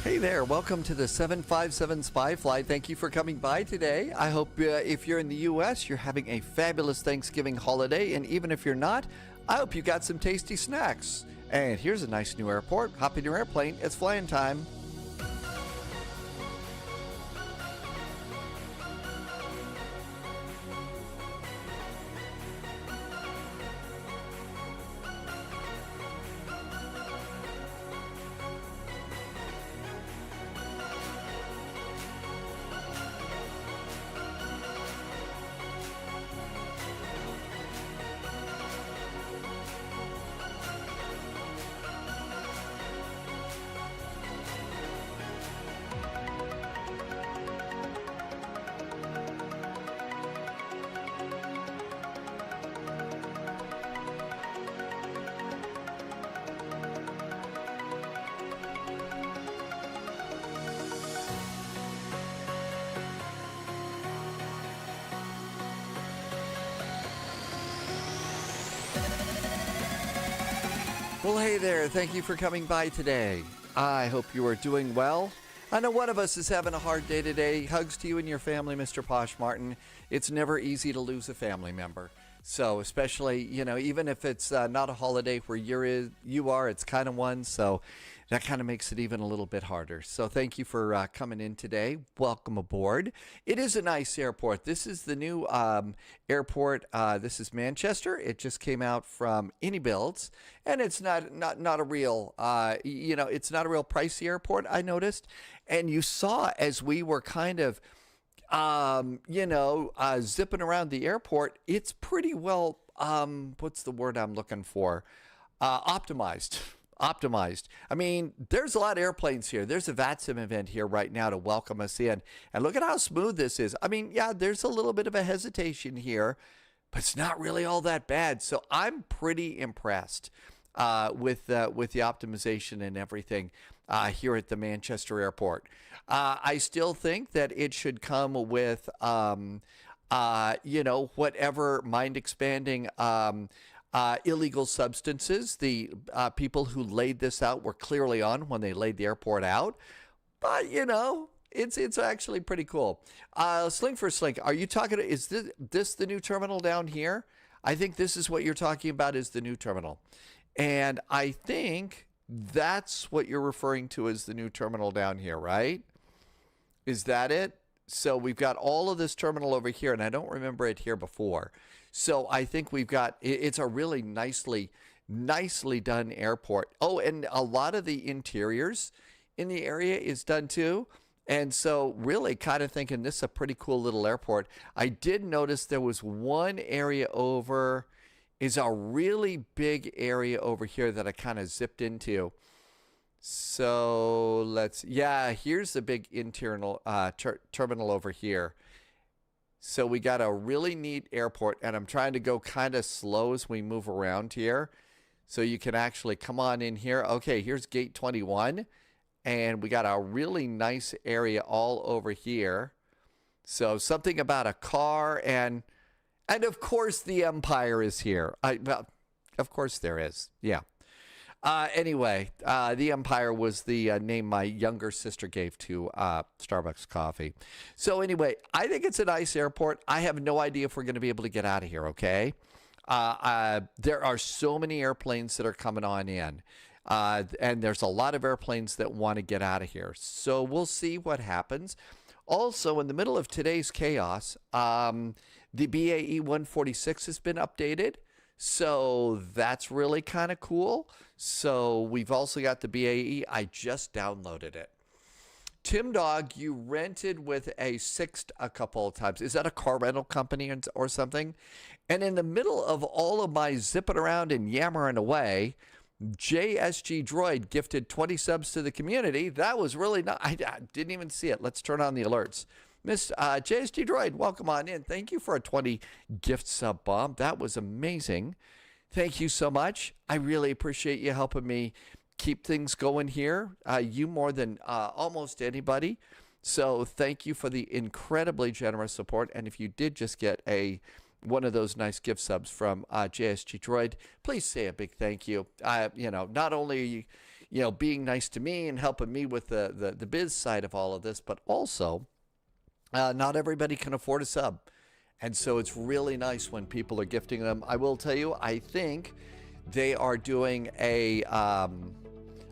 Hey there, welcome to the 757 Spy Flight. Thank you for coming by today. I hope if you're in the U.S., you're having a fabulous Thanksgiving holiday, and even if you're not, I hope you got some tasty snacks. And here's a nice new airport. Hop in your airplane, it's flying time. Well, hey there. Thank you for coming by today. I hope you are doing well. I know one of us is having a hard day today. Hugs to you and your family, Mr. Posh Martin. It's never easy to lose a family member. So especially, even if it's not a holiday where you are, it's kind of one. So that kind of makes it even a little bit harder. So thank you for coming in today. Welcome aboard. It is a nice airport. This is the new airport. This is Manchester. It just came out from iniBuilds, and it's not a real, it's not a real pricey airport, I noticed. And you saw as we were kind of zipping around the airport, it's pretty well, what's the word I'm looking for? Optimized. I mean, there's a lot of airplanes here. There's a VATSIM event here right now to welcome us in. And look at how smooth this is. I mean, yeah, there's a little bit of a hesitation here, but it's not really all that bad. So I'm pretty impressed with the optimization and everything here at the Manchester airport. I still think that it should come with, whatever mind-expanding illegal substances the people who laid this out were clearly on when they laid the airport out. But, it's actually pretty cool. Sling for Slink, are you talking, is this the new terminal down here? I think this is what you're talking about is the new terminal. And I think that's what you're referring to as the new terminal down here, right? Is that it? So we've got all of this terminal over here, and I don't remember it here before. So I think we've got, it's a really nicely done airport. Oh, and a lot of the interiors in the area is done too. And so really kind of thinking this is a pretty cool little airport. I did notice there was one area over, is a really big area over here that I kind of zipped into. So here's the big internal terminal over here. So we got a really neat airport, and I'm trying to go kind of slow as we move around here. So you can actually come on in here. Okay, here's gate 21, and we got a really nice area all over here. So something about a car, and of course the Empire is here. Well, of course there is, yeah. Anyway, the Empire was the name my younger sister gave to Starbucks coffee. So anyway, I think it's a nice airport. I have no idea if we're going to be able to get out of here, okay? There are so many airplanes that are coming on in. And there's a lot of airplanes that want to get out of here. So we'll see what happens. Also, in the middle of today's chaos, the BAE 146 has been updated. So that's really kind of cool. So we've also got the BAE. I just downloaded it. Tim Dog, you rented with a Sixt a couple of times. Is that a car rental company or something? And in the middle of all of my zipping around and yammering away, JSG Droid gifted 20 subs to the community. That was really not, I didn't even see it. Let's turn on the alerts. Miss JSG Droid, welcome on in. Thank you for a 20 gift sub bomb. That was amazing. Thank you so much. I really appreciate you helping me keep things going here. You more than almost anybody. So thank you for the incredibly generous support. And if you did just get one of those nice gift subs from JSG Droid, please say a big thank you. Not only are being nice to me and helping me with the biz side of all of this, but also not everybody can afford a sub. And so it's really nice when people are gifting them. I will tell you, I think they are doing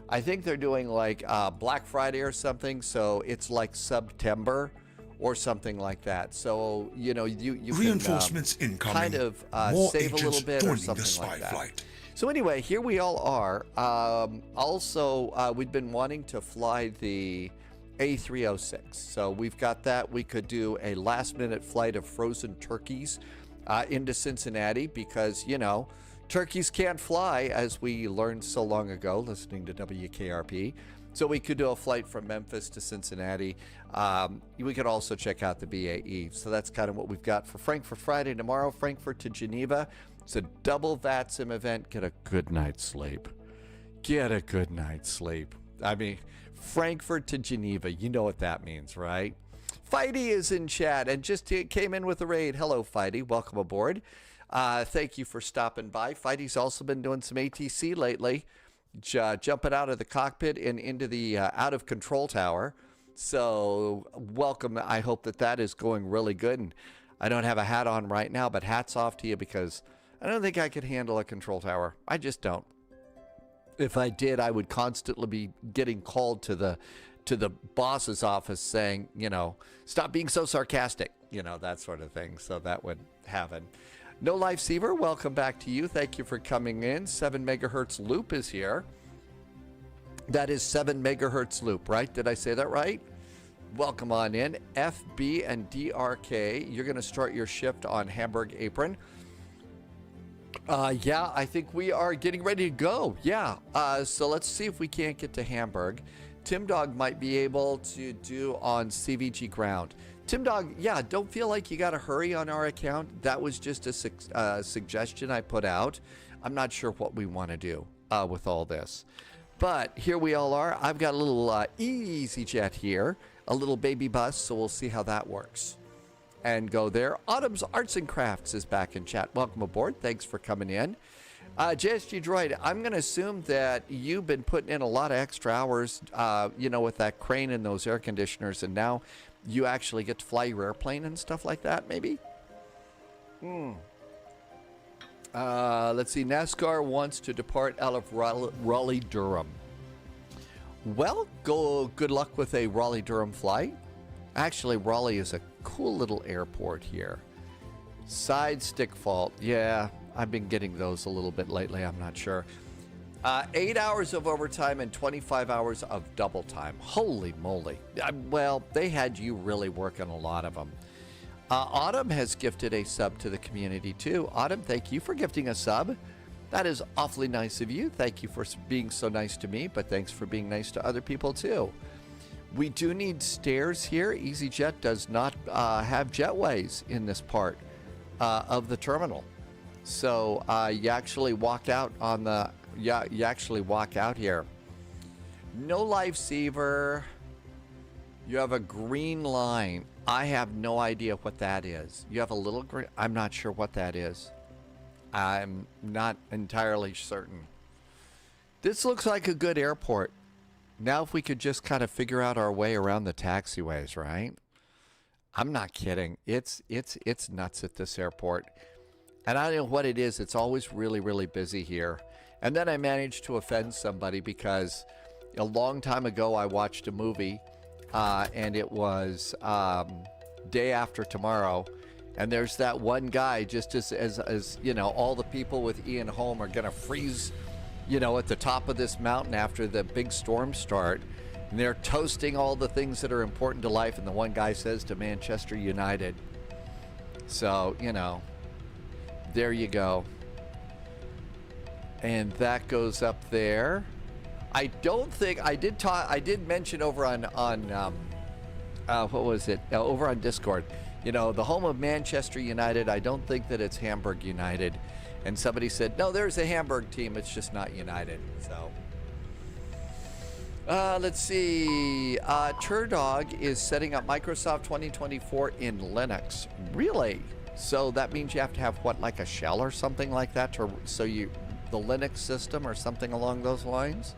I think they're doing like Black Friday or something. So it's like September or something like that. So, you reinforcements can incoming. kind of More save a little agents bit or joining something the spy like that. flight. So anyway, here we all are. Also, we've been wanting to fly the A306. So we've got that. We could do a last-minute flight of frozen turkeys into Cincinnati because, turkeys can't fly, as we learned so long ago listening to WKRP. So we could do a flight from Memphis to Cincinnati. We could also check out the BAE. So that's kind of what we've got for Frankfurt Friday. Tomorrow, Frankfurt to Geneva. It's a double VATSIM event. Get a good night's sleep. Get a good night's sleep. I mean, Frankfurt to Geneva. You know what that means, right? Fighty is in chat and just came in with a raid. Hello, Fighty. Welcome aboard. Thank you for stopping by. Fighty's also been doing some ATC lately. Jumping out of the cockpit and into the out of control tower. So welcome. I hope that is going really good. And I don't have a hat on right now, but hats off to you because I don't think I could handle a control tower. I just don't. If I did, I would constantly be getting called to the boss's office saying, stop being so sarcastic, that sort of thing. So that would happen. No Life Seaver, welcome back to you. Thank you for coming in. 7 megahertz loop is here. That is 7 megahertz loop, right? Did I say that right? Welcome on in. FB and DRK, you're going to start your shift on Hamburg apron. Yeah, I think we are getting ready to go. Yeah, so let's see if we can't get to Hamburg. Tim Dog might be able to do on CVG ground. Tim Dog, yeah, don't feel like you got to hurry on our account. That was just a suggestion I put out. I'm not sure what we want to do with all this. But here we all are. I've got a little EasyJet here, a little baby bus, so we'll see how that works. And go there. Autumn's Arts and Crafts is back in chat. Welcome aboard. Thanks for coming in. JSG Droid, I'm going to assume that you've been putting in a lot of extra hours, with that crane and those air conditioners, and now you actually get to fly your airplane and stuff like that, maybe? Let's see. NASCAR wants to depart out of Raleigh-Durham. Well, good luck with a Raleigh-Durham flight. Actually, Raleigh is a cool little airport here. Side stick fault. Yeah, I've been getting those a little bit lately. I'm not sure. 8 hours of overtime and 25 hours of double time. Holy moly. Well, they had you really working a lot of them. Autumn has gifted a sub to the community too. Autumn, thank you for gifting a sub. That is awfully nice of you. Thank you for being so nice to me, but thanks for being nice to other people too. We do need stairs here. EasyJet does not have jetways in this part of the terminal. So you actually walk out on the, you actually walk out here. No Life Seaver. You have a green line. I have no idea what that is. You have a little green, I'm not sure what that is. I'm not entirely certain. This looks like a good airport. Now if we could just kind of figure out our way around the taxiways, right? I'm not kidding. It's nuts at this airport. And I don't know what it is. It's always really, really busy here. And then I managed to offend somebody because a long time ago I watched a movie and it was Day After Tomorrow. And there's that one guy, just as you know, all the people with Ian Holm are going to freeze, you know, at the top of this mountain after the big storms start. And they're toasting all the things that are important to life. And the one guy says to Manchester United. So, you know, there you go. And that goes up there. I don't think, I did mention over on what was it? Over on Discord. You know, the home of Manchester United, I don't think that it's Hamburg United. And somebody said, no, there's a Hamburg team, it's just not United. So, let's see. Turdog is setting up Microsoft 2024 in Linux. Really? So that means you have to have, what, like a shell or something like that? The Linux system or something along those lines?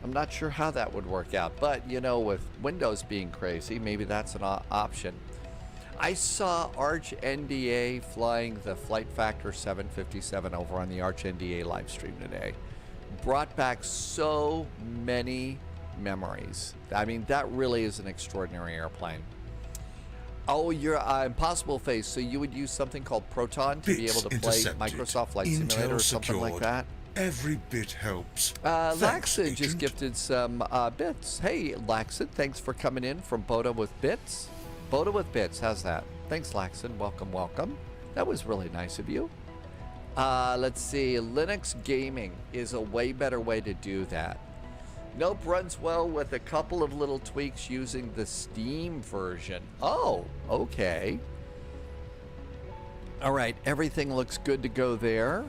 I'm not sure how that would work out, but you know, with Windows being crazy, maybe that's an option. I saw Arch NDA flying the Flight Factor 757 over on the Arch NDA live stream today. Brought back so many memories. I mean, that really is an extraordinary airplane. Oh, you're Impossible Face. So you would use something called Proton to be able to play Microsoft Flight Simulator or something like that? Every bit helps. Laxon just gifted some bits. Hey, Laxon, thanks for coming in from Boda with Bits. Boda with Bits, how's that? Thanks, Laxon. Welcome, welcome. That was really nice of you. Let's see. Linux gaming is a way better way to do that. Nope, runs well with a couple of little tweaks using the Steam version. Oh, okay. All right, everything looks good to go there.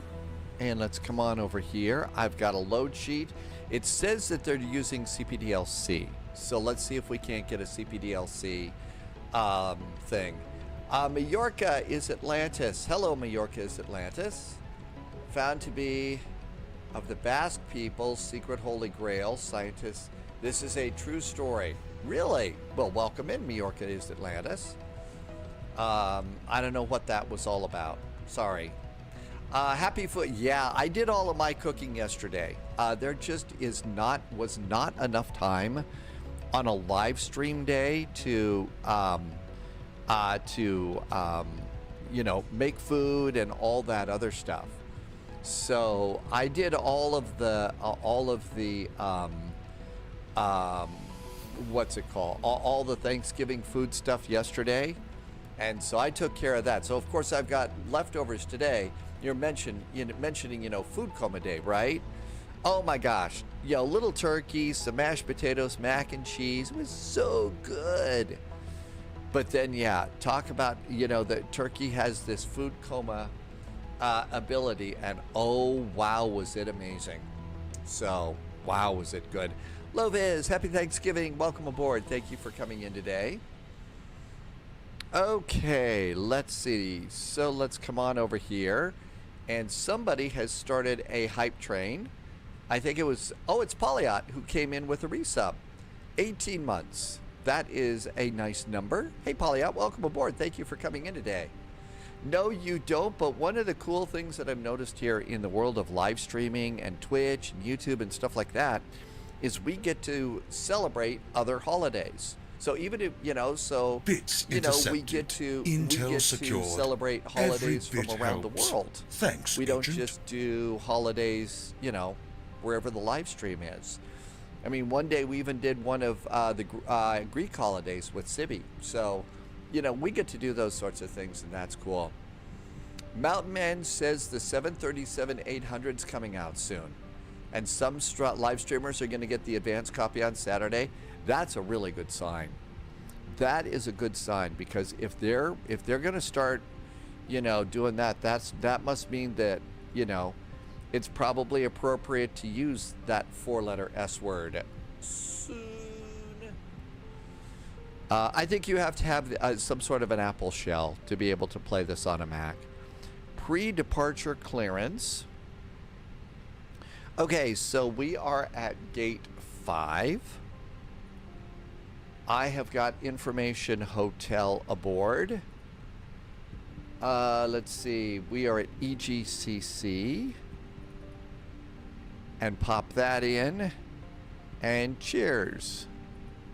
And let's come on over here. I've got a load sheet. It says that they're using CPDLC. So let's see if we can't get a CPDLC thing. Majorca is Atlantis. Hello, Majorca is Atlantis. Found to be of the Basque people, secret holy grail, scientists. This is a true story. Really? Well, welcome in, Majorca is Atlantis. I don't know what that was all about. Sorry. Happy foot. Yeah, I did all of my cooking yesterday. There just was not enough time on a live stream day to you know, make food and all that other stuff. So I did all of the what's it called? All the Thanksgiving food stuff yesterday, and so I took care of that. So of course I've got leftovers today. You're mentioning, you know, food coma day, right? Oh my gosh, you know, little turkey, some mashed potatoes, mac and cheese. It was so good. But then, yeah, talk about, you know, the turkey has this food coma ability, and oh wow, was it amazing. So wow, was it good. Loviz, happy Thanksgiving, welcome aboard, thank you for coming in today. Okay, let's see, so let's come on over here, and somebody has started a hype train. I think it was, oh, it's Polyot who came in with a resub. 18 months, that is a nice number. Hey Polyot, welcome aboard, thank you for coming in today. No, you don't, but one of the cool things that I've noticed here in the world of live streaming and Twitch and YouTube and stuff like that is we get to celebrate other holidays. So even if, you know, so, you know, we get to celebrate holidays from around the world. Thanks, we don't just do holidays, you know, wherever the live stream is. I mean, one day we even did one of the Greek holidays with Sibi. So, you know, we get to do those sorts of things, and that's cool. Mountain Man says the 737-800's coming out soon, and some live streamers are going to get the advanced copy on Saturday. That's a really good sign. That is a good sign, because if they're going to start, you know, doing that, that must mean that, you know, it's probably appropriate to use that 4-letter S word soon. I think you have to have some sort of an Apple shell to be able to play this on a Mac. Pre-departure clearance. Okay, so we are at gate 5. I have got information hotel aboard. Let's see, we are at EGCC. And pop that in. And cheers.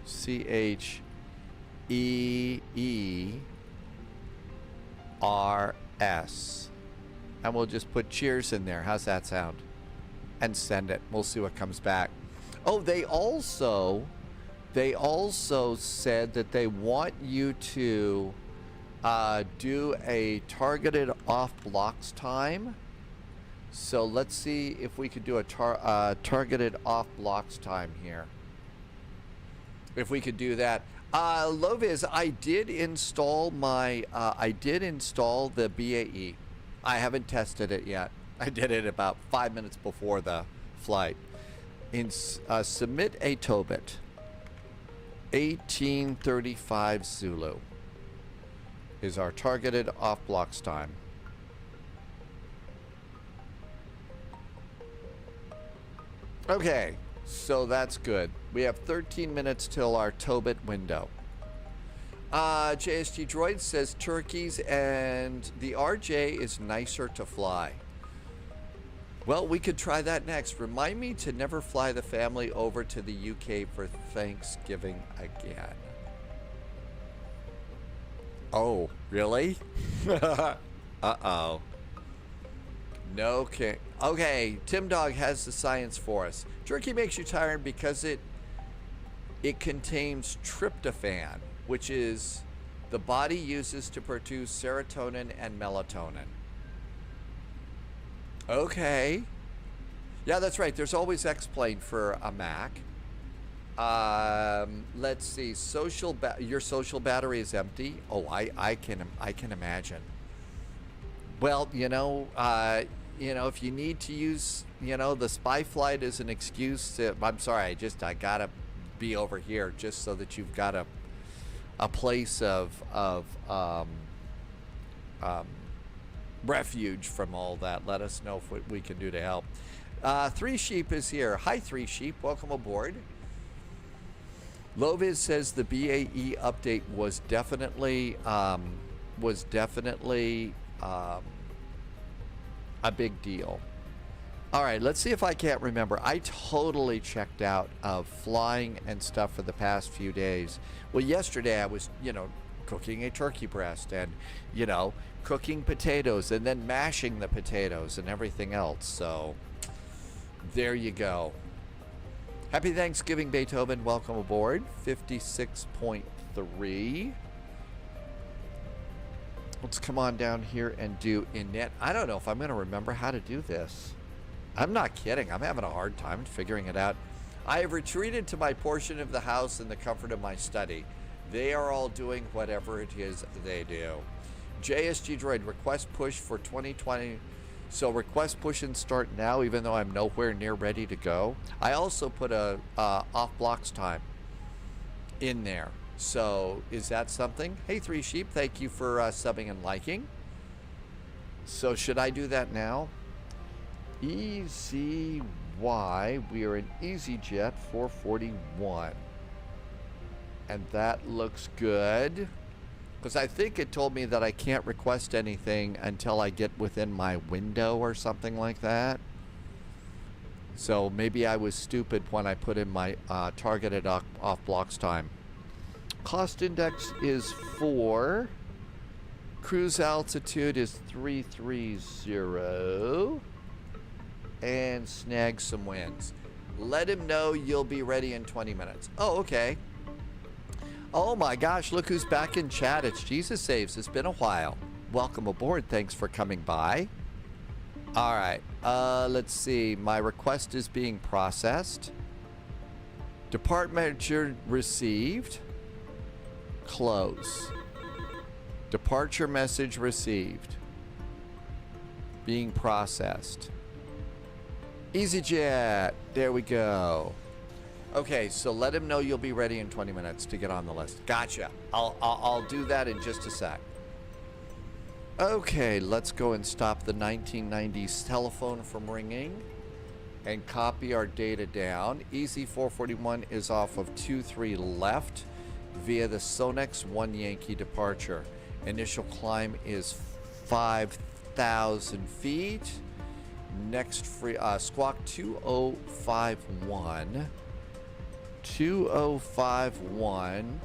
CHEERS. And we'll just put cheers in there. How's that sound? And send it. We'll see what comes back. Oh, they also said that they want you to do a targeted off blocks time. So let's see if we could do a targeted off blocks time here. If we could do that. Loviz, I did install the BAE. I haven't tested it yet. I did it about 5 minutes before the flight. Submit a Tobit. 1835 Zulu is our targeted off blocks time. Okay, So that's good. We have 13 minutes till our Tobit window. JSG Droid says turkeys and the RJ is nicer to fly. Well, we could try that next. Remind me to never fly the family over to the UK for Thanksgiving again. Oh, really? Uh-oh. No, okay, Tim Dog has the science for us. Turkey makes you tired because it contains tryptophan, which is the body uses to produce serotonin and melatonin. Okay. Yeah, that's right. There's always X-Plane for a Mac. Let's see. Your social battery is empty. Oh, I can imagine. Well, if you need to use, the spy flight as an excuse, I'm sorry, I gotta be over here just so that you've got a place of refuge from all that. Let us know what we can do to help. Three Sheep is here. Hi, Three Sheep. Welcome aboard. Loviz says the BAE update was definitely a big deal. All right, let's see if I can't remember. I totally checked out of flying and stuff for the past few days. Well, yesterday I was, cooking a turkey breast and, cooking potatoes and then mashing the potatoes and everything else. So there you go. Happy Thanksgiving, Beethoven. Welcome aboard. 56.3. Let's come on down here and do init. I don't know if I'm going to remember how to do this. I'm not kidding. I'm having a hard time figuring it out. I have retreated to my portion of the house in the comfort of my study. They are all doing whatever it is they do. JSG Droid, request push for 2020. So request push and start now, even though I'm nowhere near ready to go. I also put a off blocks time in there. So is that something? Hey, Three Sheep, thank you for subbing and liking. So should I do that now? EZY, we are in EasyJet 441. And that looks good. Because I think it told me that I can't request anything until I get within my window or something like that. So maybe I was stupid when I put in my targeted off blocks time. Cost index is 4. Cruise altitude is 330. And snag some winds. Let him know you'll be ready in 20 minutes. Oh, okay. Oh my gosh, look who's back in chat. It's Jesus Saves. It's been a while. Welcome aboard. Thanks for coming by. All right. Let's see. My request is being processed. Departure received. Close. Departure message received. Being processed. EasyJet. There we go. Okay, so let him know you'll be ready in 20 minutes to get on the list. Gotcha. I'll do that in just a sec. Okay, let's go and stop the 1990s telephone from ringing and copy our data down. EZ441 is off of 23 left via the Sonex 1 Yankee departure. Initial climb is 5,000 feet. Next free squawk 2051. 2051,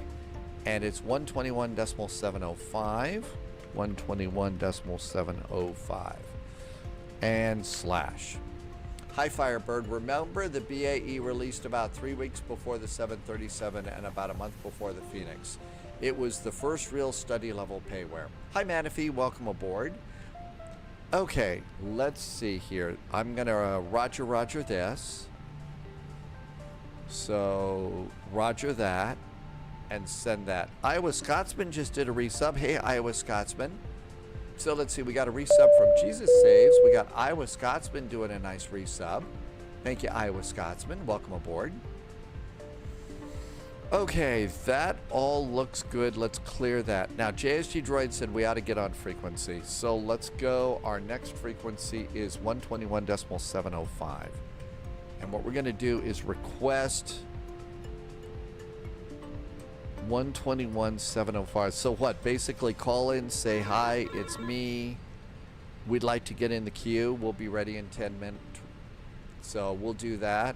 and it's 121.705, 121.705, and slash. Hi Firebird, remember the BAE released about 3 weeks before the 737 and about a month before the Phoenix. It was the first real study level payware. Hi Manaphy, welcome aboard. Okay, let's see here. I'm gonna roger this. So, roger that, and send that. Iowa Scotsman just did a resub. Hey, Iowa Scotsman. So, let's see. We got a resub from Jesus Saves. We got Iowa Scotsman doing a nice resub. Thank you, Iowa Scotsman. Welcome aboard. Okay, that all looks good. Let's clear that. Now, JSG Droid said we ought to get on frequency. So, let's go. Our next frequency is 121.705. And what we're going to do is request 121,705. So what? Basically call in, say, hi, it's me. We'd like to get in the queue. We'll be ready in 10 minutes. So we'll do that.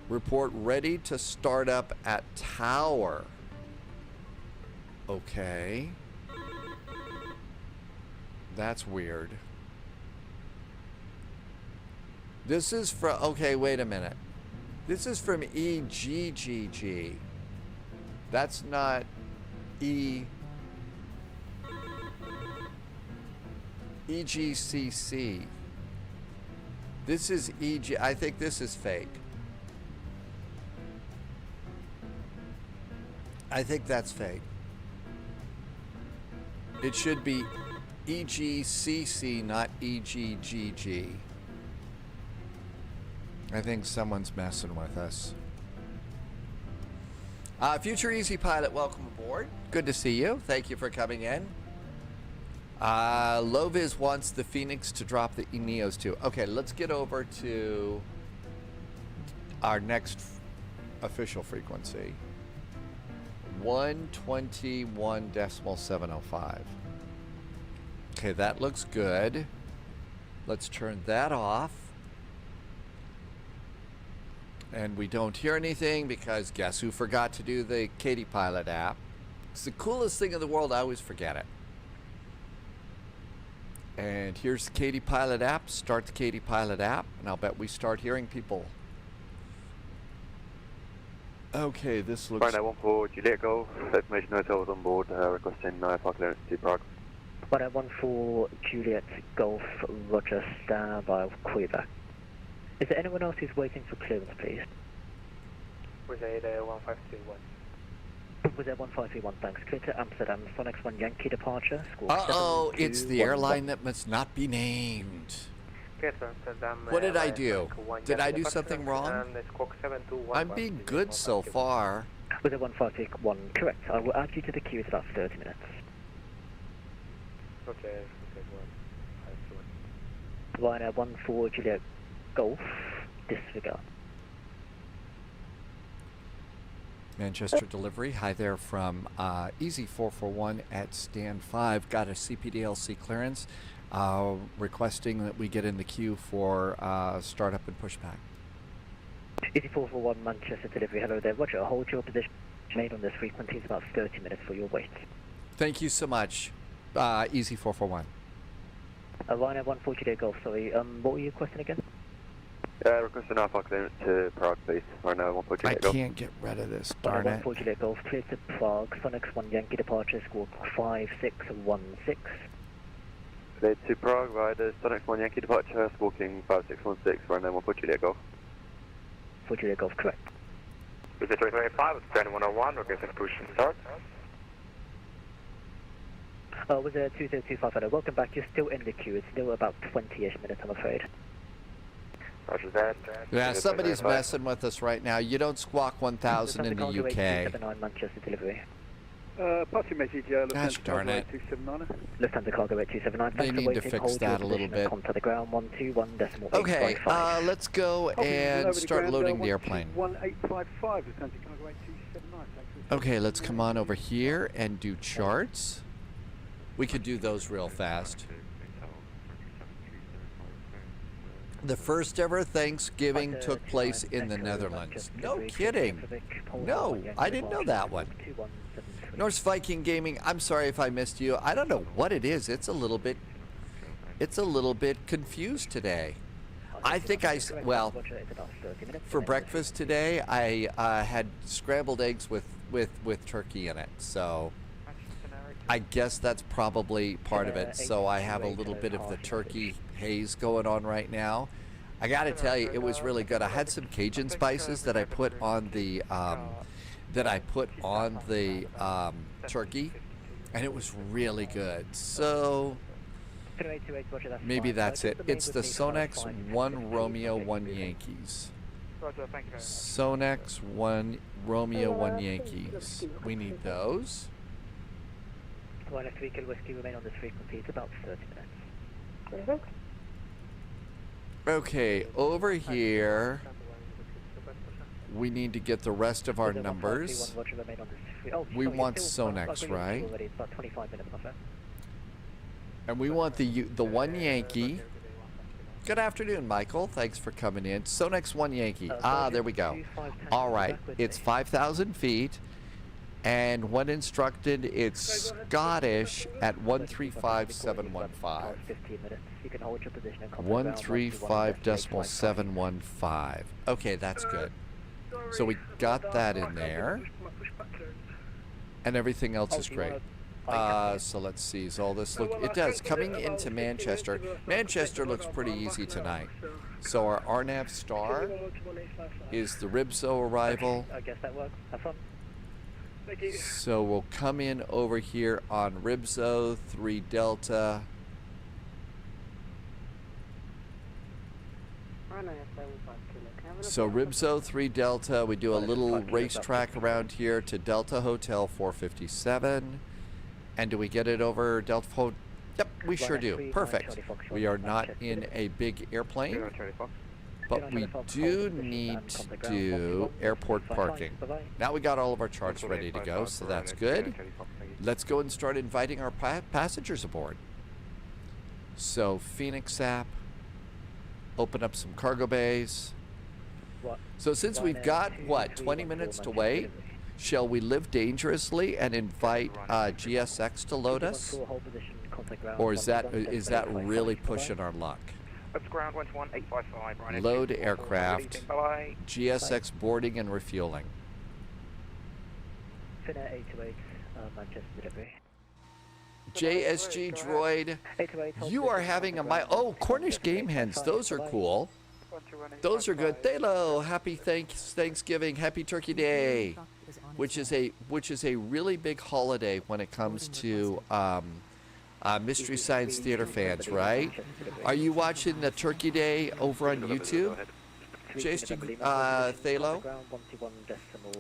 Report ready to start up at tower. Okay. That's weird. This is from, okay, wait a minute. This is from EGCC. That's not EGCC. This is I think this is fake. I think that's fake. It should be EGCC, not EGCC. I think someone's messing with us. Future Easy Pilot, welcome aboard. Good to see you. Thank you for coming in. Loviz wants the Phoenix to drop the Neos too. Okay, let's get over to our next official frequency. 121.705. Okay, that looks good. Let's turn that off. And we don't hear anything because guess who forgot to do the Katie Pilot app? It's the coolest thing in the world. I always forget it. And here's the Katie Pilot app. Start the Katie Pilot app, and I'll bet we start hearing people. Okay, this looks... Right, 14 Juliet Golf, information hotels on board, requesting park clearance to Prague. 14 Juliet Golf, Roger, stand by, call you back. Is there anyone else who's waiting for clearance, please? Was it 1531? Was it 1531, thanks. Clear to Amsterdam, Sonics 1 Yankee departure. Uh-oh, it's the airline that must not be named. What did I do? Did I do something wrong? I'm being good so far. Was it 1531? Correct. I will add you to the queue in about 30 minutes. Okay, Line 14 Juliet Golf, disregard. Manchester delivery. Hi there from Easy441 at stand 5. Got a CPDLC clearance. Requesting that we get in the queue for startup and pushback. Easy441 Manchester delivery. Hello there. Roger. Hold your position. Made on this frequency is about 30 minutes for your wait. Thank you so much, Easy441. Line 14 Juliet Golf. Sorry. What were you requesting again? Requesting park clearance to Prague, please. Right now, 14 I Juliet Golf. can't get rid of this, darn it. 14 Juliet Golf, clear to Prague, Sonics 1 Yankee departure, squawk 5616. Clear to Prague, rider Sonics 1 Yankee departure, squawking 5616, right now, 14 Juliet Golf. 4 Juliet Golf, correct. Is it 325, it's 101, requesting push and start. Was it 2025? Hello, welcome back. You're still in the queue. It's still about 20-ish minutes, I'm afraid. Roger that. Yeah, somebody's messing with us right now. You don't squawk 1000 in the UK. 279 Manchester delivery. Passing message, Gosh darn it. 279. Lufthansa cargo 279. They need to fix that a little bit. Contact the ground 121.855. Okay, let's go and start loading the airplane. 1855, Lufthansa cargo 8279. Okay, let's come on over here and do charts. We could do those real fast. The first ever Thanksgiving took place in the Netherlands. No kidding. No, I didn't know that one. Norse Viking Gaming, I'm sorry if I missed you. I don't know what it is. It's a little bit confused today. I think well, for breakfast today, I had scrambled eggs with turkey in it. So I guess that's probably part of it. So I have a little bit of the turkey haze going on right now. I gotta tell you, it was really good. I had some Cajun spices that I put on the turkey, and it was really good. So maybe that's it. It's the Sonex 1 Romeo 1 Yankees. Sonex 1 Romeo 1 Yankees. We need those. Well, if we can whiskey remain on this frequency, it's about 30 minutes. Okay, over here, we need to get the rest of our numbers. We want Sonex, right? About 25 minutes, my friend. And we want the one Yankee. Good afternoon, Michael. Thanks for coming in. Sonex one Yankee. There we go. All right, it's 5,000 feet. And when instructed, it's Scottish at 135.715. 15 minutes. You can hold your position and contact 135.715. Okay, that's good. So we got that in there. And everything else is great. So let's see. Is all this look? It does. Coming into Manchester. Manchester looks pretty easy tonight. So our RNAV star is the Ribso arrival. I guess that works. Have fun. So we'll come in over here on Ribso 3 Delta. So Ribso 3 Delta, we do a little racetrack around here to Delta Hotel 457. And do we get it over Delta Hotel? Yep, we sure do. Perfect. We are not in a big airplane, but we do need to do airport parking. Now we got all of our charts ready to go, so that's good. Let's go and start inviting our passengers aboard. So Phoenix app, open up some cargo bays. So since we've got, what, 20 minutes to wait, shall we live dangerously and invite GSX to load us? Or is that really pushing our luck? That's ground 11855. Load aircraft, Bye. GSX boarding and refueling. Finnair 828, Manchester delivery. JSG Droid, 828, you are having oh, Cornish game hens, those are cool. Those are good. Thalo, happy Thanksgiving, happy Turkey Day, which is a really big holiday when it comes to Mystery Science Theater fans, right? Are you watching the Turkey Day over on YouTube? JSG Thalo?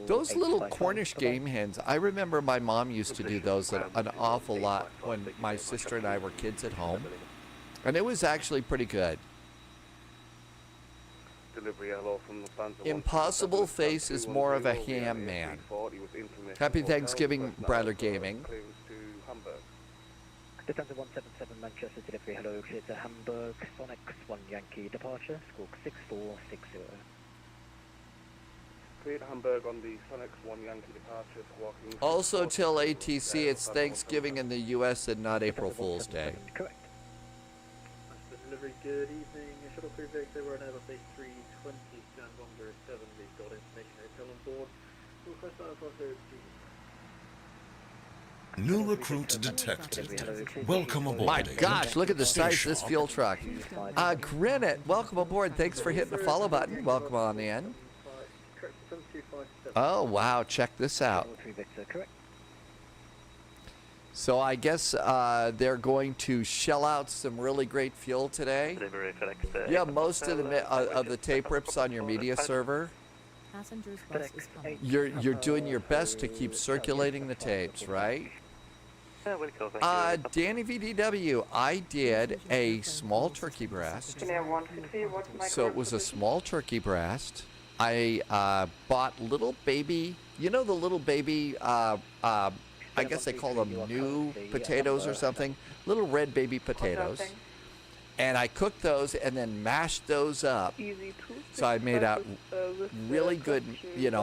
Those little Cornish game hens, I remember my mom used to do those an awful lot when my sister and I were kids at home. And it was actually pretty good. Impossible Face is more of a ham man. Happy Thanksgiving, Bradler Gaming. Lufthansa 177 Manchester delivery, hello, clear to Hamburg, Sonex 1 Yankee departure, squawk 6460. Clear to Hamburg on the Sonex 1 Yankee departure, squawking. Also till ATC, it's Thanksgiving in the US and not April Fool's Day. Correct. Master delivery, good evening. Shuttle crew Victor, we're on Airbus A320, stand 107, we've got information hotel on board. Request Alpha 30. New recruit detected. Welcome aboard. My gosh, look at the size of this fuel truck. Grinnet, welcome aboard. Thanks for hitting the follow button. Welcome on in. Oh, wow, check this out. So I guess they're going to shell out some really great fuel today. Yeah, most of the tape rips on your media server. You're doing your best to keep circulating the tapes, right? Danny VDW, I did a small turkey breast. So it was a small turkey breast. I bought little baby, you know the little baby, I guess they call them new potatoes or something, little red baby potatoes. And I cooked those and then mashed those up. So I made out really good,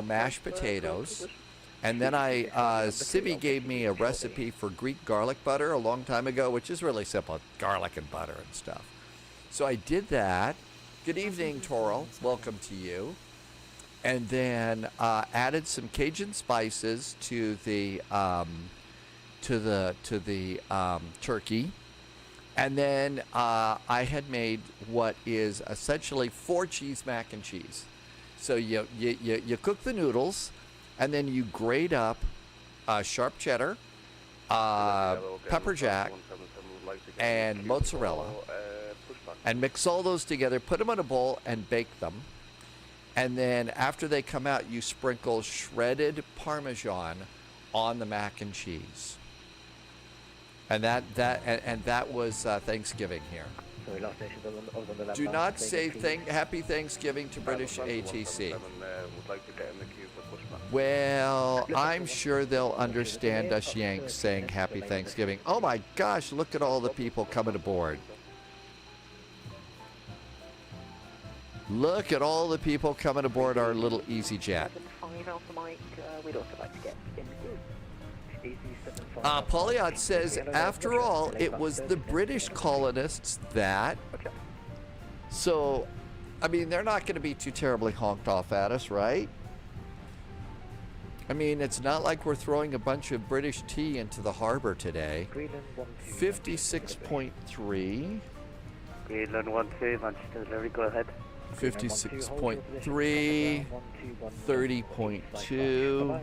mashed potatoes. And then Civi gave me a recipe for Greek garlic butter a long time ago, which is really simple, garlic and butter and stuff. So I did that. Good evening, Toral. Welcome to you. And then added some Cajun spices to the turkey. And then I had made what is essentially 4-cheese mac and cheese. So you cook the noodles. And then you grate up sharp cheddar, pepper jack, and mozzarella, and mix all those together, put them in a bowl, and bake them. And then after they come out, you sprinkle shredded Parmesan on the mac and cheese. And that was Thanksgiving here. Sorry, last station was on the left. Do not say Happy Thanksgiving to British ATC. Would like to get in the queue for pushback. Well, I'm sure they'll understand us Yanks saying Happy Thanksgiving. Oh my gosh, look at all the people coming aboard. Look at all the people coming aboard our little EasyJet. We'd also like to get in the queue. Poliot says, after all, it was the British colonists that... So, I mean, they're not going to be too terribly honked off at us, right? I mean, it's not like we're throwing a bunch of British tea into the harbor today. 56.3. Greenland 1-2, Manchester delivery, go ahead. 56.3. 30.2.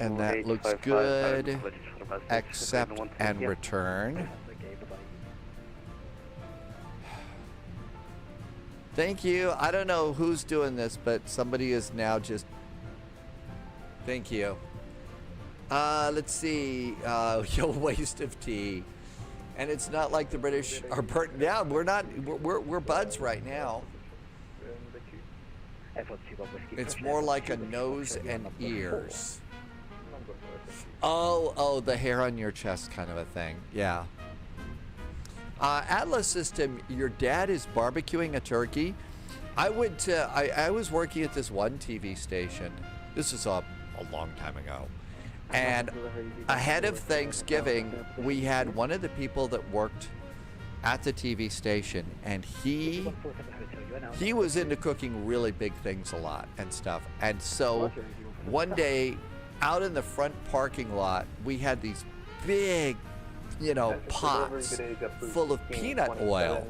And that looks good. Accept and return. Thank you. I don't know who's doing this, but somebody is now just... Thank you. Let's see. Yo, waste of tea. And it's not like the British are burnt. Yeah, we're not. We're buds right now. It's more like a nose and ears. Oh, the hair on your chest kind of a thing. Yeah. Atlas System, your dad is barbecuing a turkey. I was working at this one TV station. This is a long time ago. And ahead of Thanksgiving, we had one of the people that worked at the TV station, and he was into cooking really big things a lot and stuff. And so one day out in the front parking lot, we had these big, pots full of peanut oil.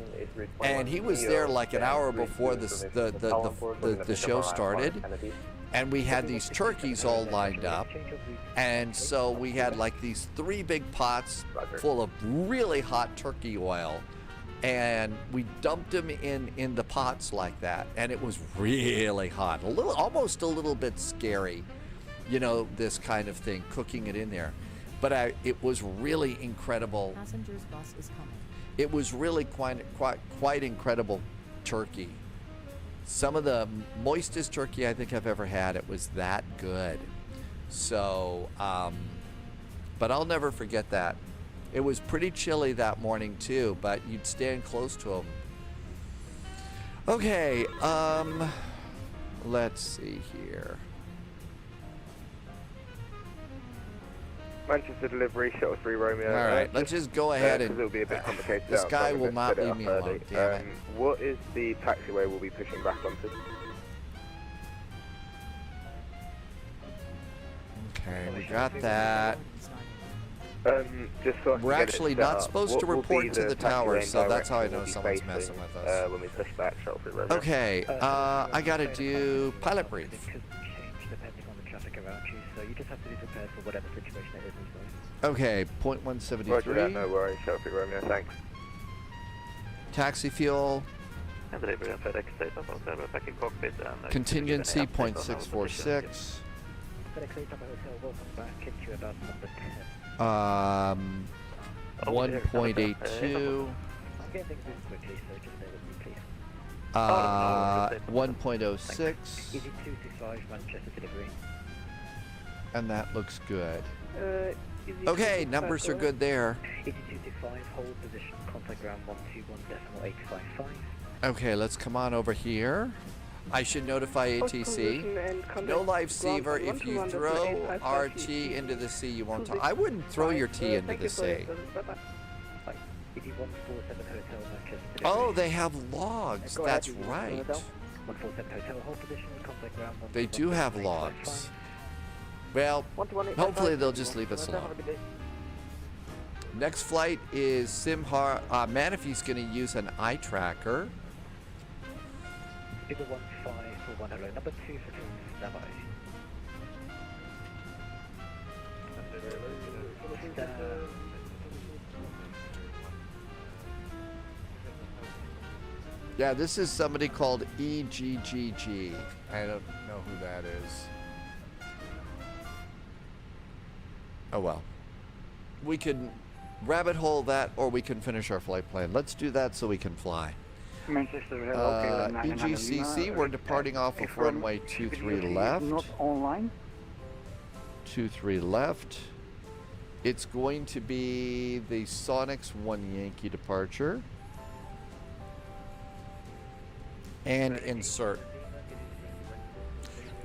And he was there like an hour before the show started. And we had these turkeys all lined up. And so we had like these 3 big pots full of really hot turkey oil. And we dumped them in the pots like that. And it was really hot. Almost a little bit scary, this kind of thing, cooking it in there. But it was really incredible. Passenger's bus is coming. It was really quite incredible turkey. Some of the moistest turkey I think I've ever had. It was that good. So, but I'll never forget that. It was pretty chilly that morning too, but you'd stand close to them. Okay, let's see here. Manchester delivery, shuttle 3 Romeo. All right, let's just go ahead and... It'll be a bit complicated. This guy will not leave me alone, damn it. What is the taxiway we'll be pushing back onto? Okay, we got that. Just so We're actually not supposed to report to the tower, so that's how I know someone's messing with us. When we push back, shuttle 3 Romeo. Okay, I gotta do pilot brief. Depending on the traffic around you, so you just have to be prepared for whatever situation it is. Okay, 0.173. Roger that, no worries, shuttle 3 Romeo, thanks. Taxi fuel. Contingency 0.646. 1.82. 1.06. And that looks good. Okay, numbers are good there. 8225, hold position, contact ground 121.855. Okay, let's come on over here. I should notify ATC. No lifesaver. If you throw RT into the sea, you won't talk. I wouldn't throw your T into the sea. Oh, they have logs. That's right. They do have logs. Well, hopefully they'll just leave us alone. Next flight is Simhar. Manife's going to use an eye tracker. Number 2 for standby. Yeah, this is somebody called EGCC. I don't know who that is. Oh well. We could rabbit hole that, or we can finish our flight plan. Let's do that so we can fly. Manchester, hello, EGCC, we're departing off of runway 23 left. Not online. 23 left. It's going to be the Sonics 1 Yankee departure. And insert.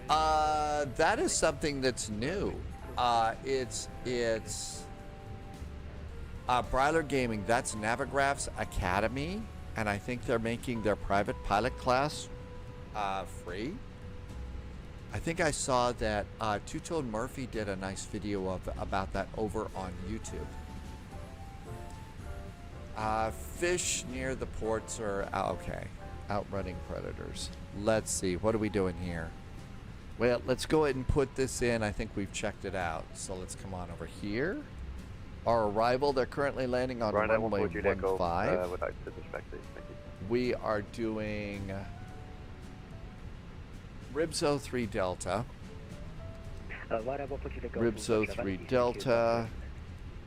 That is something that's new. It's Bryler Gaming. That's Navigraph's Academy, and I think they're making their private pilot class free. I think I saw that Two-Tone Murphy did a nice video about that over on YouTube. Fish near the ports are okay. Outrunning predators. Let's see. What are we doing here? Well, let's go ahead and put this in. I think we've checked it out. So let's come on over here. Our arrival, they're currently landing on runway 15. We are doing Ribso 3 Delta. Ribso 3 Delta.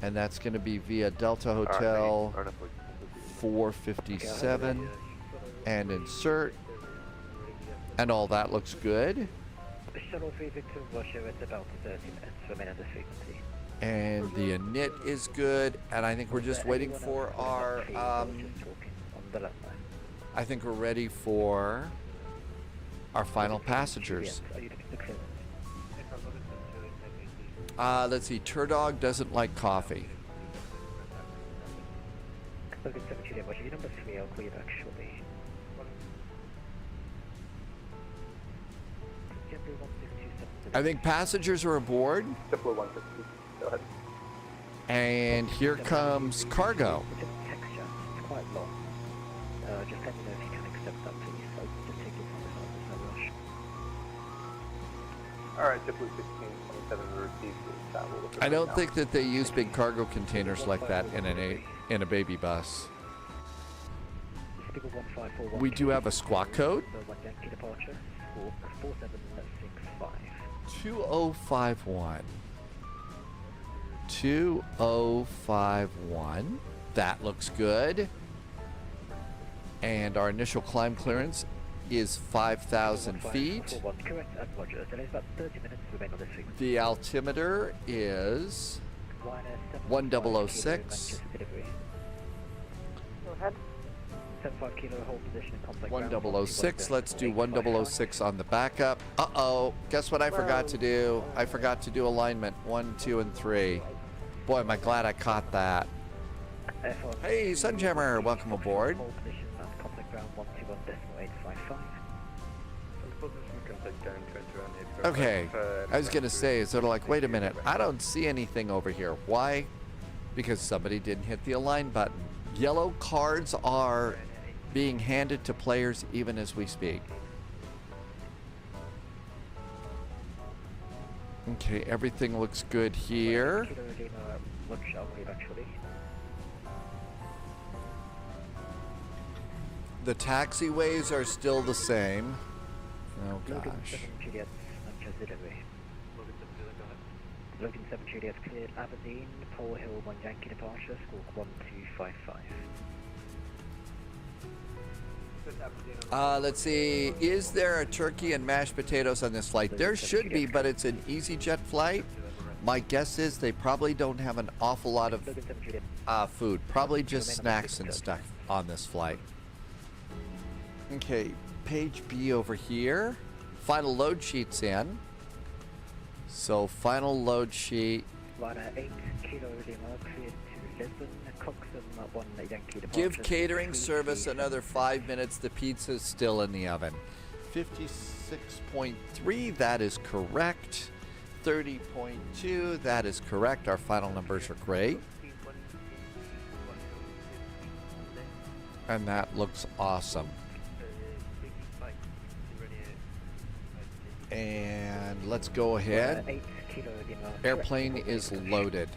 And that's going to be via Delta Hotel 457. And insert. And all that looks good. Shuttle 3 Victor Russia, it's about 30 minutes remaining at the frequency. And the init is good, and I think we're just waiting for our, I think we're ready for our final passengers. Let's see, Turdog doesn't like coffee. Number 3, I'll call you back shortly. I think passengers are aboard. And here comes cargo. Texture, it's quite long. Just let me know if you can accept that, please. So just take your time, there's no rush. Alright, JetBlue 1627 received. I don't think that they use big cargo containers like that in a baby bus. We do have a squawk code. 2051. 2051. That looks good. And our initial climb clearance is 5,000 feet. The altimeter is 1006. 1006. Let's do 1006 on the backup. Uh-oh. Guess what I forgot to do? I forgot to do alignment 1, 2, and 3. Boy, am I glad I caught that. Hey, Sunjammer, welcome aboard. Okay, I was gonna say, sort of like, wait a minute, I don't see anything over here. Why? Because somebody didn't hit the align button. Yellow cards are being handed to players even as we speak. Okay, everything looks good here. The taxiways are still the same. Oh gosh. Logan 7 Juliet cleared Aberdeen, Pole Hill 1 Yankee departure, squawk 1255. Let's see, is there a turkey and mashed potatoes on this flight? There should be, but it's an EasyJet flight. My guess is they probably don't have an awful lot of food, probably just snacks and stuff on this flight. Okay, page B over here. Final load sheet's in. So final load sheet. Give catering service another 5 minutes. The pizza's still in the oven. 56.3, that is correct. 30.2, that is correct. Our final numbers are great. And that looks awesome. And let's go ahead. Airplane is loaded.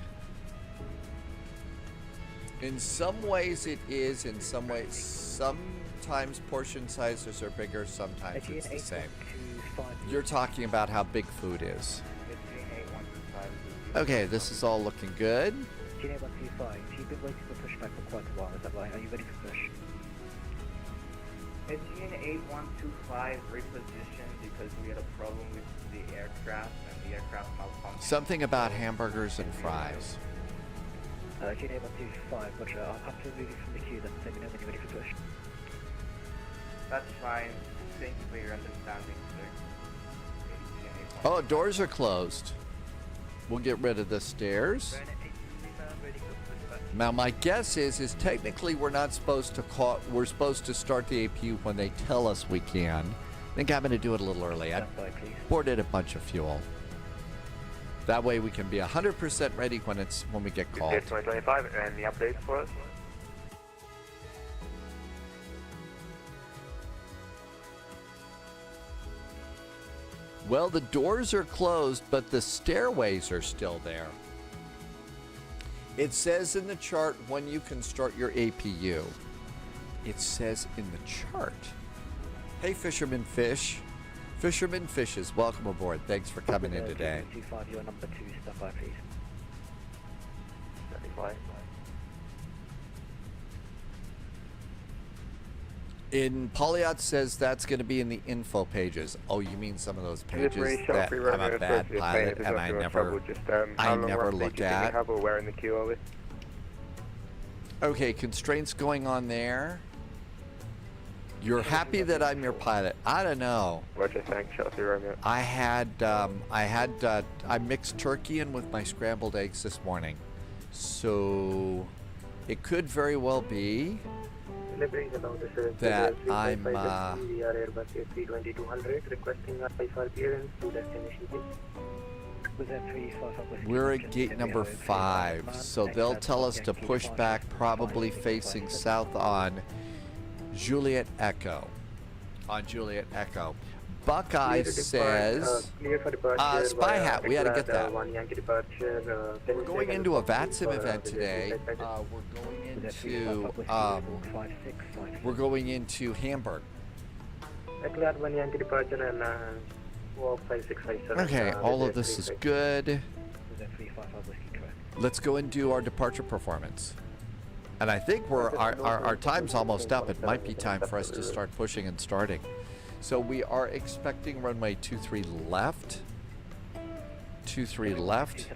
In some ways it is, in some ways, sometimes portion sizes are bigger, sometimes it's the same. You're talking about how big food is. Okay, this is all looking good. Juliet 125, you've been waiting for pushback for quite a while, is that right? Are you ready for push? It's Union 8125 repositioned because we had a problem with the aircraft and the aircraft malfunctioned. Something about hamburgers and fries. Juliet 125, roger. I'll have to remove you from the queue then, let me know when you're ready for push. That's fine. Thank you for your understanding, sir. Oh, doors are closed. We'll get rid of the stairs. Now my guess is technically we're not supposed to call. We're supposed to start the APU when they tell us we can. I think I'm going to do it a little early. I boarded a bunch of fuel. That way we can be 100% ready when we get called. 2025, and the updates for us? Well, the doors are closed, but the stairways are still there. It says in the chart when you can start your APU. It says in the chart. Hey, Fisherman Fish. Fisherman Fishes, welcome aboard. Thanks for coming in today. 25, you're number 2, stop by please. 35. In Polyot says that's going to be in the info pages. Oh, you mean some of those pages that I'm a bad pilot and I never look at? Where in the queue are we? Okay, constraints going on there. You're happy that I'm your pilot. I don't know. Roger, thanks. Chelsea Romeo. I mixed turkey in with my scrambled eggs this morning. So it could very well be that I'm we're at gate number 5, so they'll tell us to push back, probably facing south on Juliet Echo. Buckeye says, Spy Hat, we had to get that. We're going into a VATSIM event today. We're going into Hamburg. Okay, all of this is good. Let's go and do our departure performance. And I think our time's almost up. It might be time for us to start pushing and starting. So we are expecting runway 23 left. 23 left.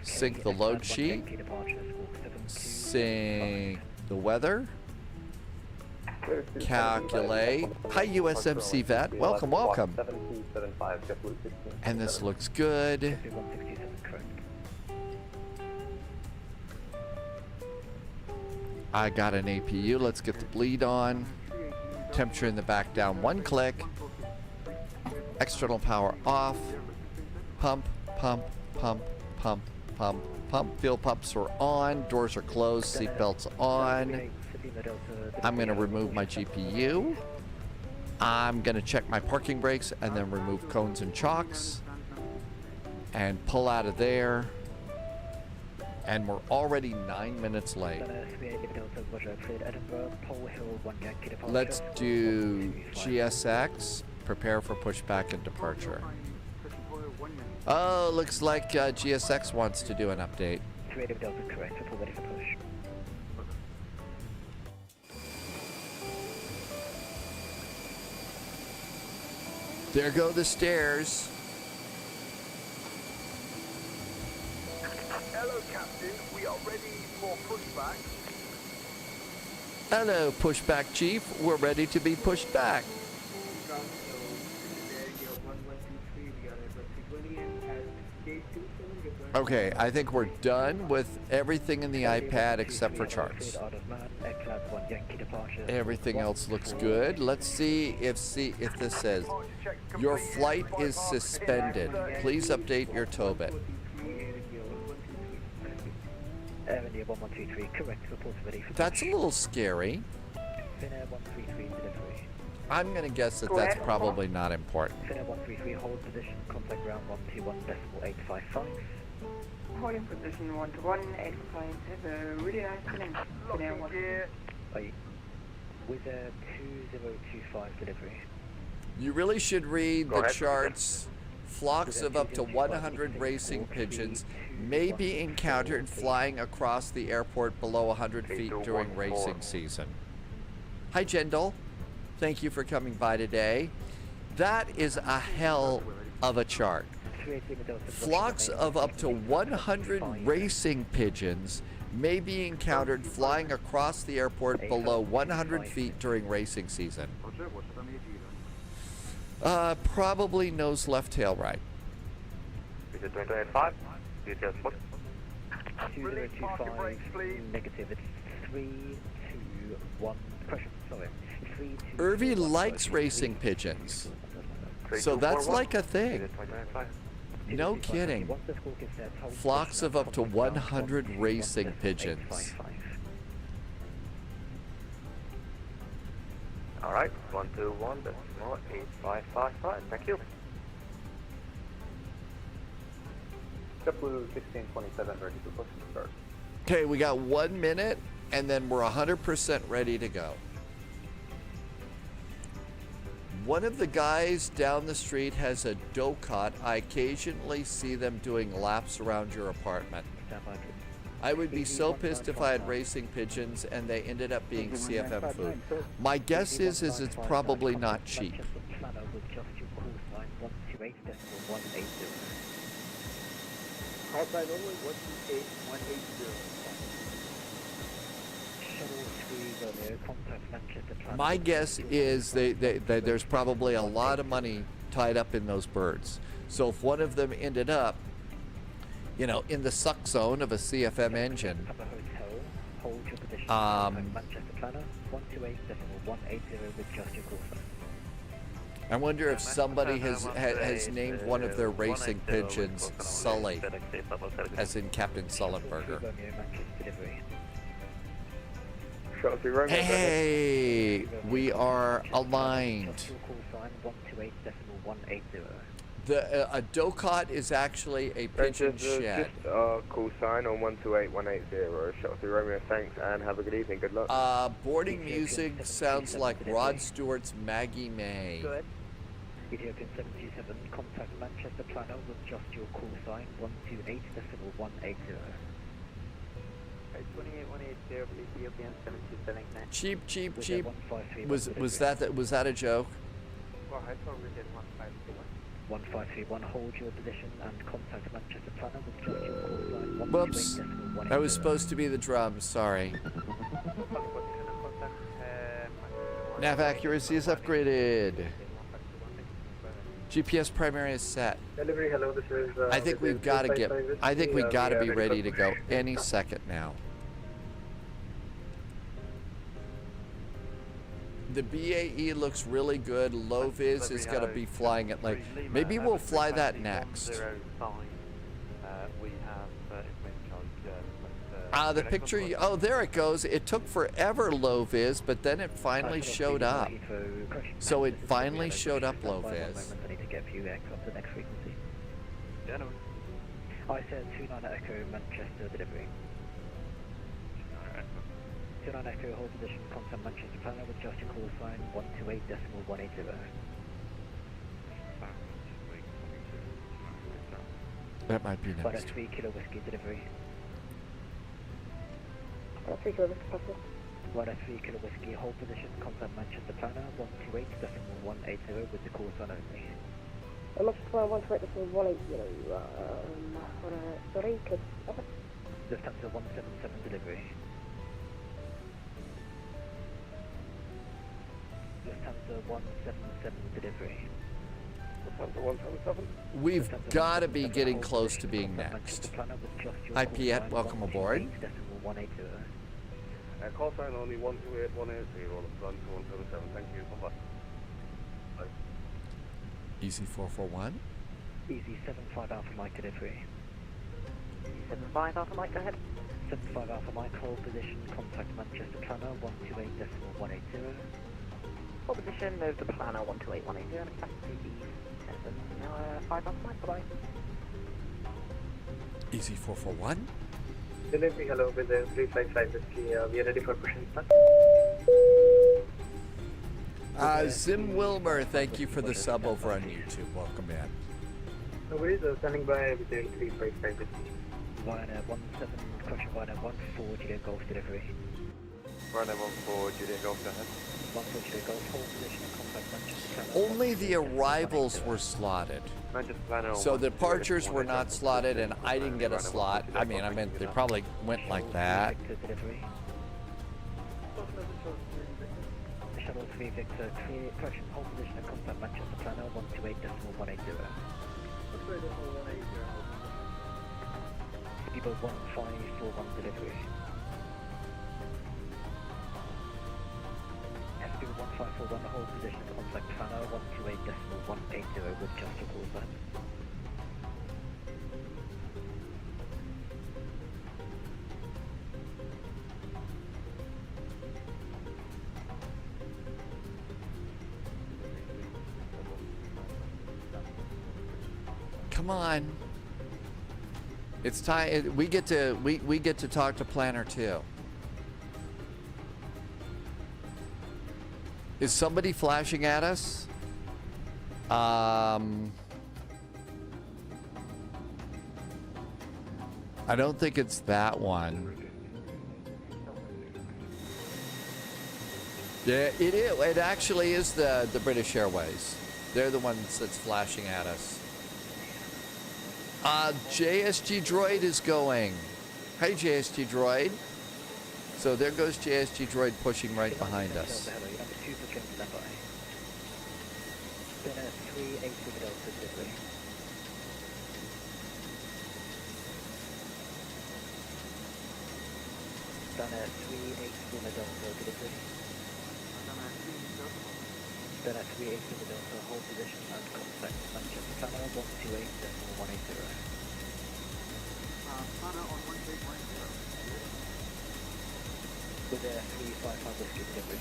Sync the load sheet. Sync the weather. Calculate. Hi USMC vet. Welcome, welcome. And this looks good. I got an APU. Let's get the bleed on. Temperature in the back down 1 click. External power off. Pump, pump, pump, pump, pump, pump. Fuel pumps are on. Doors are closed. Seatbelts on. I'm going to remove my GPU. I'm going to check my parking brakes and then remove cones and chocks. And pull out of there. And we're already 9 minutes late. Let's do GSX, prepare for pushback and departure. Oh, looks like GSX wants to do an update. There go the stairs. Hello, Captain. We are ready for pushback. Hello, pushback chief. We're ready to be pushed back. Okay, I think we're done with everything in the iPad except for charts. Everything else looks good. Let's see if this says your flight is suspended. Please update your TOBIT. That's a little scary. I'm going to guess that that's probably not important. Hold position, contact ground 121.855. Holding position 121.855. Have a really nice finish. With a 2025 delivery. You really should read the charts Flocks of up to 100 racing pigeons may be encountered flying across the airport below 100 feet during racing season. Hi, Jendal. Thank you for coming by today. That is a hell of a chart. Flocks of up to 100 racing pigeons may be encountered flying across the airport below 100 feet during racing season. Probably nose left, tail right. Is it 2085? Details booked. 2025, negative. It's 321. Question, sorry. 321. Irvy likes racing pigeons. So that's like a thing. No kidding. Flocks of up to 100 racing pigeons. All right, 121.8555. Thank you. JetBlue 1627 ready to push and start. Okay, we got 1 minute, and then we're 100% ready to go. One of the guys down the street has a do-cot. I occasionally see them doing laps around your apartment. I would be so pissed if I had racing pigeons and they ended up being CFM food. My guess is it's probably not cheap. Call sign only 128-180. My guess is there's probably a lot of money tied up in those birds. So if one of them ended up, you know, in the suck zone of a CFM engine, I wonder if somebody has named one of their racing pigeons Sully, as in Captain Sullenberger. Hey, we are aligned. A do-cot is actually a pigeon shed. Just call sign on 128-180. Shuttle 3 Romeo, thanks, and have a good evening. Good luck. Boarding music sounds like Rod Stewart's Maggie May. Go ahead. Ethiopian 727, contact Manchester Planner with just your call sign 128.180. 28180, Ethiopian 727. Cheap. Was that a joke? Go ahead, so we did 1531. 1531, hold your position and contact Manchester Planner with just your call sign. Whoops. That was supposed to be the drums, sorry. Nav accuracy is upgraded. GPS primary is set. Delivery, hello, this is... I think we've got to be ready to go any second now. The BAE looks really good. Low vis is going to be flying at like, maybe we'll fly that next. The picture, oh, there it goes. It took forever, low vis, but then it finally showed up. So it finally showed up, low vis. I need to get a few aircraft to the next frequency. I said 29 Echo, Manchester delivery. 29 Echo, hold position, contact Manchester Planner with just your call sign 128.180. That might be next. 3 Kilo Whiskey delivery. 3 Kilo Whiskey, possible. 3 Kilo Whiskey, hold position, contact Manchester Planner 128.180 with the call sign only. Manchester Planner 128.180. Sorry, could... Lufthansa 177 delivery. Lufthansa 177 delivery. Lufthansa 177. We've got to be getting close to being next. Hi, Piet. Welcome aboard. Call sign only 128-180. Lufthansa 177. Thank you. Bye-bye. Easy 441. Easy 75 Alpha Mike delivery. 75 Alpha Mike, go ahead. 75 Alpha Mike, hold position, contact Manchester Planner 128.180. Hold position, move to Planner 128.180 and capacity 5 Alpha Mike, bye-bye. Easy 441. Delivery, hello, with the 355 Whiskey, we are ready for pushing start. Zim Wilmer, thank you for the sub over on YouTube. Welcome in. No worries, standing by between 355. Ryanair 17, correction, Ryanair 14, Juliet Golf delivery. Ryanair 14, Juliet Golf, go ahead. 14, Juliet Golf, hold position and contact Manchester. Only the arrivals were slotted. Manchester Planner. So the departures were not slotted, and I didn't get a slot. I meant they probably went like that. Shuttle 3 Victor, correction, hold position and contact Manchester Planner 128.180. Speedboat 1541 delivery. Speedboat 1541, hold position and contact Planner 128.180 with just a call sign. Come on. It's time. We get to talk to Planner too. Is somebody flashing at us? I don't think it's that one. Yeah, it is. It actually is the British Airways. They're the ones that's flashing at us. JSG Droid is going. Hey, JSG Droid. So there goes JSG Droid pushing right behind us. Then at 38 Delta, hold position and contact Manchester Planner 128.180. Planner on 128.180. With a 355 whiskey delivery.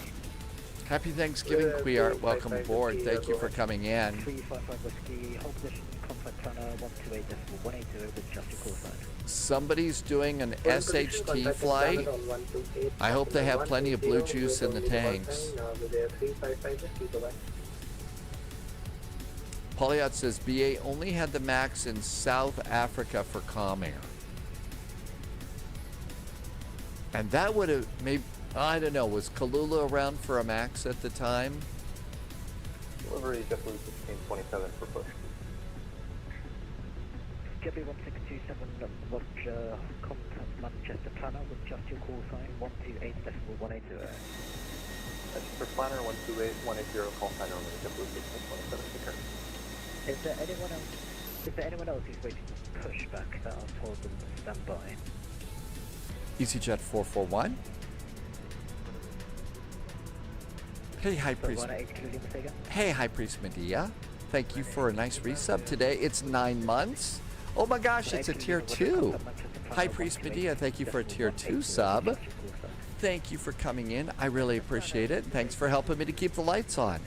Happy Thanksgiving, Queart. Welcome aboard. Thank you for coming in. 355 whiskey, hold position, contact Planner 128.180 with just a call sign. Somebody's doing an SHT flight. I hope they have plenty of blue juice in the tanks. Polyot says BA only had the MAX in South Africa for Comair. And that would have maybe, I don't know, was Kalula around for a MAX at the time? Delivery JetBlue 1627 for push. JetBlue 1627, Roger, contact Manchester Planner with just your call sign 128.180. That's for Planner 128.180, call sign only, JetBlue 1627, secure. Is there anyone else who's waiting to push back that I've told them to stand by? EasyJet 441. Hey, High Priest. Hey, High Priest Medea. Thank you for a nice resub today. It's 9 months. Oh my gosh, it's a tier 2. High Priest Medea, thank you for a tier 2 sub. Thank you for coming in. I really appreciate it. Thanks for helping me to keep the lights on.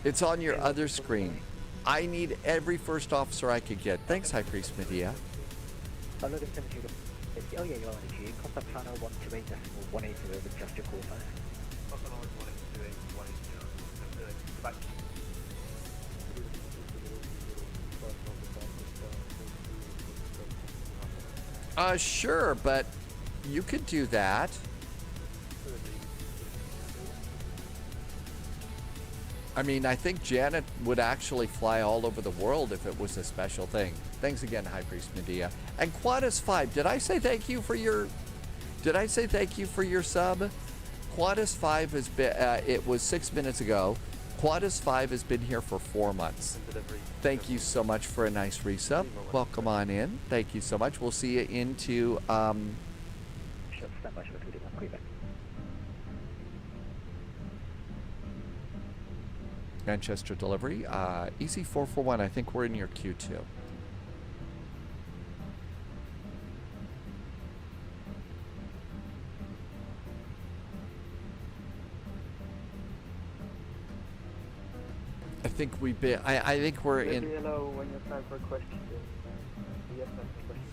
It's on your other screen. I need every first officer I could get. Thanks, High Priest Medea. Oh yeah, you're on the queue. Contact Planner 128.180 with just your call sign. Sure, but you could do that. I mean, I think Janet would actually fly all over the world if it was a special thing. Thanks again, High Priest Medea. And Quadus 5, did I say thank you for your sub? Quadus 5 has been, it was 6 minutes ago. Quadus 5 has been here for 4 months. Thank you so much for a nice resub. Welcome on in. Thank you so much. We'll see you into, Manchester delivery. Easy 441, I think we're in your queue too. I think we've been, I think we're in. Hello, when you're time for questions. Yes, that's the question.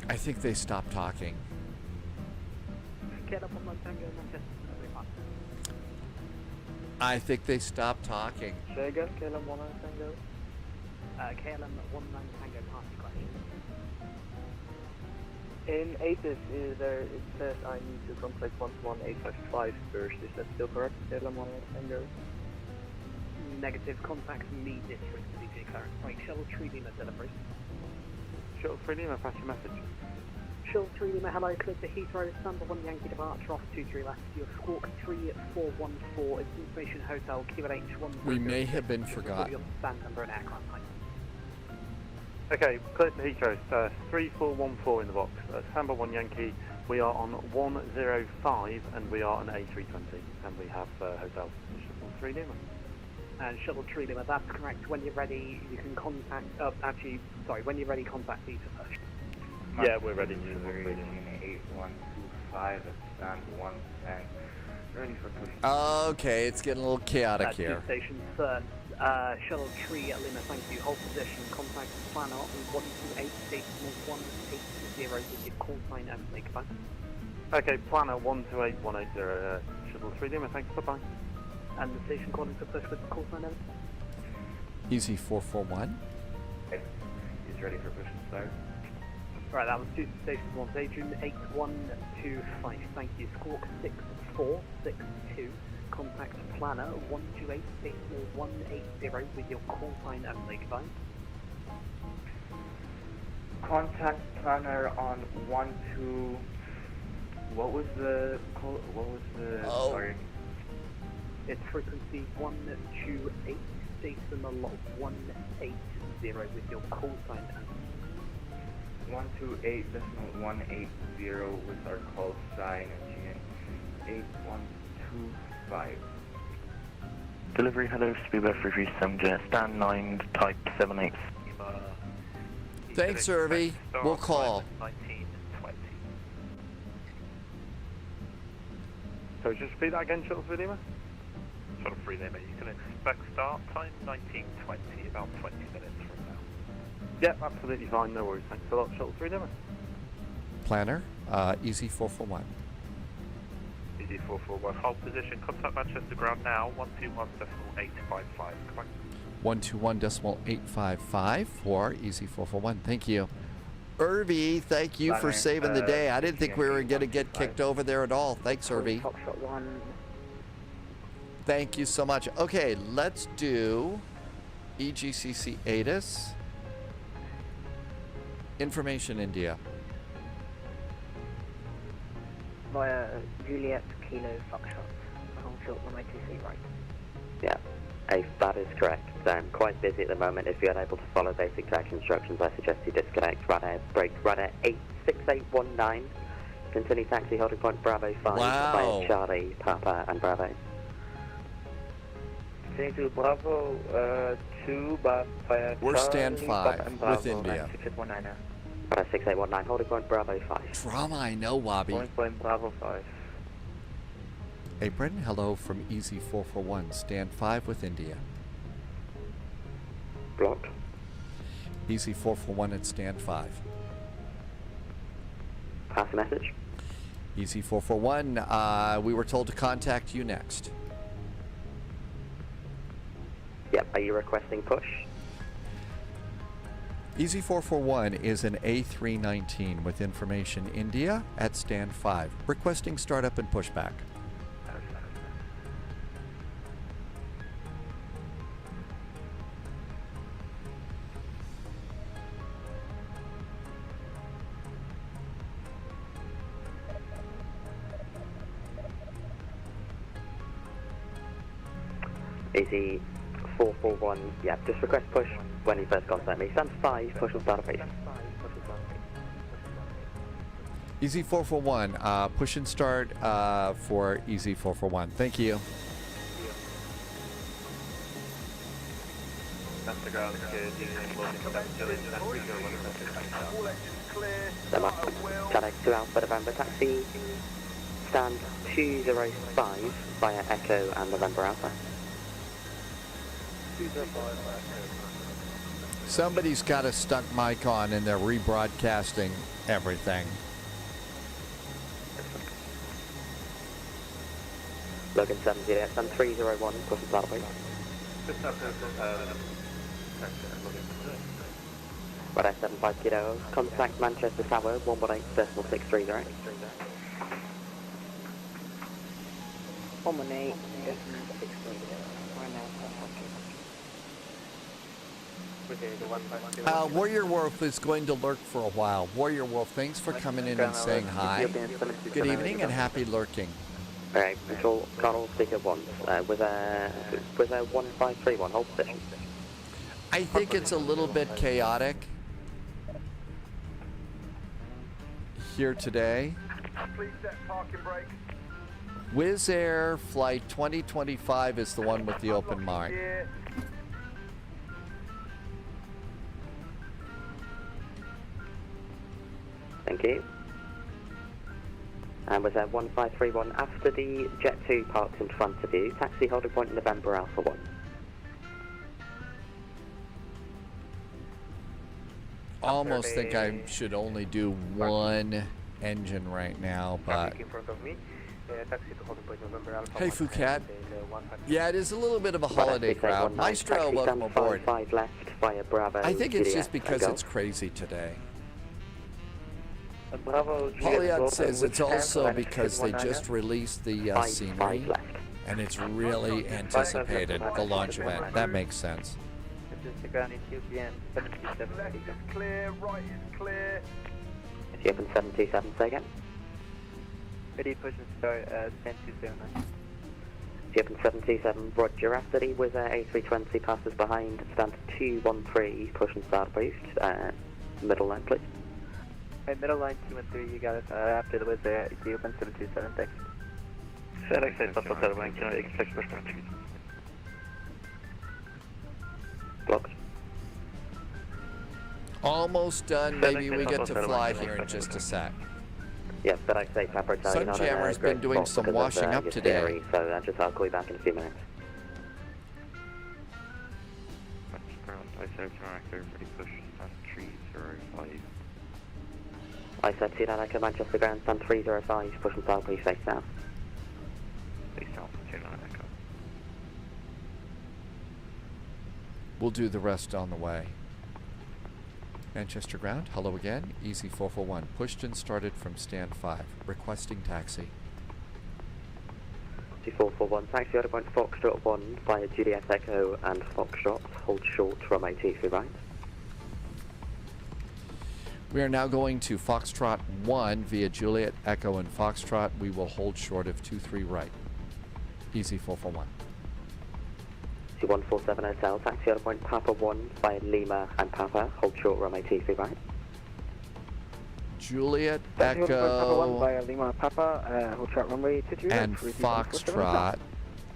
I think they stopped talking. KLM 19 Tango, Manchester, delivery pass. I think they stopped talking. Say again, KLM 19 Tango. KLM 19 Tango, pass question. In ASUS, it says I need to contact 11855 first. Is that still correct? KLM 19 Tango. Negative, contact me district to DJ current. Right, Shuttle 3 Lima delivery. Shuttle 3 Lima, pass your message. Shuttle 3 Lima, hello, clear to Heathrow, Standard 1 Yankee departure off 23 left. Your Squawk 3414 is Information Hotel, QLH 1. We may have been forgotten. Your stand number and aircraft type. Okay, clear to Heathrow, 3414 in the box. Samba 1 Yankee, we are on 105 and we are an A320 and we have hotel. Shuttle 3 Lima. And Shuttle 3 Lima, that's correct. When you're ready, you can contact, when you're ready, contact me to push. Yeah, we're ready. Delivery 8125 at stand 110. Ready for push. Okay, it's getting a little chaotic Two here. stations first. Shuttle 3 Lima, thank you. Hold position. Contact planner on 128 decimal 180 with your call sign and make back. Okay, planner 128180, Shuttle 3 Lima, thanks, bye-bye. And the station calling to push with the call sign and Easy 441. Okay. He's ready for push and start. Right, that was two stations, one Adrian 8125. Thank you. Squawk 6462. Contact planner 128 decimal 180 with your call sign and make back. Contact planner on 12. What was the call? What was the? Oh. Sorry. It's frequency 128 decimal 180 with your call sign and 128.180 with our call sign and 8125. Delivery, hello, Speedbird 337 Jet, stand 9, type 78. Thanks, Irby. We'll call. 1920. So just repeat that again, Shuttle 3 Lima? Shuttle 3 Lima, you can expect start time 1920, about 20 minutes from now. Yep, absolutely fine, no worries. Thanks a lot, Shuttle 3 Lima. Planner, Easy 441. Easy 441, hold position, contact Manchester ground now, 121.855. Come on. 121.855 for Easy 441. Thank you. Irby, thank you for Planner, saving the day. I didn't think we were going to get 125. kicked over there at all. Thanks, Irby. Foxtrot 1. Thank you so much. Okay, let's do EGCC ATIS. Information India. Via Juliet Kilo Foxtrot. Consult 183 right. Yeah, if that is correct. I'm quite busy at the moment. If you're unable to follow basic track instructions, I suggest you disconnect. Radar break, radar 86819. Continue taxi holding point Bravo 5 Wow. via Charlie, Papa and Bravo. Continue to Bravo 2 via We're stand Charlie, 5 Papa and Bravo, with India. 6819. Radar 6819, holding point Bravo 5. Drama, I know, Wobby. Holding point Bravo 5. Apron, hello from Easy 441. Stand 5 with India. Blocked. Easy 441 at stand 5. Pass a message. Easy 441, we were told to contact you next. Yep, are you requesting push? Easy 441 is an A319 with information India at stand 5. Requesting startup and pushback. Easy 441, yeah, just request push when you first contact me. Stand 5, push will start a base. Easy 441, push and start for Easy 441. Thank you. That's the ground, good. Static to Alpha November taxi. Stand 205 via Echo and November Alpha. Somebody's got a stuck mic on and they're rebroadcasting everything. Logan 70, Sun 301, pushing start base. Right at 75 kilo, contact Manchester Tower, 118.630. 118. Warrior Wolf is going to lurk for a while. Warrior Wolf, thanks for coming in and saying hi. Good evening and happy lurking. Alright, control, can't speak at once. Was there 1531, hold position. I think it's a little bit chaotic here today. Please set parking brakes. Wizz Air Flight 2025 is the one with the open mic. Thank you. And was there 1531 after the Jet 2 parked in front of you, taxi holding point November Alpha 1. Almost think I should only do one engine right now, but... In front of me. Taxi to holding point November Alpha Hey 1. Phuket. Yeah, it is a little bit of a holiday crowd. Maestro, welcome aboard. 5 left via Bravo. I think it's just Juliet, because Echo. it's crazy today. Bravo, Polyod says it's also because they just released the Five scenery, left. and it's really anticipated, the launch event. That makes sense. Ground in 2 p.m. 77. Left is clear, right is clear. Is he open 727, say again? Ready, push and start 10279. Is he open 727, roger. After the Wizz Air A320 passes behind, stand 213, push and start boost. Middle line, please. Hey, middle line 2 and 3, you got it. After the Wizz Air, you open 727, thanks. FedEx 8 Papa 7, can I expect push back? Blocked. Almost done. Maybe we get to fly here in just a sec. Yeah, but I say Pepper Sunjammer's been doing some washing up today. So I'll call you back in a few minutes. I said to that Echo Manchester ground, stand 305, pushing south, please face south. Face south, 29 Echo. We'll do the rest on the way. Manchester ground, hello again. Easy 441, pushed and started from stand 5. Requesting taxi. 441, taxi order point Foxtrot 1 via Juliet Echo and Foxtrot, hold short from AT3 right. We are now going to Foxtrot 1 via Juliet Echo and Foxtrot. We will hold short of 23 right. Easy 441. 147 Hotel, taxi order point Papa 1 via Lima and Papa, hold short from AT3 right. Juliet Papa 1 Echo via Lima Papa, hold short runway 22 and Foxtrot,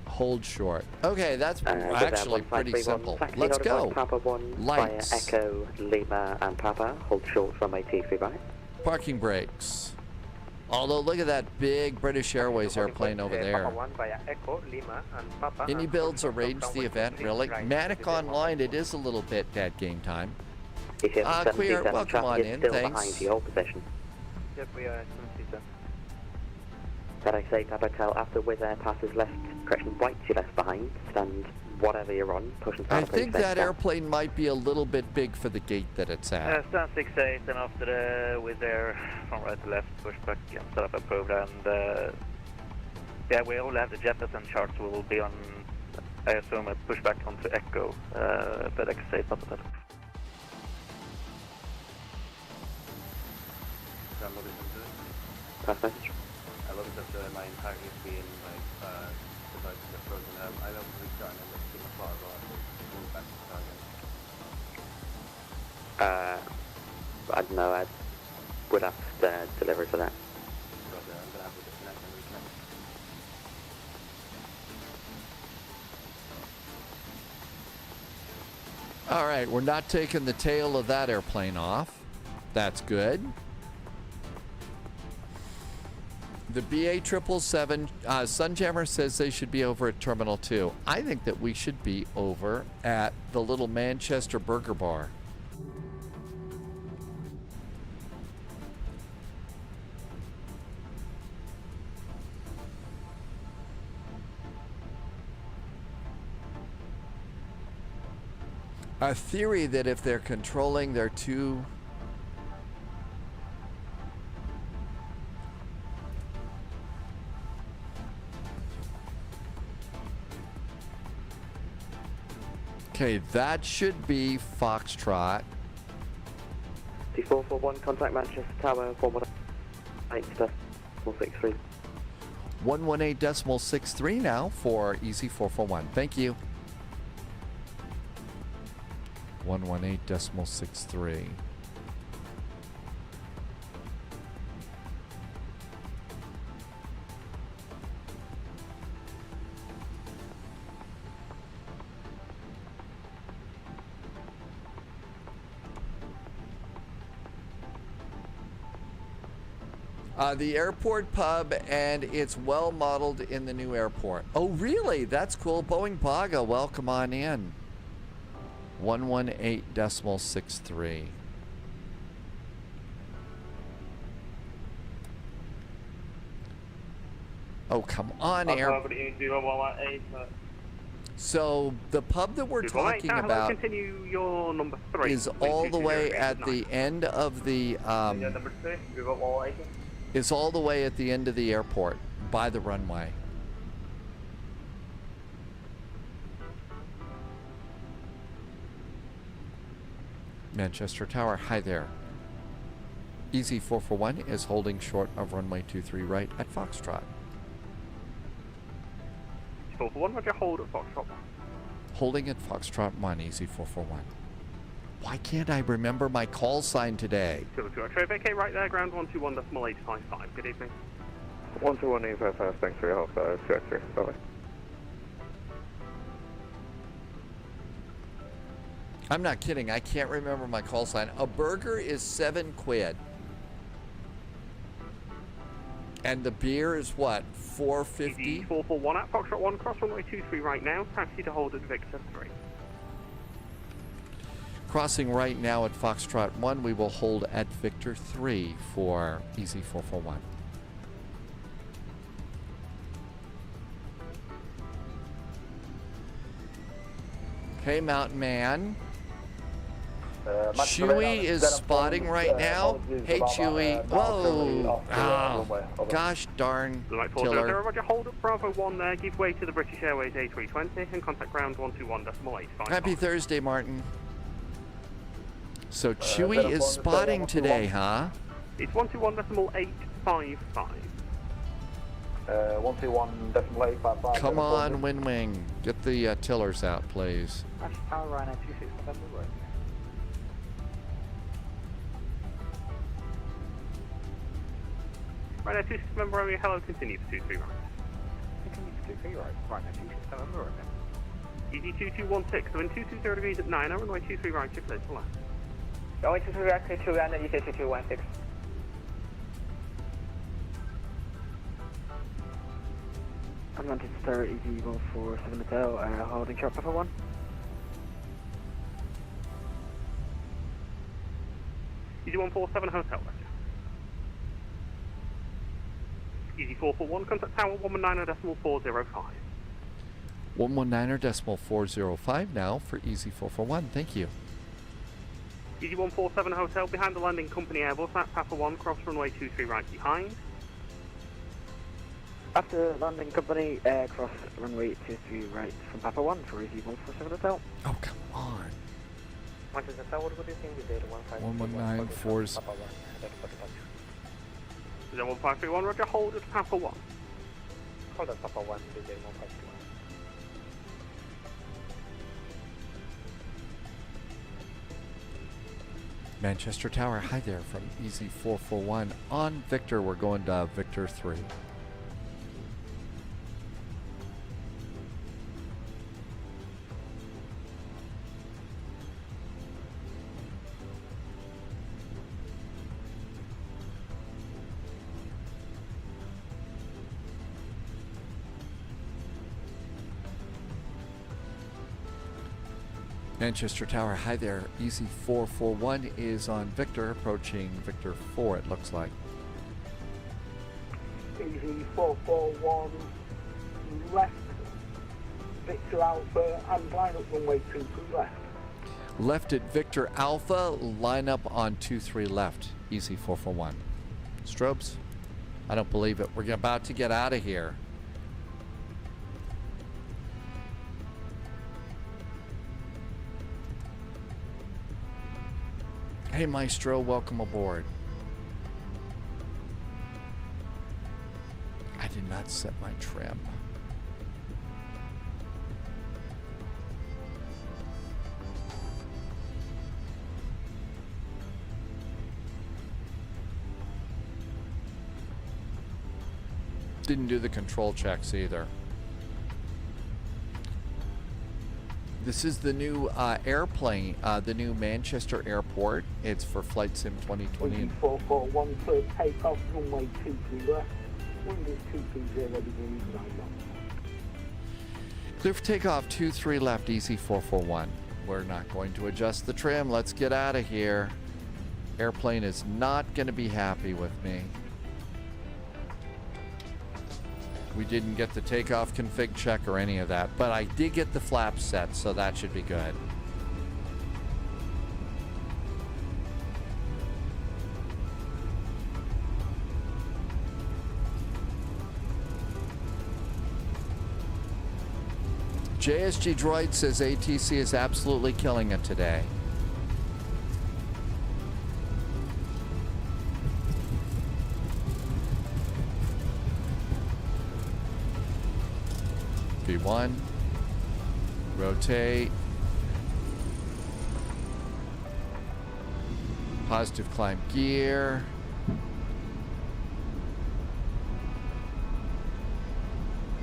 hold short. Okay, that's actually pretty simple. Let's go. Papa 1 Lights. via Echo, Lima and Papa, hold short from AT3 right. Parking brakes. Although, look at that big British Airways airplane over there. Papa 1 via Echo, Lima and Papa. iniBuilds arranged the event, really. Manic Online, it is a little bit dead game time. Queer, welcome on in, thanks. Hold position. Yep, we are at 77. That I say, Papa Hotel, after Wizz Air passes left, correction, right you left behind, stand whatever you're on, push and I start. think that airplane might be a little bit big for the gate that it's at. Stand 68 and after the Wizz Air from right to left, push back and set up approved and yeah, we all have the jettison charts, we will be on, I assume, a pushback onto Echo, FedEx 8 Papa 7. Pass message. I love that my entire history in my devices are frozen. I know we've restart and let's see my far move back to target. I don't know, I would have to deliver to that. I'm gonna have to disconnect and reconnect. All right, we're not taking the tail of that airplane off. That's good. The BA 777, Sunjammer says they should be over at Terminal 2. I think that we should be over at the little Manchester Burger Bar. a theory that if they're controlling their two... Okay, that should be Foxtrot. T441, contact Manchester Tower, 118.63. 118.63 now for EZ441. Thank you. 118.63. The airport pub, and it's well modeled in the new airport. Oh, really? That's cool. Boeing Baga, welcome on in. 118.63. Oh, come on, air. So the pub that we're talking about continue your number 3. is all the way at the end of the is all the way at the end of the airport by the runway. Manchester Tower, hi there. EZ441 is holding short of runway 23 right at Foxtrot. 441, roger, hold at Foxtrot 1. Holding at Foxtrot 1, EZ441. Why can't I remember my call sign today? X-ray vacate right there, ground 121.855. Good evening. 121.855, thanks for your help, 2X3, bye-bye. I'm not kidding, I can't remember my call sign. A burger is £7. And the beer is what, $4.50? 441 at Foxtrot 1, cross runway 23 right now, taxi to hold at Victor 3. Crossing right now at Foxtrot 1, we will hold at Victor 3 for EZ441. Okay, Mountain Man. Chewy is spotting right now. Hey, Chewy. Whoa. Oh, gosh darn killer. Roger, hold at Bravo 1 there, give way to the British Airways A320 and contact ground 121.855. Happy Thursday, Martin. So Chewy is spotting today, huh? It's 121.855. 121.855. Come on, Win Wing. Get the tillers out, please. Tower Rhino 26 November right. Right now, 26 November Romeo, hello, continue for 23 right. Continue for 23 right. Right now, 26 November right. ED2216, so in 220 degrees at 9, runway 23 right, shift left to left. Runway 23 right, clear to land, ED2216. Atlantic Star ED147 Hotel, holding short Papa 1. ED147 Hotel, right. ED441, contact tower 119.405. 119.405 now for EZ441. Thank you. ED147 Hotel, behind the landing company Airbus at Papa 1, cross runway 23 right behind. After landing company, cross runway 23 right from Papa 1 for ED147 Hotel. Oh, come on. Manchester Tower, what do you think we did? 119.4... Papa 1. 1531, roger, hold at Papa 1. Hold at Papa 1, DJ 1531. Manchester Tower, hi there from EZ441. On Victor, we're going to Victor 3. Manchester Tower, hi there. EZ441 is on Victor, approaching Victor 4, it looks like. EZ441, left, Victor Alpha, and line up runway 23 left. Left at Victor Alpha, line up on 23 left, easy 441. Strobes? I don't believe it. We're about to get out of here. Hey Maestro, welcome aboard. I did not set my trim. Didn't do the control checks either. This is the new airplane, the new Manchester airport. It's for Flight Sim 2020. 441 for takeoff, runway 23 left. Wind is 230 degrees 9 knots. Clear for takeoff, 23 left, easy 441. We're not going to adjust the trim. Let's get out of here. Airplane is not going to be happy with me. We didn't get the takeoff config check or any of that, but I did get the flaps set, so that should be good. JSG Droid says ATC is absolutely killing it today. V1, rotate, positive climb gear,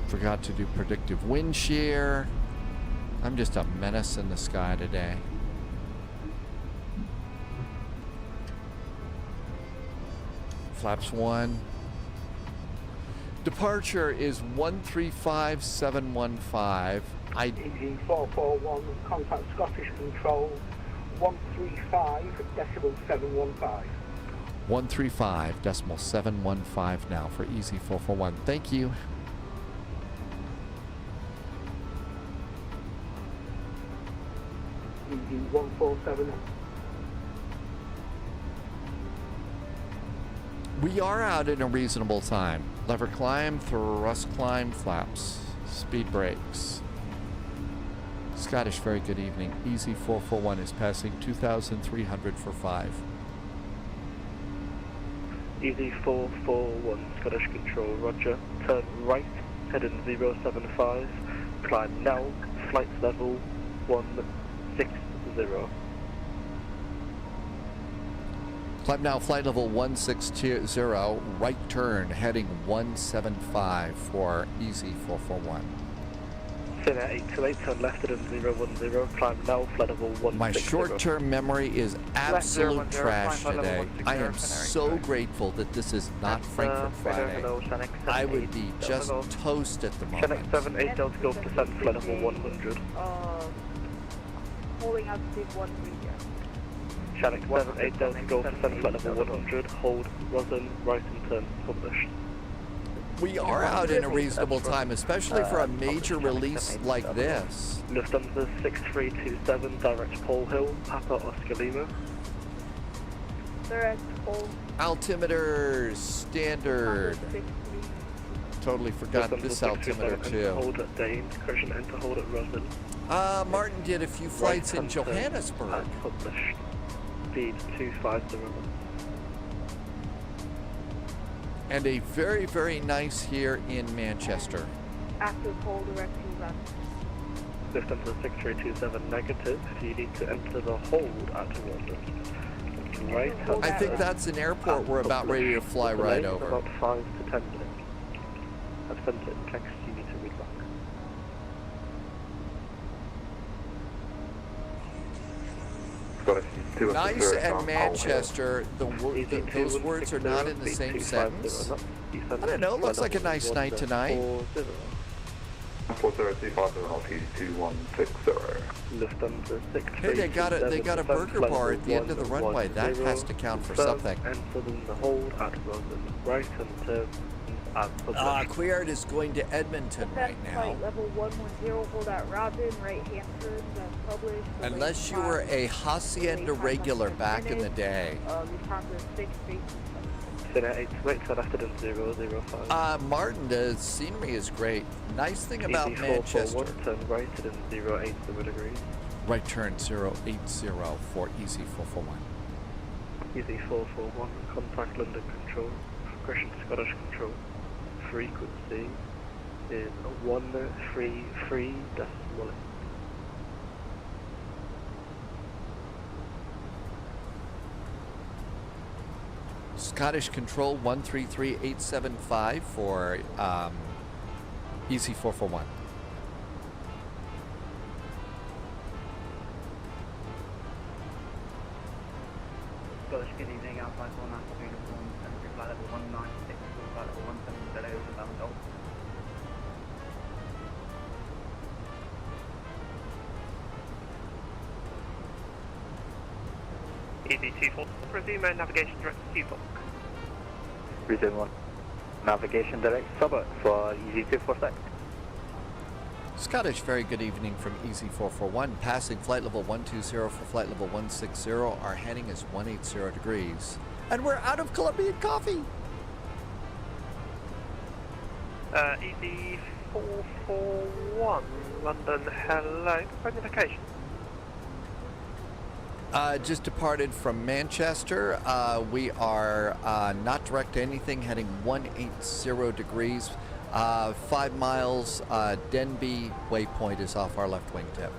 forgot to do predictive wind shear. I'm just a menace in the sky today. Flaps 1. Departure is 135715. EG 441, contact Scottish Control, 135.715. 135.715 now for Easy 441. Thank you. EG 147. We are out in a reasonable time. Lever climb, thrust climb, flaps, speed brakes. Scottish, very good evening. Easy 441 is passing 2,300 for 5. Easy 441, Scottish Control, roger. Turn right, heading 075. Climb now, flight level 160. Climb now, flight level 160, right turn, heading 175 for Easy 441. Finnair 828, turn left at 010, climb now, flight level 160. My short-term memory is absolute trash today. I am so grateful that this is not Frankfurt Friday. I would be just toast at the moment. Chinook 78 Delta Golf descent, flight level 100. Holding altitude 13. Chinook 78 Delta Golf descent, flight level 100. Hold, Roslyn, right and turn, published. We are out in a reasonable time, especially for a major release like this. Lufthansa 6327, direct Pole Hill, Papa Oscar Lima. Direct Pole. Altimeter standard. Totally forgot this altimeter too. Hold at Dane, correction, enter hold at Roslyn. Martin did a few flights in Johannesburg. Published. Speed 250. And a very, very nice here in Manchester. Active hold direct to run. Lufthansa 6327 negative. You need to enter the hold at Roslyn. Right. I think that's an airport we're about ready to fly right over. About 5 to 10 minutes. I've sent it in text. You need to read back. Nice and Manchester, those words are not in the same sentence. I don't know, looks like a nice night tonight. 2160. Hey, they got a burger bar at the end of the runway. That has to count for something. Enter in the hold at Roslyn. Right and turn Quiard is going to Edmonton right now. Flight level 110, hold at Robin, right-hand turn, that's published. Unless you were a Hacienda regular back in the day. Martin, the scenery is great. Nice thing about Manchester. Turn right at 08 degrees. Right turn 080 for Easy 441. Easy 441, contact London Control, Gresham Scottish Control. Frequency is 133.8. Scottish Control 133875 for Easy 441. Scottish, good evening, Alpine 492 uniform, temperature flight level 196, flight level 170 over Bound. Easy 24, resume navigation direct to Cuba. Resume 1. Navigation direct suburb for Easy 246. Scottish, very good evening from Easy 441. Passing flight level 120 for flight level 160. Our heading is 180 degrees. And we're out of Colombian coffee. Easy 441, London, hello. Identification. Just departed from Manchester. We are not direct to anything, heading 180 degrees. 5 miles, Denbigh waypoint is off our left wingtip.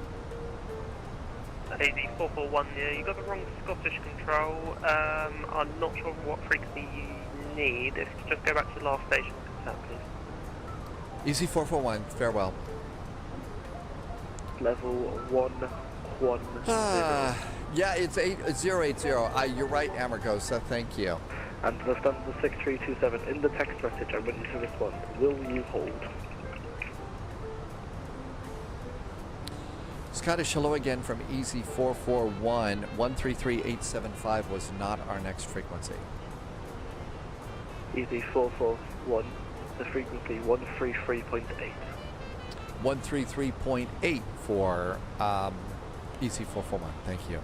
Easy 441, yeah, you got the wrong Scottish control. I'm not sure what frequency you need. If you just go back to the last station, please. Easy 441, farewell. Level 110. Yeah, it's 8080. You're right, Amargosa, thank you. And Lufthansa 6327 in the text message, I'm ready to respond. Will you hold? Scottish, hello again from Easy 441. 133875 was not our next frequency. Easy 441, the frequency 133.8. 133.8 for Easy 441. Thank you.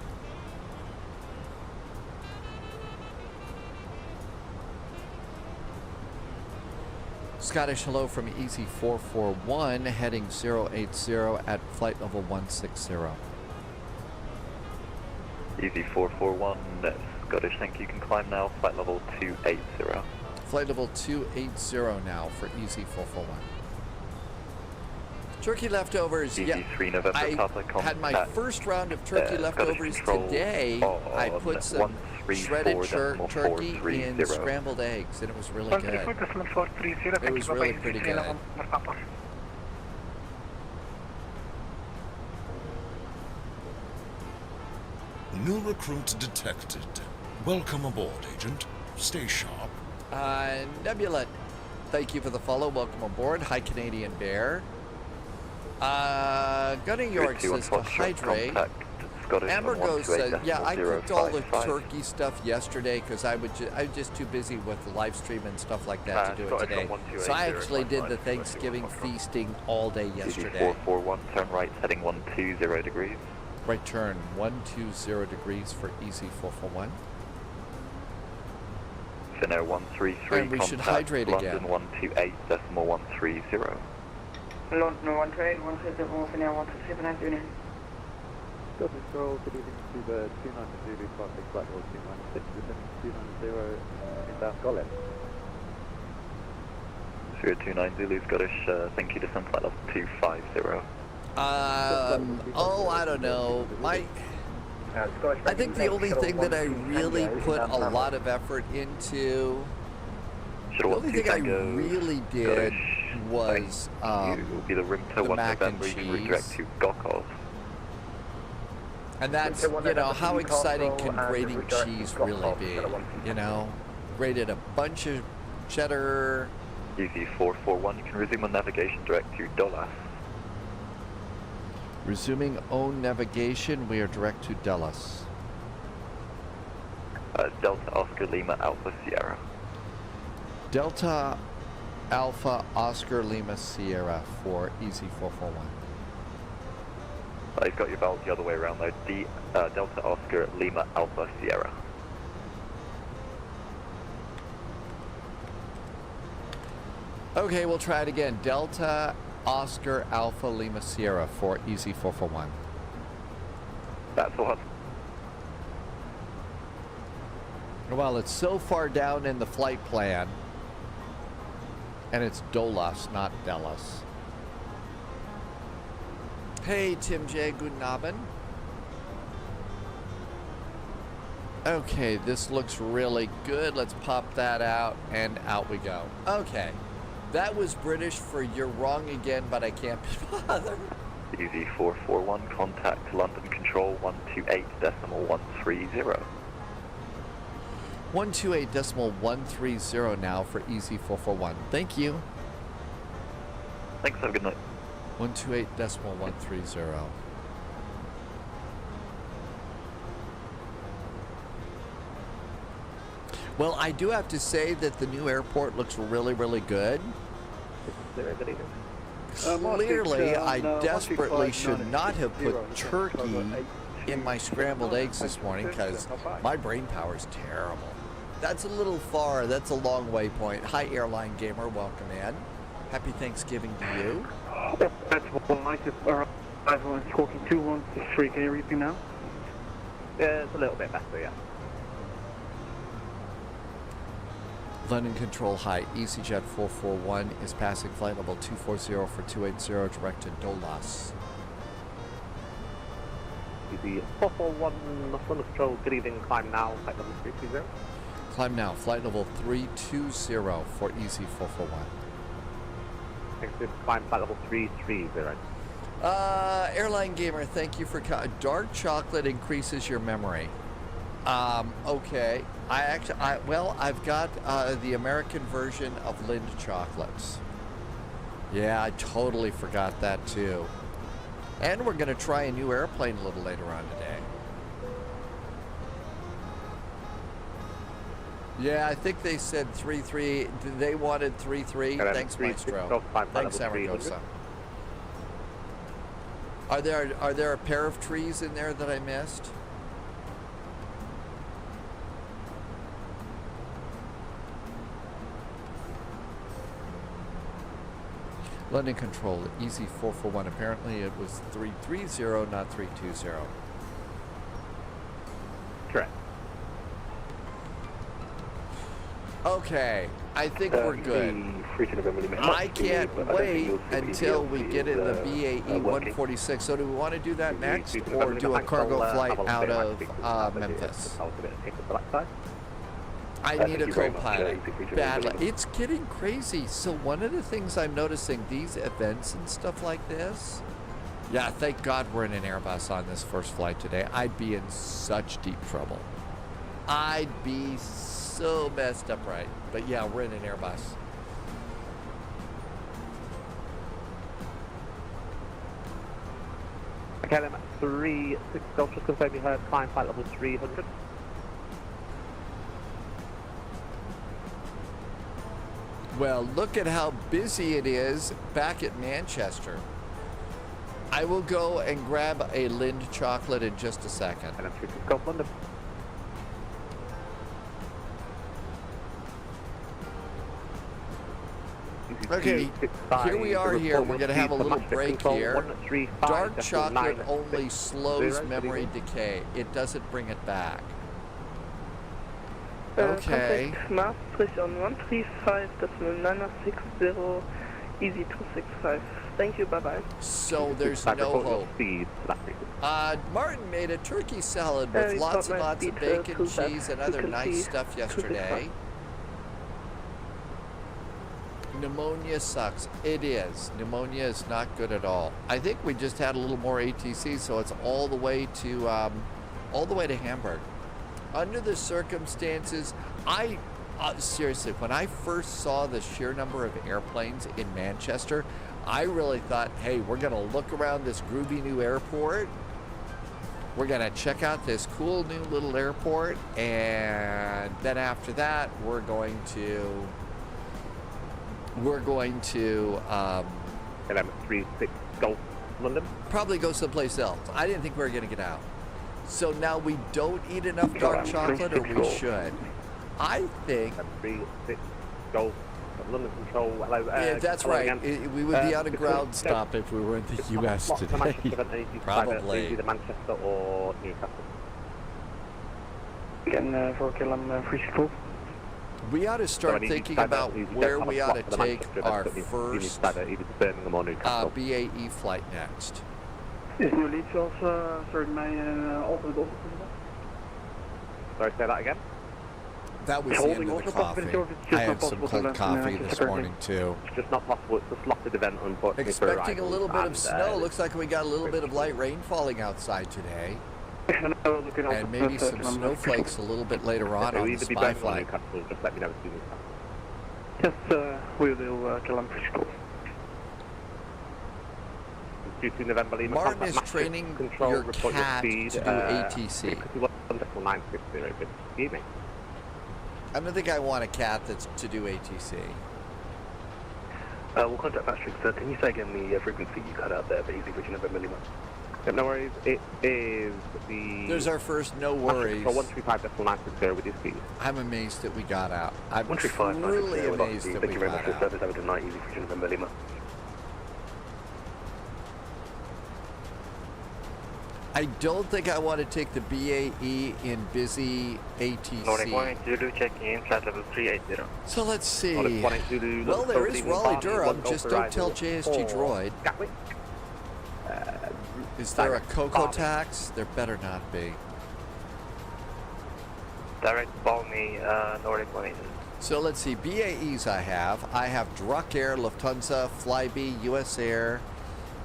Scottish, hello from Easy 441, heading 080 at flight level 160. Easy 441, Scottish, thank you. You can climb now, flight level 280. Flight level 280 now for Easy 441. Turkey leftovers, Easy yeah. 3 November, I had my first round of turkey leftovers today. I put some shredded turkey in scrambled eggs, and it was really good. It was really pretty good. New recruit detected. Welcome aboard, Agent. Stay sharp. Nebula, thank you for the follow. Welcome aboard. Hi, Canadian Bear. Gunny York says to hydrate. Ambergo says, yeah, I cooked all the turkey stuff yesterday because I was just too busy with the live stream and stuff like that to do it today. So I actually did the Thanksgiving feasting all day yesterday. 441, turn right, heading 120 degrees. Right turn, 120 degrees for Easy 441. Finnair 133, and we should hydrate London again. 128.130. London 128, 130, Finnair 127, nice evening. Scottish Control, good evening to the 290 Zulu, traffic flight level 296, descending 290 inbound Golem. 029 Zulu, Scottish, thank you, descend flight level 250. Oh, I don't know. I think the only thing that I really put a lot of effort into, the only thing I really did was will be the rim to the 1 mac and November, you can cheese. redirect to Gokov. And that's, you know, how exciting can grating cheese really be? You know, grated a bunch of cheddar. Easy 441, you can resume on navigation direct to Dulles. Resuming own navigation, we are direct to Dulles. Delta Oscar Lima Alpha Sierra. Delta Alpha Oscar Lima Sierra for EZ441. You've got your valves the other way around though. Delta Oscar Lima Alpha Sierra. Okay, we'll try it again. Delta Oscar Alpha Lima Sierra for EZ441. That's the one. Well, it's so far down in the flight plan, and it's Dolas, not Dallas. Hey, Tim J. Guten Abend. Okay, this looks really good. Let's pop that out, and out we go. Okay, that was British for you're wrong again, but I can't be bothered. EZ441, contact London Control 128.130. 128.130 now for EZ441. Thank you. Thanks, have a good night. 128.130. Well, I do have to say that the new airport looks really, really good. Clearly, I desperately should not have put turkey in my scrambled eggs this morning because my brain power is terrible. That's a little far. That's a long waypoint. Hi, Airline Gamer. Welcome in. Happy Thanksgiving to you. That's 190. Everyone's talking 213. Can you read me now? Yeah, it's a little bit better, yeah. London Control High. EasyJet 441 is passing flight level 240 for 280 direct to Dolas. EZ 441, London Control, good evening, climb now, flight level 320. Climb now, flight level 320 for EZ441. Next is climb flight level 330. Airline Gamer, thank you for dark chocolate increases your memory. Okay. I've got the American version of Lind chocolates. Yeah, I totally forgot that too. And we're gonna try a new airplane a little later on today. Yeah, I think they said 3-3. They wanted 3-3. Thanks, Maestro. Thanks, Amagosa. Are there a pair of trees in there that I missed? London Control, EZ441. Apparently it was 330, not 320. Correct. Okay, I think we're good. I can't wait until we get in the BAE 146. So do we want to do that next, or do a cargo flight out of Memphis? I need a co-pilot badly. It's getting crazy. So one of the things I'm noticing, these events and stuff like this, yeah, thank God we're in an Airbus on this first flight today. I'd be in such deep trouble. I'd be so messed up, right? But yeah, we're in an Airbus. Okay, then 36 Golf, just confirm you heard climb flight level 300. Well, look at how busy it is back at Manchester. I will go and grab a Lind chocolate in just a second. And I'm 36 Golf London. Okay, here we are here. We're going to have a little break here. Dark chocolate only slows memory decay. It doesn't bring it back. Okay. Maastricht on 135.960, easy 265. Thank you, bye-bye. So there's no hope. Martin made a turkey salad with lots and lots of bacon, cheese, and other nice stuff yesterday. Pneumonia sucks. It is. Pneumonia is not good at all. I think we just had a little more ATC, so it's all the way to Hamburg. Under the circumstances, seriously, when I first saw the sheer number of airplanes in Manchester, I really thought, hey, we're going to look around this groovy new airport. We're going to check out this cool new little airport. And then after that, we're going to we're going to 1136 Golf, London. probably go someplace else. I didn't think we were going to get out. So now we don't eat enough dark chocolate, or we should. I think 36 Golf, London Control. Hello. yeah, that's hello right. again. We would be on a ground stop if we were in the U.S. today. Probably. Either Manchester or Newcastle. Again, 4 km, free school. We ought to start thinking about where we ought to take our first BAE flight next. Is your lead also starting my alternate office? Sorry, say that again? That was the end of the coffee. I had some cold coffee this morning too. It's just not possible. It's a slotted event, unfortunately. Expecting a little bit of snow. Looks like we got a little bit of light rain falling outside today. And maybe some snowflakes a little bit later on the spy flight. Just let me know as soon as possible. Yes, we will kilometer free school. November, Martin is training your cat to do ATC. I don't think I want a cat that's to do ATC. We'll contact Patrick, sir. Can you say again the frequency you cut out there, Easy Bridge November Lima? No worries. It is the... There's our first no worries. 135.960 with your speed. I'm amazed that we got out. I'm truly amazed that we got out. Service over tonight, Easy Bridge November Lima. I don't think I want to take the BAE in busy ATC. checking in, flight level 380. So let's see. Well, there is Raleigh Durham. Just don't tell JSG Droid. Is there a Cocoa tax? There better not be. Direct Balmy, Nordic 180. So let's see. BAEs I have. I have Druck Air, Lufthansa, Flybe, US Air,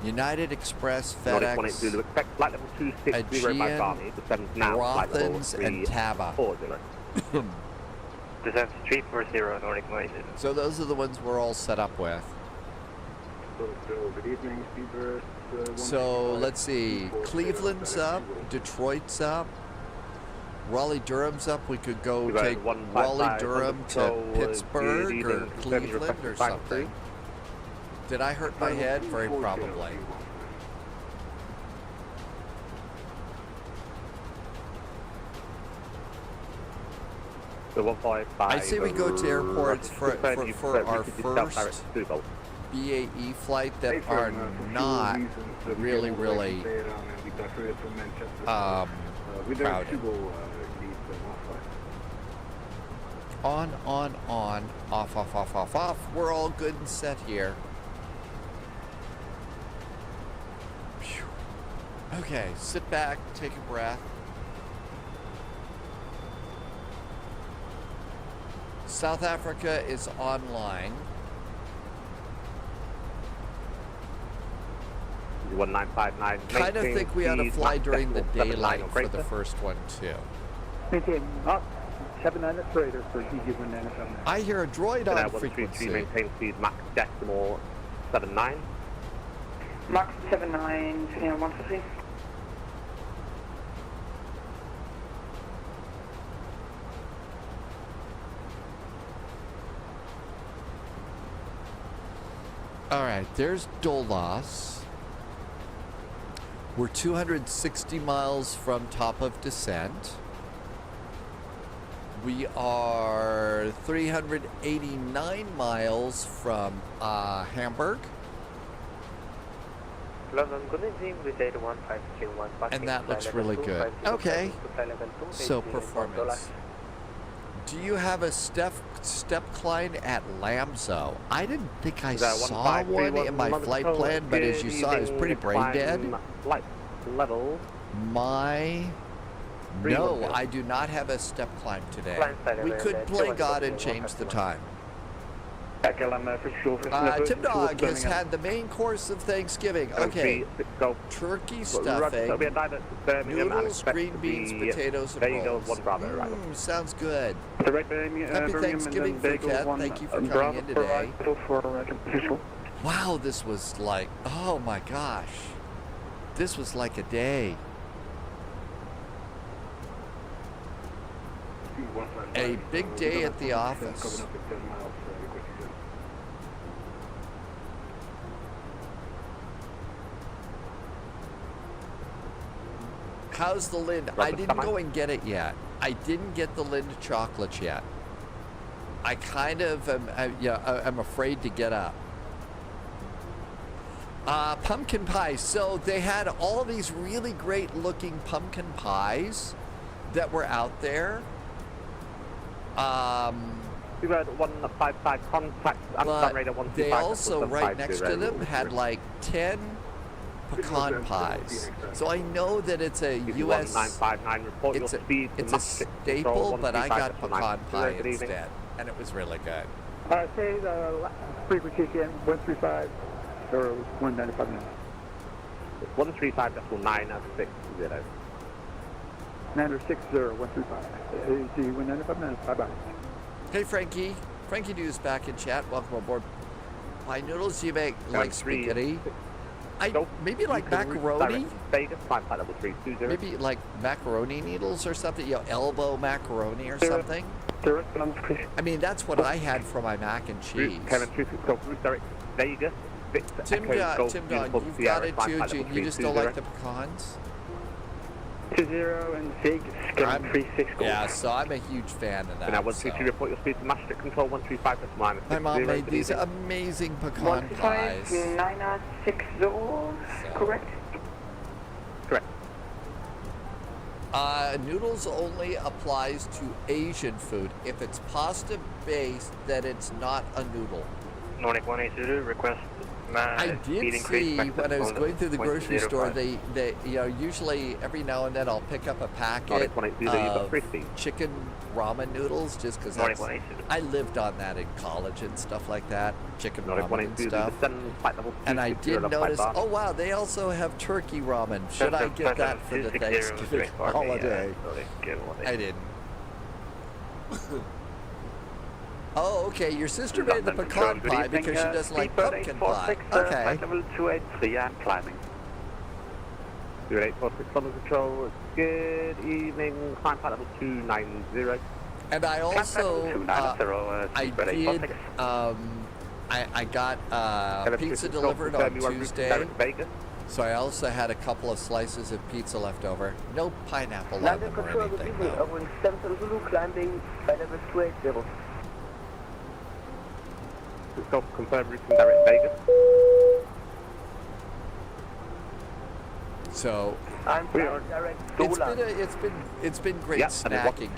United Express, FedEx, Aegean, Rothans, and Taba. Descent 340, Nordic 180. So those are the ones we're all set up with. Good evening, Speedburst. So let's see. Cleveland's up, Detroit's up, Raleigh Durham's up. We could go take Raleigh Durham to Pittsburgh or Cleveland or something. Did I hurt my head? Very probably. I say we go to airports for our first BAE flight that are not really crowded. On, off. We're all good and set here. Okay, sit back, take a breath. South Africa is online. 1959. Kind of think we ought to fly during the daylight for the first one too. I hear a droid on frequency. Maintain speed max decimal 79. Max 79, 150. All right, there's Dolas. We're 260 miles from top of descent. We are 389 miles from Hamburg. London, good evening, with 81531. And that looks really good. Okay, so performance. Do you have a step climb at Lamzo? I didn't think I saw one in my flight plan, but as you saw, I was pretty brain dead. Flight level. No, I do not have a step climb today. We could play God and change the time. Tim Dog has had the main course of Thanksgiving. Okay, turkey stuffing, noodles, green beans, potatoes, and rolls. Sounds good. Happy Thanksgiving, Phuket. Thank you for coming in today. Wow, this was like, oh my gosh. This was like a day. A big day at the office. How's the Lind? I didn't go and get it yet. I didn't get the Lind chocolates yet. I kind of am, I'm afraid to get up. Pumpkin pie. So they had all these really great looking pumpkin pies that were out there. We were at 155 contact. But they also, right next to them, had like 10 pecan pies. So I know that it's a U.S. It's a staple, but I got pecan pie instead, and it was really good. Say the frequency again, 135 or 195 now. 135.960. 960 135. AC 195 now. Bye bye. Hey Frankie. Frankie News back in chat. Welcome aboard. Pie noodles, you make like spaghetti? Maybe like macaroni? Maybe like macaroni noodles or something, you know, elbow macaroni or something? I mean, that's what I had for my mac and cheese. Tim Don, you've got it too, Gene. You just don't like the pecans? 20 and Vegas, Scan 36 gold. Yeah, so I'm a huge fan of that. Now, 123, report your speed to master control 135 plus minus. My mom made these amazing pecan pies. 960, correct? Correct. Noodles only applies to Asian food. If it's pasta based, then it's not a noodle. Nordic 180, request. I did see when I was going through the grocery store, they you know, usually every now and then I'll pick up a packet of chicken ramen noodles just because I lived on that in college and stuff like that, chicken ramen and stuff. And I did notice, oh wow, they also have turkey ramen. Should I get that for the Thanksgiving holiday? I didn't. Oh, okay. Your sister made the pecan pie because she doesn't like pumpkin pie. Okay. Level 283 and climbing. 2846 London Control. Good evening. Climb flight level 290. And I also, I got pizza delivered on Tuesday. So I also had a couple of slices of pizza left over. No pineapple on them or anything, though. Climbing by level 280. Confirm route direct Vegas. So it's been great snacking.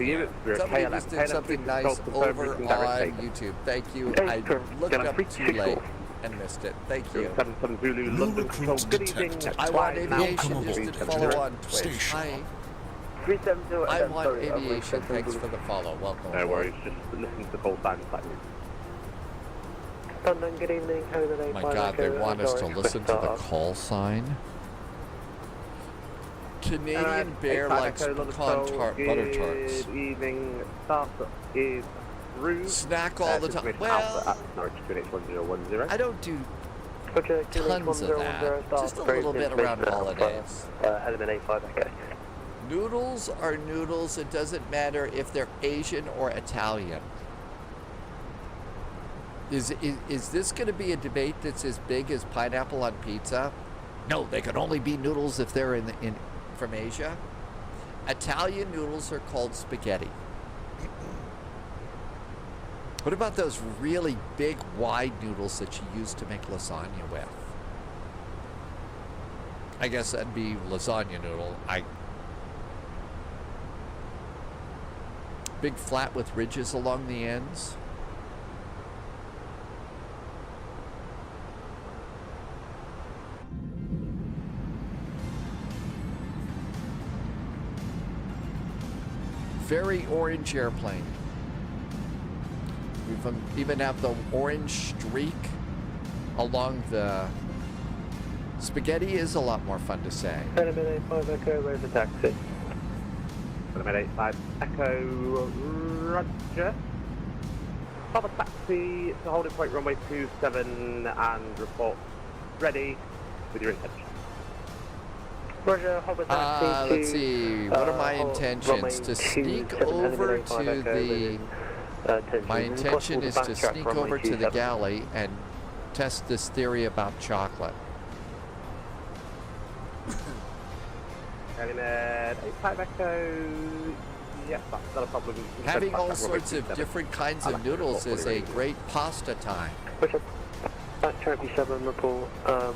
Somebody just did something nice over on YouTube. Thank you. I looked up too late and missed it. Thank you. I want aviation just to follow on Twitch. Hi. I want aviation. Thanks for the follow. Welcome. No worries. Just listen to the call sign. London, good evening. Oh my God, they want us to listen to the call sign. Canadian Bear likes pecan butter tarts. Good evening. Staff is through. Snack all the time. Well, I don't do tons of that. Just a little bit around holidays. Element A5, okay. Noodles are noodles. It doesn't matter if they're Asian or Italian. Is this going to be a debate that's as big as pineapple on pizza? No, they can only be noodles if they're from Asia. Italian noodles are called spaghetti. What about those really big, wide noodles that you use to make lasagna with? I guess that'd be lasagna noodle. Big flat with ridges along the ends. Very orange airplane. We even have the orange streak along the... Spaghetti is a lot more fun to say. Element A5 Echo, where's the taxi? Element A5 Echo, roger. Have a taxi to holding point runway 27 and report ready with your intention. Roger, let's see, what are my intentions? To sneak over to the... My intention is to sneak over to the galley and test this theory about chocolate. Element 85 Echo. Yes, that's not a problem. Having all sorts of different kinds of noodles is a great pasta time. Charlie 7 report,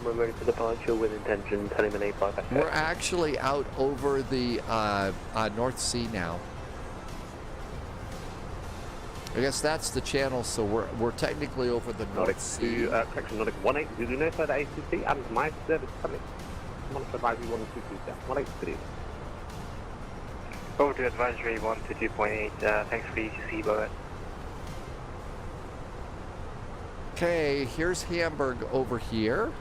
we're ready for departure with intention, Element 85 Echo. We're actually out over the North Sea now. I guess that's the channel, so we're technically over the North Sea. Correction, Nordic 18, Zulu no further ACC, and my service coming. Monitor advisory 122, 183. Over to advisory 122.8, thanks for EGCC, bye. Okay, here's Hamburg over here.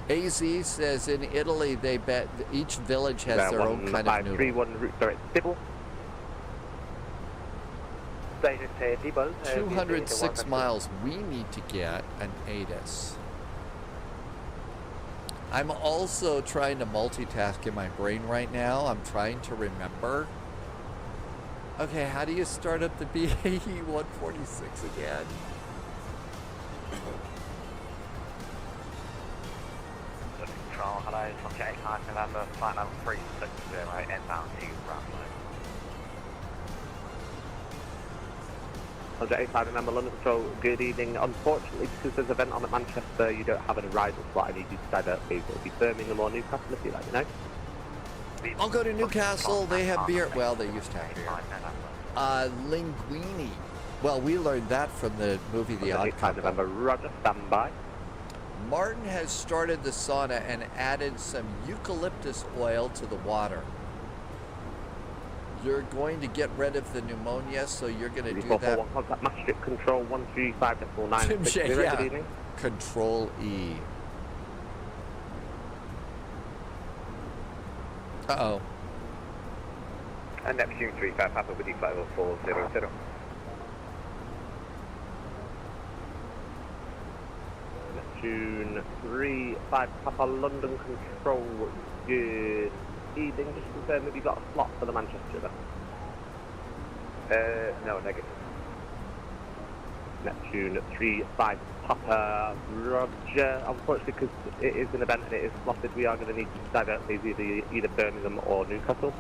AZ says in Italy they bet each village has their own kind of noodle. 531 route direct Dibble. 206 miles. We need to get an ATIS. I'm also trying to multitask in my brain right now. I'm trying to remember. Okay, how do you start up the BAE 146 again? Control, hello, Foxtrot 85 November, flight level 360, inbound to Bravo. Foxtrot 85 November, London Control, good evening. Unfortunately, because there's an event on at Manchester, you don't have an arrival slot. I need you to divert, please. It'll be Birmingham or Newcastle if you let me know. I'll go to Newcastle. They have beer. Well, they used to have beer. Linguini. Well, we learned that from the movie The Odd Couple. November, Roger, stand by. Martin has started the sauna and added some eucalyptus oil to the water. You're going to get rid of the pneumonia, so you're going to do that. Contact Master Strip Control 135.960. Tim Shea, Good yeah. evening. Control E. Uh-oh. And Neptune 35 Papa with you, flight level 400. Neptune 35 Papa London Control, good evening. Just confirm if you've got a slot for the Manchester then. No, negative. Neptune 35 Papa, Roger. Unfortunately, because it is an event and it is slotted, we are going to need to divert these either Birmingham or Newcastle.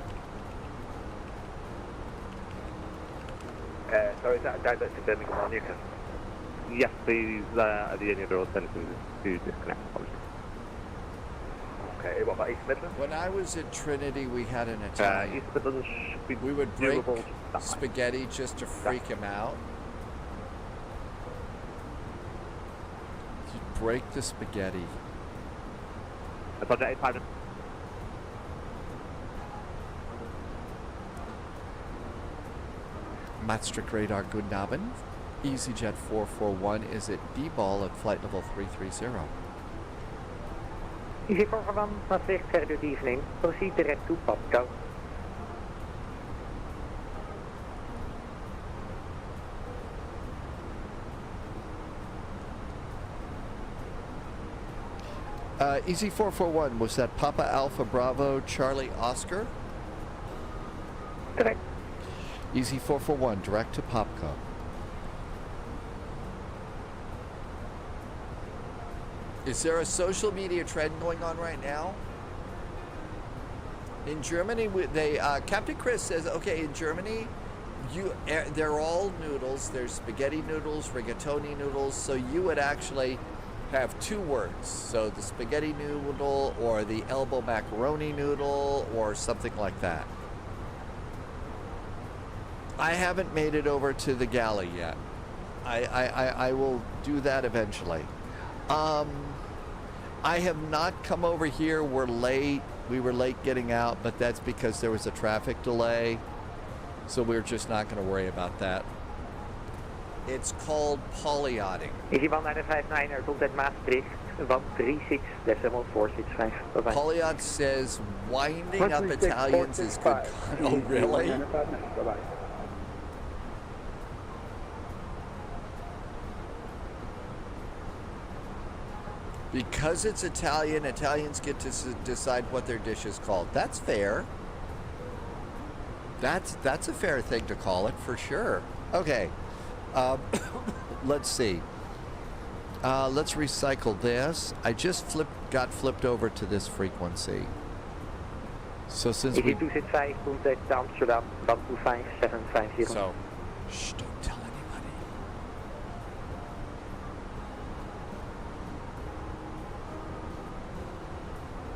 Sorry, is that a divert to Birmingham or Newcastle? Yes, please. The only other alternative is to disconnect. Apologies. Okay, what about East Midlands? When I was at Trinity, we had an Italian. East Midlands should be we would break doable. spaghetti just to freak him out. You'd break the spaghetti. Project 85. Matstrick radar, good Abend. EasyJet 441 is at D-ball at flight level 330. Easy 441, Maastricht, good evening. Proceed direct to Popco. Easy 441, was that Papa Alpha Bravo Charlie Oscar? Correct. Easy 441, direct to Popco. Is there a social media trend going on right now? In Germany, Captain Chris says, okay, in Germany, they're all noodles. There's spaghetti noodles, rigatoni noodles, so you would actually have two words. So the spaghetti noodle or the elbow macaroni noodle or something like that. I haven't made it over to the galley yet. I will do that eventually. I have not come over here. We're late. We were late getting out, but that's because there was a traffic delay. So we're just not going to worry about that. It's called polyodding. Easy 1959, er komt uit Maastricht, 136.465. Bye-bye. Polyod says winding up Italians is good. Oh, really? Bye-bye. Because it's Italian, Italians get to decide what their dish is called. That's fair. That's a fair thing to call it, for sure. Okay. Let's see. Let's recycle this. I just flipped got flipped over to this frequency. So since we... EG265, contact Amsterdam, 125750. So, shh, don't tell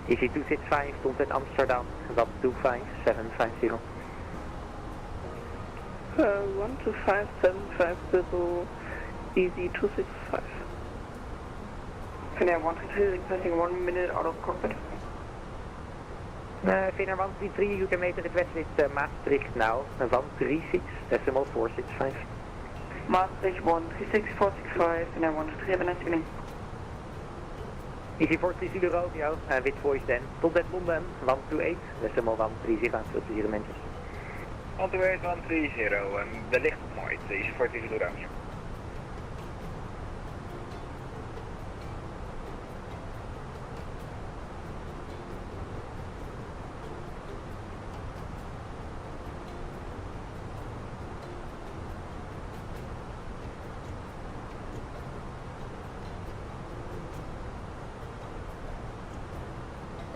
anybody. EG265, contact Amsterdam, 125750. 125750, EG265. Finnair 133 requesting 1 minute out of cockpit. Finnair 133, you can make the request with Maastricht now, 136.4665. Maastricht 136465, Finnair 123, have a nice evening. EG430 Romeo, with voice then, contact London, 128.130, Memphis. 128-130, wellicht op nooit, EG430 Romeo.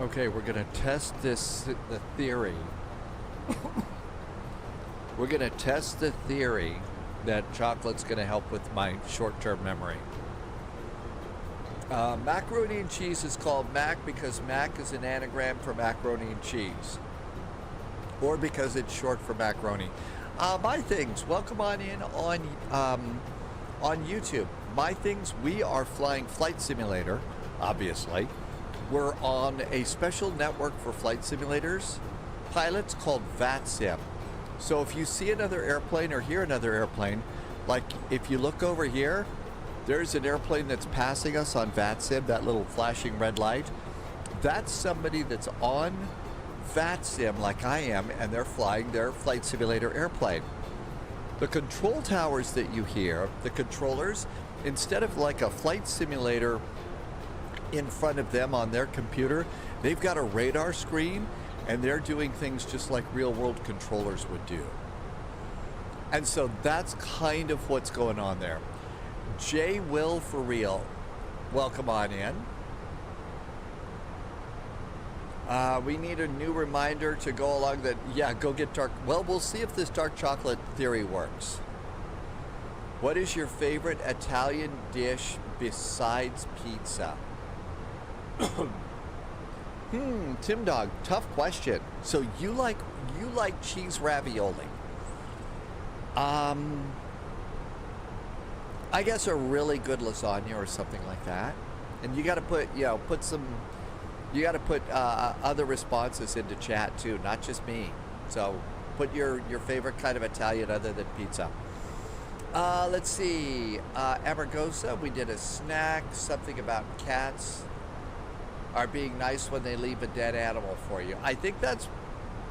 Okay, we're gonna test the theory. We're gonna test the theory that chocolate's gonna help with my short-term memory. Macaroni and cheese is called Mac because Mac is an anagram for macaroni and cheese, or because it's short for macaroni. My Things, welcome on in on YouTube. My Things, we are flying Flight Simulator, obviously. We're on a special network for flight simulators, pilots called VATSIM. So if you see another airplane or hear another airplane, like if you look over here, there's an airplane that's passing us on VATSIM, that little flashing red light. That's somebody that's on VATSIM like I am, and they're flying their flight simulator airplane. The control towers that you hear, the controllers, instead of like a flight simulator in front of them on their computer, they've got a radar screen, and they're doing things just like real-world controllers would do. And so that's kind of what's going on there. J. Will for real, welcome on in. We need a new reminder to go along that, yeah, go get dark. Well, we'll see if this dark chocolate theory works. What is your favorite Italian dish besides pizza? Tim Dog, tough question. So you like cheese ravioli? I guess a really good lasagna or something like that. And you got to put, you got to put other responses into chat too, not just me. So put your favorite kind of Italian other than pizza. Let's see. Amargosa, we did a snack, something about cats are being nice when they leave a dead animal for you. I think that's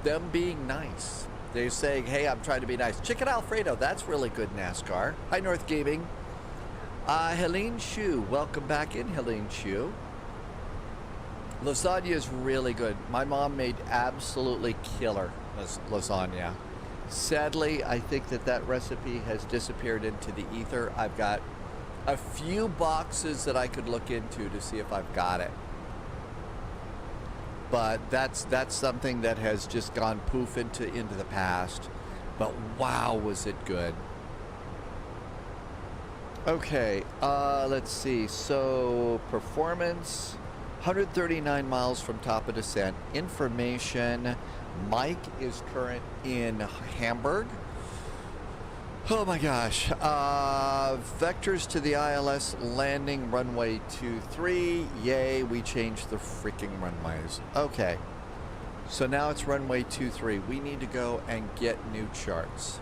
them being nice. They're saying, hey, I'm trying to be nice. Chicken Alfredo, that's really good NASCAR. Hi, North Gaming. Helene Shu, welcome back in, Helene Shu. Lasagna is really good. My mom made absolutely killer lasagna. Sadly, I think that recipe has disappeared into the ether. I've got a few boxes that I could look into to see if I've got it. But that's something that has just gone poof into the past. But wow, was it good. Okay, let's see. So performance, 139 miles from top of descent. Information, Mike is current in Hamburg. Oh my gosh. Vectors to the ILS landing runway 23. Yay, we changed the freaking runways. Okay. So now it's runway 23. We need to go and get new charts.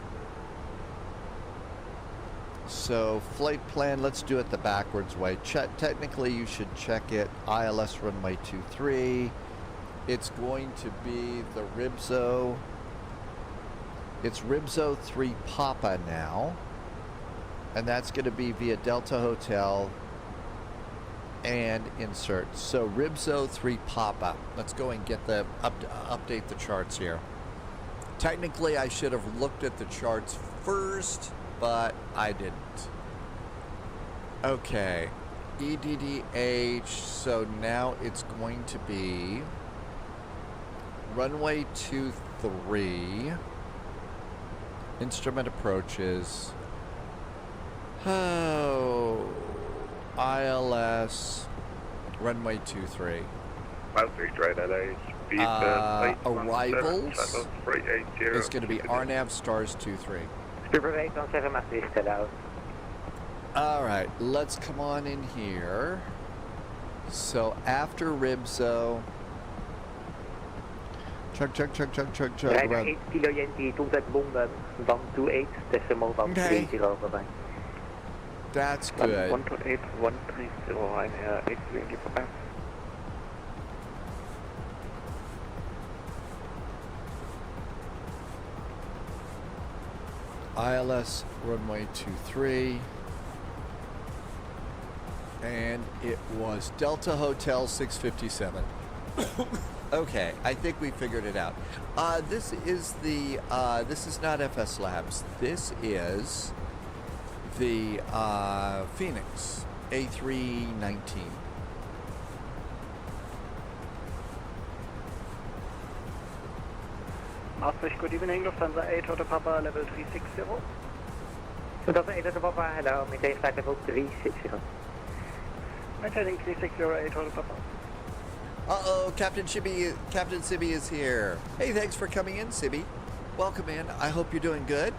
So flight plan, let's do it the backwards way. Technically you should check it. ILS runway 23. It's going to be the Ribzo. It's Ribzo 3 Papa now, and that's going to be via Delta Hotel and insert. So Ribzo 3 Papa. Let's go and get the update the charts here. Technically, I should have looked at the charts first, but I didn't. Okay, EDDH, so now it's going to be runway 23, instrument approaches, ILS, runway 23. Arrivals is going to be RNAV stars 23. Speedbird 817 Maastricht, hello. All right, let's come on in here. So after Ribso, chug. Rijder 8 kilo Yankee, contact London, 128, decimal 130 voorbij. That's good. 128, 130, I'm 8 Yankee voorbij. ILS runway 23. And it was Delta Hotel 657. Okay, I think we figured it out. This is the this is not FS Labs. This is the Phoenix A319. Maastricht, good evening, Lufthansa 8 Hotel Papa, level 360. Lufthansa 8 Hotel Papa, hello, maintain flight level 360. Maintaining 360 8 Hotel Papa. Uh-oh, Captain Sibby is here. Hey, thanks for coming in, Sibby. Welcome in. I hope you're doing good.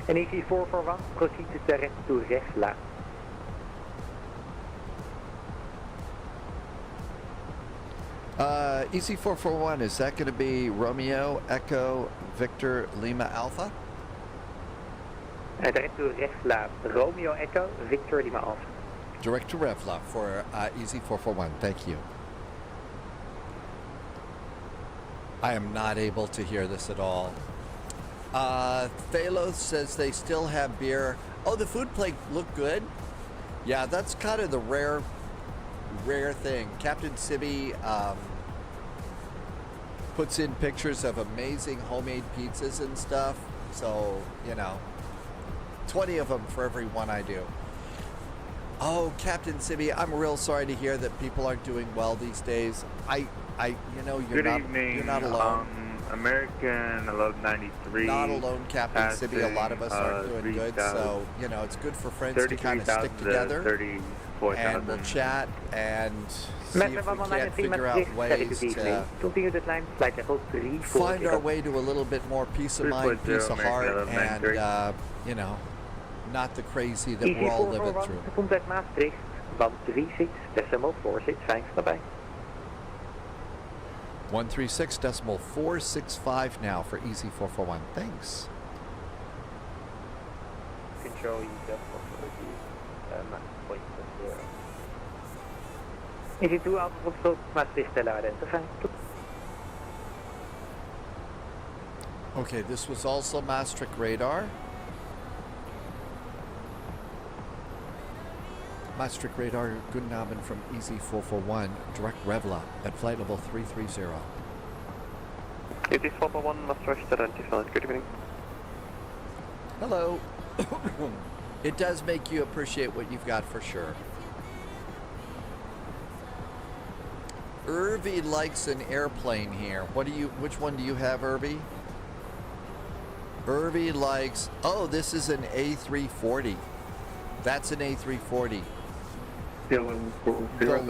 And EC441, proceed to direct to Refla. EC441, is that going to be Romeo, Echo, Victor, Lima, Alpha? Direct to Refla, Romeo, Echo, Victor, Lima, Alpha. Direct to Refla for EC441. Thank you. I am not able to hear this at all. Phalos says they still have beer. Oh, the food plate looked good. Yeah, that's kind of the rare thing. Captain Sibby puts in pictures of amazing homemade pizzas and stuff. So, you know, 20 of them for every one I do. Oh, Captain Sibby, I'm real sorry to hear that people aren't doing well these days. You know, you're not alone. American 1193. Not alone, Captain Sibby. A lot of us aren't doing good, so you know it's good for friends to kind of stick together. And we'll chat and see if we can't figure out ways to find our way to a little bit more peace of mind, peace of heart, and you know, not the crazy that we're all living through. Contact Maastricht, 136.46, bye-bye. 136.465 now for EC441. Thanks. Control decimal 40, 82 Alpha Foxtrot, Maastricht, Stella identify. Okay, this was also Maastricht radar. Maastricht radar, guten Abend from EZ441, direct Revla at flight level 330. EZ441, Maastricht identified, good evening. Hello. It does make you appreciate what you've got for sure. Irby likes an airplane here. Which one do you have, Irby? Irby likes, oh, this is an A340. That's an A340. The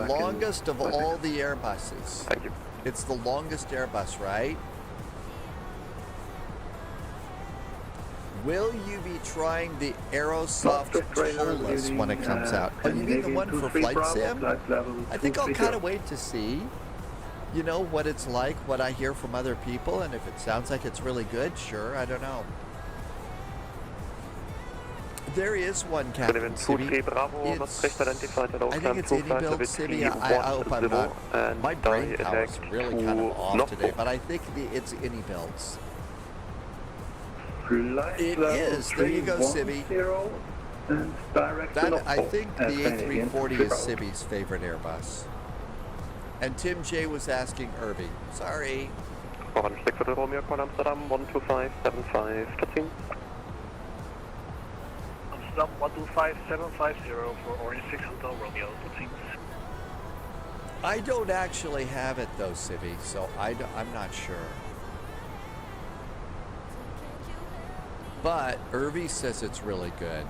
longest of all the Airbuses. Thank you. It's the longest Airbus, right? Will you be trying the Aerosoft Tolus when it comes out? Oh, you mean the one for Flight Sim? I think I'll kind of wait to see, you know, what it's like, what I hear from other people, and if it sounds like it's really good, sure, I don't know. There is one, Captain Sibby. I think it's iniBuilds, Sibby. I hope I'm not. My brain power is really kind of off today, but I think it's iniBuilds. It is. There you go, Sibby. That, I think the A340 is Sibby's favorite Airbus. And Tim J was asking Irby. Sorry. 406 for the Romeo, Amsterdam, 12575, touching. Amsterdam up 125750 for Orange 6 Hotel Romeo. Proceed. I don't actually have it though, Civvy, so I'm not sure. But Irvi says it's really good.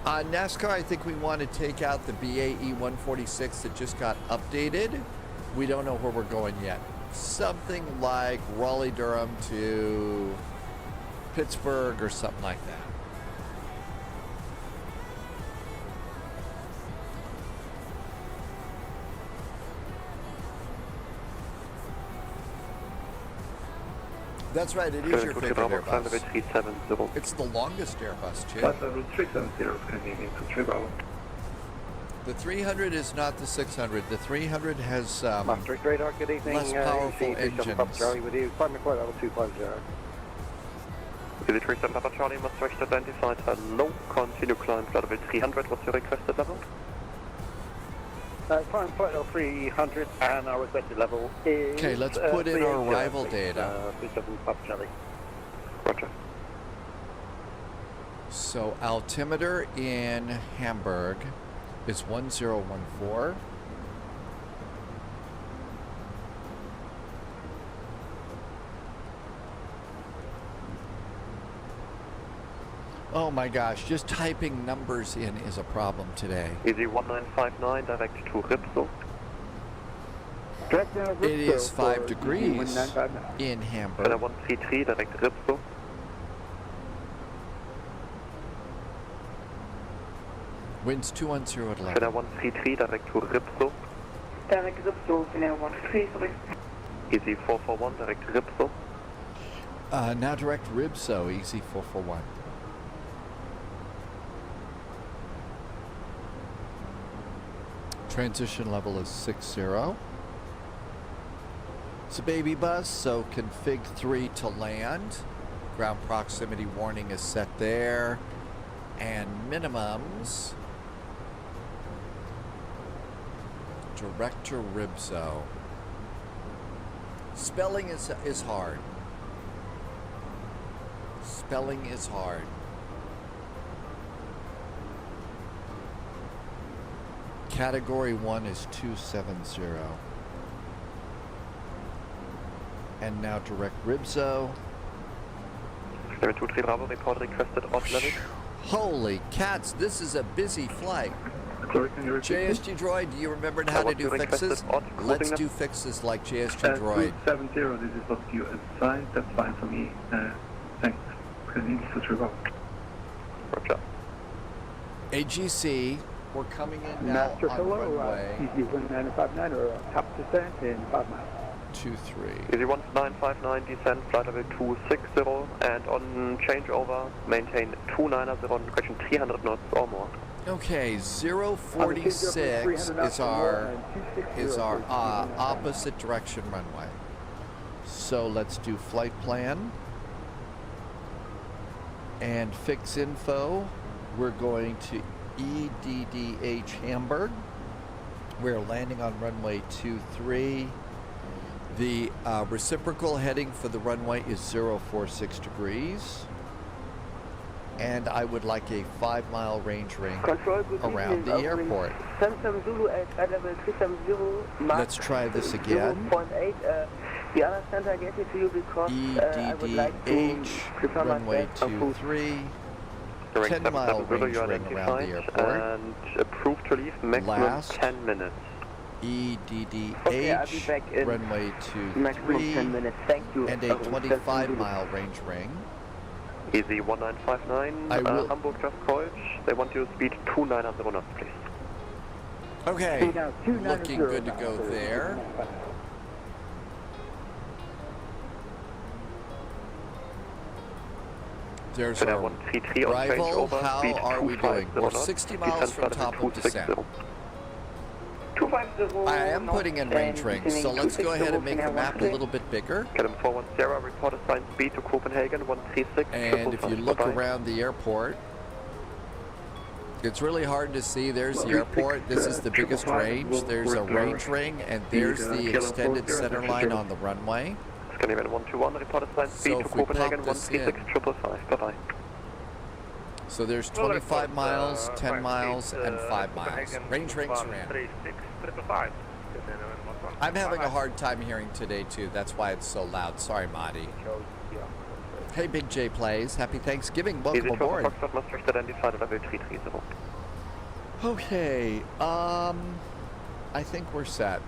NASCAR, I think we want to take out the BAE 146 that just got updated. We don't know where we're going yet. Something like Raleigh-Durham to Pittsburgh or something like that. That's right, it is your favorite Airbus. It's the longest Airbus, too. The 300 is not the 600. The 300 has Maastricht radar, good evening. less powerful engines. Charlie with you. Climb report level 250. EDDH Papa Charlie, Maastricht identified. Hello, continue climb flight level 300. What's your requested level? Climb flight level 300 and our requested level is... Okay, let's put in our arrival data. 37 Papa Charlie. Roger. So altimeter in Hamburg is 1014. Oh my gosh, just typing numbers in is a problem today. Easy 1959, direct to Ripso. It is 5 degrees in Hamburg. 133, direct to Ripso. Winds 210 at 11. 133, direct to Ripso. Direct Ripso, 133, sorry. Easy 441, direct to Ripso. Now direct Ribso, easy 441. Transition level is 60. It's a baby bus, so config 3 to land. Ground proximity warning is set there. And minimums. Direct to Ribso. Spelling is hard. Spelling is hard. Category 1 is 270. And now direct Ribso. 723 Bravo, report requested off level. Holy cats, this is a busy flight. JSG Droid, do you remember how to do fixes? Let's do fixes like JSG Droid. 270, this is what you assigned, that's fine for me. Thanks. Roger. AGC, we're coming in now Master, on hello, runway Easy 1959 or top descent in 5 miles. 23. Easy 1959, descend flight level 260, and on changeover, maintain 290 on correction 300 knots or more. Okay, 046 is our opposite direction runway. So let's do flight plan and fix info. We're going to EDDH Hamburg. We're landing on runway 23. The reciprocal heading for the runway is 046 degrees. And I would like a 5-mile range ring around the airport. Let's try this again. The other center gave it to you because I would like to EDDH, runway 23. 10-mile range ring around the airport. And approved to leave maximum Last. 10 minutes. EDDH, runway 23, and a 25-mile range ring. Easy 1959, Hamburg just called. They want you to speed 290 knots, please. Okay, looking good to go there. There's our arrival. How are we doing? We're 60 miles from top of descent. I am putting in range rings, so let's go ahead and make the map a little bit bigger. KLM 410, report assigned speed to Copenhagen 136. And if you look around the airport, it's really hard to see. There's the airport. This is the biggest range. There's a range ring, and there's the extended center line on the runway. KMEM 121, report assigned speed to if we Copenhagen pop this 136,555. Bye-bye. So there's 25 miles, 10 miles, and 5 miles. Range ran. I'm having a hard time hearing today, too. That's why it's so loud. Sorry, Marty. Hey, Big J Plays. Happy Thanksgiving. Welcome aboard. Okay. I think we're set.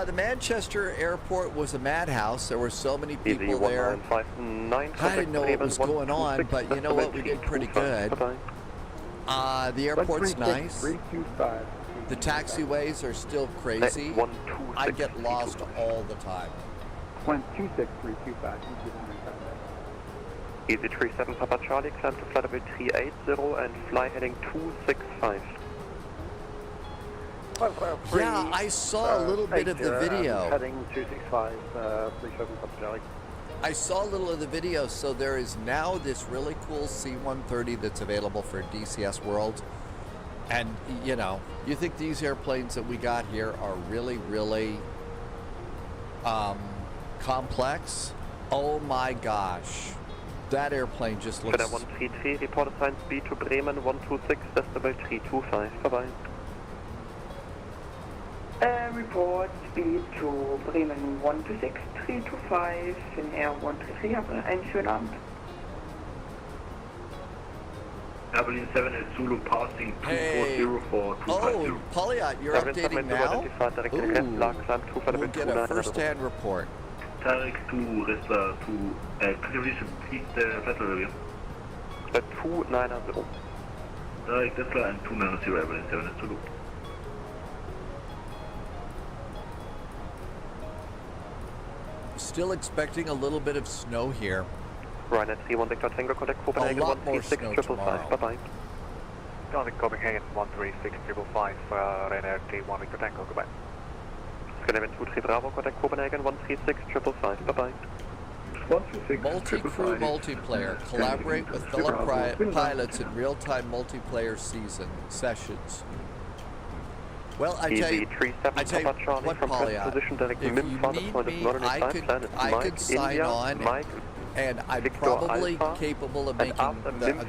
The Manchester airport was a madhouse. There were so many people there. I didn't know what was going on, but you know what? We did pretty good. The airport's nice. The taxiways are still crazy. I get lost all the time. 126,325. Easy 37 Papa Charlie, climb to flight level 380 and fly heading 265. Yeah, I saw a little bit of the video. Heading 265, 37 Papa Charlie. I saw a little of the video, so there is now this really cool C-130 that's available for DCS World. And, you know, you think these airplanes that we got here are really, really complex? Oh my gosh. That airplane just looks... 133, report assigned speed to Bremen 126, decimal 325. Bye-bye. Report speed to Bremen 126, 325, in Air 133, habe einen schönen Abend. Abilene 7 is Zulu passing 2404 Oh, Polyot, you're updating now? Ooh, we'll get a first-hand report. Tarek to Resta to, could you please repeat the flight level again? 290. Tarek Tesla and 290 Abilene 7 is Zulu. Still expecting a little bit of snow here. Ryanair 31 Victor Tango, contact Copenhagen 136,555. Bye-bye. Contact Copenhagen 136,555, Ryanair 31 Victor Tango, goodbye. KMEM 23 Bravo, contact Copenhagen 136,555. Bye-bye. Multi-crew multiplayer. Collaborate with fellow pilots in real-time multiplayer sessions. Well, I tell you what, Polyot, if you need me, I could sign on, and I'm probably capable of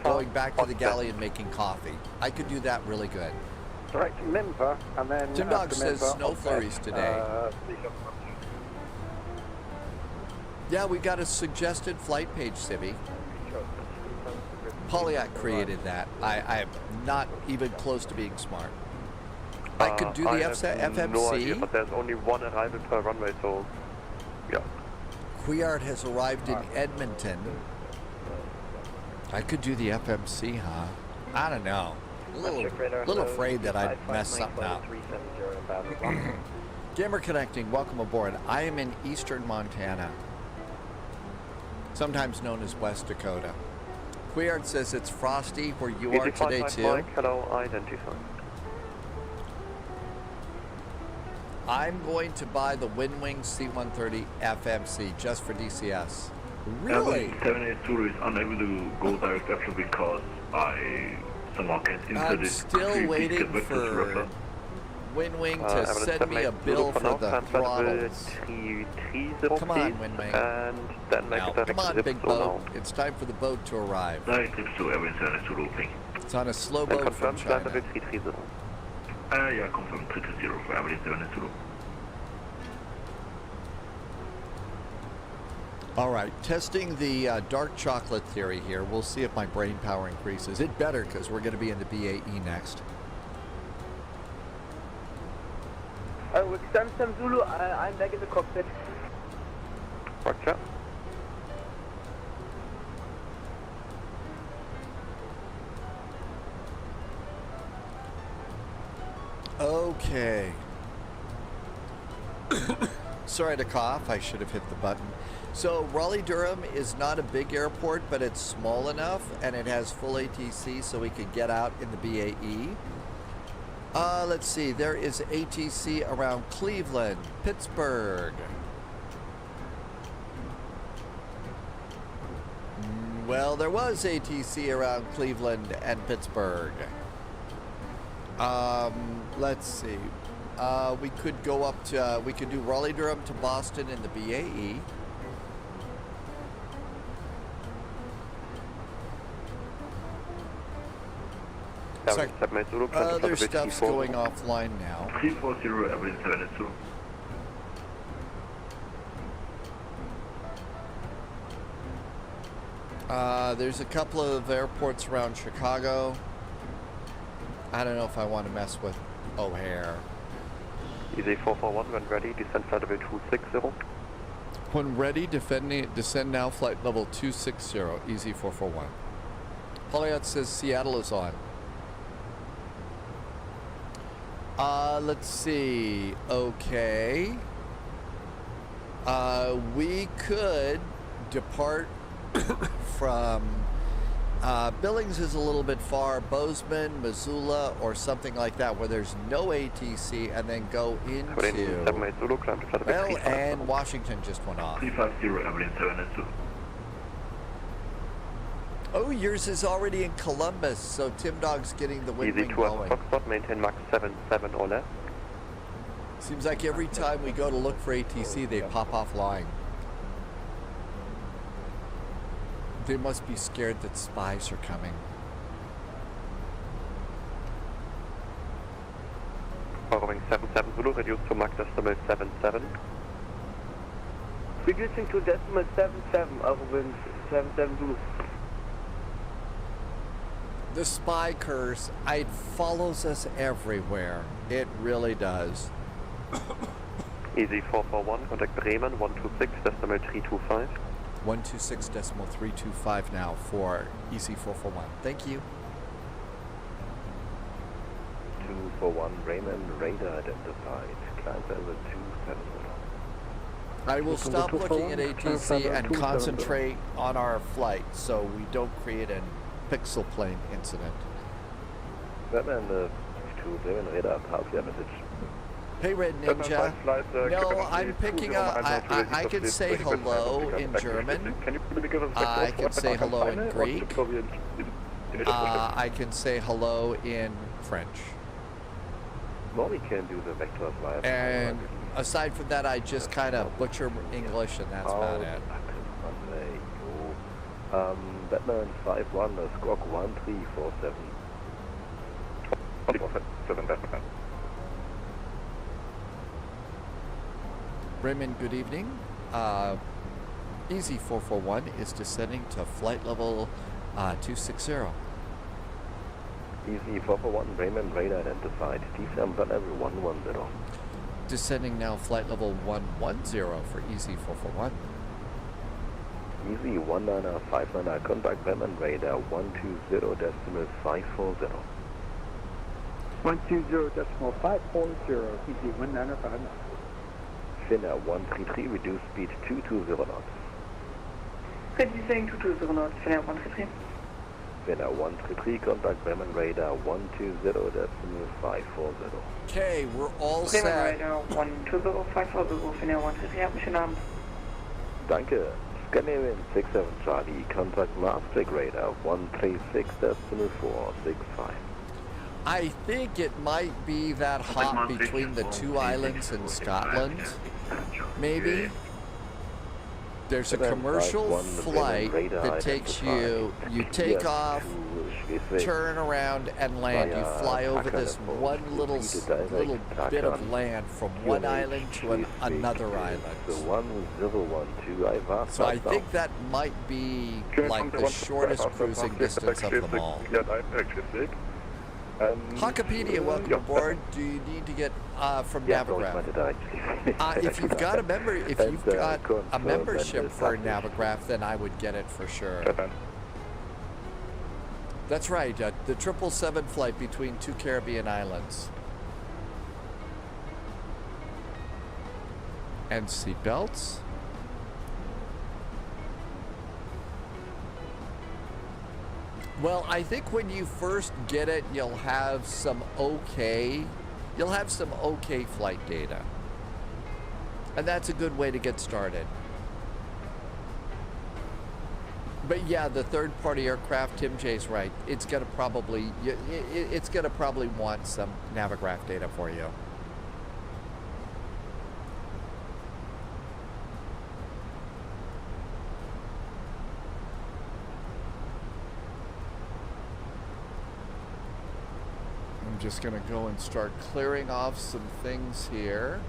going back to the galley and making coffee. I could do that really good. Direct to Memphis, and then... Jim Dog says snow flurries today. Yeah, we got a suggested flight page, Civvy. Polyot created that. I'm not even close to being smart. I could do the FMC. No idea, but there's only one arrival per runway, so yeah. Couillard has arrived in Edmonton. I could do the FMC, huh? I don't know. A little afraid that I'd mess something up. Gamer Connecting, welcome aboard. I am in eastern Montana, sometimes known as West Dakota. Couillard says it's frosty where you are today too. Mike, hello, identify. I'm going to buy the Windwing C-130 FMC just for DCS. Really? 78 Zulu is unable to go direct after because I somehow can't insert I'm still waiting for Windwing to send me a bill for the throttles. Come on, Windwing. And then now, come on, big boat. It's time for the boat to arrive. It's on a slow boat from China. Yeah, confirm 320 for Abilene 7 Zulu. All right, testing the dark chocolate theory here. We'll see if my brain power increases. It better, because we're going to be in the BAE next. With 77 Zulu, I'm back in the cockpit. Roger. Okay. Sorry to cough. I should have hit the button. So Raleigh-Durham is not a big airport, but it's small enough, and it has full ATC, so we could get out in the BAE. Let's see. There is ATC around Cleveland, Pittsburgh. Well, there was ATC around Cleveland and Pittsburgh. Let's see. We could go up to, we could do Raleigh-Durham to Boston in the BAE. Other stuff's going offline now. 340, average 72. There's a couple of airports around Chicago. I don't know if I want to mess with O'Hare. Easy 441, when ready, descend flight level 260. When ready, descend now, flight level 260, easy 441. Polyot says Seattle is on. Let's see. Okay. We could depart from Billings is a little bit far, Bozeman, Missoula, or something like that, where there's no ATC, and then go into, well, and Washington just went off. 350, average 72. Oh, yours is already in Columbus, so Tim Dog's getting the wind wing going. Foxtrot, maintain Mach 77 or less. Seems like every time we go to look for ATC, they pop offline. They must be scared that spies are coming. Following 77 Zulu, reduce to Mach decimal 77. Reducing to decimal 77, Overwind 77 Zulu. The spy curse, it follows us everywhere. It really does. Easy 441, contact Bremen 126 decimal 325. 126 decimal 325 now for Easy 441. Thank you. 241 Bremen, radar identified. Climb level 270. I will stop looking at ATC and concentrate on our flight so we don't create a pixel plane incident. Batman, 2 Bremen, radar, pass your message. Hey, Red Ninja. No, I'm picking up. I can say hello in German. I can say hello in Greek. I can say hello in French. Well, we can do the vector flight. And aside from that, I just kind of butcher English, and that's about it. Batman 5-1, squawk 1347. 7 Batman. Bremen, good evening. Easy 441 is descending to flight level 260. Easy 441, Bremen, radar identified. Descend flight level 110. Descending now, flight level 110 for Easy 441. Easy 1959, contact Bremen, radar 120.540. 120.540, Easy 1959. Finnair 133, reduce speed 220 knots. Reducing 220 knots, Finnair 133. Finnair 133, contact Bremen radar 120.540. Okay, we're all set. set. Radar 120.540, Finnair 133, habt schönen Abend. Danke. Scandinavian 67 Charlie, contact Maastricht radar 136.465. I think it might be that hop between the two islands in Scotland. Maybe. There's a commercial flight that takes you, you take off, turn around and land. You fly over this one little bit of land from one island to another island. So I think that might be like the shortest cruising distance of them all. Hawkopedia, welcome aboard. Do you need to get from Navigraph? If you've got a membership for Navigraph, then I would get it for sure. That's right, the 777 flight between two Caribbean islands. And seatbelts. Well, I think when you first get it, you'll have some okay flight data. And that's a good way to get started. But yeah, the third-party aircraft, Tim J's right. It's gonna probably want some Navigraph data for you. I'm just gonna go and start clearing off some things here.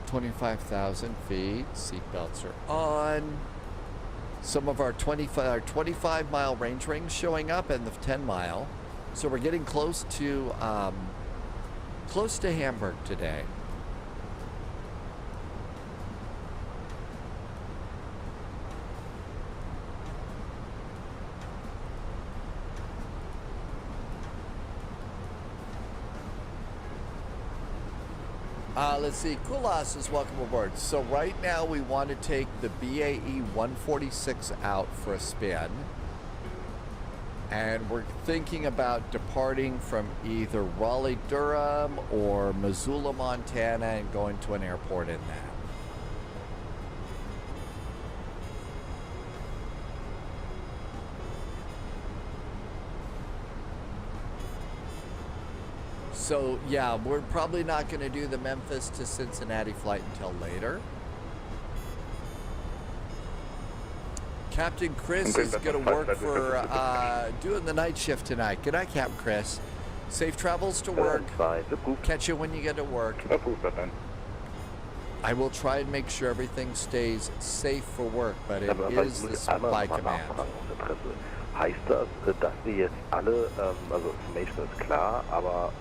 $25,000 feet. Seatbelts are on. Some of our 25-mile range rings showing up, and the 10-mile. So we're getting close to Hamburg today. Let's see, Kulas is welcome aboard. So right now we want to take the BAE 146 out for a spin. And we're thinking about departing from either Raleigh-Durham or Missoula, Montana, and going to an airport in that. So yeah, we're probably not going to do the Memphis to Cincinnati flight until later. Captain Chris is going to work for doing the night shift tonight. Good night, Captain Chris. Safe travels to work. Catch you when you get to work. I will try and make sure everything stays safe for work, but it is the supply command. Heißt das, dass wir jetzt alle, also Information ist klar, aber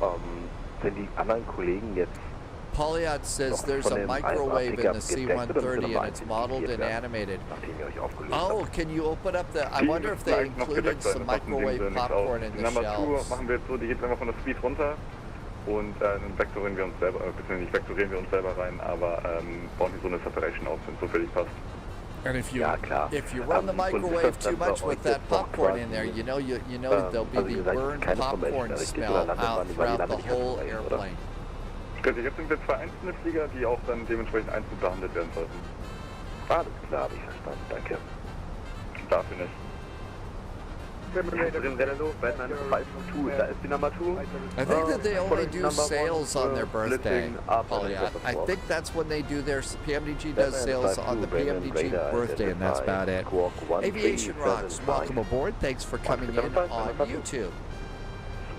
wenn die anderen Kollegen jetzt Polyot says there's a microwave in the C-130 and it's modeled and animated. Oh, can you open up the... I wonder if they included some microwave popcorn in the shells. Machen wir jetzt so, die geht einfach von der Speed runter und dann vektorieren wir uns selber, beziehungsweise nicht vektorieren wir uns selber rein, aber bauen die so eine Separation auf, wenn es so für dich passt. And if you run the microwave too much with that popcorn in there, you know there'll be the burned popcorn smell out throughout the whole airplane. Jetzt sind wir zwei einzelne Flieger, die auch dann dementsprechend einzeln behandelt werden sollten. Alles klar, hab ich verstanden, danke. Dafür nicht. I think that they only do sales on their birthday, Polyot. I think that's when they do their... PMDG does sales on the PMDG birthday, and that's about it. Aviation Rocks, welcome aboard. Thanks for coming in on YouTube.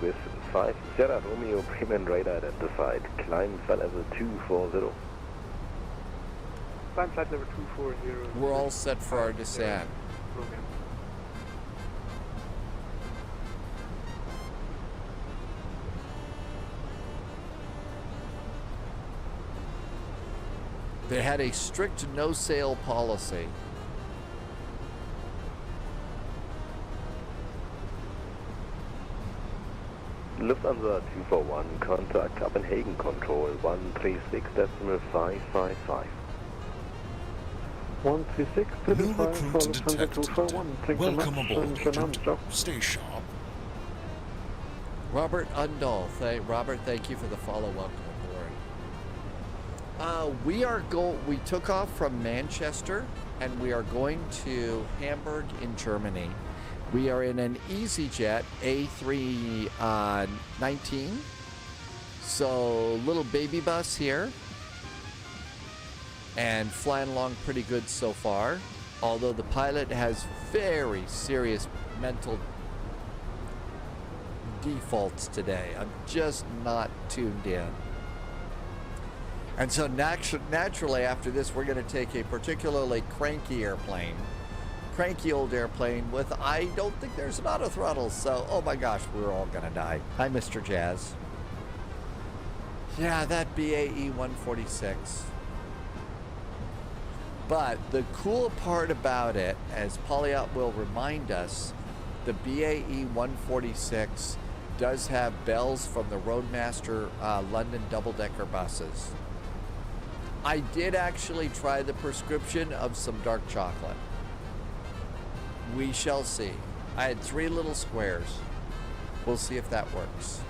Swiss 5, Sierra Romeo, Bremen radar identified. Climb flight level 240. Climb flight level 240. We're all set for our descent. They had a strict no-sale policy. Lufthansa 241, contact Copenhagen Control 136.555. 136.555. Welcome aboard, Agent. Stay sharp. Robert Undahl, Robert, thank you for the follow. Welcome aboard. We took off from Manchester and we are going to Hamburg in Germany. We are in an EasyJet A319. So little baby bus here. And flying along pretty good so far. Although the pilot has very serious mental defaults today. I'm just not tuned in. And so naturally after this, we're going to take a particularly cranky airplane. Cranky old airplane with, I don't think there's an auto throttle. So, oh my gosh, we're all going to die. Hi, Mr. Jazz. Yeah, that BAE 146. But the cool part about it, as Polyot will remind us, the BAE 146 does have bells from the Roadmaster London double-decker buses. I did actually try the prescription of some dark chocolate. We shall see. I had 3 little squares. We'll see if that works.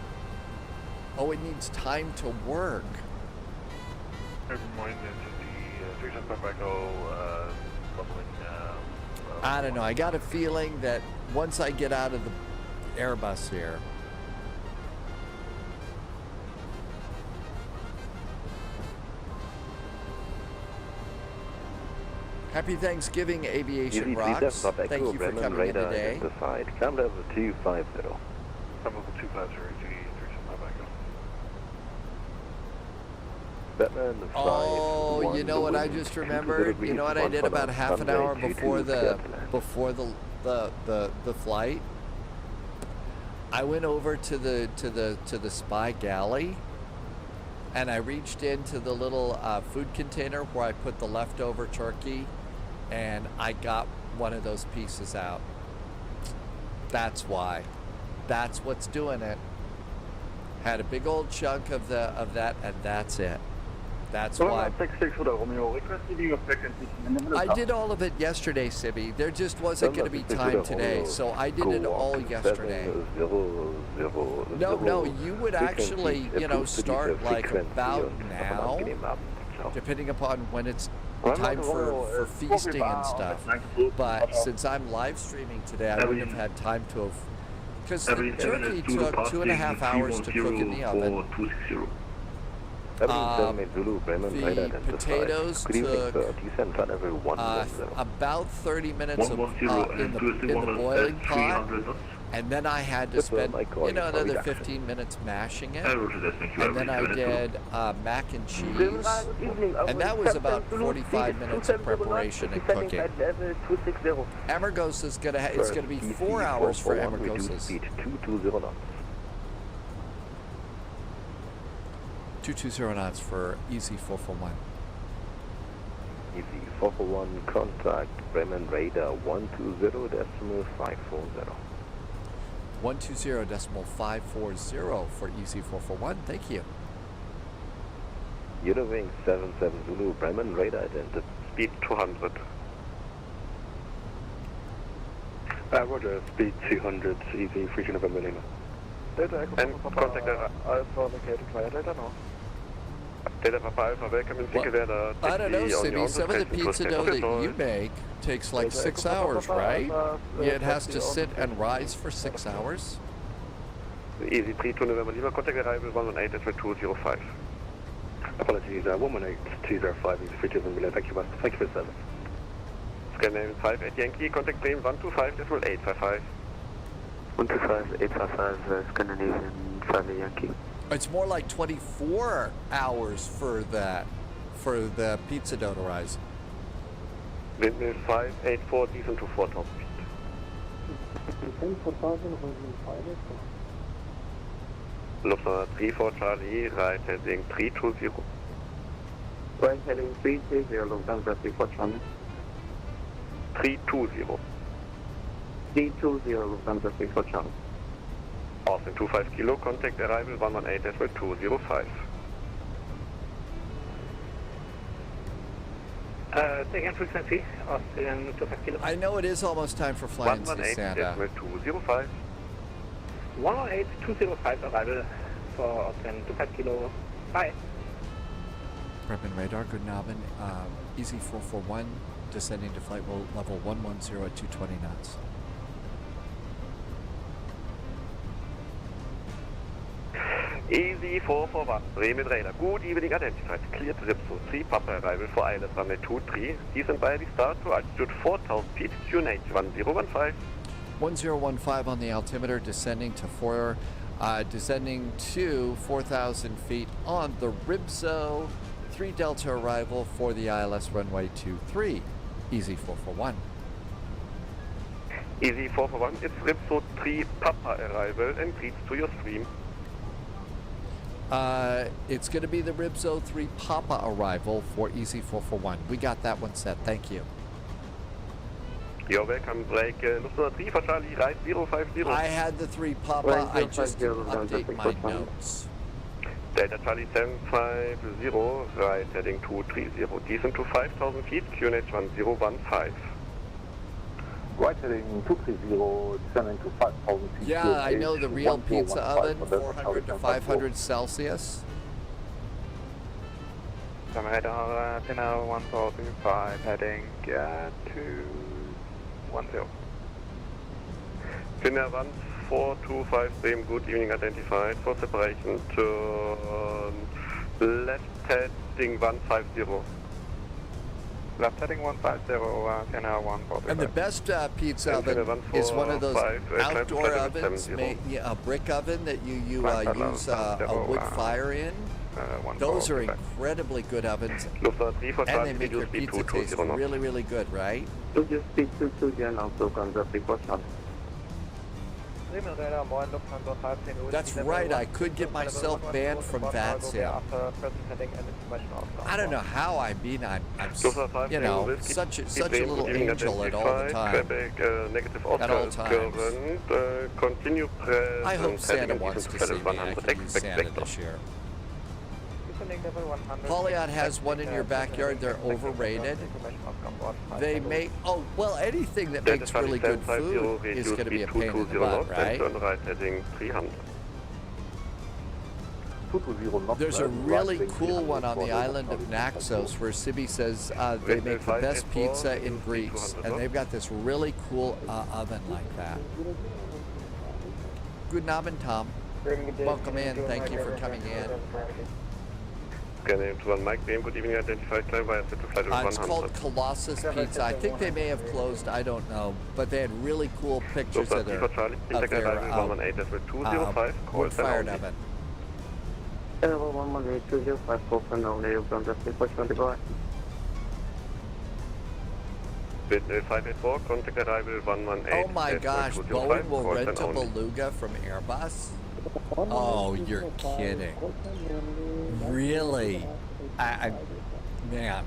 Oh, it needs time to work. Good morning, this is the 375 Echo, leveling, I don't know. I got a feeling that once I get out of the Airbus here. Happy Thanksgiving, Aviation Rocks. Thank you for coming in today. Climb level 250. Climb level 250, EG375 Echo. Batman, Oh, you know what I just remembered? You know what I did about half an hour before the flight? I went over to the spy galley, and I reached into the little food container where I put the leftover turkey, and I got one of those pieces out. That's why. That's what's doing it. Had a big old chunk of that, and that's it. That's why. I did all of it yesterday, Sibby. There just wasn't going to be time today, so I did it all yesterday. No, you would actually, start like about now, depending upon when it's time for feasting and stuff. But since I'm live streaming today, I wouldn't have had time to have, because the turkey took 2.5 hours to cook in the oven. The potatoes took about 30 minutes in the boiling pot, and then I had to spend another 15 minutes mashing it, and then I did mac and cheese, and that was about 45 minutes of preparation and cooking. Amargos is it's gonna be 4 hours for Amargos's. 220 knots for EZ441. EZ441, contact Bremen Radar 120.540. 120.540 for EZ441. Thank you. Univing 77 Zulu, Bremen Radar identity. Speed 200. Roger, speed 200, EZ 3 November Lima. And contact Alpha located via data now. Data Papa Alpha, welcome in Sinclair. I don't know, Sibby. Some of the pizza dough that you make takes like 6 hours, right? Yeah, it has to sit and rise for 6 hours. Easy 32 November Lima, contact arrival 118 for 205. Apologies, 118-205 is 3 thank you for service. Scan 58 Yankee, contact plane 125.855. 125-855, Scandinavian 5 Yankee. It's more like 24 hours for the pizza dough to rise. Windmill 584, decent to 4,000 feet. Lufthansa 34 Charlie, right heading 320. Right heading 320, Lufthansa 34 Charlie. 320. 320, Lufthansa 34 Charlie. Austin 25 Kilo, contact arrival 118.205. Second frequency, Austin 25 Kilo. I know it is almost time for flying to Santa. 118.205. 118.205 arrival for Austin 25 Kilo. Bye. Bremen radar, good Nabin. EZ441 descending to flight level 110 at 220 knots. EZ441, Bremen Radar. Good evening, identified. Clear to Ripso 3, Papa arrival for ILS runway 23. Descend by the start to altitude 4,000 feet, QNH 1015. 1015 on the altimeter, descending to 4,000 feet on the Ribso 3 Delta arrival for the ILS runway 23. EZ441. EZ441, it's Ripso 3, Papa arrival and greets to your stream. It's going to be the Ribso 3 Papa arrival for EZ441. We got that one set. Thank you. You're welcome. Break Lufthansa 3 for Charlie, right 050. I had the 3 Papa. I just didn't update my notes. Delta Charlie 750, right heading 230. Descend to 5,000 feet, QNH 1015. Right heading 230, descending to 5,000 feet. Yeah, I know the real 1015 pizza oven, Delta 400 to 500 Celsius. I'm radar, Pinot 1425, heading 210. Finnair 1425, same, good evening, identified for separation, turn left heading 150. Left heading 150, Finnair 145. And the best pizza oven is one of those outdoor ovens, a brick oven that you use a wood fire in. Those are incredibly good ovens, and they make your pizza taste really, really good, right? Could you speak to Susan and also conduct the question? That's right, I could get myself banned from VATSIM. I don't know how, I mean, I'm you know, such a little angel at all the time. At all times. I hope Santa wants to see me. I can use Santa this year. Polyon has one in your backyard. They're overrated. They make, oh, well, anything that makes really good food is going to be a pain in the butt, right? There's a really cool one on the island of Naxos where Sibi says they make the best pizza in Greece, and they've got this really cool oven like that. Good Abend, Tom. Welcome in. Thank you for coming in. It's called Colossus Pizza. I think they may have closed. I don't know, but they had really cool pictures of their wood-fired oven. Oh my gosh, Boeing will rent a Beluga from Airbus? Oh, you're kidding. Really? Man.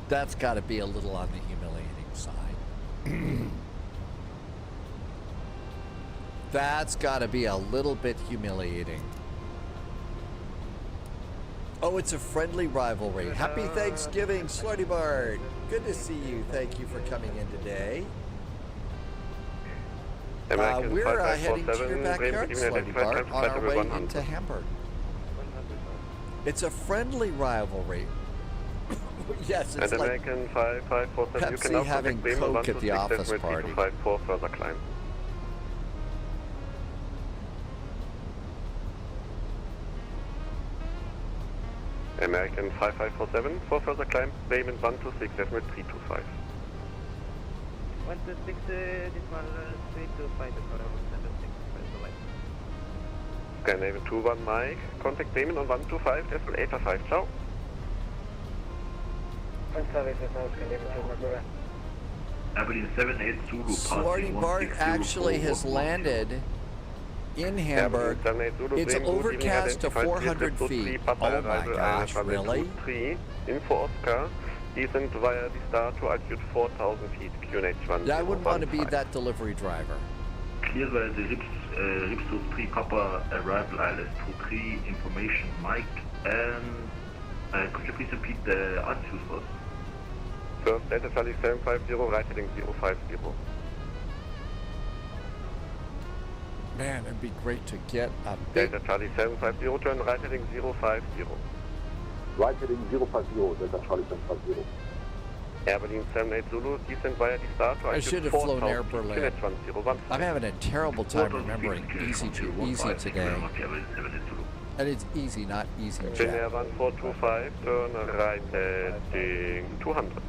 That's got to be a little on the humiliating side. That's got to be a little bit humiliating. Oh, it's a friendly rivalry. Happy Thanksgiving, Slorty Bard. Good to see you. Thank you for coming in today. We're heading to your backyard, Slorty Bard, on our way into Hamburg. It's a friendly rivalry. Yes, it's like Pepsi having Coke at the office party. American 5547, for further climb, payment 126, decimal 325. 126, decimal 325, Skynaven 21 Mike, contact payment on 125, decimal 855, ciao. Aberdeen 78 Zulu, Slorty Bart actually has landed in Hamburg. It's overcast to 400 feet. Oh my gosh, really? Info Oscar, descent via the star to altitude 4,000 feet, QNH 1. Yeah, I wouldn't want to be that delivery driver. Clear by the Rips to 3 Papa arrival ILS-23 information Mike, and could you please repeat the altitude for us? First Delta Charlie 750, right heading 050. Man, it'd be great to get a big... Delta Charlie 750, turn right heading 050. Right heading 050, Delta Charlie 750. Aberdeen 78 Zulu, descent via the star to I should have flown Air Berlin. I'm having a terrible time remembering Easy today. And it's easy, not EasyJet. Finnair 1425, turn right heading 200.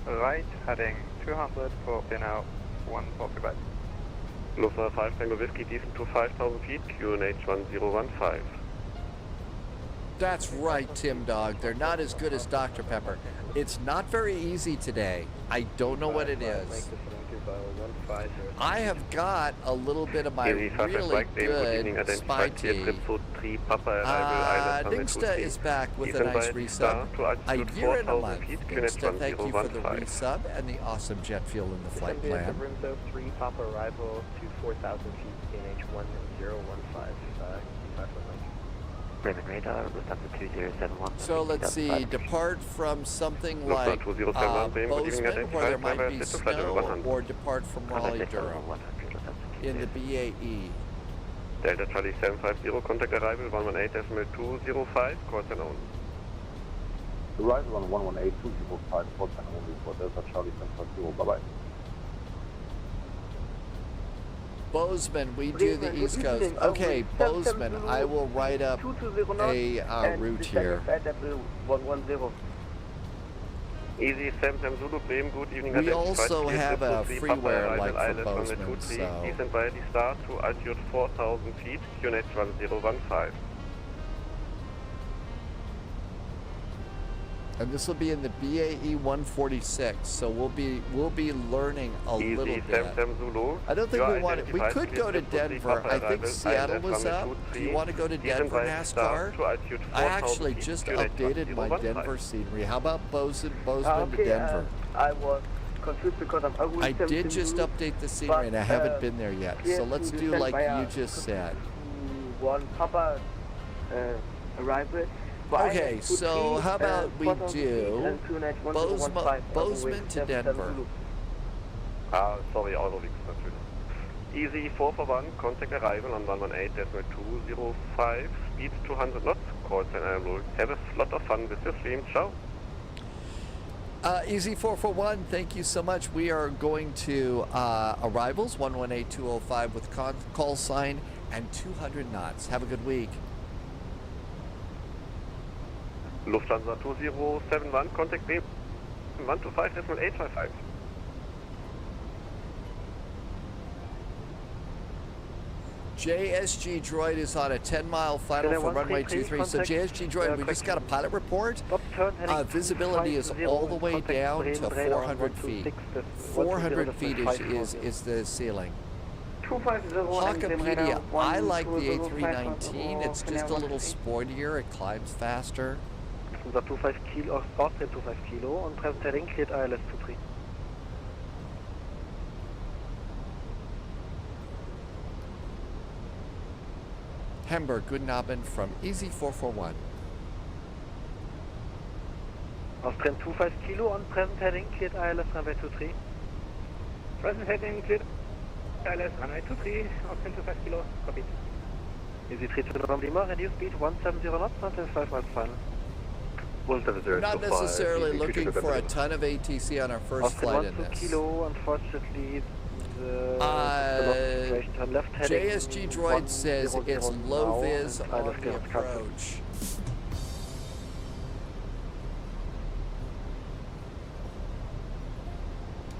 Right heading 200 for Finnair 145. Lufthansa 5 Tango Whiskey, descent to 5,000 feet, QNH 1015. That's right, Tim Dog. They're not as good as Dr. Pepper. It's not very easy today. I don't know what it is. I have got a little bit of my really good spy tea. Dingsta is back with a nice resub. A year and a month. Dingsta, thank you for the resub and the awesome jet fuel in the flight plan. Room 3, Papa arrival to 4,000 feet, KNH 1015, Bremen radar, Lufthansa 2071. So let's see, depart from something like Bozeman, where there might be snow, or depart from Raleigh-Durham in the BAE. Delta Charlie 750, contact arrival 118.205, call sign only. Arrival on 118.205, call sign only for Delta Charlie 750, bye-bye. Bozeman, we do the East Coast. Okay, Bozeman, I will write up a route here. 110. Easy 77 Zulu, Bremen, good evening. We also have a freeware like for Bozeman, so. Descend by the start to altitude 4,000 feet, QNH 1015. And this will be in the BAE 146, so we'll be learning a little bit. I don't think we want it. We could go to Denver. I think Seattle was up. Do you want to go to Denver, NASCAR? I actually just updated my Denver scenery. How about Bozeman to Denver? I was confused because I'm I did just update the scenery, and I haven't been there yet. So let's do like you just said. One Papa arrival. Okay, so how about we do Bozeman to Denver? Sorry, Eurowings natürlich. Easy 441, contact arrival on 118.205, speed 200 knots, call sign enable. Have a lot of fun with your stream, ciao. Easy 441, thank you so much. We are going to arrivals 118.205 with call sign and 200 knots. Have a good week. Lufthansa 2071, contact B 125.855. JSG Droid is on a 10-mile final for runway 23. So JSG Droid, we just got a pilot report. Visibility is all the way down to 400 feet. 400 feet is the ceiling. Hawkopedia, I like the A319. It's just a little sportier. It climbs faster. Unser 25 Kilo, Austrian 25 Kilo und present heading cleared ILS 23. Hamburg, guten Abend from Easy 441. Austrian 25 Kilo on present heading cleared ILS runway 23. Present heading cleared ILS runway 23, Austrian 25 Kilo, copy. Easy 321 Lima, reduce speed 170 knots until 5 miles final. We're not necessarily looking for a ton of ATC on our first flight in this. Kilo, unfortunately, JSG Droid says it's low vis on the approach.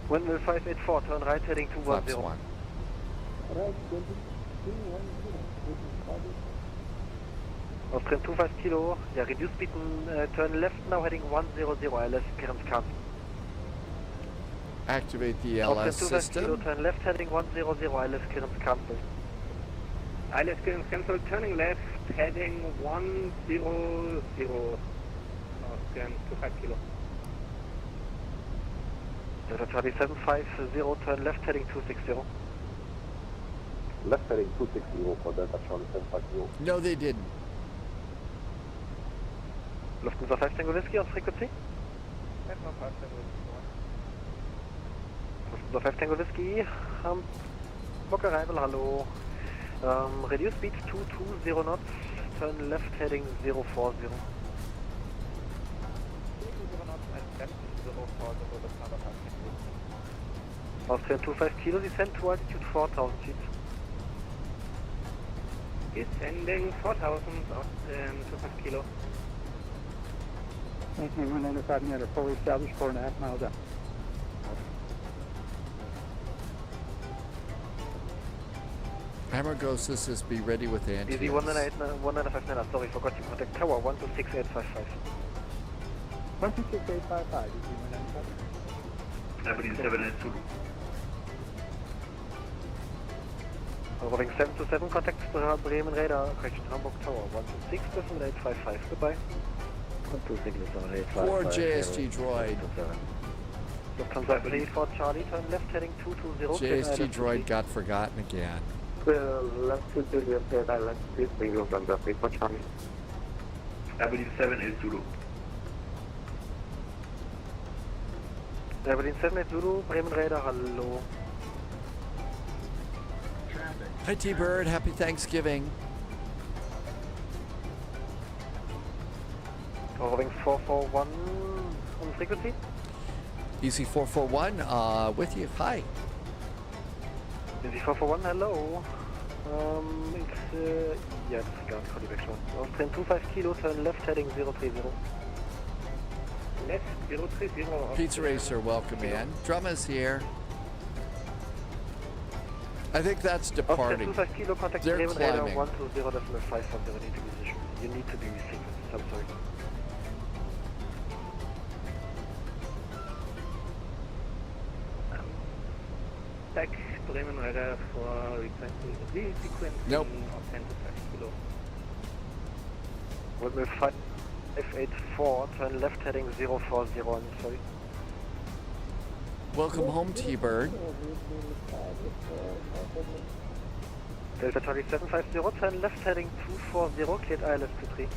Windmill 584, turn right heading 210. Austrian 25 Kilo, yeah, reduce speed and turn left now heading 100 ILS, clearance cancel. Activate the LS system. system. Kilo, turn left heading 100 ILS, clearance cancel. ILS clearance cancel, turning left heading 100, Austrian 25 Kilo. Delta Charlie 750, turn left heading 260. Left heading 260 for Delta Charlie 750. No, they didn't. Lufthansa 5 Tango Whiskey on frequency. Lufthansa 5 Tango Whiskey, Hamburg arrival, hello. Reduce speed 220 knots, turn left heading 040. Austrian 25 Kilo, descend to altitude 4,000 feet. Descending 4,000, Austrian 25 Kilo. Maintain 195 meter, fully established 4.5 miles up. Hammergosa says be ready with anti. Easy 195, sorry, forgot you contact tower 126855. 126855, easy 195. 7 Rolling 727, contact Bremen radar, correction Hamburg tower 126.855, goodbye. 4 JSG Droid. Lufthansa 34 Charlie, turn left heading 220. JSG Droid got forgotten again. Left 220, cleared ILS 23, Lufthansa 34 Charlie. Berlin 78 Zulu. Berlin 78 Zulu, Bremen Radar, hallo. Hi T-Bird, happy Thanksgiving. Roving 441 on frequency. Easy 441, with you. Hi. Easy 441, hello. Yeah, disregard, call you back short. Austrian 25 kilo, turn left heading 030. Left 030. Pizza Racer, welcome in. Drummer's here. I think that's departing. Austrian 25 kilo, contact They're Bremen Radar climbing. 120.510, need to be position. You need to be sequenced, I'm sorry. Back Bremen Radar for resequencing Nope. of 10 to 5 kilo. Windmill 584, turn left heading 040, I'm sorry. Welcome home, T-Bird. Delta Charlie 750, turn left heading 240, cleared ILS 23.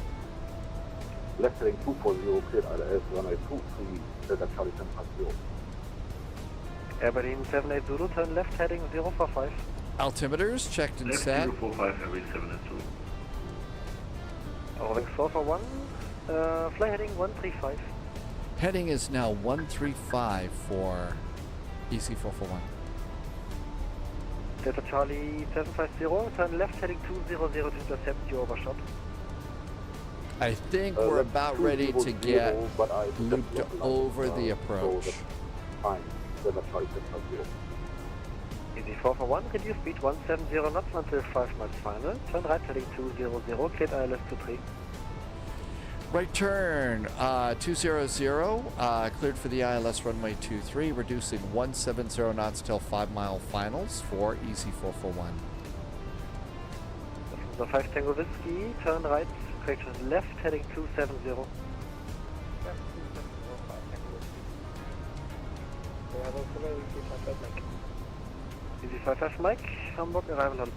Left heading 240, cleared ILS, runway 23, Delta Charlie 750. Air Berlin 78 Zulu, turn left heading 045. Altimeters checked and Left set. 045, every 702. Rolling 441, fly heading 135. Heading is now 135 for EC441. Delta Charlie 750, turn left heading 200 to intercept your overshot. I think we're about ready to get looped over the approach. Fine, Delta Charlie 750. Easy 441, reduce speed 170 knots until 5 miles final. Turn right heading 200, cleared ILS 23. Right turn, 200, cleared for the ILS runway 23, reducing 170 knots till 5 mile finals for EC441. The 5 Tango Whiskey, turn right, correction left heading 270. Easy 55 Mike, Hamburg, arrival on.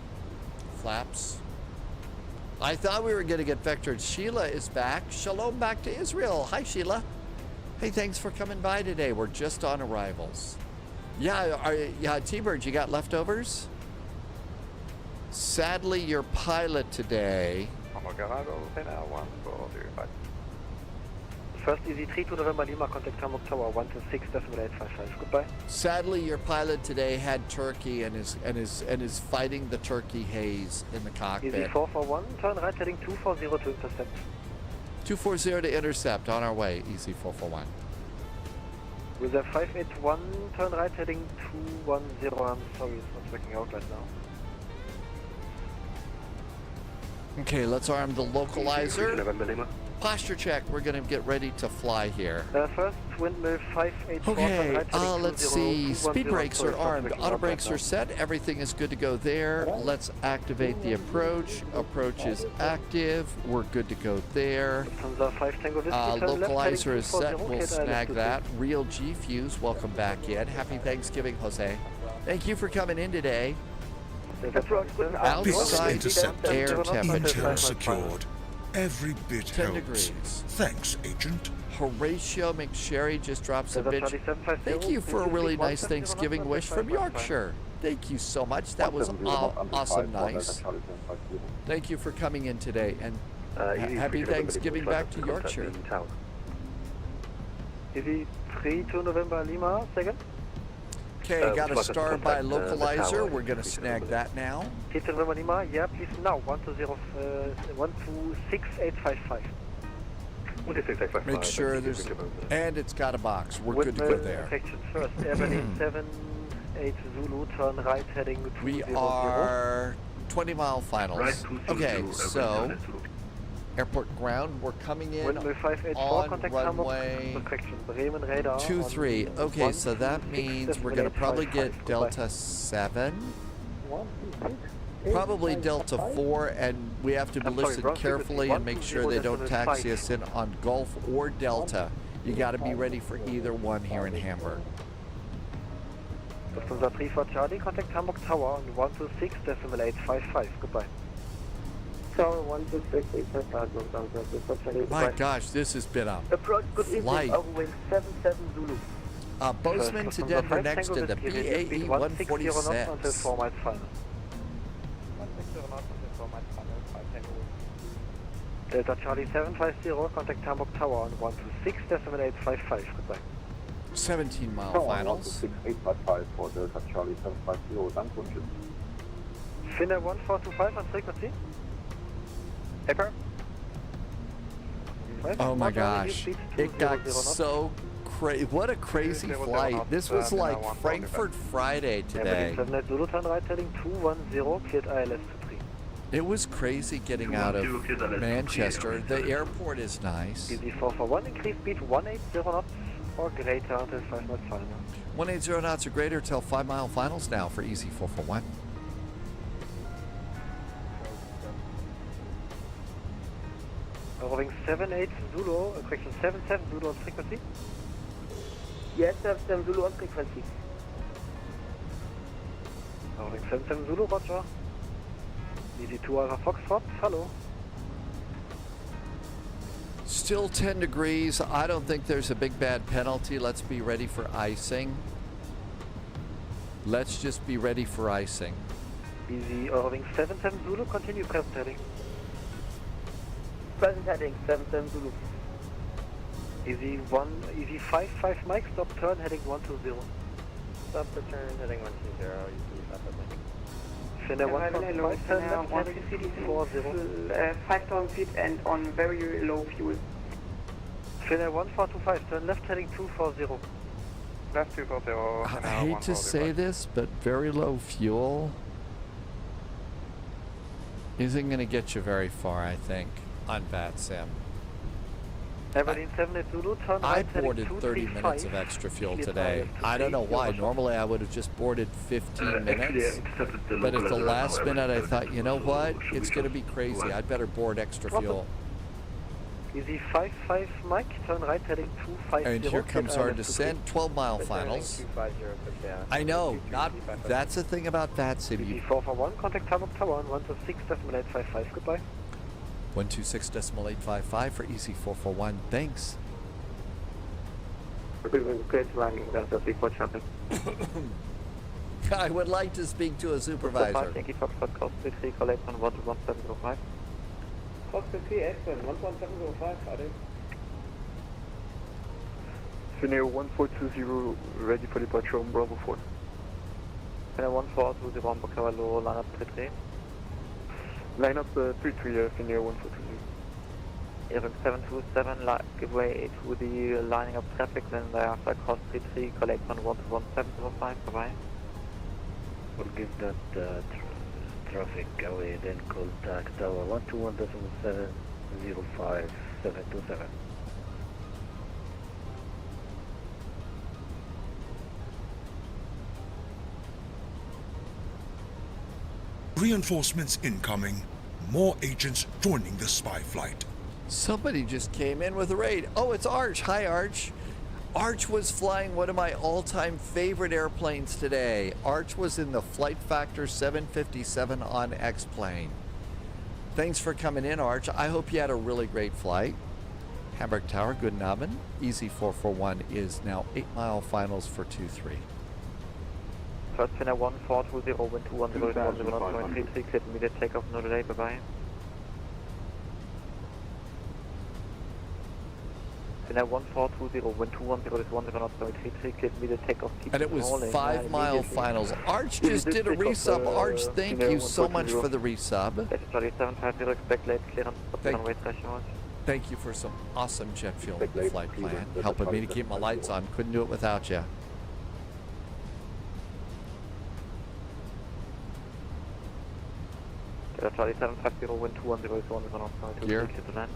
Flaps. I thought we were going to get vectored. Sheila is back. Shalom back to Israel. Hi, Sheila. Hey, thanks for coming by today. We're just on arrivals. Yeah, T-Bird, you got leftovers? Sadly, your pilot today. Hamburg arrival, 10 hour 1405. First Easy 32 November Lima, contact Hamburg Tower 126.855. Goodbye. Sadly, your pilot today had turkey and is fighting the turkey haze in the cockpit. Easy 441, turn right heading 240 to intercept. 240 to intercept, on our way, Easy 441. With a 581, turn right heading 210. I'm sorry, it's not working out right now. Okay, let's arm the localizer. November Lima. Posture check. We're going to get ready to fly here. First, windmill 584. Okay, let's see. Speed brakes are armed. Auto brakes are set. Everything is good to go there. Let's activate the approach. Approach is active. We're good to go there. Localizer is set. We'll snag that. Real G Fuse, welcome back in. Happy Thanksgiving, Jose. Thank you for coming in today. Bits Outside intercepted. air temperature. Intel secured. Every bit 10 helps. degrees. Thanks, Agent. Horatio McSherry just drops a bitch. Thank you for a really nice Thanksgiving wish from Yorkshire. Thank you so much. That was awesome nice. Thank you for coming in today, and happy Thanksgiving back to Yorkshire. Easy 32 November Lima, second. Okay, got a star by localizer. We're going to snag that now. 32 November Lima, yeah, please now, 126.855. Make sure there's, and it's got a box. We're good to go there. First, Air Berlin 78 Zulu, turn right heading 200. We are 20 mile finals. Right, Okay, so airport ground, we're coming in on runway 23. Okay, so that means we're going to probably get Delta 7, probably Delta 4, and we have to listen carefully and make sure they don't taxi us in on Gulf or Delta. You got to be ready for either one here in Hamburg. Lufthansa 3 for Charlie, contact Hamburg Tower on 126.855. Goodbye. Tower 126, My gosh, this has been a approach, good flight. evening, overwing 77 Zulu. Bozeman to Denver next to the BAE 146. until 4 miles final. 160 knots until 4 miles final, 5 Tango. Delta Charlie 750, contact Hamburg Tower on 126.855, goodbye. 17-mile Tower finals. 126.855 for Delta Charlie 750, Dankwunsch. Finnair 1425 on frequency. Paper. Oh my gosh, it got so crazy. What a crazy flight. This was like Frankfurt Friday today. 7 Zulu, turn right heading 210, cleared ILS to 3. It was crazy getting out of Manchester. The airport is nice. Easy 441, increase speed 180 knots or greater until 5 miles final. 180 knots or greater till 5-mile finals now for Easy 441. Roving 78 Zulu, correction 77 Zulu on frequency. Yes, 77 Zulu on frequency. Roving 77 Zulu, roger. Easy 2 Alpha Foxtrot, hello. Still 10 degrees. I don't think there's a big bad penalty. Let's be ready for icing. Let's just be ready for icing. Easy Roving 77 Zulu, continue present heading. Present heading, 77 Zulu. Easy 55 Mike, stop turn heading 120. Stop the turn heading 120, you stop at landing. Finnair 145, turn left heading 40. 5,000 feet and on very low fuel. Finnair 1425, turn left heading 240. Left 240. I hate to say this, but very low fuel isn't going to get you very far, I think, on VATSIM. Aberdeen 78 Zulu, turn I right heading boarded 30 minutes of extra fuel today. I don't know why. Normally I would have just boarded 15 minutes. But at the last minute I thought, you know what? It's going to be crazy. I'd better board extra fuel. Easy 55 Mike, turn right heading 250. And here comes our descent, 12-mile finals. I know, that's the thing about VATSIM. Easy 441, contact Hamburg Tower on 126.855, goodbye. 126.855 for Easy 441. Thanks. Great landing, that's a big watch happening. I would like to speak to a supervisor. Yankee Foxtrot, cost 3, collect on 11705. Cost 3, excellent, 11705, Friday. Finnair 1420, ready for departure on Bravo 4. Finnair 1420, Hamburg Tower, low, line up 33. Line up 33, Finnair 1420. Airing 727, give way to the lining up traffic, then thereafter cost 33, collect on 11705, bye-bye. We'll give that traffic away, then contact Tower 121.705.727. Reinforcements incoming. More agents joining the spy flight. Somebody just came in with a raid. Oh, it's Arch. Hi, Arch. Arch was flying one of my all-time favorite airplanes today. Arch was in the Flight Factor 757 on X-Plane. Thanks for coming in, Arch. I hope you had a really great flight. Hamburg Tower, guten Abend. Easy 441 is now 8-mile finals for 2-3. First Finnair 1420, wind 210, 33, cleared immediate takeoff, no delay, bye-bye. Finnair 1420, wind 210, 33, cleared immediate takeoff. And it was 5-mile finals. Arch just did a resub. Arch, thank you so much for the resub. Charlie 750, expect late clearance, runway threshold. Thank you for some awesome jet fuel in the flight plan. Helping me to keep my lights on. Couldn't do it without you. Charlie 750, wind 210, Gear. clear to land.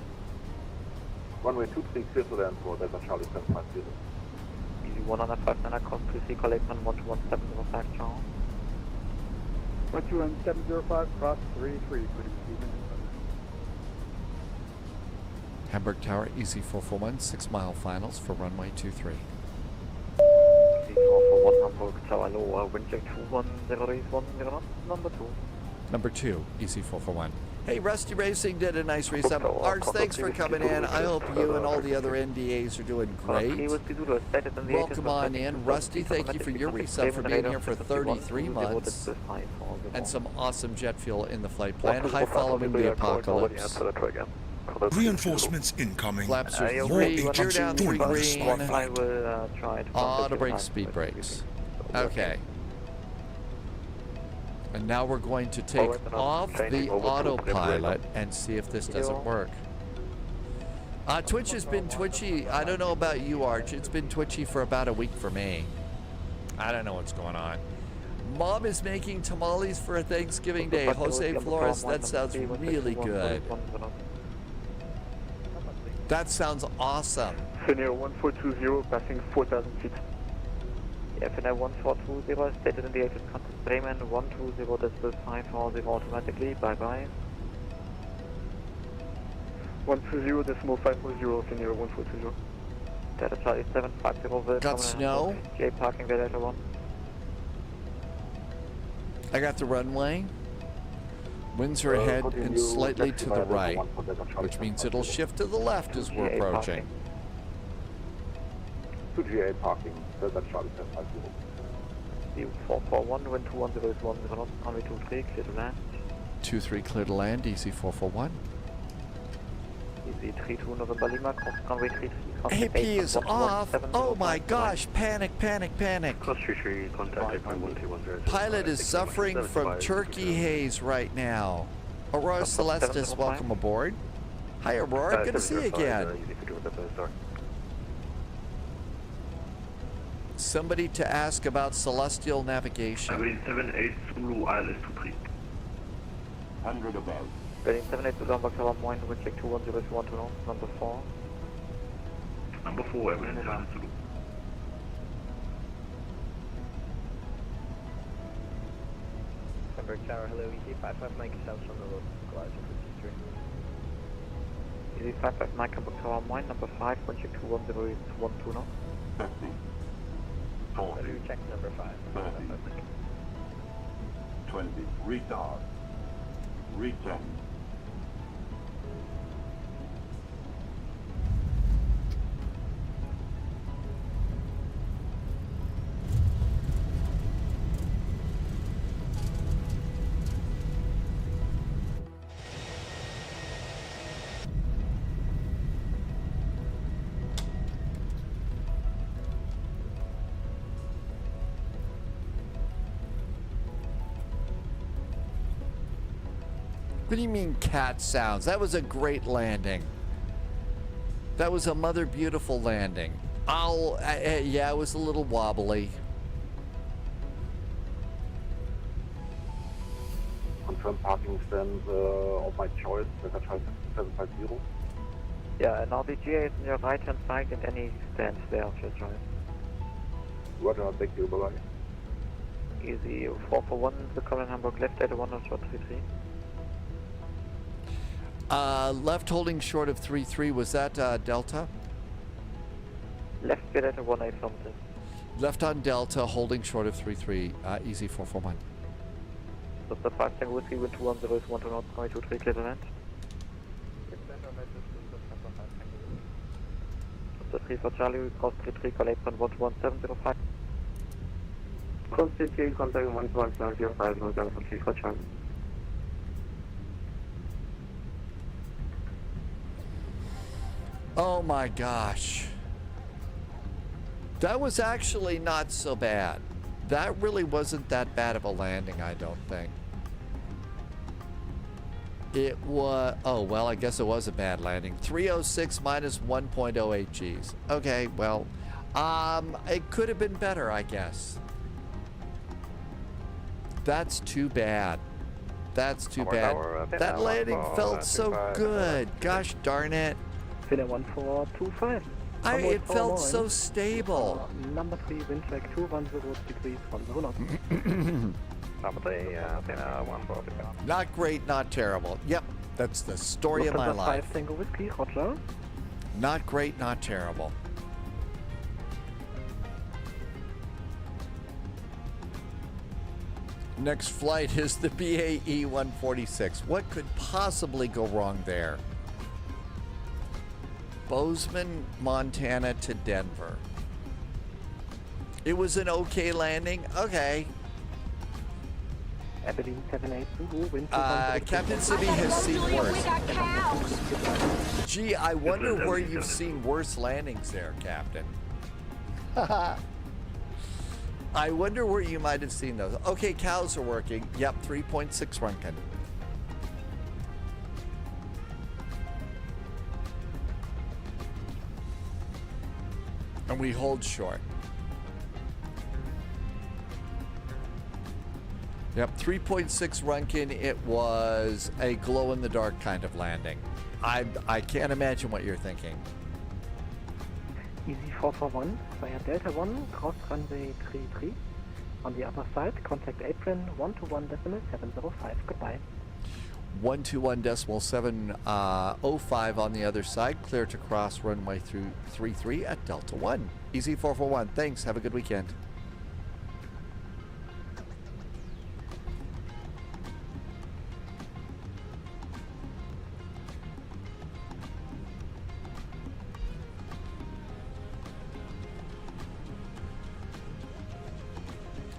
Runway 23, clear to land for Delta Charlie 750. Easy 159, cost 3, collect on 11705, ciao. 11705, cross 33, please. Hamburg Tower, Easy 441, 6-mile finals for runway 23. Easy 441, Hamburg Tower, lower, wind check 210, number 2. Number 2, EC441. Hey, Rusty Racing did a nice race up. Arts, thanks for coming in. I hope you and all the other NDAs are doing great. Welcome on in. Rusty, thank you for your resub, for being here for 33 months. And some awesome jet fuel in the flight plan. High following the apocalypse. Reinforcements incoming. Flaps are More 3, gear agents down 3 joining the green. spotlight. Auto brake, speed brakes. Okay. And now we're going to take off the autopilot and see if this doesn't work. Twitch has been twitchy. I don't know about you, Arch. It's been twitchy for about a week for me. I don't know what's going on. Mom is making tamales for Thanksgiving Day. Jose Flores, that sounds really good. That sounds awesome. Finnair 1420, passing 4,000 feet. Yeah, Finnair 1420, stated in the exit contact Bremen, 120.540 automatically, bye-bye. 120.540, Finnair 1420. Delta Charlie 750, welcome. Got snow? J parking there, Delta 1. I got the runway. Winds are ahead and slightly to the right, which means it'll shift to the left as we're approaching. 2GA parking, Delta Charlie 750. 441, wind 210 is 10 knots, runway 23, clear to land. 23 clear to land, easy 441. Easy 32 November Lima, cross runway 33. AP is off. Oh my gosh, panic, panic, panic. Cross 33, contact 8.1210. Pilot is suffering from turkey haze right now. Aurora Celestis, welcome aboard. Hi Aurora, good to see you again. Somebody to ask about celestial navigation. 78 Zulu ILS 23. 100 above. Reading 78 Zulu, Hamburg Tower, Moin, wind check 210 to number 4. Number 4, Evelyn 7 Zulu. Hamburg Tower, hello, EC559 south on the road, Glasgow 53. EC559 Hamburg Tower, Moin, number 5, wind check 210 is 120. 50. 40. Hello, check number 5. 30. 20. Retard. Return. What do you mean cat sounds? That was a great landing. That was a mother beautiful landing. Yeah, it was a little wobbly. Confirm parking stand of my choice, Delta 750. Yeah, and RBGA is on your right hand side and any stands there of your choice. Roger, thank you, bye-bye. Easy 441, the Colin Hamburg left at 10433. Left holding short of 33, was that Delta? Left bit at 18 something. Left on Delta, holding short of 33, easy 441. So the 5 Tango Whiskey, wind 210 is 1 to north, 23, clear to land. So 3 for Charlie, cross 33, call 8.11705. Cross 33, contact 11705, no down for 3 for Charlie. Oh my gosh. That was actually not so bad. That really wasn't that bad of a landing, I don't think. It was, oh, well, I guess it was a bad landing. 306 minus 1.08 Gs. Okay, well, it could have been better, I guess. That's too bad. That's too bad. That landing felt so good. Gosh darn it. Finnair 1425. It felt so stable. Number 3, wind check 210 degrees from the 100. Number 3, Finnair 1425. Not great, not terrible. Yep, that's the story of my life. 5 Tango Whiskey, Roger. Not great, not terrible. Next flight is the BAE 146. What could possibly go wrong there? Bozeman, Montana to Denver. It was an okay landing. Okay. Aberdeen 78 wind Captain Sibby has seen worse. Gee, I wonder where you've seen worse landings there, Captain. I wonder where you might have seen those. Okay, cows are working. Yep, 3.6 Runkin. And we hold short. Yep, 3.6 Runkin. It was a glow-in-the-dark kind of landing. I can't imagine what you're thinking. Easy 441 via Delta 1, cross runway 33. On the other side, contact apron 121.705. Goodbye. 121.705 on the other side. Clear to cross runway through 33 at Delta 1. Easy 441. Thanks. Have a good weekend.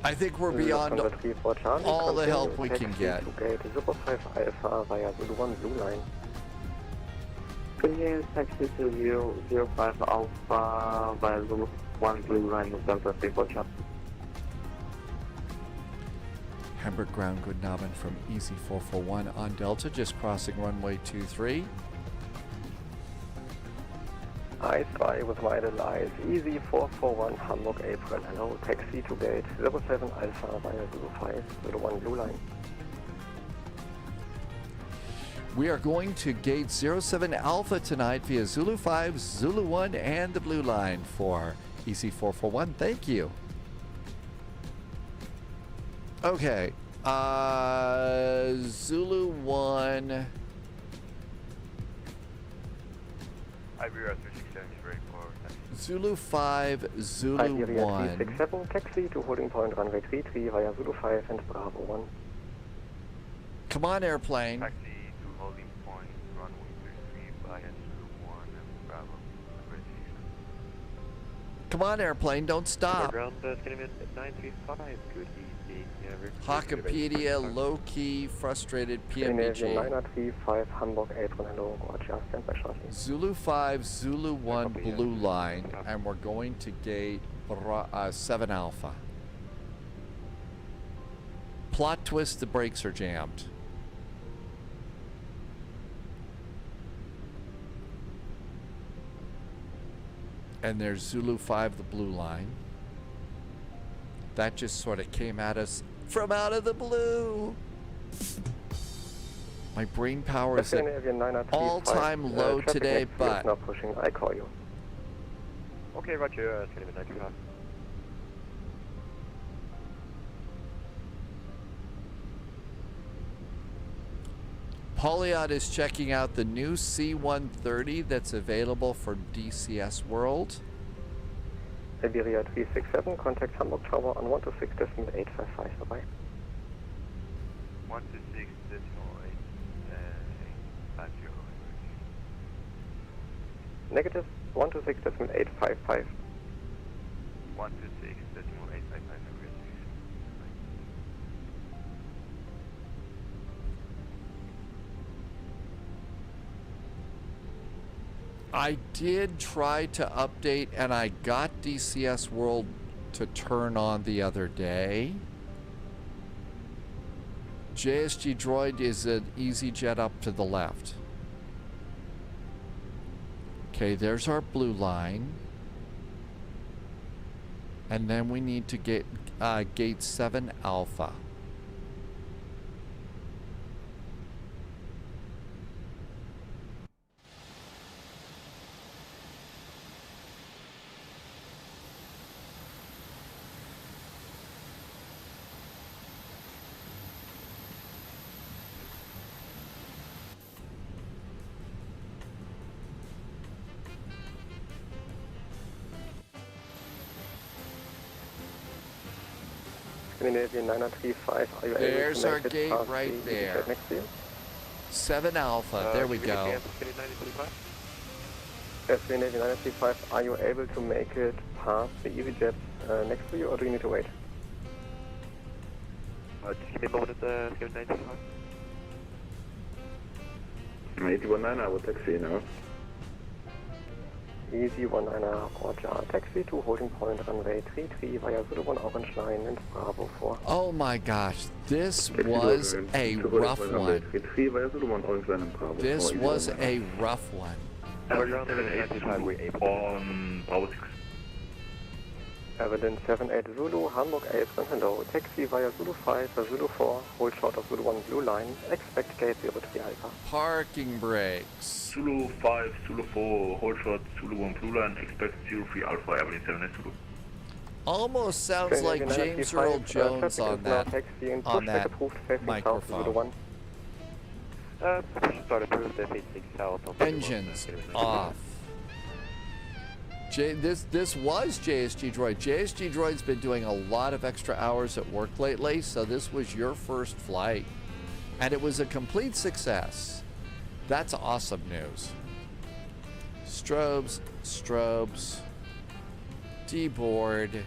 I think we're beyond all the help we can get. Taxi to 005 Alpha via Zulu 1 Blue Line with Delta 34 Charlie. Hamburg ground, good Naben from Easy 441 on Delta, just crossing runway 23. Eyes by with my eyes. Easy 441 Hamburg April. Hello, taxi to gate 07 Alpha via Zulu 5 01 Blue Line. We are going to gate 07 Alpha tonight via Zulu 5, Zulu 1, and the Blue Line for Easy 441. Thank you. Okay. Zulu 1. Iberia 3673 for Zulu 5, Zulu Iberia 1. 367 taxi to holding point runway 33 via Zulu 5 and Bravo 1. Come on, airplane. Taxi to holding point runway 33 via Zulu 1 and Bravo. Come on, airplane. Don't stop. Ground Scandinavian 935. Good evening. Hawkopedia, low-key, frustrated PMBG. 935 Hamburg April. Hello, Roger. Stand by shortly. Zulu 5, Zulu 1, Blue Line, and we're going to gate 7 Alpha. Plot twist, the brakes are jammed. And there's Zulu 5, the Blue Line. That just sort of came at us from out of the blue. My brain power is at all-time low today, but not pushing. I call you. Okay, Roger. Scandinavian 925. Pauliot is checking out the new C-130 that's available for DCS World. Iberia 367, contact Hamburg Tower on 126.855. Bye-bye. 126.850. Negative 126.855. 126.855. I did try to update, and I got DCS World to turn on the other day. JSG Droid is an EasyJet up to the left. Okay, there's our Blue Line. And then we need to get gate 7 Alpha. Scandinavian 935, are you able There's to our make it gate past right the there. EasyJet next to you? 7 Alpha, there we go. Scandinavian 935, are you able to make it past the EasyJet next to you, or do you need to wait? Just give me a moment at the Scandinavian 935. 819, I will taxi now. Easy 19, Roger. Taxi to holding point runway 33 via 01 Orange Line and Bravo 4. Oh my gosh, this was a rough one. This was a rough one. On Bravo 6. Evidence 78 Zulu, Hamburg Apron, hello. Taxi via Zulu 5, Zulu 4, hold short of Zulu 1 blue line, expect gate 03 Alpha. Parking brakes. Zulu 5, Zulu 4, hold short, Zulu 1 blue line, expect 03 Alpha, Evelyn 7 Zulu. Almost sounds like James Earl Jones on that microphone. Engines off. This was JSG Droid. JSG Droid's been doing a lot of extra hours at work lately, so this was your first flight. And it was a complete success. That's awesome news. Strobes, D-board,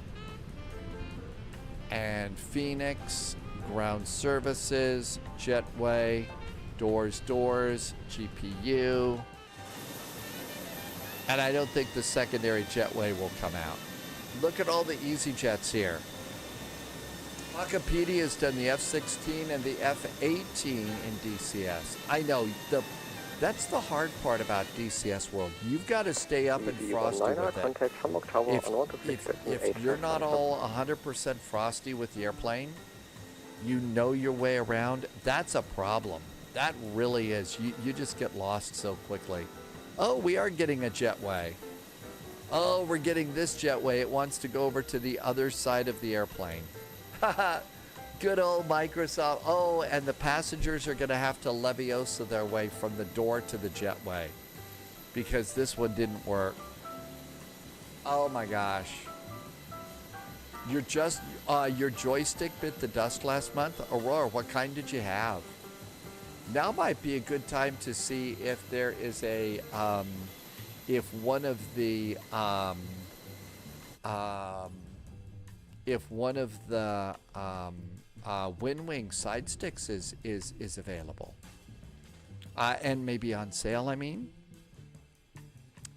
and Phoenix, ground services, jetway, doors, GPU. And I don't think the secondary jetway will come out. Look at all the EasyJets here. Wikipedia's done the F-16 and the F-18 in DCS. I know, that's the hard part about DCS World. You've got to stay up and frosty with it. If you're not all 100% frosty with the airplane, you know your way around, that's a problem. That really is. You just get lost so quickly. Oh, we are getting a jetway. Oh, we're getting this jetway. It wants to go over to the other side of the airplane. Haha, good old Microsoft. Oh, and the passengers are going to have to Leviosa their way from the door to the jetway because this one didn't work. Oh my gosh. Your joystick bit the dust last month? Aurora, what kind did you have? Now might be a good time to see if there is a, if one of the WinWing side sticks is available, and maybe on sale. I mean,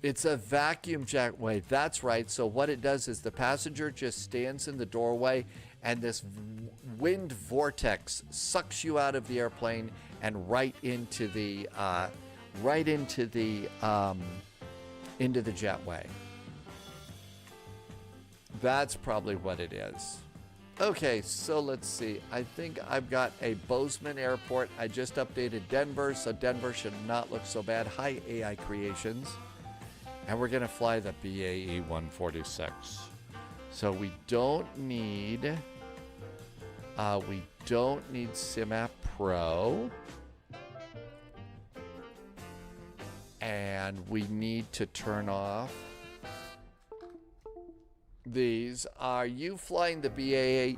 it's a vacuum jetway. That's right. So what it does is the passenger just stands in the doorway, and this wind vortex sucks you out of the airplane and right into the jetway. That's probably what it is. Okay, so let's see. I think I've got a Bozeman Airport. I just updated Denver, so Denver should not look so bad. Hi, AI Creations. And we're going to fly the BAE 146. So we don't need SIMAP Pro. And we need to turn off these. Are you flying the BAE?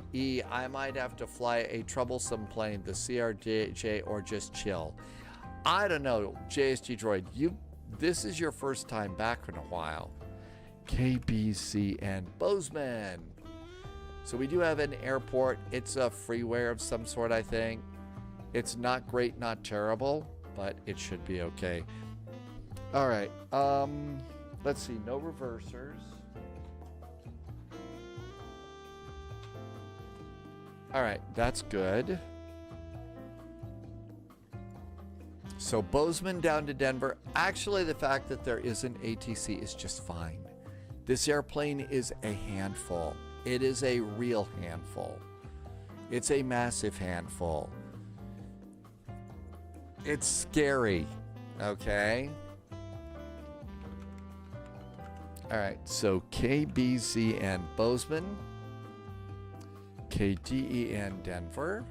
I might have to fly a troublesome plane, the CRJ, or just chill. I don't know, JSG Droid. This is your first time back in a while. KBC and Bozeman. So we do have an airport. It's a freeware of some sort, I think. It's not great, not terrible, but it should be okay. All right. Let's see. No reversers. All right. That's good. So Bozeman down to Denver. Actually, the fact that there is an ATC is just fine. This airplane is a handful. It is a real handful. It's a massive handful. It's scary. Okay? All right, so KBZ and Bozeman, KDE and Denver,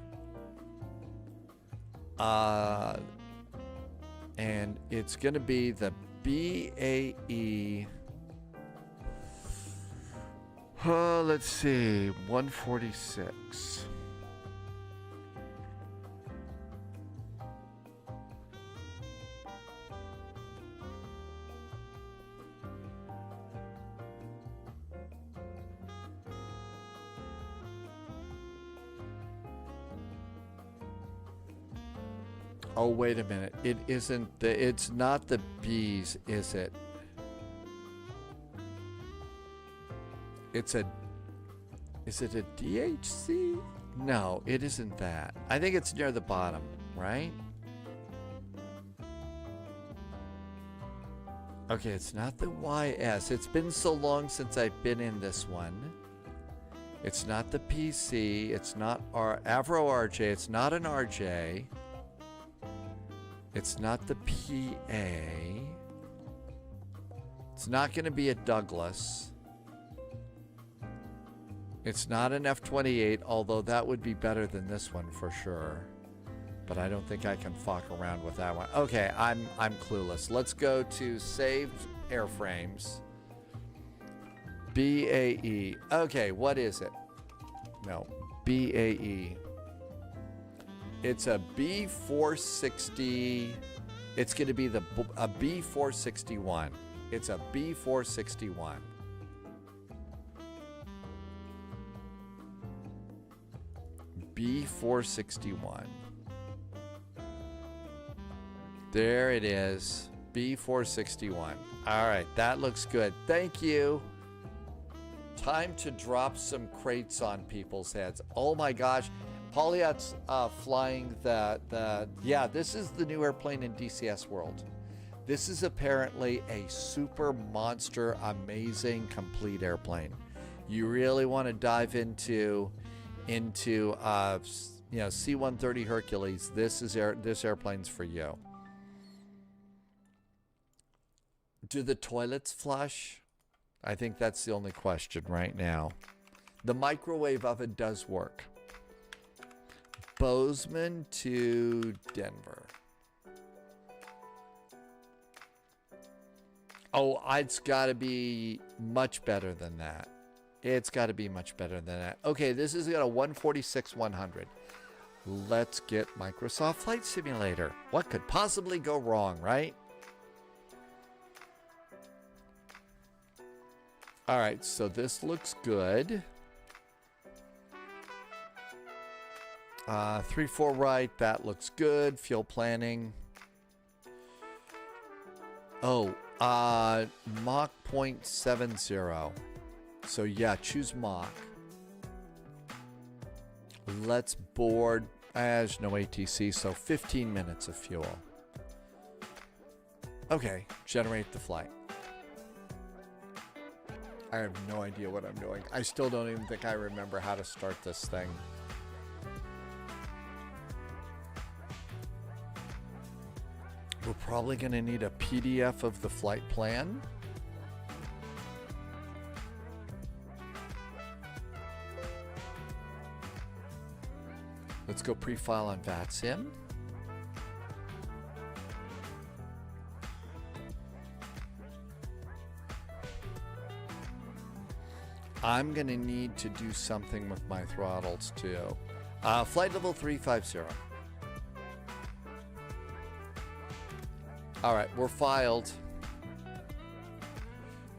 and it's going to be the BAE Let's see, 146. Oh, wait a minute. It isn't it's not the B's, is it? Is it a DHC? No, it isn't that. I think it's near the bottom, right? Okay, it's not the YS. It's been so long since I've been in this one. It's not the PC. It's not Avro RJ. It's not an RJ. It's not the PA. It's not going to be a Douglas. It's not an F-28, although that would be better than this one for sure. But I don't think I can fuck around with that one. Okay, I'm clueless. Let's go to saved airframes. BAE. Okay, what is it? No, BAE. It's a B460. It's going to be a B461. It's a B461. B461. There it is. B461. All right, that looks good. Thank you. Time to drop some crates on people's heads. Oh my gosh. Polyat's flying yeah, this is the new airplane in DCS world. This is apparently a super monster, amazing, complete airplane. You really want to dive into C-130 Hercules. This airplane's for you. Do the toilets flush? I think that's the only question right now. The microwave oven does work. Bozeman to Denver. Oh, it's got to be much better than that. It's got to be much better than that. Okay, this is got a 146-100. Let's get Microsoft Flight Simulator. What could possibly go wrong, right? All right, so this looks good. 3-4 right, that looks good. Fuel planning. Oh, Mach 0.70. So yeah, choose Mach. Let's board. There's no ATC, so 15 minutes of fuel. Okay, generate the flight. I have no idea what I'm doing. I still don't even think I remember how to start this thing. We're probably going to need a PDF of the flight plan. Let's go pre-file on VATSIM. I'm going to need to do something with my throttles too. Flight level 350. All right, we're filed.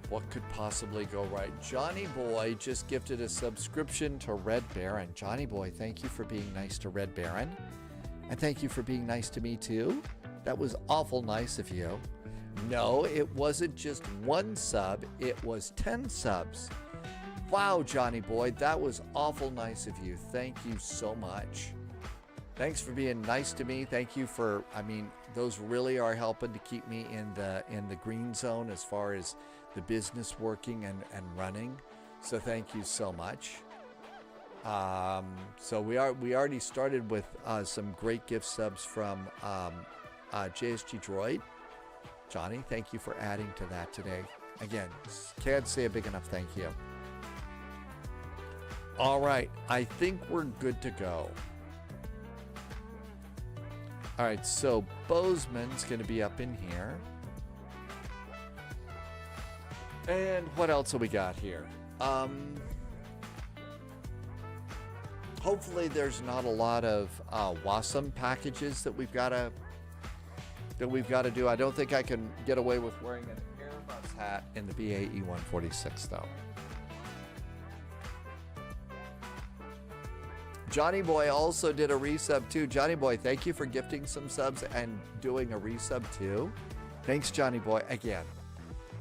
What could possibly go right? Johnny Boy just gifted a subscription to Red Baron. Johnny Boy, thank you for being nice to Red Baron. And thank you for being nice to me too. That was awful nice of you. No, it wasn't just one sub, it was 10 subs. Wow, Johnny Boy, that was awful nice of you. Thank you so much. Thanks for being nice to me. Thank you for, those really are helping to keep me in the green zone as far as the business working and running. So thank you so much. So we already started with some great gift subs from JSG Droid. Johnny, thank you for adding to that today. Again, can't say a big enough thank you. All right, I think we're good to go. All right, so Bozeman's going to be up in here. And what else have we got here? hopefully there's not a lot of WASM packages that we've got to do. I don't think I can get away with wearing an Airbus hat in the BAE 146 though. Johnny Boy also did a resub too. Johnny Boy, thank you for gifting some subs and doing a resub too. Thanks, Johnny Boy. Again,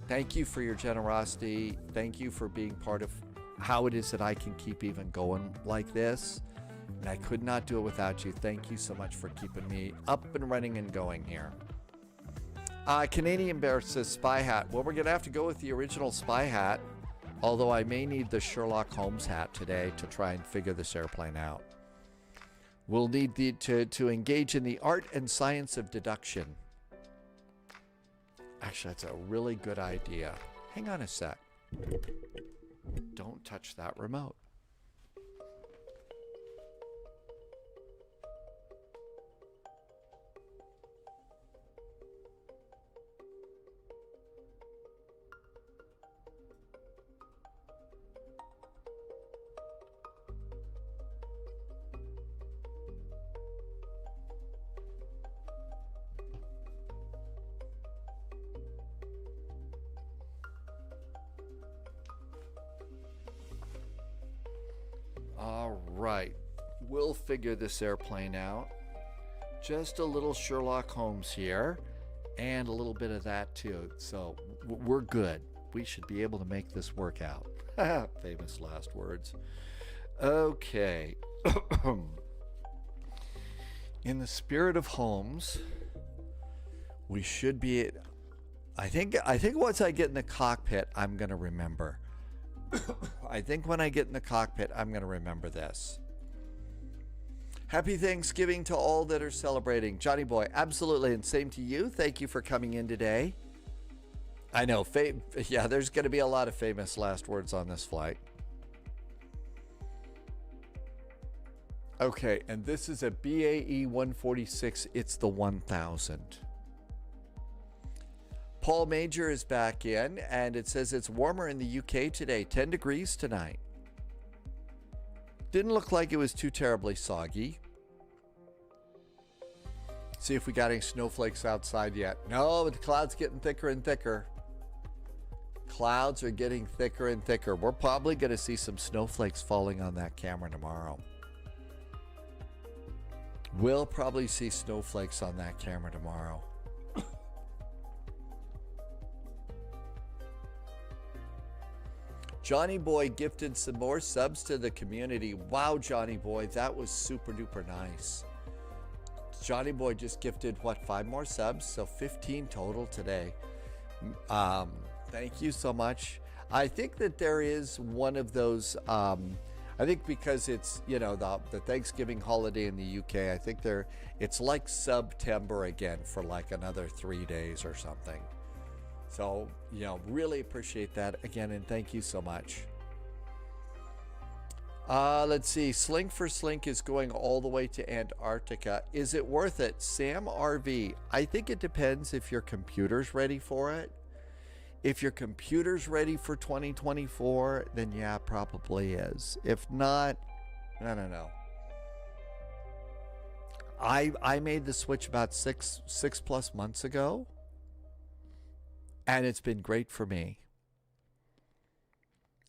thank you for your generosity. Thank you for being part of how it is that I can keep even going like this. And I could not do it without you. Thank you so much for keeping me up and running and going here. Canadian Bear says spy hat. Well, we're going to have to go with the original spy hat. Although I may need the Sherlock Holmes hat today to try and figure this airplane out. We'll need to engage in the art and science of deduction. Actually, that's a really good idea. Hang on a sec. Don't touch that remote. All right, we'll figure this airplane out. Just a little Sherlock Holmes here and a little bit of that too. So we're good. We should be able to make this work out. Famous last words. Okay. In the spirit of Holmes, we should be, I think once I get in the cockpit, I'm going to remember. I think when I get in the cockpit, I'm going to remember this. Happy Thanksgiving to all that are celebrating. Johnny Boy, absolutely. And same to you. Thank you for coming in today. I know, yeah, there's going to be a lot of famous last words on this flight. Okay, and this is a BAE 146. It's the 1000. Paul Major is back in, and it says it's warmer in the UK today, 10 degrees tonight. Didn't look like it was too terribly soggy. See if we got any snowflakes outside yet. No, but the clouds getting thicker and thicker. Clouds are getting thicker and thicker. We're probably going to see some snowflakes falling on that camera tomorrow. We'll probably see snowflakes on that camera tomorrow. Johnny Boy gifted some more subs to the community. Wow, Johnny Boy, that was super duper nice. Johnny Boy just gifted, what, 5 more subs? So 15 total today. Thank you so much. I think that there is one of those, I think because it's, you know, the Thanksgiving holiday in the UK, I think it's like September again for like another 3 days or something. So, you know, really appreciate that again, and thank you so much. Let's see. Slink for Slink is going all the way to Antarctica. Is it worth it? Sam RV. I think it depends if your computer's ready for it. If your computer's ready for 2024, then yeah, probably is. If not, I don't know. I made the switch about six plus months ago. And it's been great for me.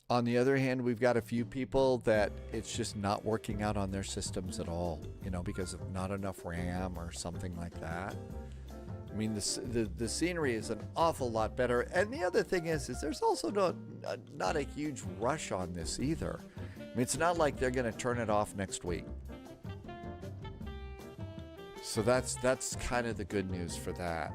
On the other hand, we've got a few people that it's just not working out on their systems at all, you know, because of not enough RAM or something like that. I mean, the scenery is an awful lot better. And the other thing is there's also not a huge rush on this either. I mean, it's not like they're going to turn it off next week. So that's kind of the good news for that.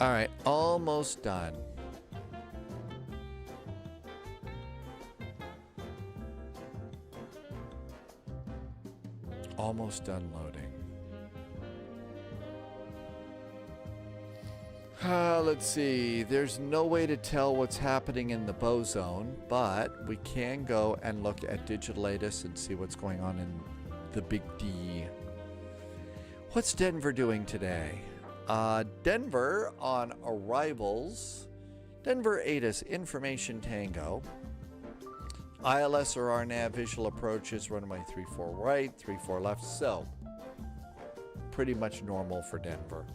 All right, almost done. Almost done loading. Let's see. There's no way to tell what's happening in the bow zone, but we can go and look at Digitatus and see what's going on in the Big D. What's Denver doing today? Denver on arrivals Denver ATIS, Information Tango. ILS or RNAV, visual approaches, runway 34 right, 34 left. So, pretty much normal for Denver.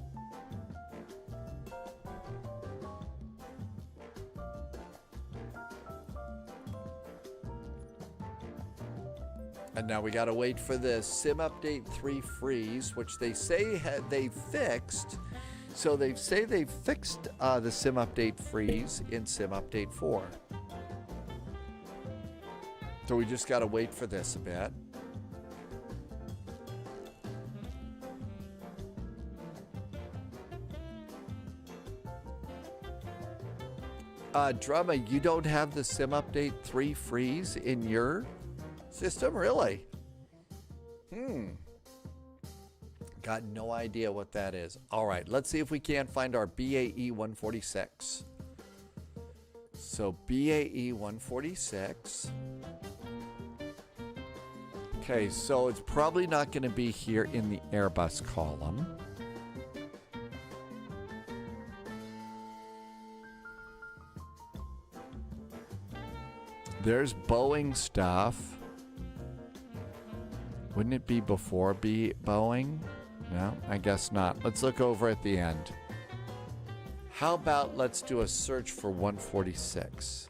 And now we gotta wait for the Sim Update 3 freeze, which they say they fixed. So they say they fixed the Sim Update freeze in Sim Update 4. So we just gotta wait for this a bit. Drama, you don't have the Sim Update 3 freeze in your system, really? Got no idea what that is. All right, let's see if we can't find our BAE 146. So BAE 146. Okay, so it's probably not going to be here in the Airbus column. There's Boeing stuff. Wouldn't it be before Boeing? No, I guess not. Let's look over at the end. How about let's do a search for 146.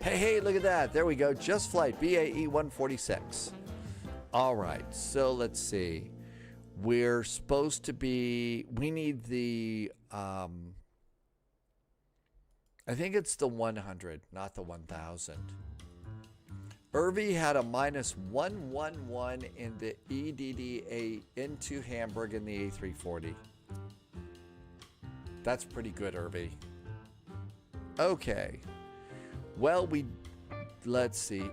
Hey, look at that. There we go. Just Flight, BAE 146. All right, so let's see. We're supposed to be, we need the, I think it's the 100, not the 1000. Irvi had a minus 111 in the EDDH into Hamburg in the A340. That's pretty good, Irvi. Okay. Well, let's see.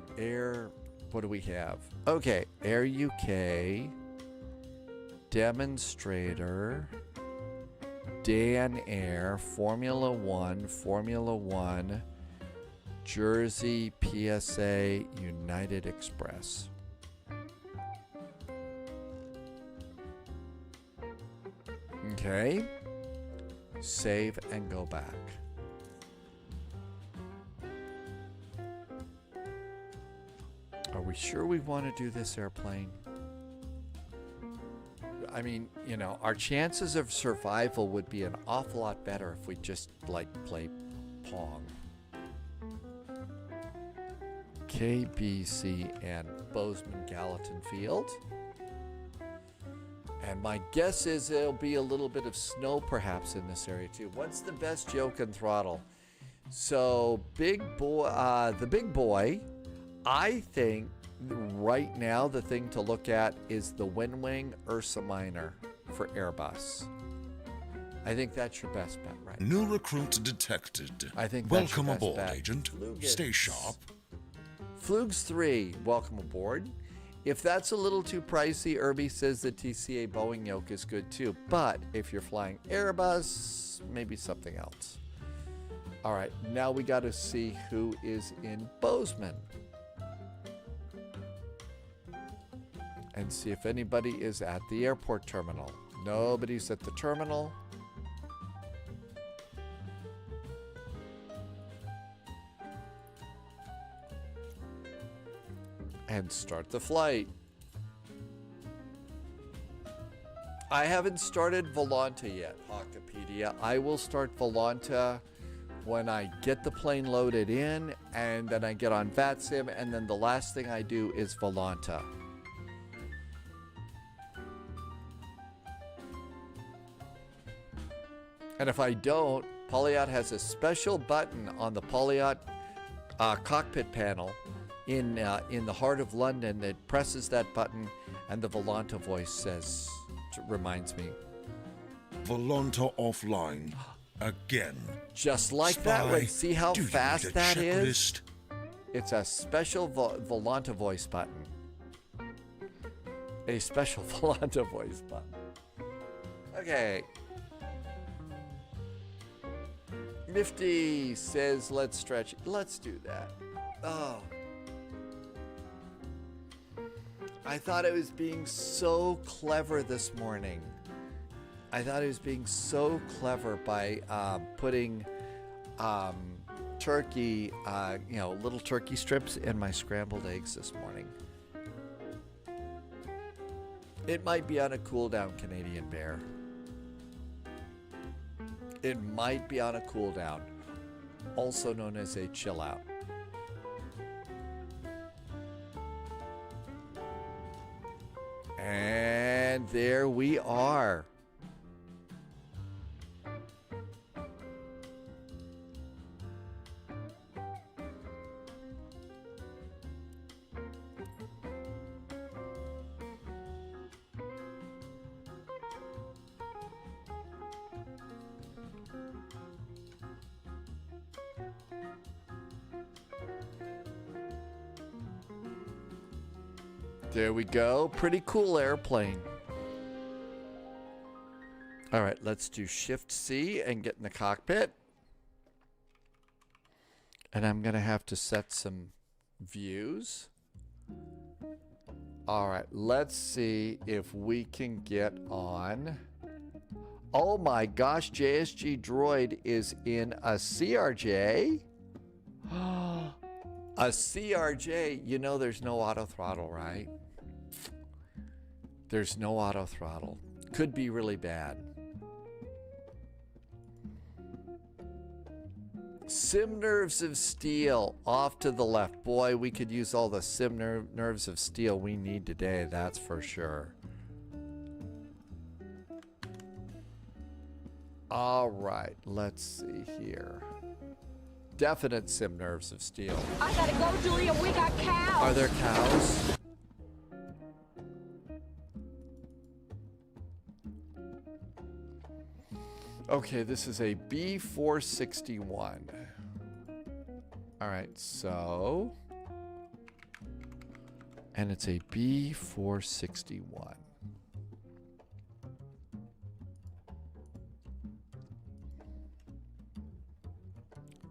What do we have? Okay, Air UK, Demonstrator, Dan Air, Formula One, Jersey, PSA, United Express. Okay. Save and go back. Are we sure we want to do this airplane? I mean, you know, our chances of survival would be an awful lot better if we just, like, play Pong. KBC and Bozeman Gallatin Field. And my guess is there'll be a little bit of snow perhaps in this area too. What's the best joke and throttle? So the big boy, I think right now the thing to look at is the Windwing Ursa Minor for Airbus. I think that's your best bet right New recruit detected. I think that's Welcome your best aboard, bet. Agent. Stay sharp. Flugs 3, welcome aboard. If that's a little too pricey, Irby says the TCA Boeing yoke is good too. But if you're flying Airbus, maybe something else. All right, now we got to see who is in Bozeman. And see if anybody is at the airport terminal. Nobody's at the terminal. And start the flight. I haven't started Volanta yet, Hawkopedia. I will start Volanta when I get the plane loaded in, and then I get on VATSIM, and then the last thing I do is Volanta. And if I don't, Polyot has a special button on the Polyot cockpit panel in the heart of London that presses that button, and the Volanta voice reminds me. Volanta offline again. Just like Spy, that. Wait, see how do you fast need a that checklist? is? It's a special Volanta voice button. A special Volanta voice button. Okay. Nifty says, let's stretch. Let's do that. Oh. I thought I was being so clever this morning. I thought I was being so clever by putting turkey, little turkey strips in my scrambled eggs this morning. It might be on a cool down, Canadian Bear. It might be on a cool down, also known as a chill out. And there we are. There we go. Pretty cool airplane. All right, let's do Shift C and get in the cockpit. And I'm going to have to set some views. All right, let's see if we can get on. Oh my gosh, JSG Droid is in a CRJ. A CRJ, you know there's no auto throttle, right? There's no auto throttle. Could be really bad. Sim nerves of steel off to the left. Boy, we could use all the sim nerves of steel we need today, that's for sure. All right, let's see here. Definite sim nerves of steel. I gotta go, Julia. We got cows. Are there cows? Okay, this is a B461. All right, so... And it's a B461.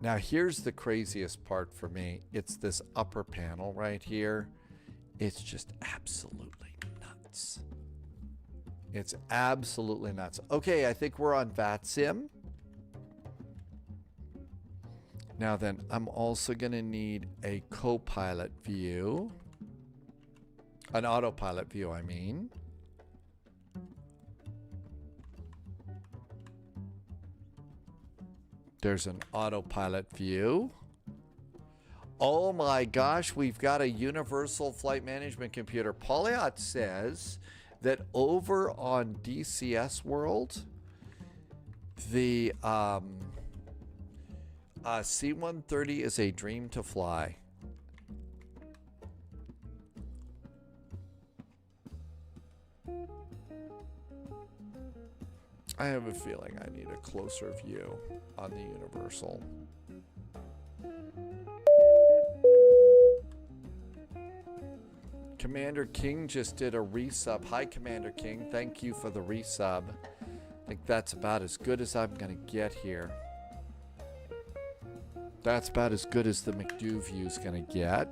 Now, here's the craziest part for me. It's this upper panel right here. It's just absolutely nuts. It's absolutely nuts. Okay, I think we're on VATSIM. Now then, I'm also going to need a co-pilot view. An autopilot view, I mean. There's an autopilot view. Oh my gosh, we've got a universal flight management computer. Polyot says that over on DCS World, the C-130 is a dream to fly. I have a feeling I need a closer view on the Universal. Commander King just did a resub. Hi, Commander King. Thank you for the resub. I think that's about as good as I'm going to get here. That's about as good as the McDo view's going to get.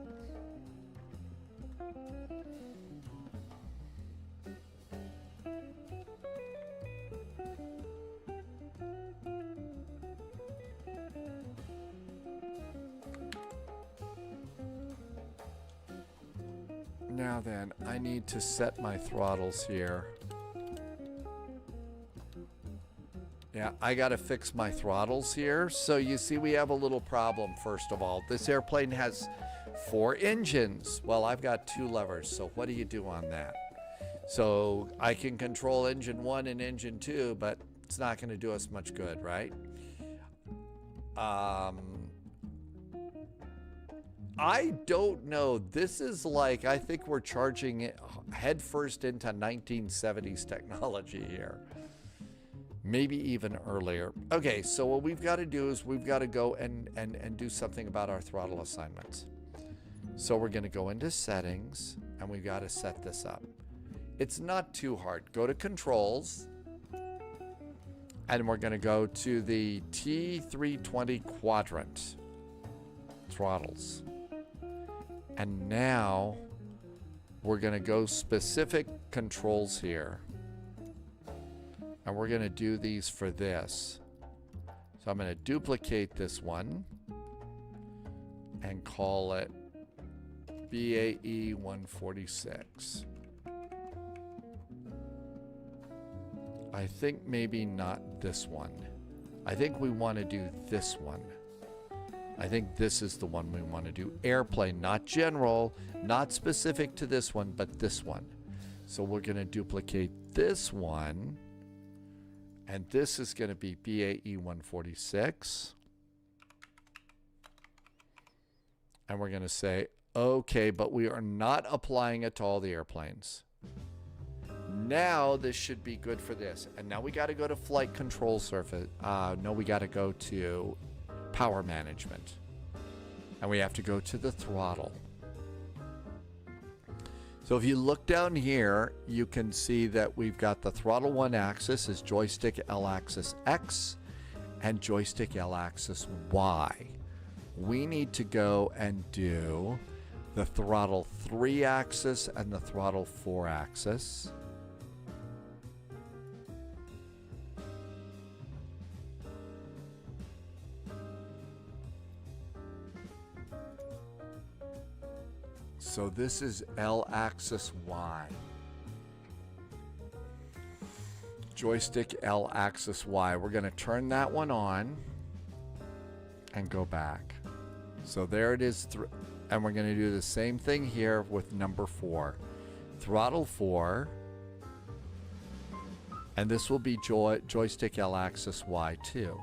Now then, I need to set my throttles here. Yeah, I gotta fix my throttles here. So you see we have a little problem, first of all. This airplane has 4 engines. Well, I've got 2 levers, so what do you do on that? So I can control engine 1 and engine 2, but it's not gonna do us much good, right? I don't know. This is like, I think we're charging it headfirst into 1970s technology here. Maybe even earlier. Okay, so what we've got to do is we've got to go and do something about our throttle assignments. So we're going to go into settings, and we've got to set this up. It's not too hard. Go to controls, and we're going to go to the T320 quadrant throttles. And now we're going to go specific controls here. And we're going to do these for this. So I'm going to duplicate this one and call it BAE 146. I think maybe not this one. I think we want to do this one. I think this is the one we want to do. Airplane, not general, not specific to this one, but this one. So we're going to duplicate this one. And this is going to be BAE 146. And we're going to say, okay, but we are not applying it to all the airplanes. Now this should be good for this. And now we got to go to flight control surface. No, we got to go to power management. And we have to go to the throttle. So if you look down here, you can see that we've got the throttle 1 axis is joystick L axis X and joystick L axis Y. We need to go and do the throttle 3 axis and the throttle 4 axis. So this is L axis Y. Joystick L axis Y. We're going to turn that one on and go back. So there it is. And we're going to do the same thing here with number 4. Throttle 4. And this will be joystick L axis Y too.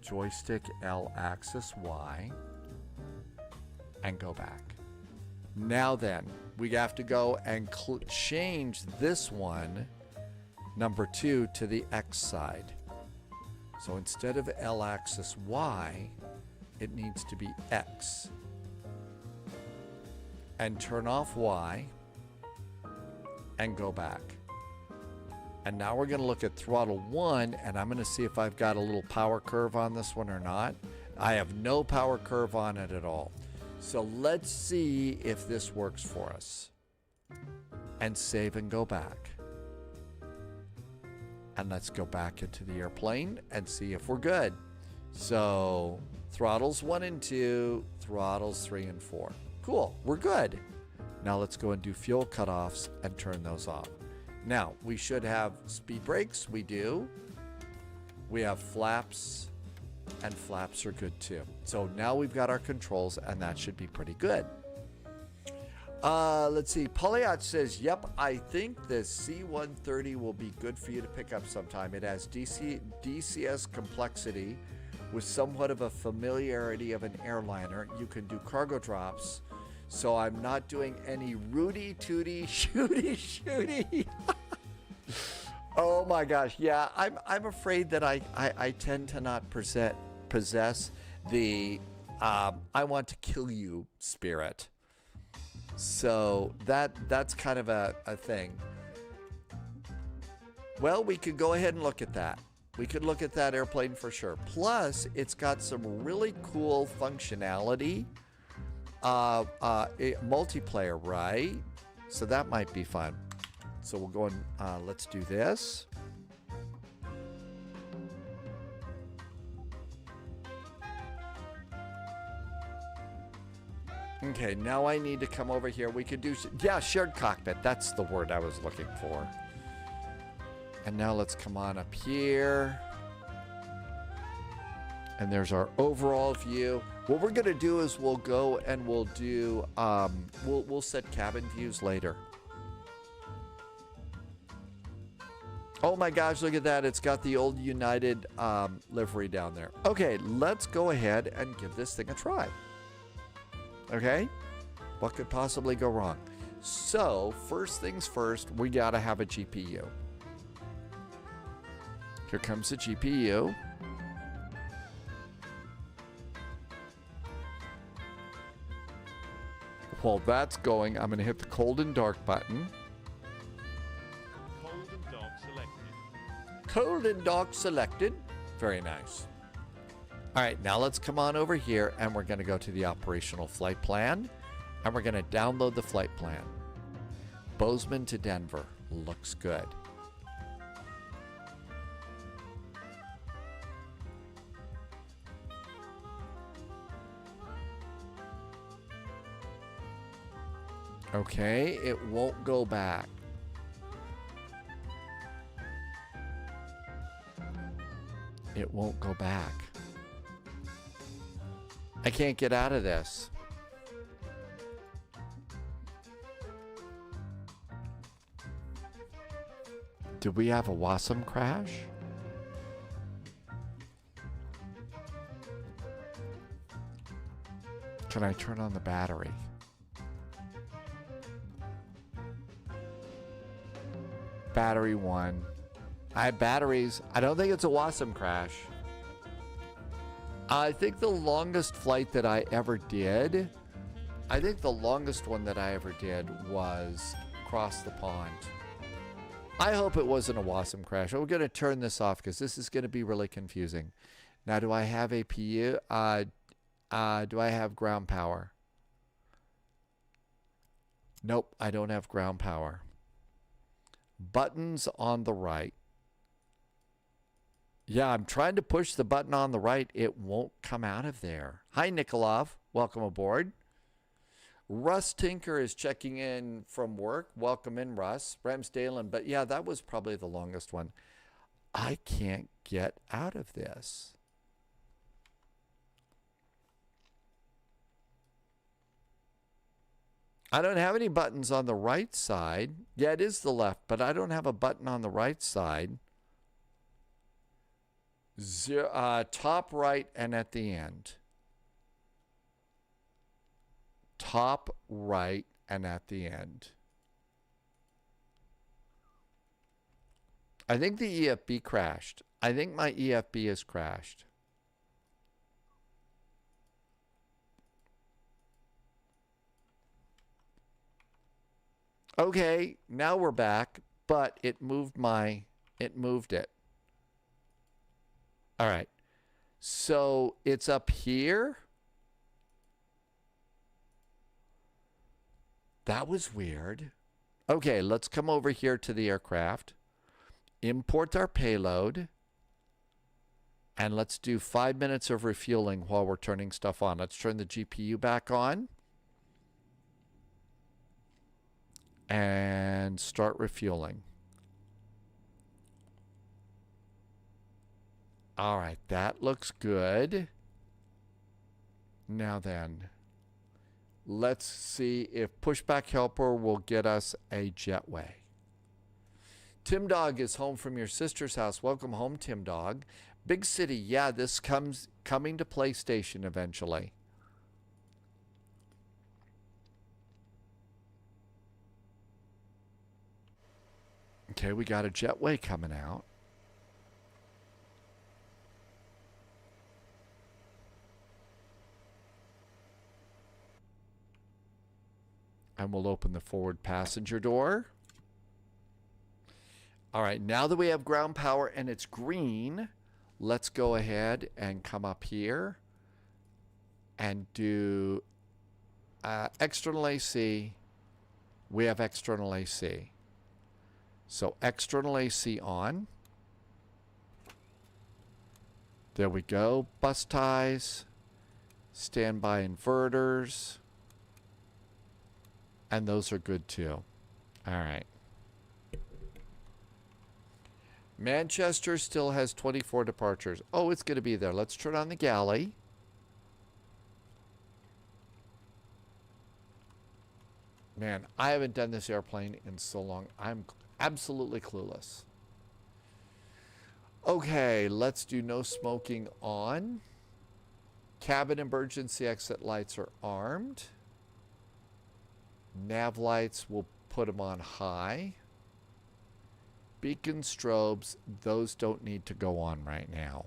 Joystick L axis Y. And go back. Now then, we have to go and change this one, number 2, to the X side. So instead of L axis Y, it needs to be X. And turn off Y and go back. And now we're going to look at throttle 1, and I'm going to see if I've got a little power curve on this one or not. I have no power curve on it at all. So let's see if this works for us. And save and go back. And let's go back into the airplane and see if we're good. So throttles 1 and 2, throttles 3 and 4. Cool, we're good. Now let's go and do fuel cutoffs and turn those off. Now we should have speed brakes. We do. We have flaps. And flaps are good too. So now we've got our controls, and that should be pretty good. Let's see. Polyot says, yep, I think the C-130 will be good for you to pick up sometime. It has DCS complexity with somewhat of a familiarity of an airliner. You can do cargo drops, so I'm not doing any rooty tooty shooty. Oh my gosh, yeah, I'm afraid that I tend to not possess the I want to kill you spirit. So that's kind of a thing. Well, we could go ahead and look at that. We could look at that airplane for sure. Plus, it's got some really cool functionality. Multiplayer, right? So that might be fun. So we'll go and let's do this. Okay, now I need to come over here. We could do, yeah, shared cockpit. That's the word I was looking for. And now let's come on up here. And there's our overall view. What we're gonna do is we'll go and we'll do, we'll set cabin views later. Oh my gosh, look at that. It's got the old United livery down there. Okay, let's go ahead and give this thing a try. Okay? What could possibly go wrong? So, first things first, we gotta have a GPU. Here comes the GPU. While that's going, I'm gonna hit the cold and dark button. Cold and dark selected. Very nice. All right, now let's come on over here and we're going to go to the operational flight plan and we're going to download the flight plan. Bozeman to Denver. Looks good. Okay, it won't go back. It won't go back. I can't get out of this. Did we have a Wasm crash? Can I turn on the battery? Battery 1. I have batteries. I don't think it's a Wasm crash. I think the longest flight that I ever did, I think the longest one that I ever did was across the pond. I hope it wasn't a Wasm crash. We're going to turn this off because this is going to be really confusing. Now, do I have APU? Do I have ground power? Nope, I don't have ground power. Buttons on the right. Yeah, I'm trying to push the button on the right. It won't come out of there. Hi, Nikolov. Welcome aboard. Russ Tinker is checking in from work. Welcome in, Russ. Ramsdalen. But yeah, that was probably the longest one. I can't get out of this. I don't have any buttons on the right side. Yeah, it is the left, but I don't have a button on the right side. Top right and at the end. Top right and at the end. I think the EFB crashed. I think my EFB has crashed. Okay, now we're back, but it moved it. All right. So it's up here. That was weird. Okay, let's come over here to the aircraft. Import our payload. And let's do 5 minutes of refueling while we're turning stuff on. Let's turn the GPU back on. And start refueling. All right, that looks good. Now then, let's see if Pushback Helper will get us a jetway. Tim Dog is home from your sister's house. Welcome home, Tim Dog. Big City, yeah, this coming to PlayStation eventually. Okay, we got a jetway coming out. And we'll open the forward passenger door. All right, now that we have ground power and it's green, let's go ahead and come up here and do external AC. We have external AC. So external AC on. There we go. Bus ties. Standby inverters. And those are good too. All right. Manchester still has 24 departures. Oh, it's going to be there. Let's turn on the galley. Man, I haven't done this airplane in so long. I'm absolutely clueless. Okay, let's do no smoking on. Cabin emergency exit lights are armed. Nav lights, we'll put them on high. Beacon strobes, those don't need to go on right now.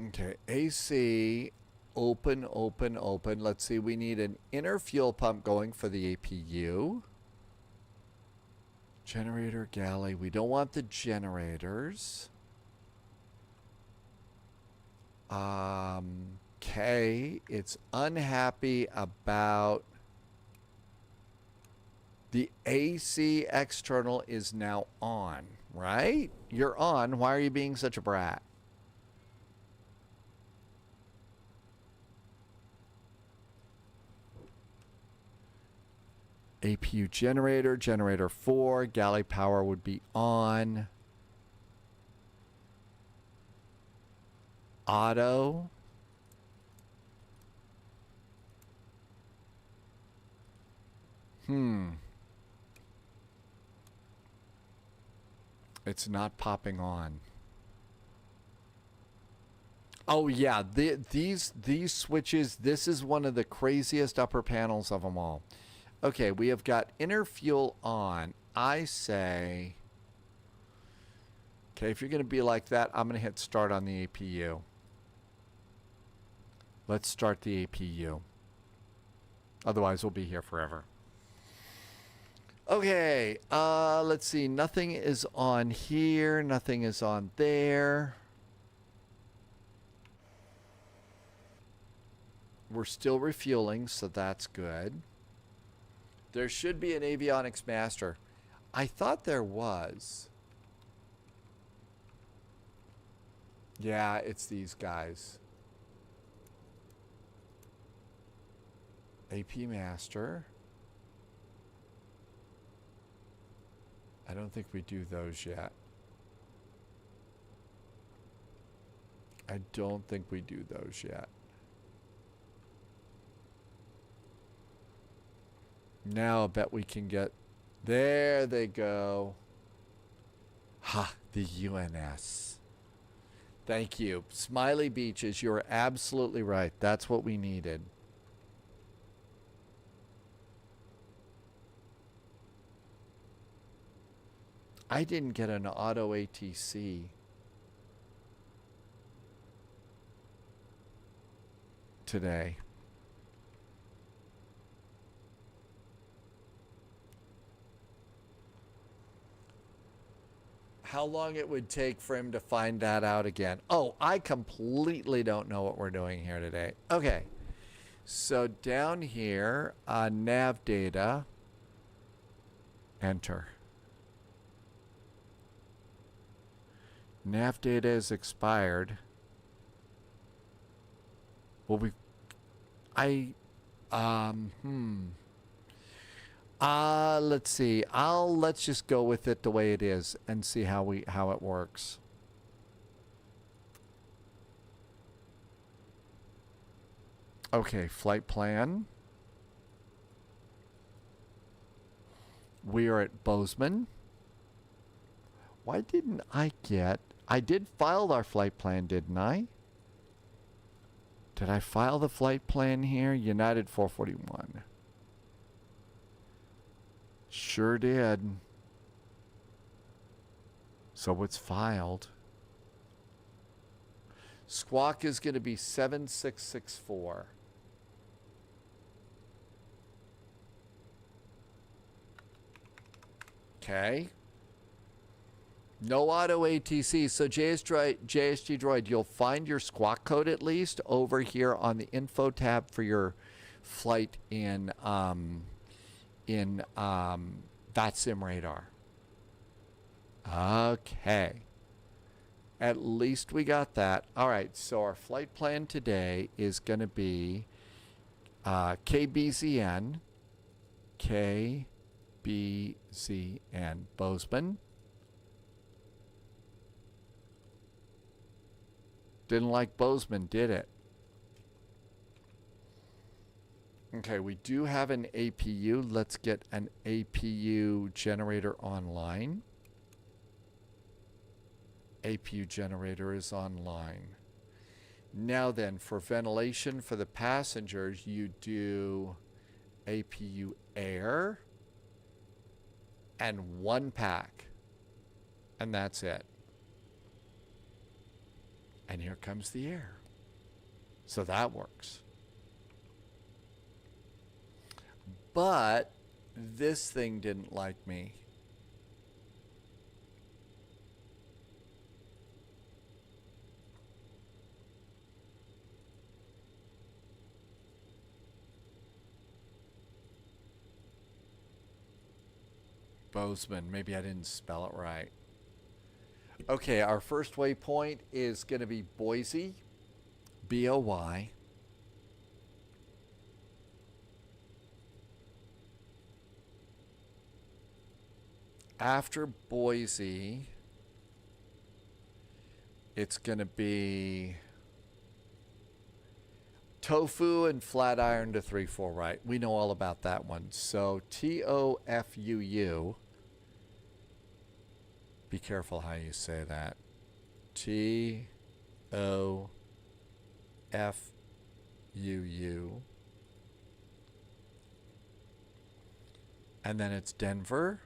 Okay, AC, open, open, open. Let's see, we need an inner fuel pump going for the APU. Generator galley. We don't want the generators. Okay. It's unhappy about the AC external is now on, right? You're on. Why are you being such a brat? APU generator, generator 4, galley power would be on. Auto. It's not popping on. Oh yeah, these switches, this is one of the craziest upper panels of them all. Okay, we have got inner fuel on. I say, okay, if you're going to be like that, I'm going to hit start on the APU. Let's start the APU. Otherwise, we'll be here forever. Okay, let's see. Nothing is on here. Nothing is on there. We're still refueling, so that's good. There should be an avionics master. I thought there was. Yeah, it's these guys. AP master. I don't think we do those yet. I don't think we do those yet. Now I bet we can get... There they go. Ha, the UNS. Thank you. Smiley Beaches, you're absolutely right. That's what we needed. I didn't get an auto ATC today. How long it would take for him to find that out again. Oh, I completely don't know what we're doing here today. Okay. So down here, nav data, enter. Nav data is expired. Well, let's see. Let's just go with it the way it is and see how it works. Okay, flight plan. We are at Bozeman. Why didn't I did file our flight plan, didn't I? Did I file the flight plan here? United 441. Sure did. So it's filed. Squawk is going to be 7664. Okay. No auto ATC. So JSG Droid, you'll find your squawk code at least over here on the info tab for your flight in VATSIM radar. Okay. At least we got that. All right, so our flight plan today is going to be KBZN, Bozeman. Didn't like Bozeman, did it? Okay, we do have an APU. Let's get an APU generator online. APU generator is online. Now then, for ventilation for the passengers, you do APU air and one pack. And that's it. And here comes the air. So that works. But this thing didn't like me. Bozeman. Maybe I didn't spell it right. Okay, our first waypoint is going to be Boise, B-O-Y. After Boise, it's going to be Tofu and Flatiron to 3-4 right. We know all about that one. So T-O-F-U-U. Be careful how you say that. T-O-F-U-U. And then it's Denver.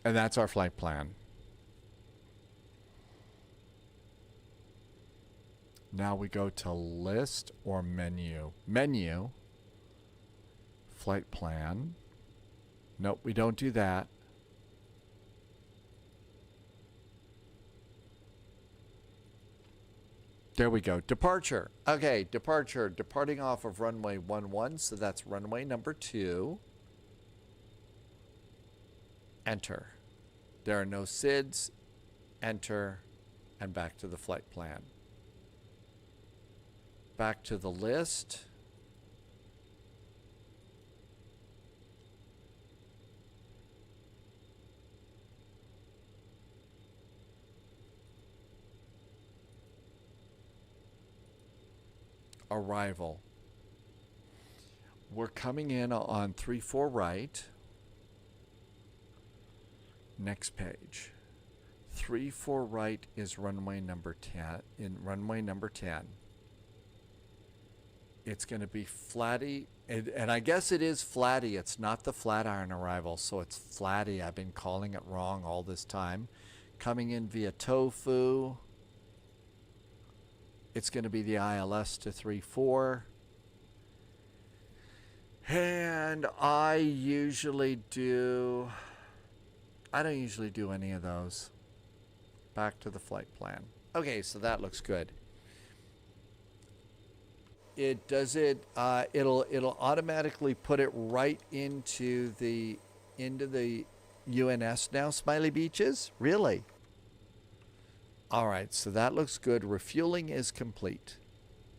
And that's our flight plan. Now we go to list or menu. Menu. Flight plan. Nope, we don't do that. There we go. Departure. Okay, departure. Departing off of runway 11, so that's runway number 2. Enter. There are no SIDs. Enter. And back to the flight plan. Back to the list. Arrival. We're coming in on 3-4 right. Next page. 3-4 right is runway number 10. In runway number 10. It's going to be Flatty, and I guess it is Flatty. It's not the Flatiron arrival, so it's Flatty. I've been calling it wrong all this time. Coming in via Tofu. It's going to be the ILS to 3-4. And I don't usually do any of those. Back to the flight plan. Okay, so that looks good. It'll automatically put it right into the UNS now, Smiley Beaches? Really? All right, so that looks good. Refueling is complete.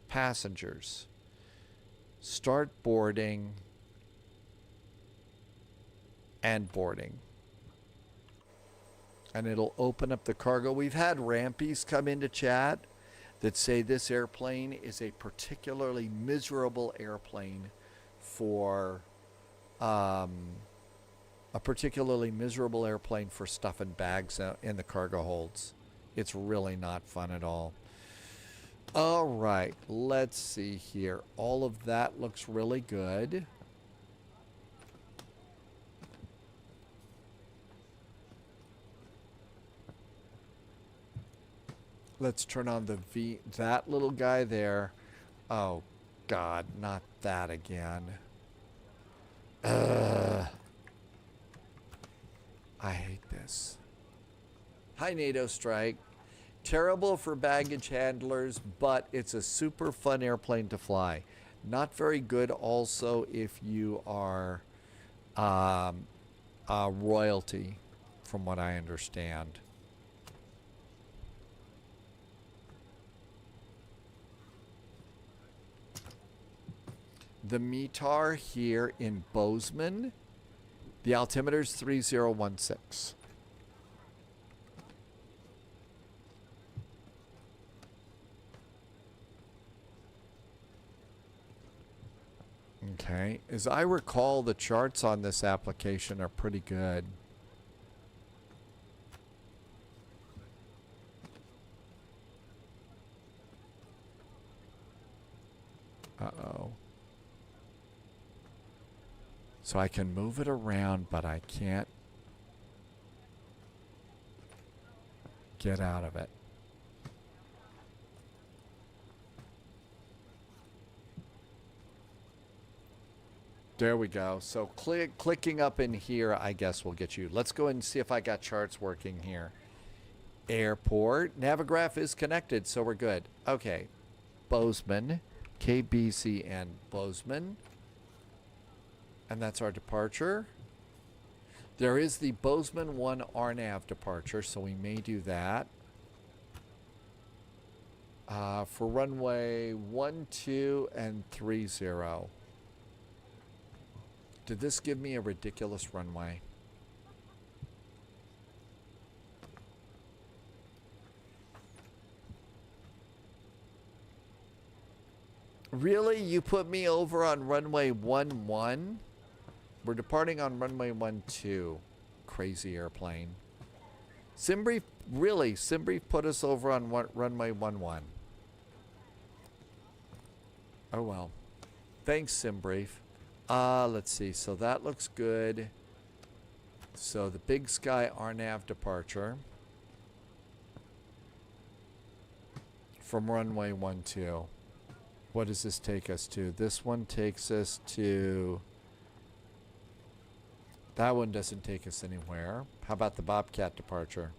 Passengers. Start boarding and boarding. And it'll open up the cargo. We've had rampies come into chat that say this airplane is a particularly miserable airplane for stuffing bags in the cargo holds. It's really not fun at all. All right, let's see here. All of that looks really good. Let's turn on the that little guy there. Oh, God, not that again. I hate this. Hi, NATO Strike. Terrible for baggage handlers, but it's a super fun airplane to fly. Not very good also if you are royalty, from what I understand. The METAR here in Bozeman, the altimeter is 3016. Okay, as I recall, the charts on this application are pretty good. Uh-oh. So I can move it around, but I can't get out of it. There we go. So clicking up in here, I guess, will get you. Let's go and see if I got charts working here Airport. Navigraph is connected, so we're good. Okay. Bozeman. KBC and Bozeman. And that's our departure. There is the Bozeman 1 RNAV departure, so we may do that. For runway 12 and 30. Did this give me a ridiculous runway? Really? You put me over on runway 11? We're departing on runway 12. Crazy airplane. Simbrief, really? Simbrief put us over on runway 11. Oh well. Thanks, Simbrief. Let's see. So that looks good. So the Big Sky RNAV departure from runway 12. What does this take us to? This one takes us to... That one doesn't take us anywhere. How about the Bobcat departure?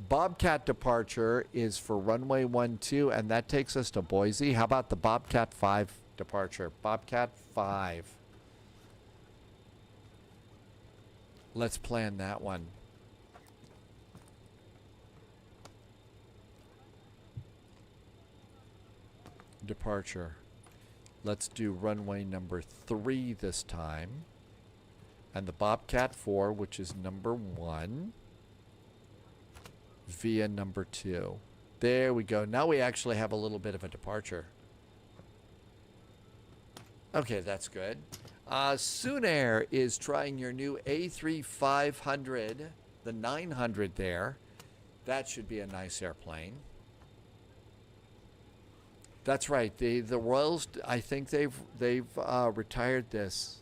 Bobcat departure is for runway 12, and that takes us to Boise. How about the Bobcat 5 departure? Bobcat 5. Let's plan that one. Departure. Let's do runway number 3 this time. And the Bobcat 4, which is number 1, via number 2. There we go. Now we actually have a little bit of a departure. Okay, that's good. Sunair is trying your new A3500, the 900 there. That should be a nice airplane. That's right. The Royals, I think they've retired this.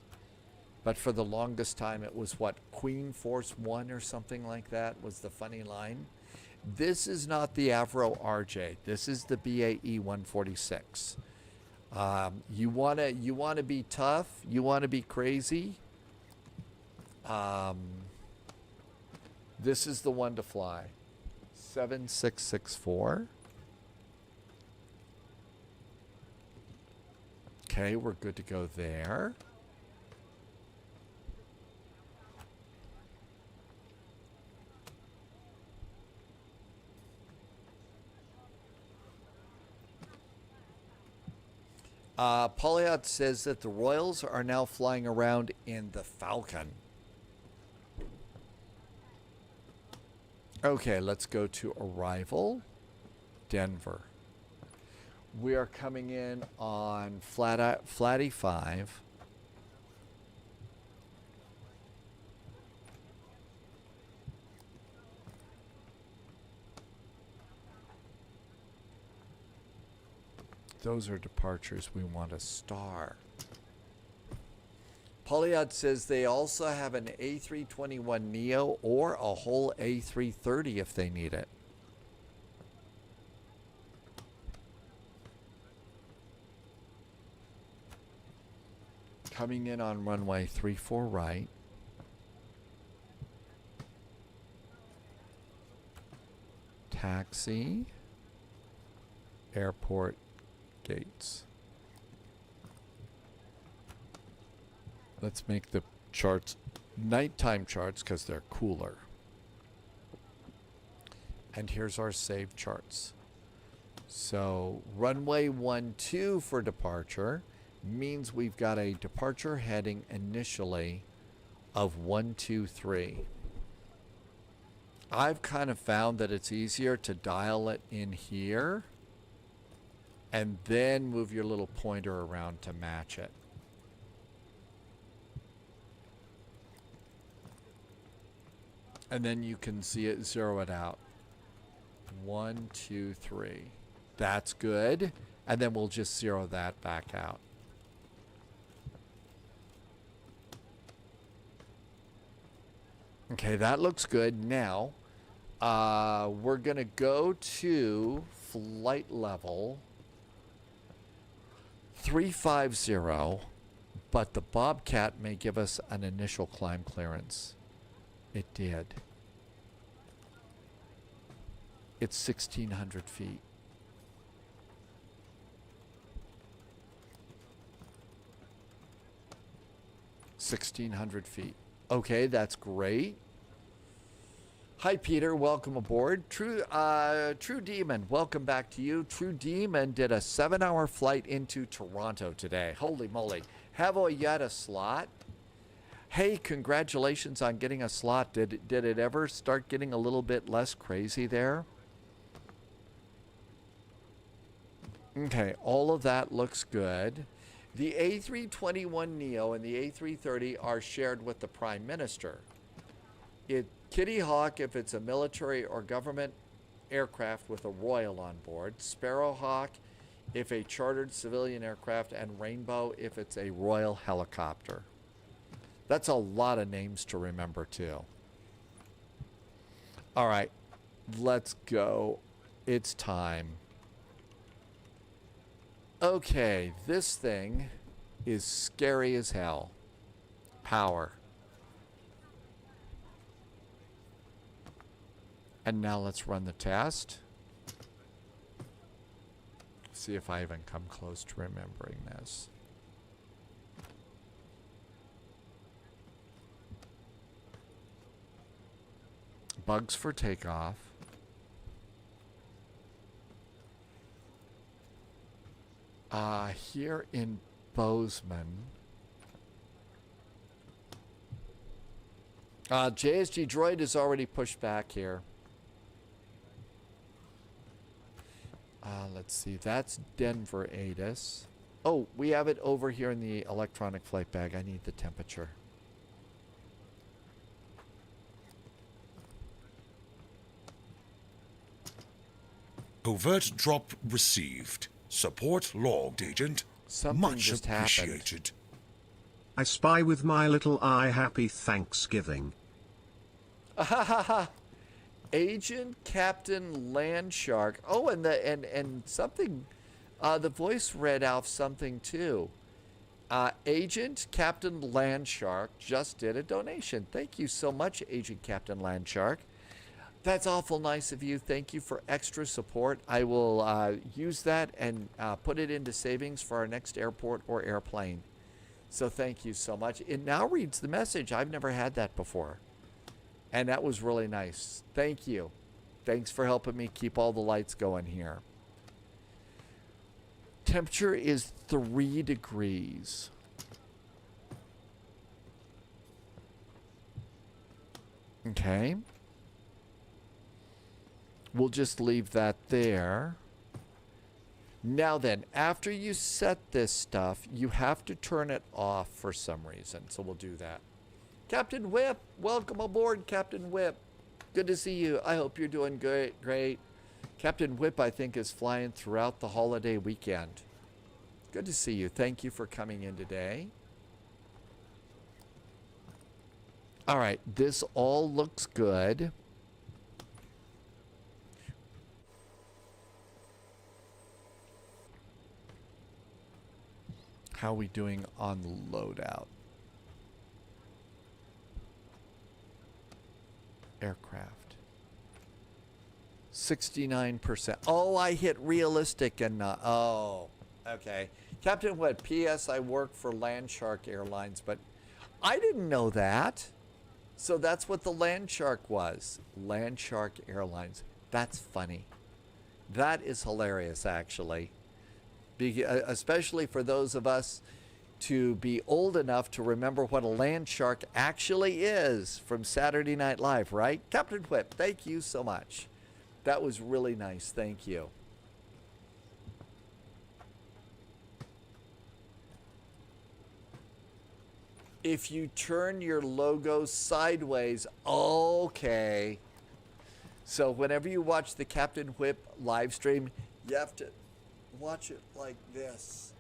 But for the longest time, it was what, Queen Force 1 or something like that was the funny line. This is not the Avro RJ. This is the BAE 146. You wanna be tough. You wanna be crazy. This is the one to fly. 7664. Okay, we're good to go there. Polyot says that the Royals are now flying around in the Falcon. Okay, let's go to arrival, Denver. We are coming in on Flatty 5. Those are departures. We want a star. Polyod says they also have an A321neo or a whole A330 if they need it. Coming in on runway 34 right. Taxi. Airport gates. Let's make the charts nighttime charts because they're cooler. And here's our saved charts. So runway 12 for departure means we've got a departure heading initially of 123. I've kind of found that it's easier to dial it in here and then move your little pointer around to match it. And then you can see it, zero it out. 1, 2, 3. That's good. And then we'll just zero that back out. Okay, that looks good. Now, we're going to go to flight level 350, but the Bobcat may give us an initial climb clearance. It did. It's 1,600 feet. Okay, that's great. Hi, Peter. Welcome aboard. True Demon, welcome back to you. True Demon did a 7-hour flight into Toronto today. Holy moly. Have I yet a slot? Hey, congratulations on getting a slot. Did it ever start getting a little bit less crazy there? Okay, all of that looks good. The A321neo and the A330 are shared with the Prime Minister. Kitty Hawk if it's a military or government aircraft with a Royal on board. Sparrowhawk if a chartered civilian aircraft. And Rainbow if it's a Royal helicopter. That's a lot of names to remember too. All right, let's go. It's time. Okay, this thing is scary as hell. Power. And now let's run the test. See if I even come close to remembering this. Bugs for takeoff. Here in Bozeman. JSG Droid is already pushed back here. Let's see. That's Denver ATIS. Oh, we have it over here in the electronic flight bag. I need the temperature. Covert drop received. Support logged, Agent. Something Much just appreciated. happened. I spy with my little eye. Happy Thanksgiving. Agent Captain Landshark. Oh, and something. The voice read out something too. Agent Captain Landshark just did a donation. Thank you so much, Agent Captain Landshark. That's awful nice of you. Thank you for extra support. I will use that and put it into savings for our next airport or airplane. So thank you so much. It now reads the message. I've never had that before. And that was really nice. Thank you. Thanks for helping me keep all the lights going here. Temperature is 3 degrees. Okay. We'll just leave that there. Now then, after you set this stuff, you have to turn it off for some reason. So we'll do that. Captain Whip, welcome aboard, Captain Whip. Good to see you. I hope you're doing great. Captain Whip, I think, is flying throughout the holiday weekend. Good to see you. Thank you for coming in today. All right, this all looks good. How are we doing on the loadout? Aircraft. 69%. Oh, I hit realistic and not. Oh, okay. Captain Whip, P.S. I work for Landshark Airlines, but I didn't know that. So that's what the Landshark was. Landshark Airlines. That's funny. That is hilarious, actually. Especially for those of us to be old enough to remember what a Landshark actually is from Saturday Night Live, right? Captain Whip, thank you so much. That was really nice. Thank you. If you turn your logo sideways, okay. So whenever you watch the Captain Whip live stream, you have to watch it like this.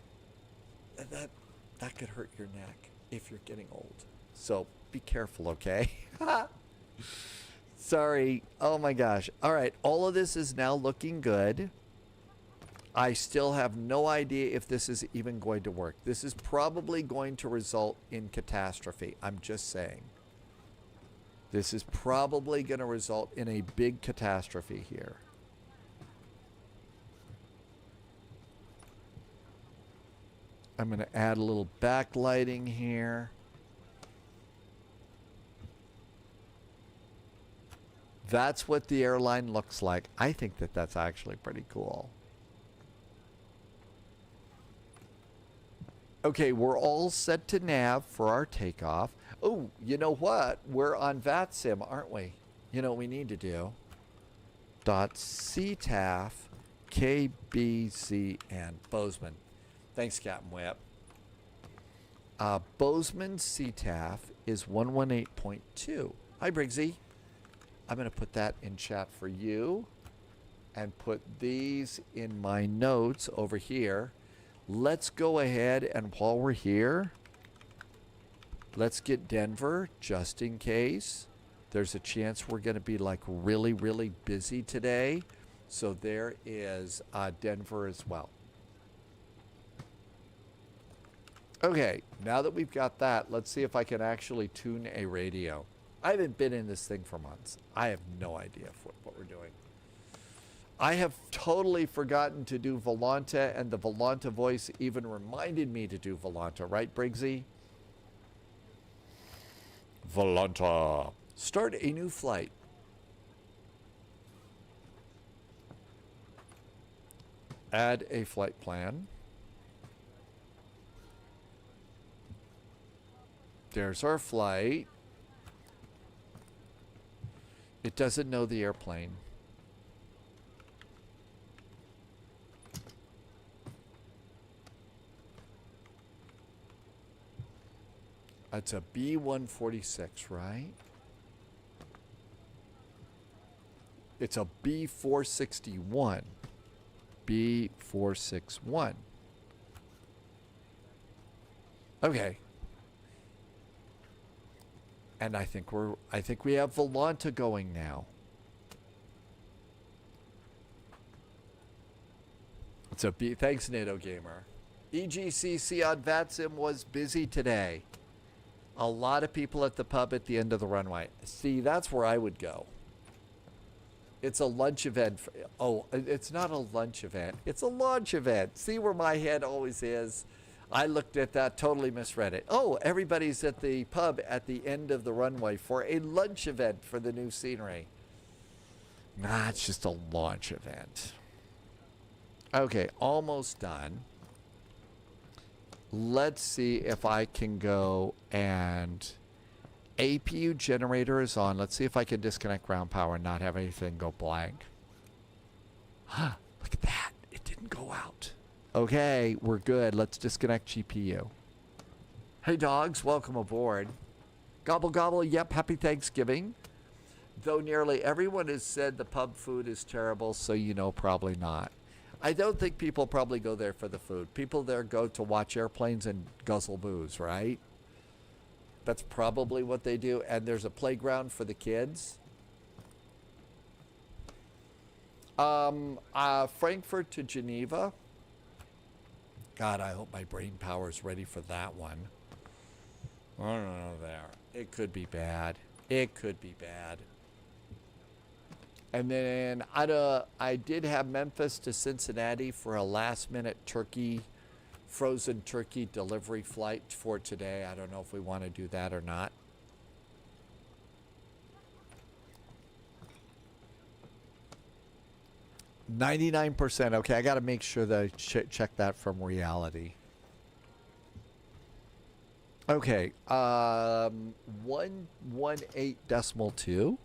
And that could hurt your neck if you're getting old. So be careful, okay? Sorry. Oh my gosh. All right. All of this is now looking good. I still have no idea if this is even going to work. This is probably going to result in catastrophe. I'm just saying. This is probably going to result in a big catastrophe here. I'm going to add a little backlighting here. That's what the airline looks like. I think that that's actually pretty cool. Okay, we're all set to nav for our takeoff. Oh, you know what? We're on VATSIM, aren't we? You know what we need to do? .ctaf KBCN Bozeman. Thanks, Captain Whip. Bozeman CTAF is 118.2. Hi, Briggsy. I'm going to put that in chat for you and put these in my notes over here. Let's go ahead and while we're here, let's get Denver just in case. There's a chance we're going to be like really, really busy today. So there is Denver as well. Okay, now that we've got that, let's see if I can actually tune a radio. I haven't been in this thing for months. I have no idea what we're doing. I have totally forgotten to do Volanta, and the Volanta voice even reminded me to do Volanta, right, Briggsy? Volanta. Start a new flight. Add a flight plan. There's our flight. It doesn't know the airplane. It's a B-146, right? It's a B-461. B-461. Okay. And I think we have Volanta going now. It's a B. Thanks, NATO Gamer. EGCC on VATSIM was busy today. A lot of people at the pub at the end of the runway. See, that's where I would go. It's a lunch event. Oh, it's not a lunch event. It's a launch event. See where my head always is? I looked at that, totally misread it. Oh, everybody's at the pub at the end of the runway for a lunch event for the new scenery. Nah, it's just a launch event. Okay, almost done. Let's see if I can go and APU generator is on. Let's see if I can disconnect ground power and not have anything go blank. Huh, look at that. It didn't go out. Okay, we're good. Let's disconnect GPU. Hey, dogs, welcome aboard. Gobble, gobble. Yep, happy Thanksgiving. Though nearly everyone has said the pub food is terrible, so you know probably not. I don't think people probably go there for the food. People there go to watch airplanes and guzzle booze, right? That's probably what they do. And there's a playground for the kids. Frankfurt to Geneva. God, I hope my brain power is ready for that one. I don't know there. It could be bad. It could be bad. And then I did have Memphis to Cincinnati for a last-minute frozen turkey delivery flight for today. I don't know if we want to do that or not. %. Okay, I got to make sure that I check that from reality. Okay, 118.2.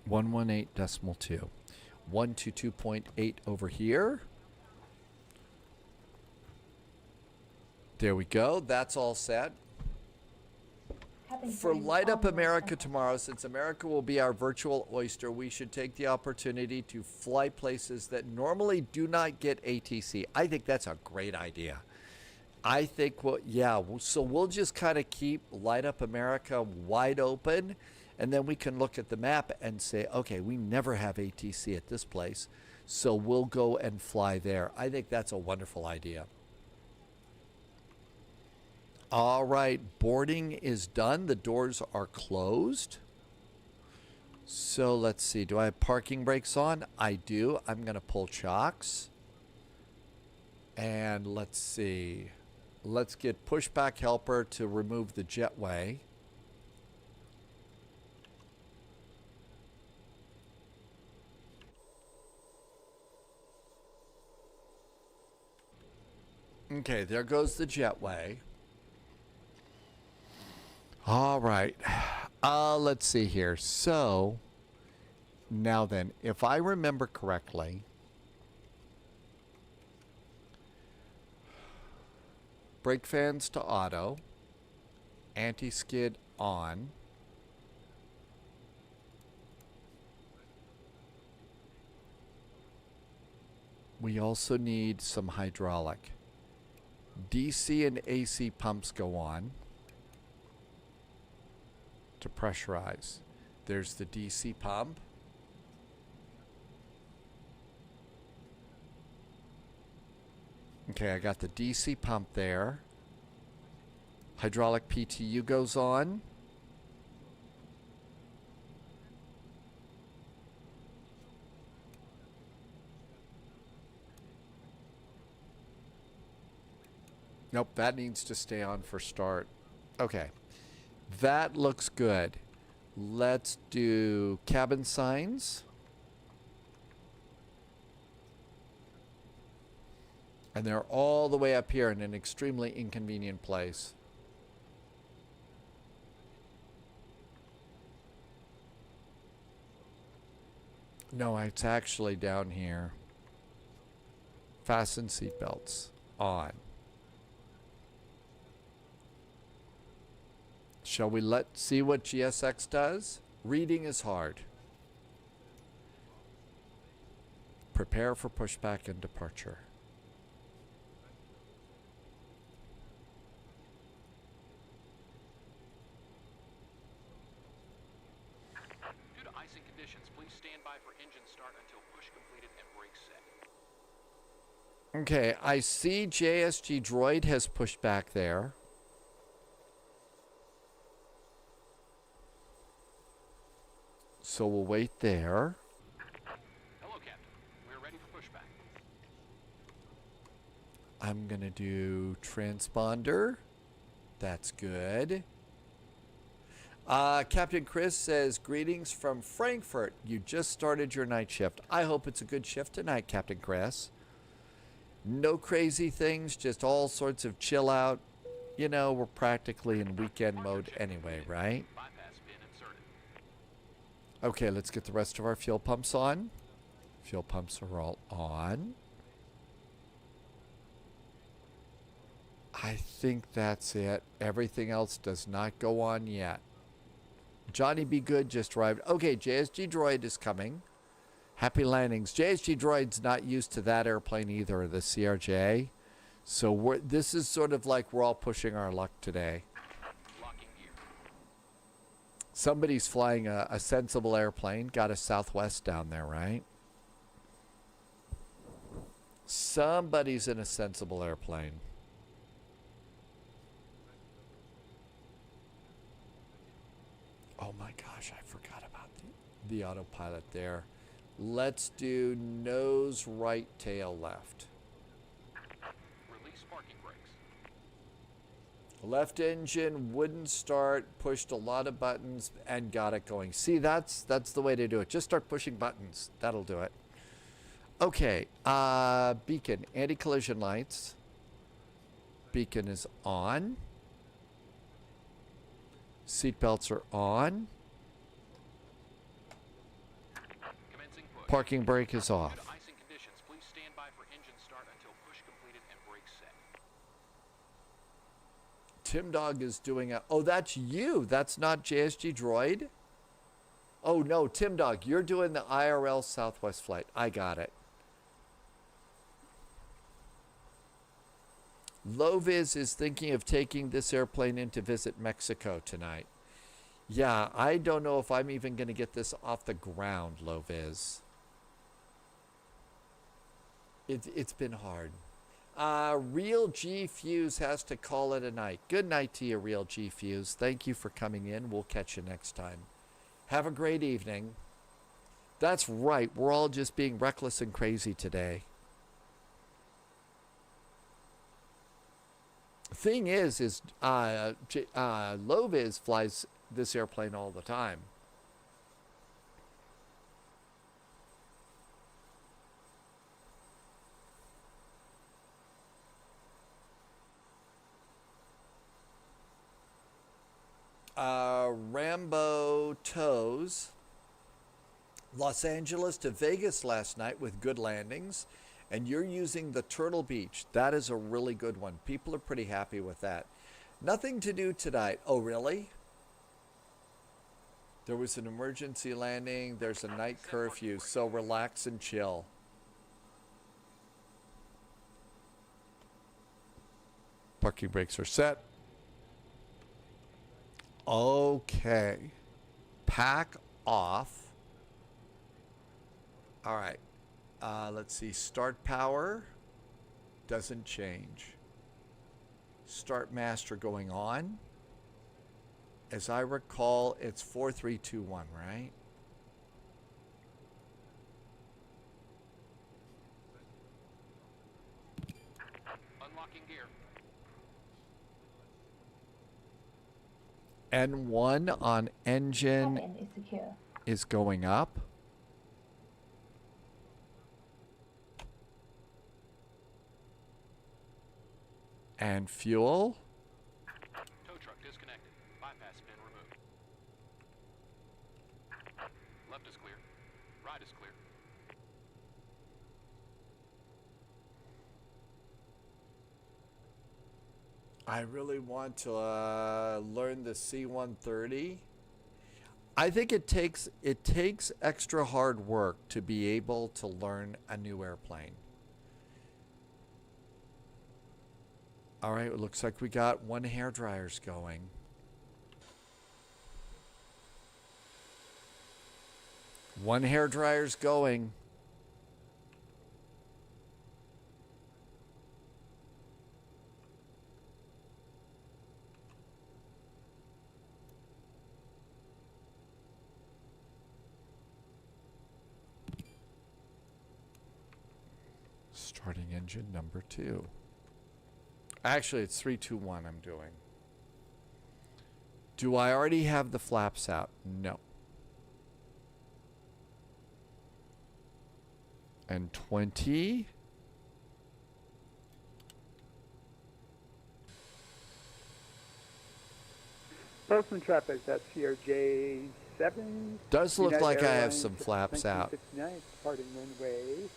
.2. 122.8 over here. There we go. That's all set. For Light Up America tomorrow, since America will be our virtual oyster, we should take the opportunity to fly places that normally do not get ATC. I think that's a great idea. I think, so we'll just kind of keep Light Up America wide open, and then we can look at the map and say, okay, we never have ATC at this place, so we'll go and fly there. I think that's a wonderful idea. All right, boarding is done. The doors are closed. So let's see. Do I have parking brakes on? I do. I'm going to pull chocks. And let's see. Let's get pushback helper to remove the jetway. Okay, there goes the jetway. All right. Let's see here. So, now then, if I remember correctly, brake fans to auto, anti-skid on. We also need some hydraulic. DC and AC pumps go on to pressurize. There's the DC pump. Okay, I got the DC pump there. Hydraulic PTU goes on. Nope, that needs to stay on for start. Okay, that looks good. Let's do cabin signs. And they're all the way up here in an extremely inconvenient place. No, it's actually down here. Fasten seatbelts on. Shall we see what GSX does? Reading is hard. Prepare for pushback and departure. Due to icing conditions, please stand by for engine start until push completed and brakes set. Okay, I see JSG Droid has pushed back there. So we'll wait there. Hello, Captain. We're ready for pushback. I'm going to do transponder. That's good. Captain Chris says, greetings from Frankfurt. You just started your night shift. I hope it's a good shift tonight, Captain Chris. No crazy things, just all sorts of chill out. You know, we're practically in weekend mode anyway, right? Okay, let's get the rest of our fuel pumps on. Fuel pumps are all on. I think that's it. Everything else does not go on yet. Johnny Be Good just arrived. Okay, JSG Droid is coming. Happy landings. JSG Droid's not used to that airplane either, the CRJ. So this is sort of like we're all pushing our luck today. Somebody's flying a sensible airplane. Got a Southwest down there, right? Somebody's in a sensible airplane. Oh my gosh, I forgot about the autopilot there. Let's do nose right, tail left. Release parking brakes. Left engine wouldn't start, pushed a lot of buttons and got it going. See, that's the way to do it. Just start pushing buttons. That'll do it. Okay, beacon, anti-collision lights. Beacon is on. Seatbelts are on. Parking brake is off. Icing conditions, please stand by for engine start until push completed and brakes set. Tim Dog is doing a... Oh, that's you. That's not JSG Droid. Oh, no, Tim Dog, you're doing the IRL Southwest flight. I got it. Loviz is thinking of taking this airplane in to visit Mexico tonight. Yeah, I don't know if I'm even going to get this off the ground, Loviz. It's been hard. Real G Fuse has to call it a night. Good night to you, Real G Fuse. Thank you for coming in. We'll catch you next time. Have a great evening. That's right. We're all just being reckless and crazy today. Thing is Loviz flies this airplane all the time. Rambo Toes. Los Angeles to Vegas last night with good landings. And you're using the Turtle Beach. That is a really good one. People are pretty happy with that. Nothing to do tonight. Oh, really? There was an emergency landing. There's a night curfew. So relax and chill. Parking brakes are set. Okay. Pack off. All right. Let's see. Start power doesn't change. Start master going on. As I recall, it's 4, 3, 2, 1, right? Unlocking gear. N1 on engine is secure. is going up. And fuel. Tow truck disconnected. Bypass pin removed. Left is clear. Right is clear. I really want to learn the C-130. I think it takes extra hard work to be able to learn a new airplane. All right, it looks like we got one hairdryer's going. One hairdryer's going. Starting engine number 2. Actually, it's 3, 2, 1 I'm doing. Do I already have the flaps out? No. And 20. Postman traffic, that's CRJ7. Does look United like I have Airlines, some flaps out. 1969, departing runway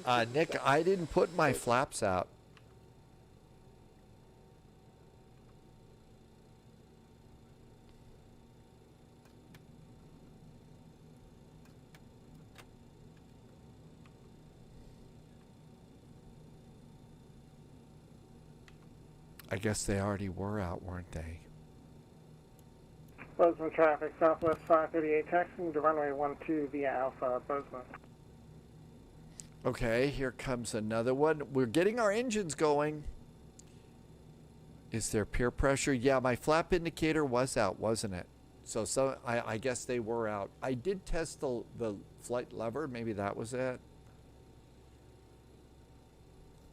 12. Nick, I didn't put my flaps out. I guess they already were out, weren't they? Bozeman traffic, Southwest 538, taxiing to runway 12 via Alpha, Bozeman. Okay, here comes another one. We're getting our engines going. Is there peer pressure? Yeah, my flap indicator was out, wasn't it? So I guess they were out. I did test the flight lever. Maybe that was it.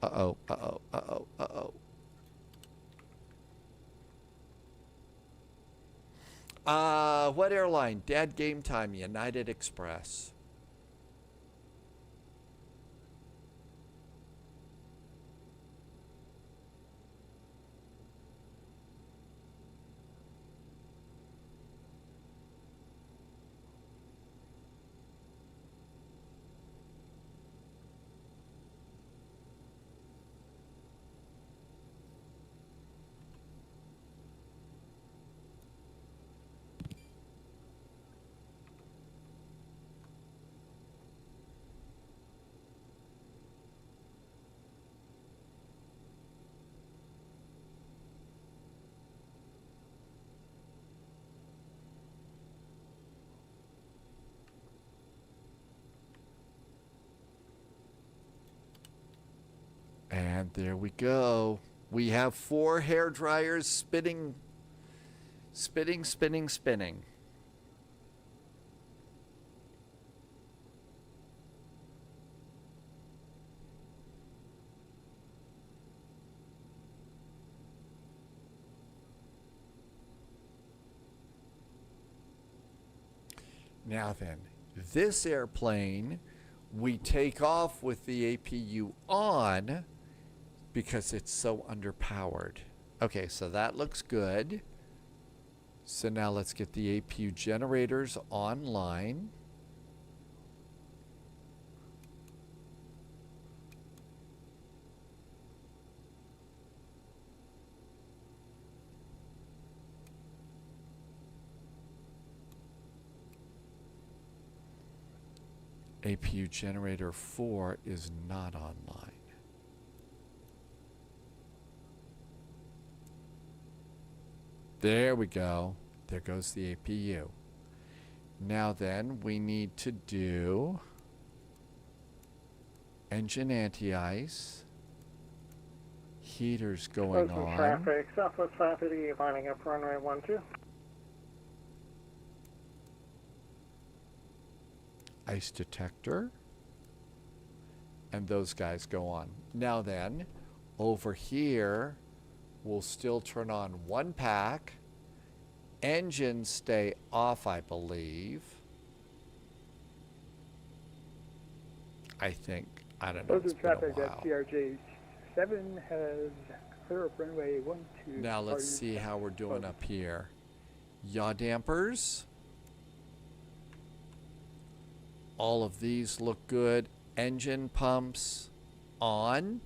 Uh-oh, uh-oh, uh-oh, uh-oh. What airline? Dad game time, United Express. And there we go. We have 4 hair dryers spinning. Now then, this airplane, we take off with the APU on because it's so underpowered. Okay, so that looks good. So now let's get the APU generators online. APU generator 4 is not online. There we go. There goes the APU. Now then, we need to do engine anti-ice, heaters going on. Traffic, Southwest 580, lining up runway 12. Ice detector, and those guys go on. Now then, over here, we'll still turn on 1 pack. Engines stay off, I believe. I think. I don't know. Those are traffic at CRJ 7 has clear up runway 12. Now let's see how we're doing up here. Yaw dampers. All of these look good. Engine pumps on.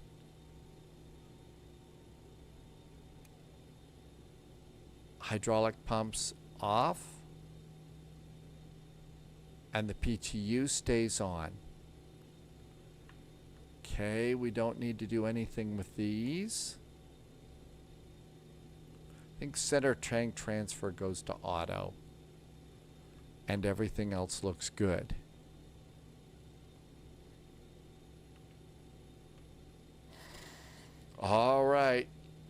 Hydraulic pumps off. And the PTU stays on. Okay, we don't need to do anything with these. I think center tank transfer goes to auto. And everything else looks good. All right,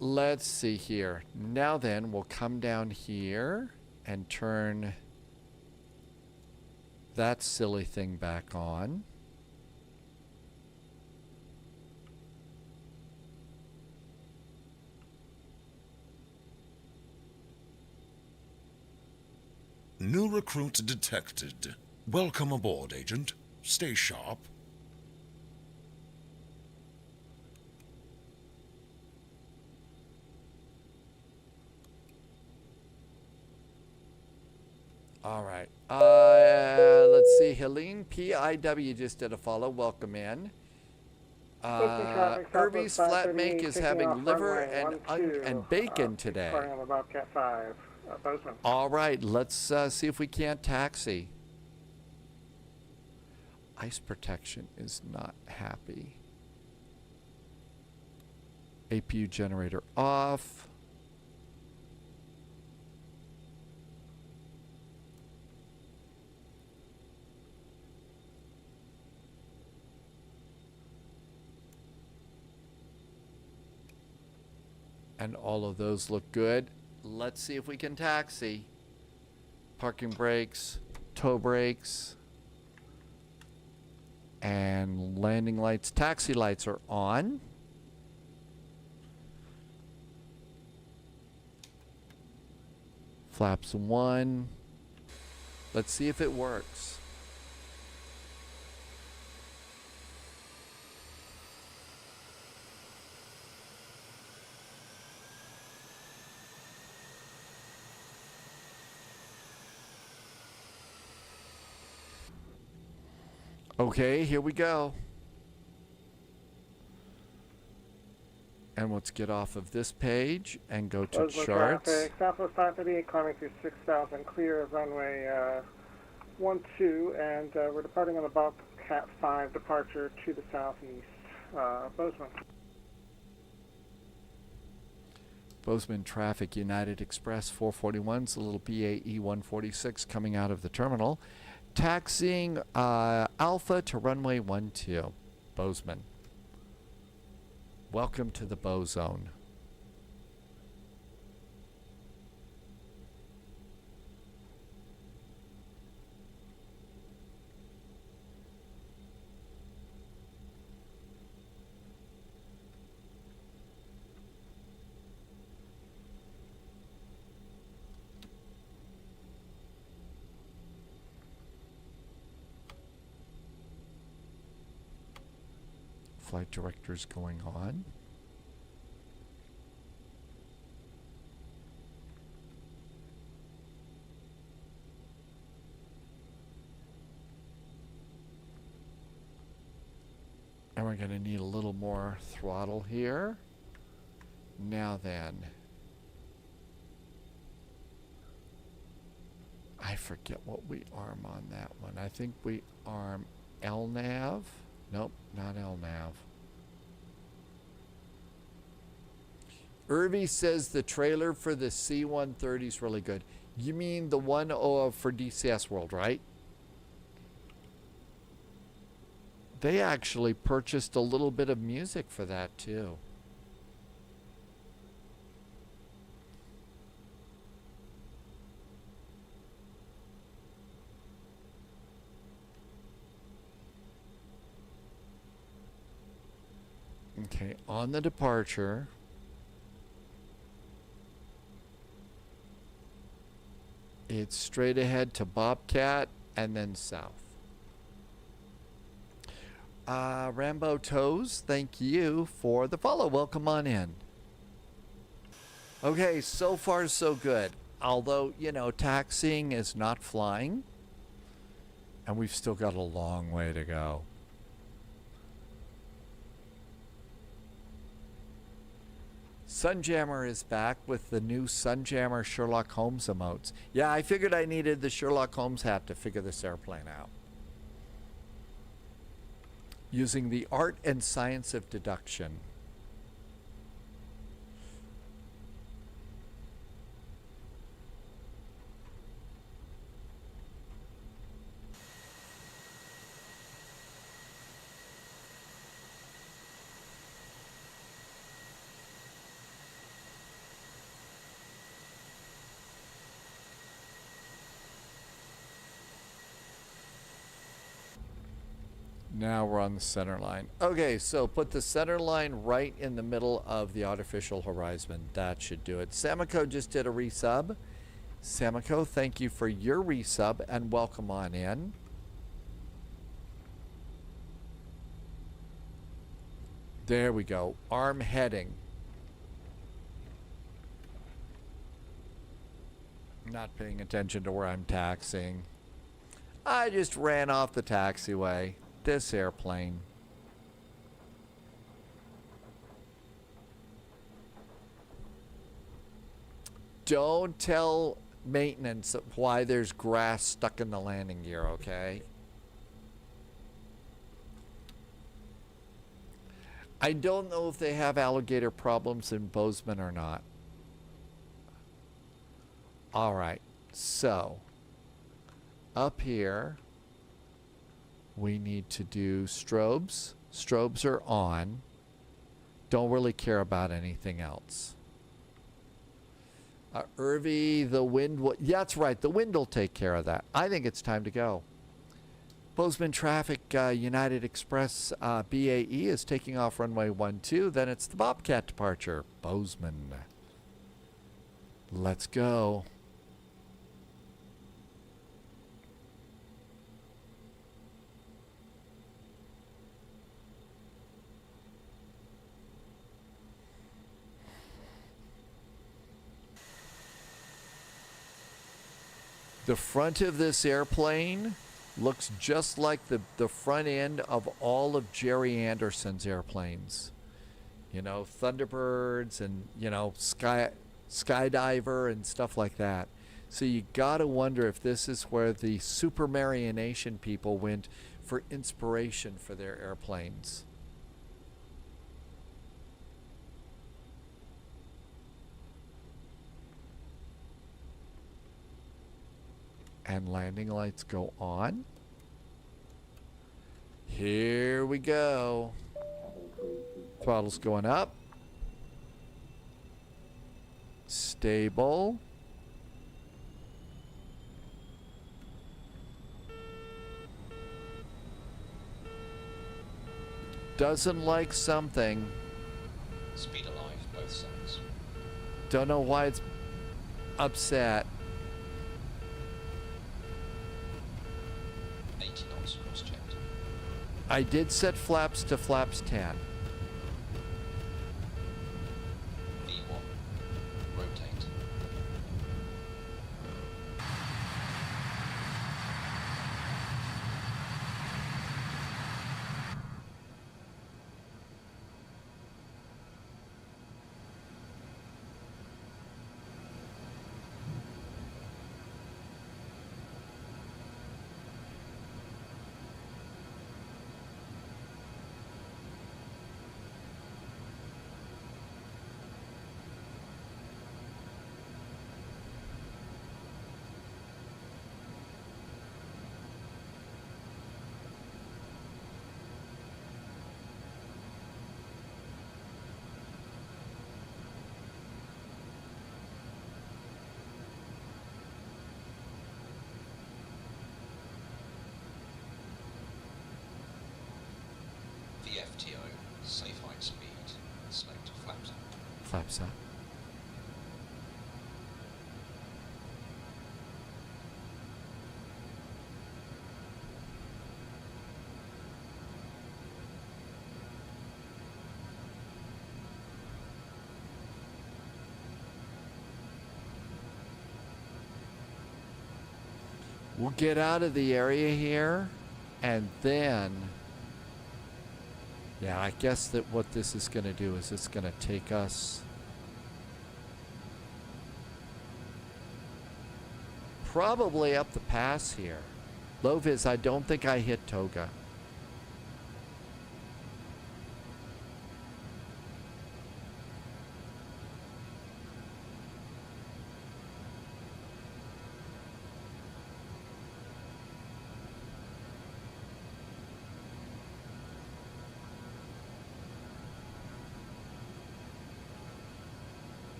let's see here. Now then, we'll come down here and turn that silly thing back on. New recruit detected. Welcome aboard, Agent. Stay sharp. All right. Let's see. Helene PIW just did a follow. Welcome in. Irvy's Flat Make is having liver and bacon today. All right. Let's see if we can't taxi. Ice protection is not happy. APU generator off. And all of those look good. Let's see if we can taxi. Parking brakes, tow brakes, and landing lights. Taxi lights are on. Flaps 1. Let's see if it works. Okay, here we go. And let's get off of this page and go to charts. Traffic, Southwest 538, climbing through 6,000, clear of runway 12, and we're departing on the Bobcat 5 departure to the southeast. Bozeman. Bozeman traffic, United Express 441's a little BAE 146 coming out of the terminal. Taxiing Alpha to runway 12, Bozeman. Welcome to the Bow Zone. Flight director's going on. And we're going to need a little more throttle here. Now then. I forget what we arm on that one. I think we arm LNAV. Nope, not LNAV. Irby says the trailer for the C-130 is really good. You mean the one for DCS World, right? They actually purchased a little bit of music for that too. Okay, on the departure, it's straight ahead to Bobcat and then south. Rambo Toes, thank you for the follow. Welcome on in. Okay, so far so good. Although, you know, taxiing is not flying, and we've still got a long way to go. Sunjammer is back with the new Sunjammer Sherlock Holmes emotes. Yeah, I figured I needed the Sherlock Holmes hat to figure this airplane out. Using the art and science of deduction. Now we're on the center line. Okay, so put the center line right in the middle of the artificial horizon. That should do it. Samiko just did a resub. Samiko, thank you for your resub and welcome on in. There we go. Arm heading. Not paying attention to where I'm taxiing. I just ran off the taxiway. This airplane. Don't tell maintenance why there's grass stuck in the landing gear, okay? I don't know if they have alligator problems in Bozeman or not. All right, so up here we need to do strobes. Strobes are on. Don't really care about anything else. Irvy, the wind will... Yeah, that's right. The wind will take care of that. I think it's time to go. Bozeman traffic, United Express BAE is taking off runway 12. Then it's the Bobcat departure. Bozeman. Let's go. The front of this airplane looks just like the front end of all of Jerry Anderson's airplanes. You know, Thunderbirds and, you know, Skydiver and stuff like that. So you gotta wonder if this is where the Super Marionation people went for inspiration for their airplanes. And landing lights go on. Here we go. Throttle's going up. Stable. Doesn't like something. Speed alive, both sides. Don't know why it's upset. 80 knots cross-checked. I did set flaps to flaps 10. V1. Rotate. VFTO, safe height speed, select flaps up. Flaps up. We'll get out of the area here, and then, yeah, I guess that what this is going to do is it's going to take us probably up the pass here. Low vis, I don't think I hit Toga.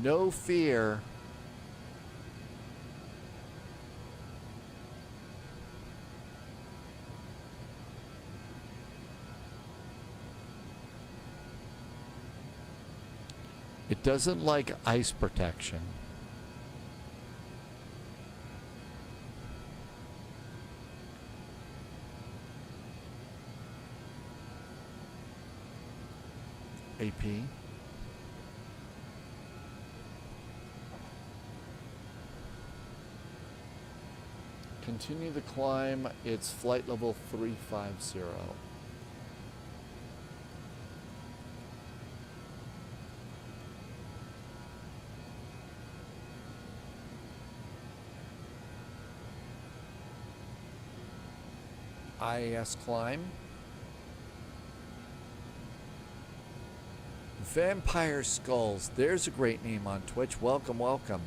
No fear. It doesn't like ice protection. AP. Continue the climb. It's flight level 350. IAS climb. Vampire Skulls. There's a great name on Twitch. Welcome, welcome.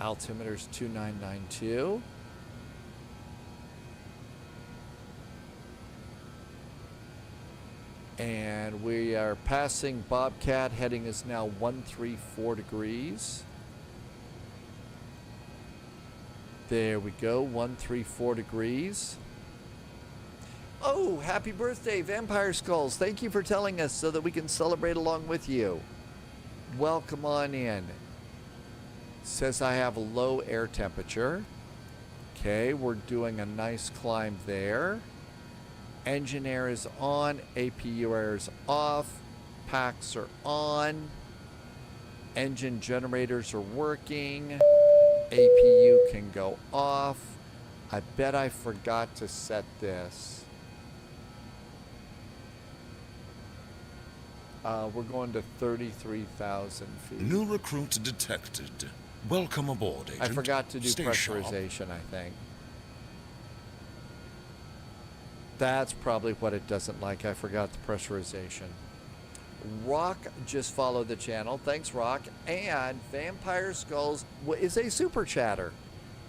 Altimeter's 2992. And we are passing Bobcat. Heading is now 134 degrees. There we go, 134 degrees. Oh, happy birthday, Vampire Skulls. Thank you for telling us so that we can celebrate along with you. Welcome on in. Says I have a low air temperature. Okay, we're doing a nice climb there. Engine air is on, APU air is off, packs are on, engine generators are working, APU can go off. I bet I forgot to set this. We're going to 33,000 feet. New recruit detected. Welcome aboard, Agent. I forgot to do Stay pressurization, sharp. I think. That's probably what it doesn't like. I forgot the pressurization. Rock just followed the channel. Thanks, Rock. And Vampire Skulls is a super chatter.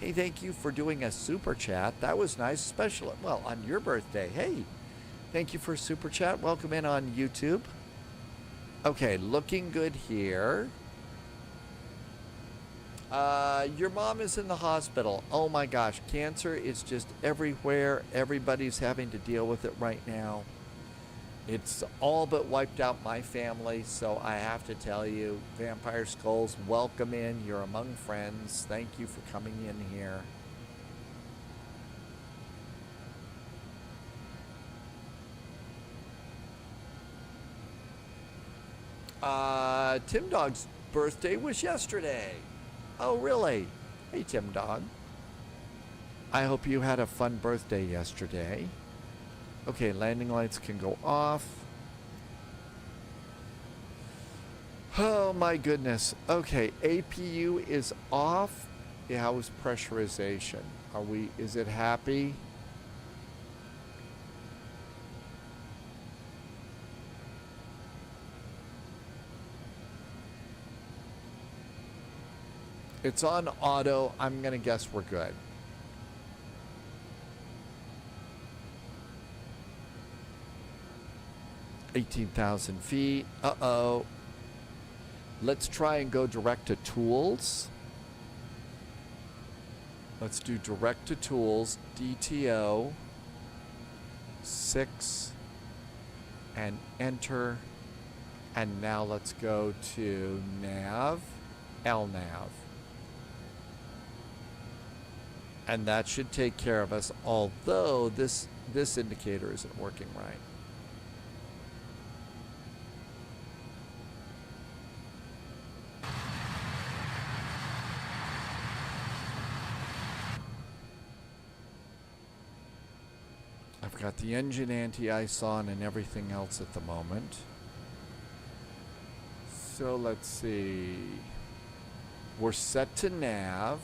Hey, thank you for doing a super chat. That was nice, especially, well, on your birthday. Hey, thank you for super chat. Welcome in on YouTube. Okay, looking good here. Your mom is in the hospital. Oh my gosh, cancer is just everywhere. Everybody's having to deal with it right now. It's all but wiped out my family, so I have to tell you, Vampire Skulls, welcome in. You're among friends. Thank you for coming in here. Tim Dog's birthday was yesterday. Oh, really? Hey, Tim Dog. I hope you had a fun birthday yesterday. Okay, landing lights can go off. Oh my goodness. Okay, APU is off. Yeah, how is pressurization? Is it happy? It's on auto. I'm gonna guess we're good. 18,000 feet. Uh-oh. Let's try and go direct to tools. Let's do direct to tools, DTO, 6, and enter. And now let's go to nav, LNAV. And that should take care of us, although this indicator isn't working right. I've got the engine anti-ice on and everything else at the moment. So let's see. We're set to nav.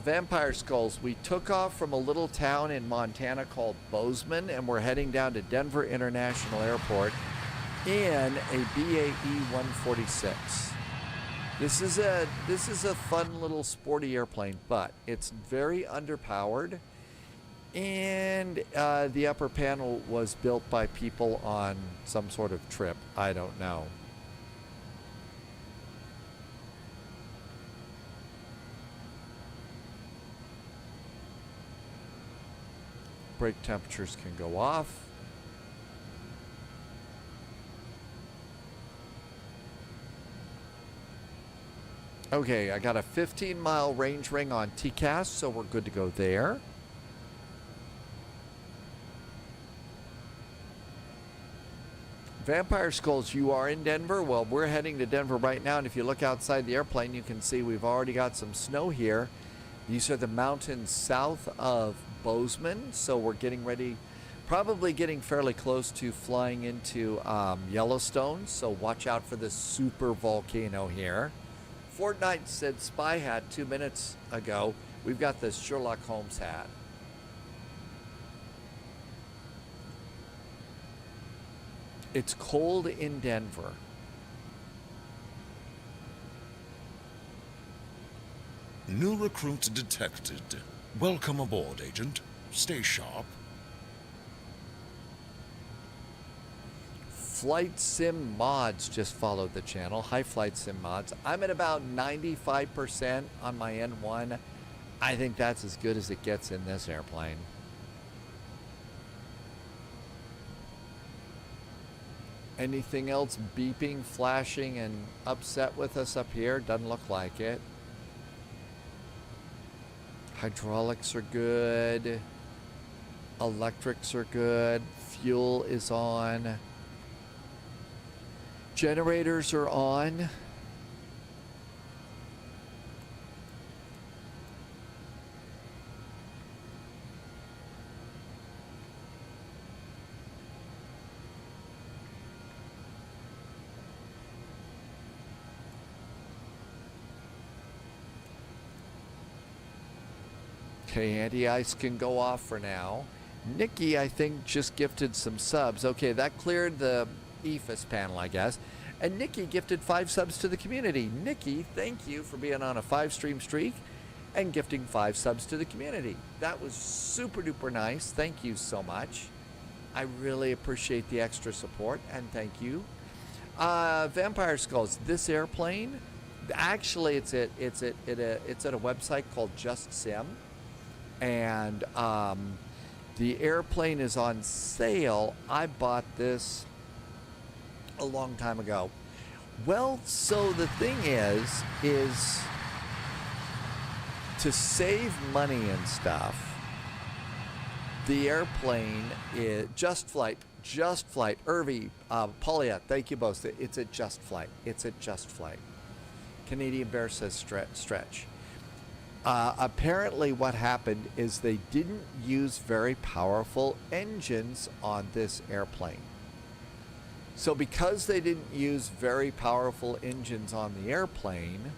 Vampire Skulls, we took off from a little town in Montana called Bozeman, and we're heading down to Denver International Airport in a BAE 146. This is a fun little sporty airplane, but it's very underpowered, and the upper panel was built by people on some sort of trip. I don't know. Brake temperatures can go off. Okay, I got a 15-mile range ring on TCAS, so we're good to go there. Vampire Skulls, you are in Denver? Well, we're heading to Denver right now, and if you look outside the airplane, you can see we've already got some snow here. These are the mountains south of Bozeman, so we're getting ready, probably getting fairly close to flying into Yellowstone, so watch out for this super volcano here. Fortnite said spy hat 2 minutes ago. We've got this Sherlock Holmes hat. It's cold in Denver. New recruit detected. Welcome aboard, Agent. Stay sharp. Flight Sim Mods just followed the channel. Hi, Flight Sim Mods. I'm at about 95% on my N1. I think that's as good as it gets in this airplane. Anything else beeping, flashing, and upset with us up here? Doesn't look like it. Hydraulics are good. Electrics are good. Fuel is on. Generators are on. Okay, anti-ice can go off for now. Nikki, I think, just gifted some subs. Okay, that cleared the EFIS panel, I guess. And Nikki gifted 5 subs to the community. Nikki, thank you for being on a 5-stream streak and gifting 5 subs to the community. That was super duper nice. Thank you so much. I really appreciate the extra support, and thank you. Vampire Skulls, this airplane, actually it's at a website called Just Sim, and the airplane is on sale. I bought this a long time ago. Well, so the thing is to save money and stuff, the airplane is Just Flight, Irvi, Paulia, thank you both. It's at Just Flight. It's at Just Flight. Canadian Bear says stretch. Apparently what happened is they didn't use very powerful engines on this airplane. So because they didn't use very powerful engines on the airplane,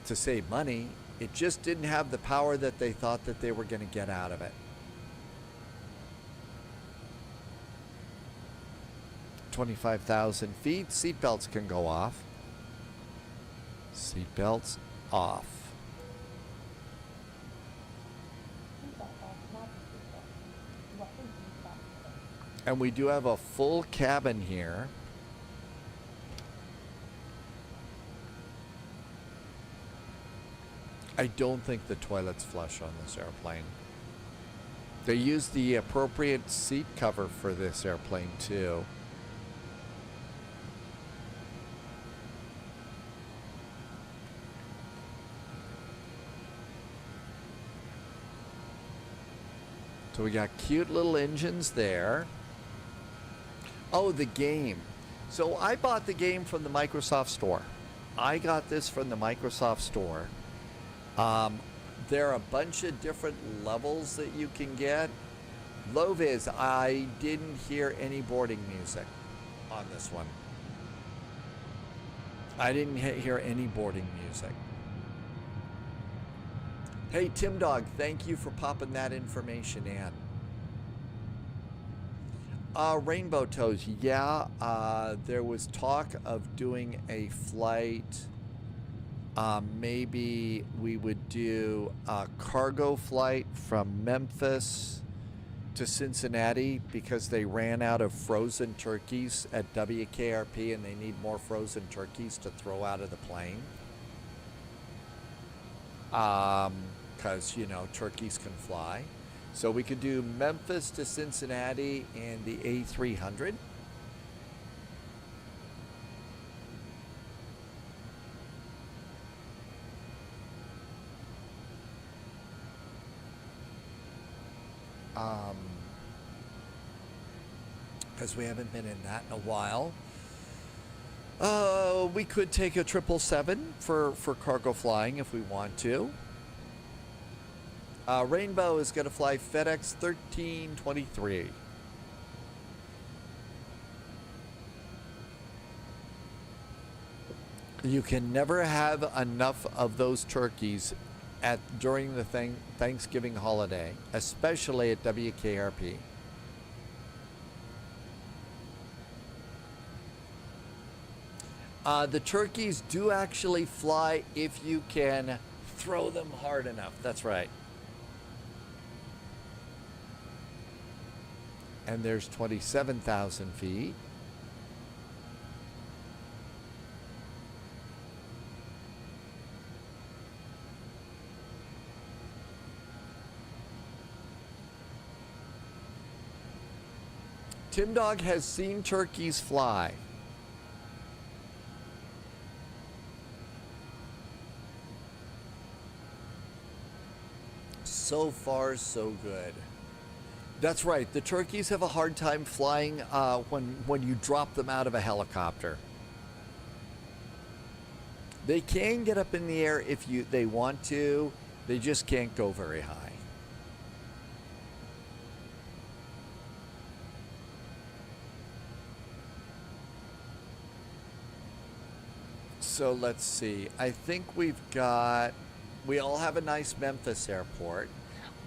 to save money, it just didn't have the power that they thought that they were going to get out of it. 25,000 feet, seatbelts can go off. Seatbelts off. And we do have a full cabin here. I don't think the toilet's flush on this airplane. They use the appropriate seat cover for this airplane too. So we got cute little engines there. Oh, the game. So I bought the game from the Microsoft Store. I got this from the Microsoft Store. There are a bunch of different levels that you can get. Low-vis, I didn't hear any boarding music on this one. I didn't hear any boarding music. Hey, Tim Dog, thank you for popping that information in. Rainbow Toes, yeah, there was talk of doing a flight. Maybe we would do a cargo flight from Memphis to Cincinnati because they ran out of frozen turkeys at WKRP and they need more frozen turkeys to throw out of the plane. Because, you know, turkeys can fly. So we could do Memphis to Cincinnati in the A300. Because we haven't been in that in a while. We could take a 777 for cargo flying if we want to. Rainbow is going to fly FedEx 1323. You can never have enough of those turkeys during the Thanksgiving holiday, especially at WKRP. The turkeys do actually fly if you can throw them hard enough. That's right. And there's 27,000 feet. Tim Dog has seen turkeys fly. So far, so good. That's right. The turkeys have a hard time flying when you drop them out of a helicopter. They can get up in the air if they want to. They just can't go very high. So let's see. I think we've got We all have a nice Memphis airport.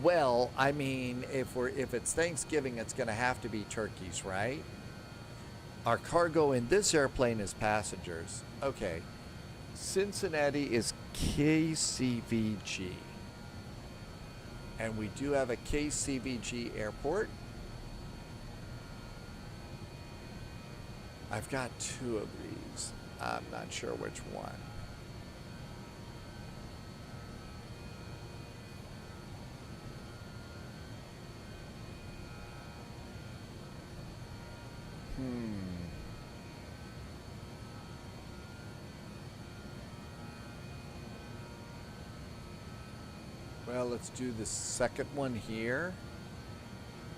Well, I mean, if it's Thanksgiving, it's going to have to be turkeys, right? Our cargo in this airplane is passengers. Okay. Cincinnati is KCVG. And we do have a KCVG airport. I've got 2 of these. I'm not sure which one. Well, let's do the second one here.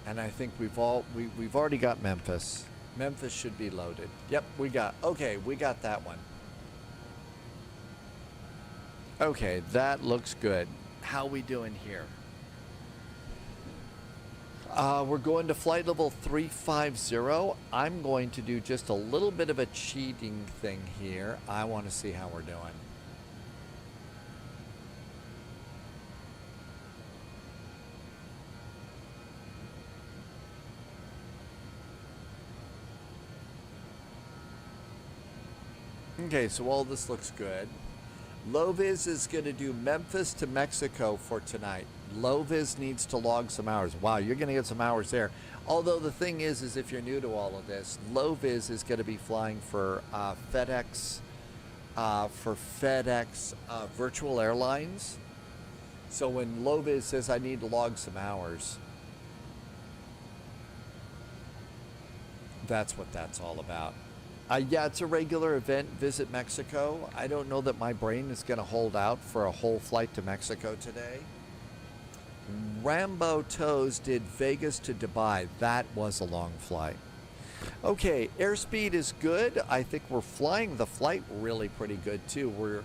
And I think we've already got Memphis. Memphis should be loaded. Yep, we got that one. Okay, that looks good. How we doing here? We're going to flight level 350. I'm going to do just a little bit of a cheating thing here. I want to see how we're doing. Okay, so all this looks good. Low-vis is going to do Memphis to Mexico for tonight. Low-vis needs to log some hours. Wow, you're going to get some hours there. Although the thing is if you're new to all of this, Low-vis is going to be flying for FedEx, Virtual Airlines. So when Low-vis says I need to log some hours, that's what that's all about. Yeah, it's a regular event, Visit Mexico. I don't know that my brain is going to hold out for a whole flight to Mexico today. Rambo Toes did Vegas to Dubai. That was a long flight. Okay, airspeed is good. I think we're flying the flight really pretty good too. We're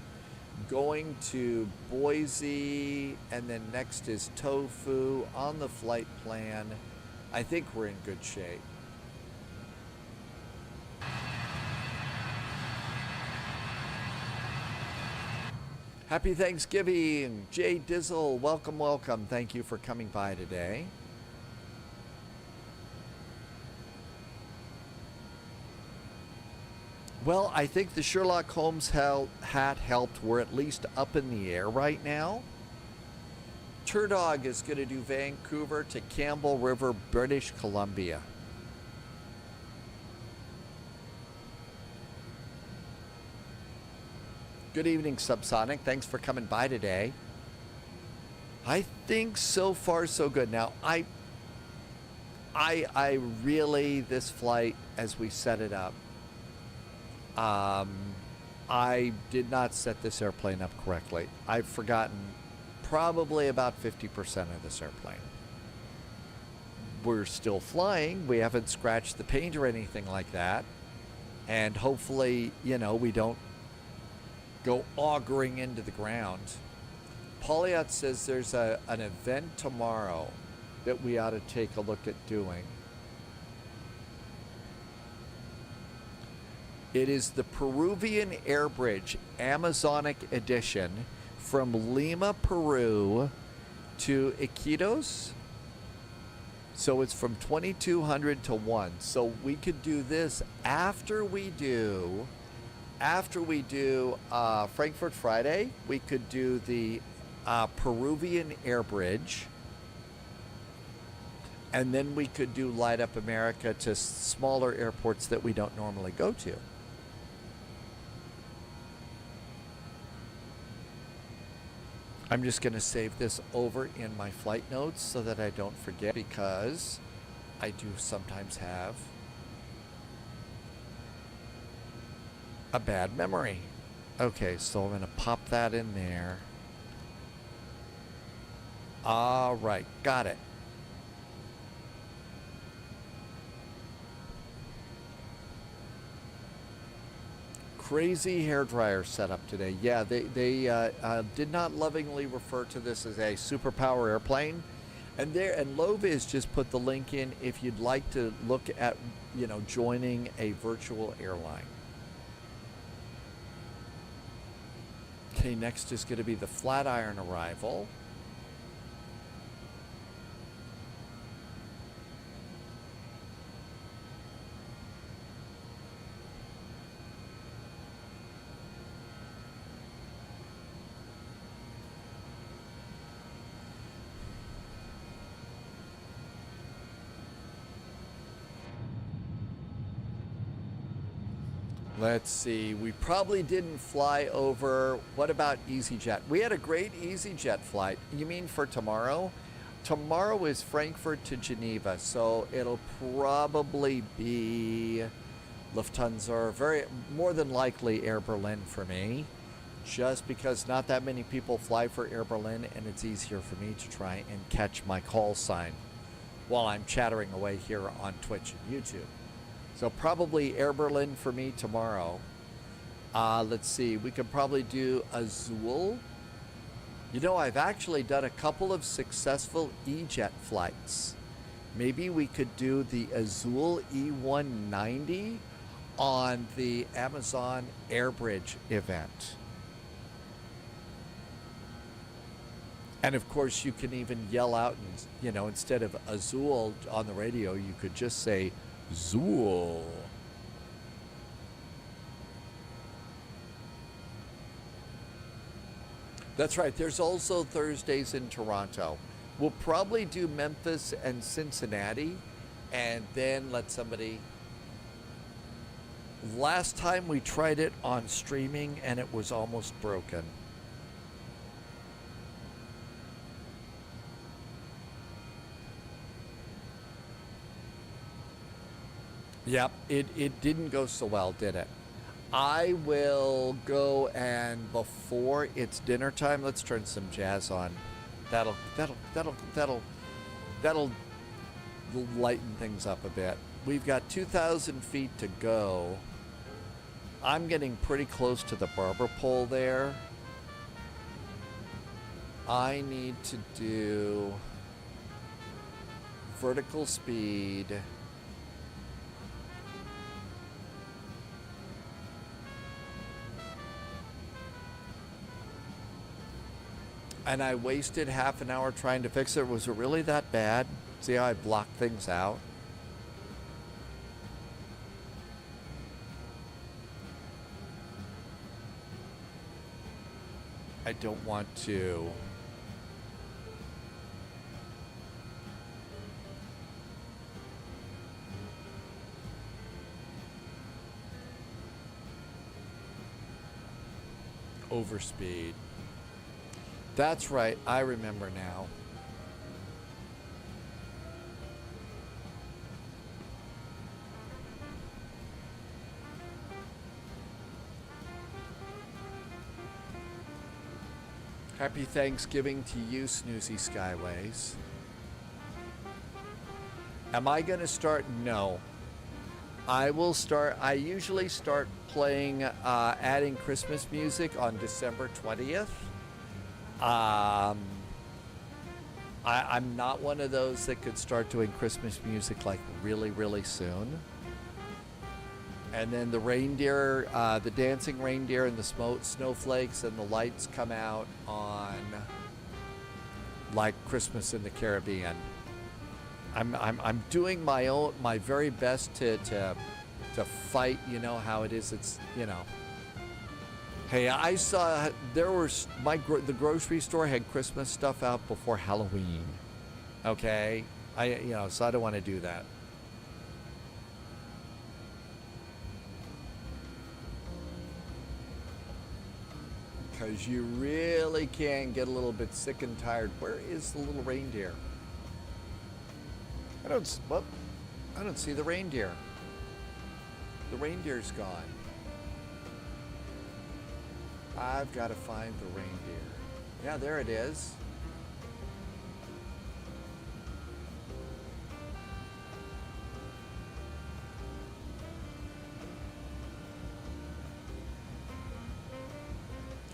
going to Boise, and then next is Tofu on the flight plan. I think we're in good shape. Happy Thanksgiving, Jay Dizzle. Welcome, welcome. Thank you for coming by today. Well, I think the Sherlock Holmes hat helped. We're at least up in the air right now. Turdog is going to do Vancouver to Campbell River, British Columbia. Good evening, Subsonic. Thanks for coming by today. I think so far so good. Now, I really, this flight, as we set it up, I did not set this airplane up correctly. I've forgotten probably about 50% of this airplane. We're still flying. We haven't scratched the paint or anything like that. And hopefully, you know, we don't go auguring into the ground. Polyot says there's an event tomorrow that we ought to take a look at doing. It is the Peruvian Air Bridge Amazonic Edition from Lima, Peru to Iquitos. So it's from 2200 to 1. So we could do this after we do Frankfurt Friday. We could do the Peruvian Air Bridge, and then we could do Light Up America to smaller airports that we don't normally go to. I'm just going to save this over in my flight notes so that I don't forget, because I do sometimes have a bad memory. Okay, so I'm going to pop that in there. All right, got it. Crazy hairdryer setup today. Yeah, they did not lovingly refer to this as a superpower airplane. And Loviz just put the link in if you'd like to look at, you know, joining a virtual airline. Okay, next is going to be the Flatiron arrival. Let's see, we probably didn't fly over, what about EasyJet? We had a great EasyJet flight. You mean for tomorrow? Tomorrow is Frankfurt to Geneva, so it'll probably be Lufthansa, or more than likely Air Berlin for me, just because not that many people fly for Air Berlin, and it's easier for me to try and catch my call sign while I'm chattering away here on Twitch and YouTube. So probably Air Berlin for me tomorrow. Let's see, we could probably do Azul. You know, I've actually done a couple of successful E-Jet flights. Maybe we could do the Azul E190 on the Amazon Airbridge event. And of course, you can even yell out, and, you know, instead of Azul on the radio, you could just say Zool. That's right. There's also Thursdays in Toronto. We'll probably do Memphis and Cincinnati, and then let somebody... Last time we tried it on streaming, and it was almost broken. Yep, it didn't go so well, did it? I will go, and before it's dinner time, let's turn some jazz on. That'll lighten things up a bit. We've got 2,000 feet to go. I'm getting pretty close to the barber pole there. I need to do vertical speed. And I wasted half an hour trying to fix it. Was it really that bad? See how I blocked things out? I don't want to. Overspeed. That's right, I remember now. Happy Thanksgiving to you, Snoozy Skyways. Am I going to start? No. I will start. I usually start playing, adding Christmas music on December 20th. I'm not one of those that could start doing Christmas music like really, really soon. And then the reindeer, the dancing reindeer and the snowflakes and the lights come out on like Christmas in the Caribbean. I'm doing my very best to fight, you know how it is. It's, you know. Hey, I saw the grocery store had Christmas stuff out before Halloween. Okay, so I don't want to do that. Because you really can get a little bit sick and tired. Where is the little reindeer? I don't see the reindeer. The reindeer's gone. I've got to find the reindeer. Yeah, there it is.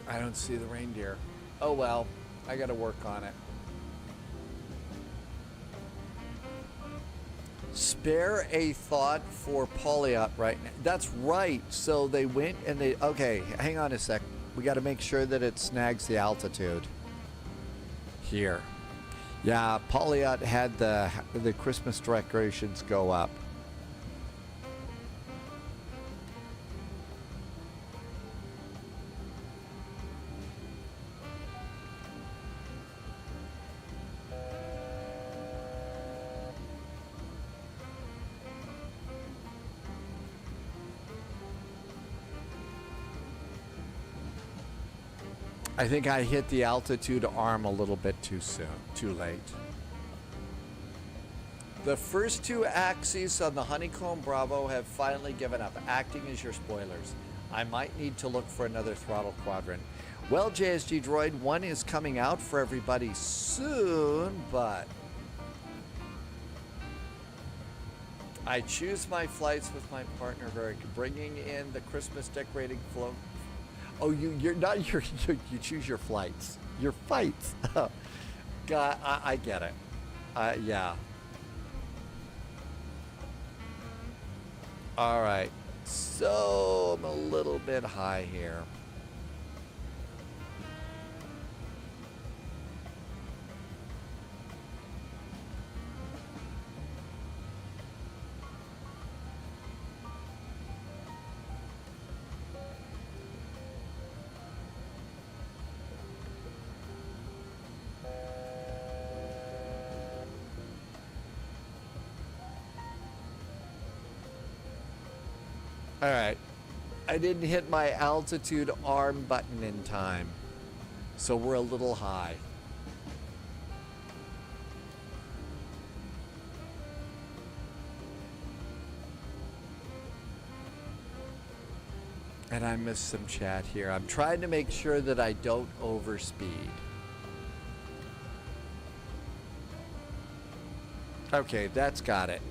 I don't see the reindeer. Oh well, I got to work on it. Spare a thought for Polyop right now. That's right. So they went and okay, hang on a sec. We got to make sure that it snags the altitude here. Yeah, Pauliot had the Christmas decorations go up. I think I hit the altitude arm a little bit too soon, too late. The first two axes on the Honeycomb Bravo have finally given up, acting as your spoilers. I might need to look for another throttle quadrant. Well, JSG Droid, one is coming out for everybody soon, but I choose my flights with my partner, Eric, bringing in the Christmas decorating float. Oh, you're not you choose your flights. Your fights. God, I get it. Yeah. All right. So I'm a little bit high here. All right, I didn't hit my altitude arm button in time, so we're a little high. And I missed some chat here. I'm trying to make sure that I don't overspeed. Okay, that's got it.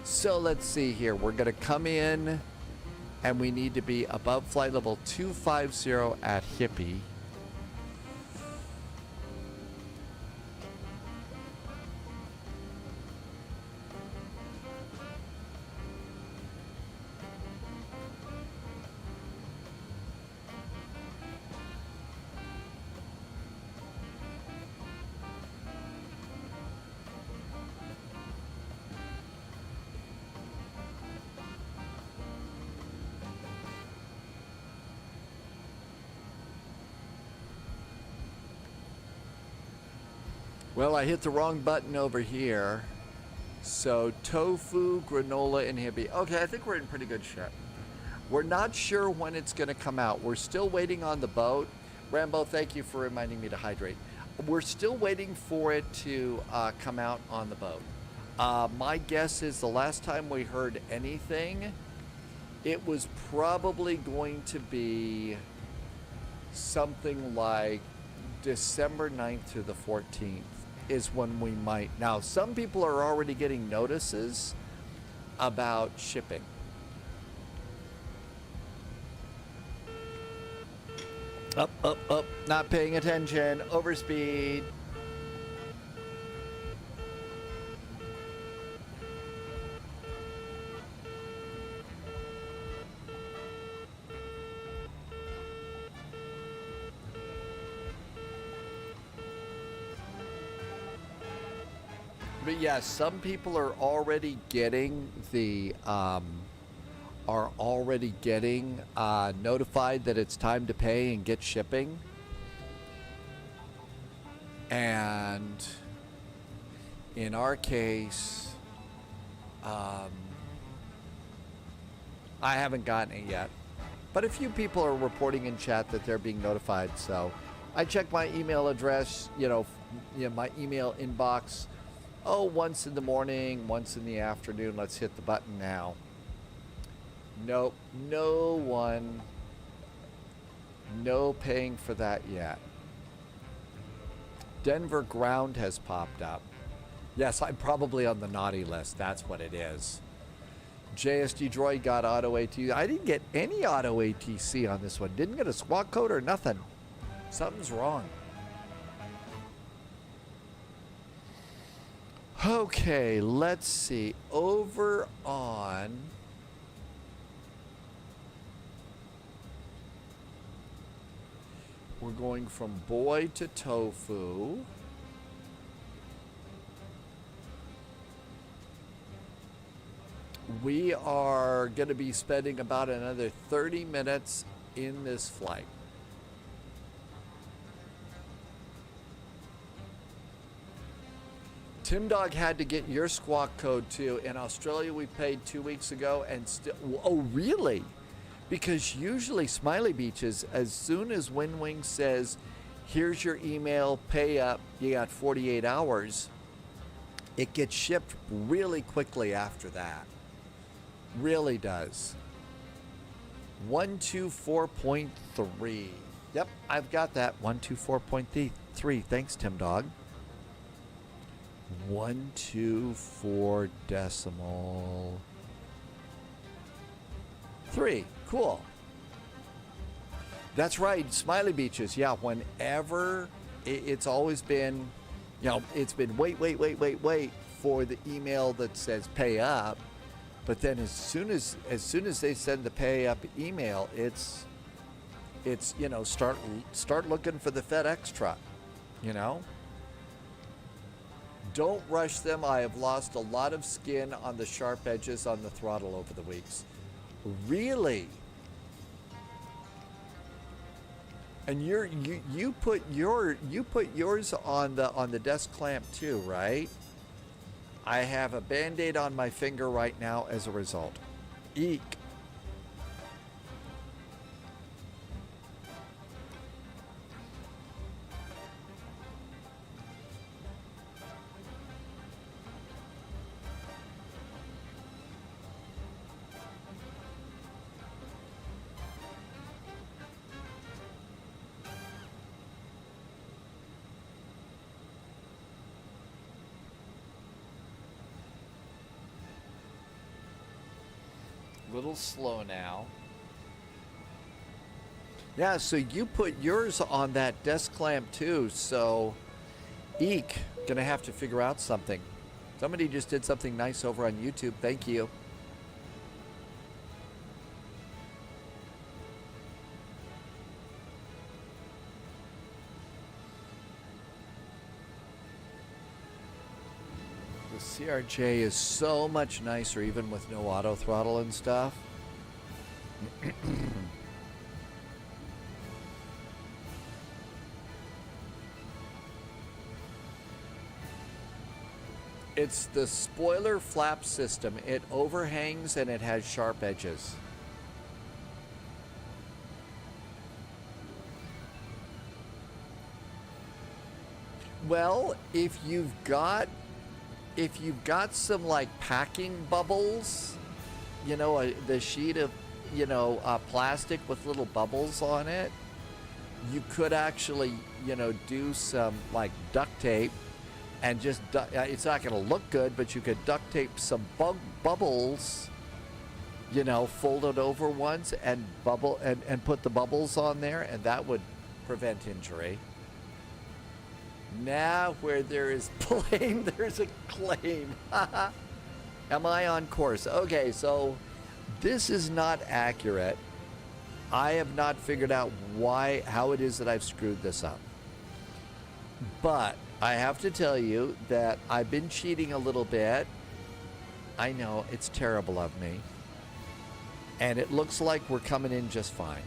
So let's see here. We're gonna come in and we need to be above flight level 250 at Hippie. Well, I hit the wrong button over here. So tofu, granola, and hippie. Okay, I think we're in pretty good shape. We're not sure when it's going to come out. We're still waiting on the boat. Rambo, thank you for reminding me to hydrate. We're still waiting for it to come out on the boat. My guess is the last time we heard anything, it was probably going to be something like December 9th to the 14th. Is when we might. Now, some people are already getting notices about shipping. Up, not paying attention, overspeed. But yeah, some people are already getting the notified that it's time to pay and get shipping. And in our case, I haven't gotten it yet. But a few people are reporting in chat that they're being notified. So I check my email address, my email inbox. Oh, once in the morning, once in the afternoon. Let's hit the button now. Nope, no one. No paying for that yet. Denver ground has popped up. Yes, I'm probably on the naughty list. That's what it is. JSG Droid got auto ATC. I didn't get any auto ATC on this one. Didn't get a squawk code or nothing. Something's wrong. Okay, let's see. Over on We're going from boy to tofu. We are going to be spending about another 30 minutes in this flight. Tim Dog had to get your squawk code too. In Australia, we paid 2 weeks ago and still. Oh, really? Because usually Smiley Beaches, as soon as WinWing says, here's your email, pay up, you got 48 hours, it gets shipped really quickly after that. Really does. 124.3. Yep, I've got that. 124.3. Thanks, Tim Dog. 124 decimal 3. Cool. That's right, Smiley Beaches. Yeah, whenever it's always been, you know, it's been wait for the email that says pay up. But then as soon as they send the pay up email, it's you know, start looking for the FedEx truck, you know? Don't rush them. I have lost a lot of skin on the sharp edges on the throttle over the weeks. Really? And you put yours on the desk clamp too, right? I have a Band-Aid on my finger right now as a result. Eek. Little slow now. Yeah, so you put yours on that desk clamp too, so eek, gonna have to figure out something. Somebody just did something nice over on YouTube. Thank you. The CRJ is so much nicer even with no auto throttle and stuff. It's the spoiler flap system. It overhangs and it has sharp edges. Well, if you've got some like packing bubbles, you know, the sheet of, you know, plastic with little bubbles on it, you could actually, you know, do some like duct tape and just, it's not going to look good, but you could duct tape some bubbles, you know, fold it over once and and put the bubbles on there, and that would prevent injury. Now where there is blame, there's a claim. Am I on course? Okay, so this is not accurate. I have not figured out how it is that I've screwed this up. But I have to tell you that I've been cheating a little bit. I know, it's terrible of me. And it looks like we're coming in just fine.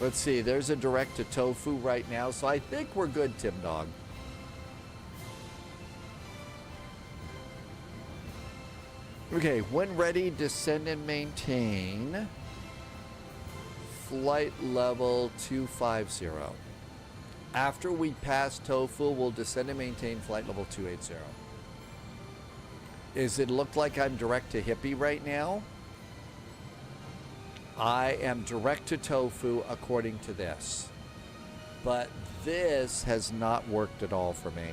Let's see, there's a direct to tofu right now, so I think we're good, Tim Dog. Okay, when ready, descend and maintain flight level 250. After we pass tofu, we'll descend and maintain flight level 280. Does it look like I'm direct to hippie right now? I am direct to tofu according to this. But this has not worked at all for me.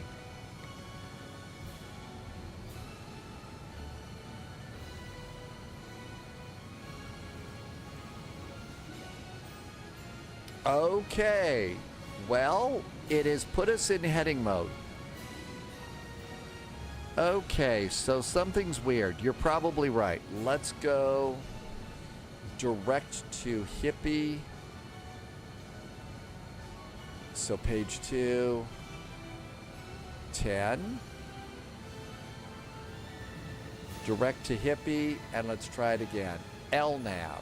Okay. Well, it has put us in heading mode. Okay, so something's weird. You're probably right. Let's go direct to Hippie. So page 2, 10. Direct to Hippie, and let's try it again. LNAV.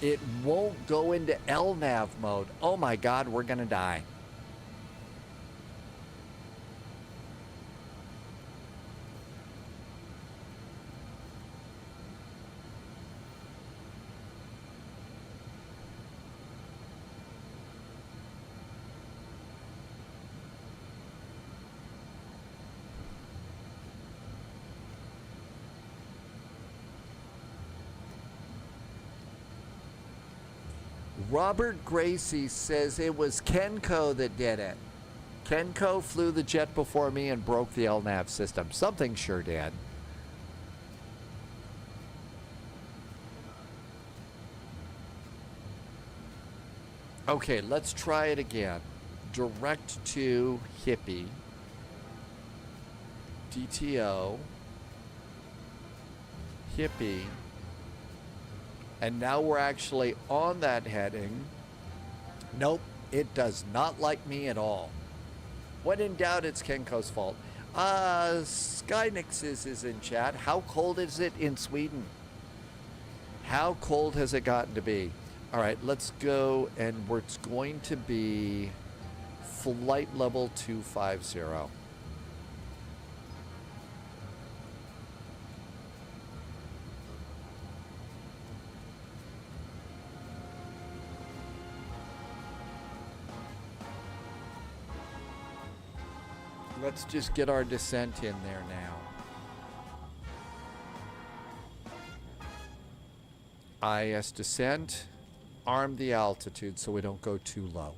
It won't go into LNAV mode. Oh my God, we're gonna die. Robert Gracie says it was Kenco that did it. Kenco flew the jet before me and broke the LNAV system. Something sure did. Okay, let's try it again. Direct to Hippie. DTO. Hippie. And now we're actually on that heading. Nope, it does not like me at all. When in doubt, it's Kenko's fault. Skynixes is in chat. How cold is it in Sweden? How cold has it gotten to be? All right, let's go, and it's going to be flight level 250. Let's just get our descent in there now. IS descent, arm the altitude so we don't go too low.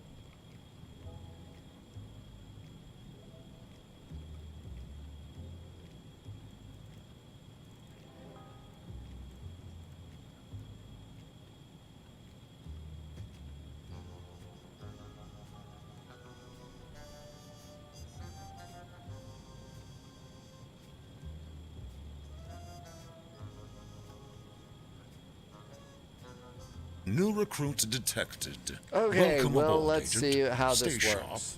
New recruit detected. Okay, Welcome well, aboard, let's Agent. see how Stay this sharp. works.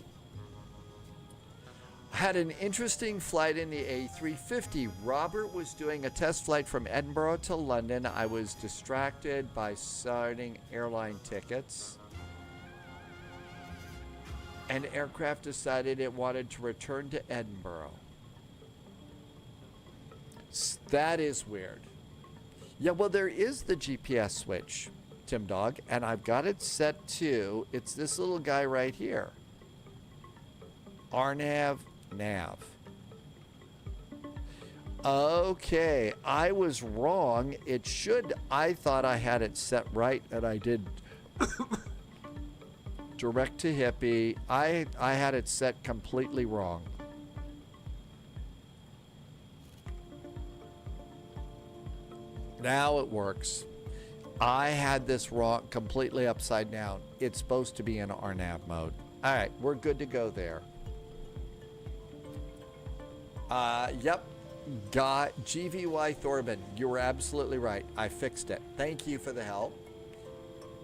Had an interesting flight in the A350. Robert was doing a test flight from Edinburgh to London. I was distracted by starting airline tickets. And aircraft decided it wanted to return to Edinburgh. That is weird. Yeah, well, there is the GPS switch, Tim Dog, and I've got it set to, it's this little guy right here. RNAV, nav. Okay, I was wrong. It should, I thought I had it set right, and I did. Direct to Hippie. I had it set completely wrong. Now it works. I had this wrong, completely upside down. It's supposed to be in RNAV mode. All right, we're good to go there. Yep. Got GVY Thorben. You were absolutely right. I fixed it. Thank you for the help.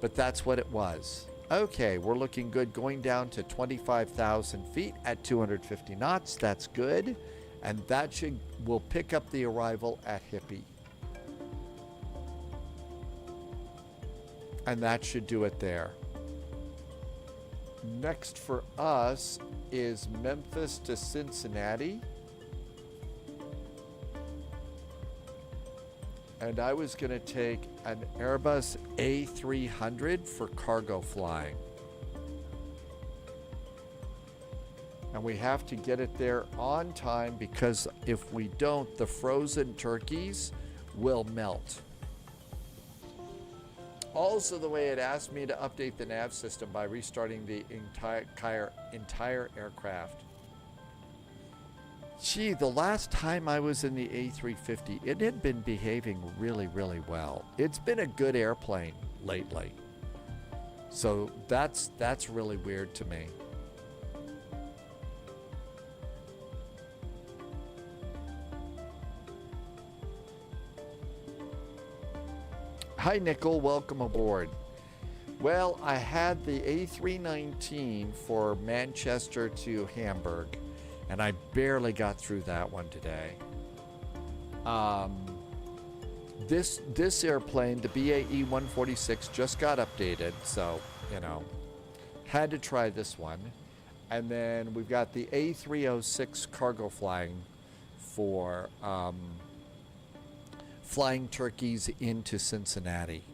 But that's what it was. Okay, we're looking good. Going down to 25,000 feet at 250 knots. That's good. And that will pick up the arrival at Hippie. And that should do it there. Next for us is Memphis to Cincinnati. And I was going to take an Airbus A300 for cargo flying. And we have to get it there on time because if we don't, the frozen turkeys will melt. Also, the way it asked me to update the nav system by restarting the entire aircraft. Gee, the last time I was in the A350, it had been behaving really, really well. It's been a good airplane lately. So that's really weird to me. Hi, Nickel. Welcome aboard. Well, I had the A319 for Manchester to Hamburg, and I barely got through that one today. This airplane, the BAE 146, just got updated, so, you know, had to try this one. And then we've got the A306 cargo flying for flying turkeys into Cincinnati.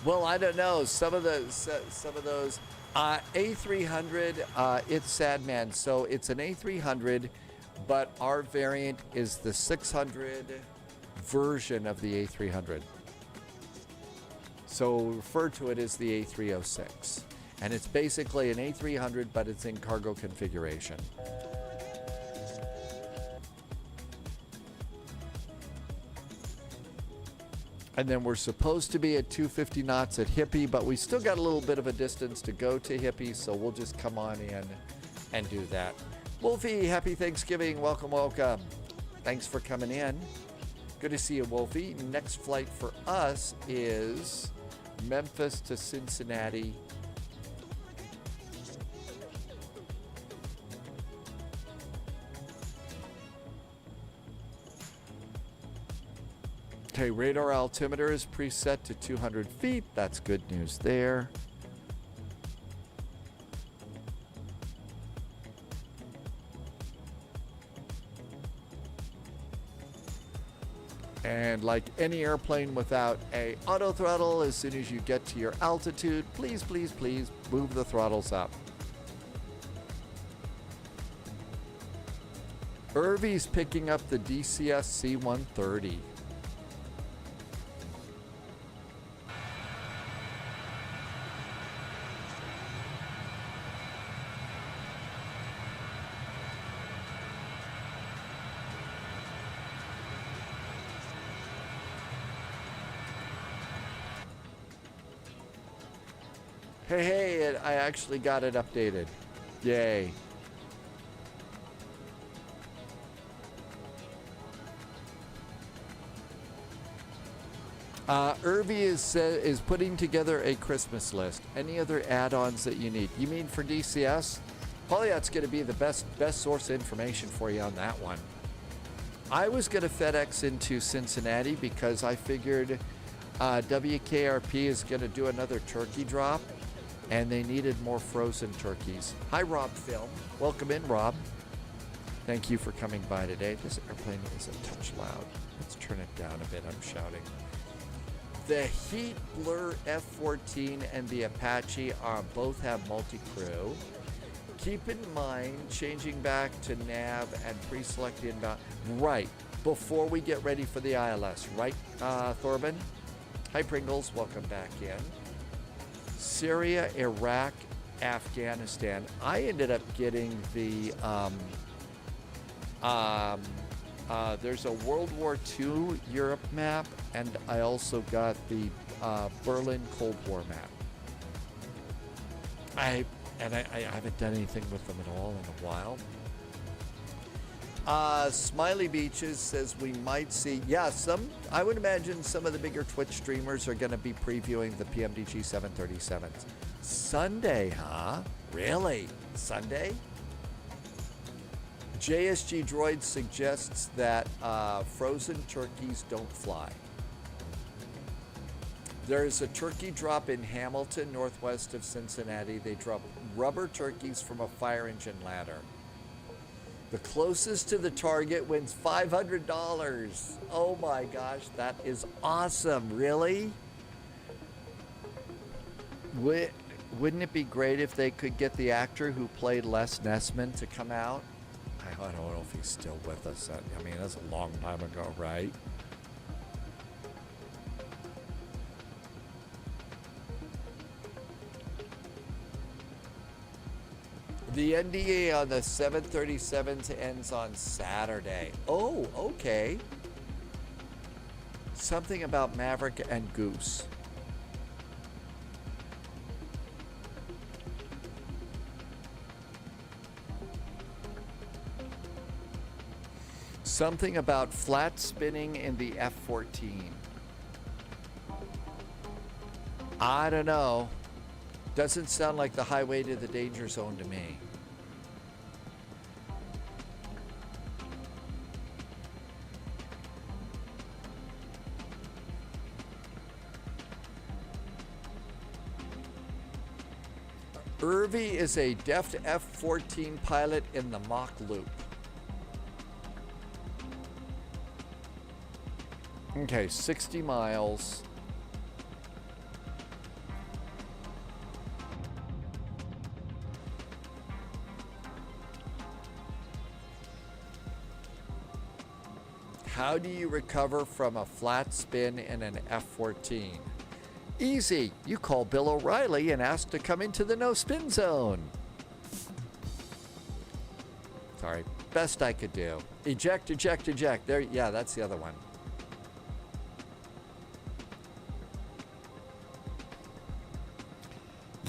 Well, I don't know. Some of those A300. It's sad, man. So it's an A300, but our variant is the 600 version of the A300. So refer to it as the A306, and it's basically an A300, but it's in cargo configuration. And then we're supposed to be at 250 knots at Hippie, but we still got a little bit of a distance to go to Hippie, so we'll just come on in and do that. Wolfie, happy Thanksgiving. Welcome, welcome. Thanks for coming in. Good to see you, Wolfie. Next flight for us is Memphis to Cincinnati. Okay, radar altimeter is preset to 200 feet. That's good news there. And like any airplane without a auto throttle, as soon as you get to your altitude, please, please, please move the throttles up. Irvy's picking up the DCS C-130. Hey, I actually got it updated. Yay. Irby is putting together a Christmas list. Any other add-ons that you need? You mean for DCS? Polyat's going to be the best source of information for you on that one. I was going to FedEx into Cincinnati because I figured WKRP is going to do another turkey drop, and they needed more frozen turkeys. Hi, Rob Film. Welcome in, Rob. Thank you for coming by today. This airplane is a touch loud. Let's turn it down a bit. I'm shouting. The Heat Blur F-14 and the Apache both have multi-crew. Keep in mind, changing back to nav and pre-select inbound. Right, before we get ready for the ILS. Right, Thorben? Hi, Pringles. Welcome back in. Syria, Iraq, Afghanistan. I ended up getting the there's a World War II Europe map, and I also got the Berlin Cold War map. I haven't done anything with them at all in a while. Smiley Beaches says we might see, I would imagine some of the bigger Twitch streamers are going to be previewing the PMDG 737s. Sunday, huh? Really? Sunday? JSG Droid suggests that frozen turkeys don't fly. There's a turkey drop in Hamilton, northwest of Cincinnati. They drop rubber turkeys from a fire engine ladder. The closest to the target wins $500. Oh my gosh, that is awesome. Really? Wouldn't it be great if they could get the actor who played Les Nessman to come out? I don't know if he's still with us. I mean, that's a long time ago, right? The NDA on the 737s ends on Saturday. Oh, okay. Something about Maverick and Goose. Something about flat spinning in the F-14. I don't know. Doesn't sound like the highway to the danger zone to me. Irvy is a deft F-14 pilot in the Mach loop. Okay, 60 miles. How do you recover from a flat spin in an F-14? Easy. You call Bill O'Reilly and ask to come into the no spin zone. Sorry, best I could do. Eject, eject, eject. There, yeah, that's the other one.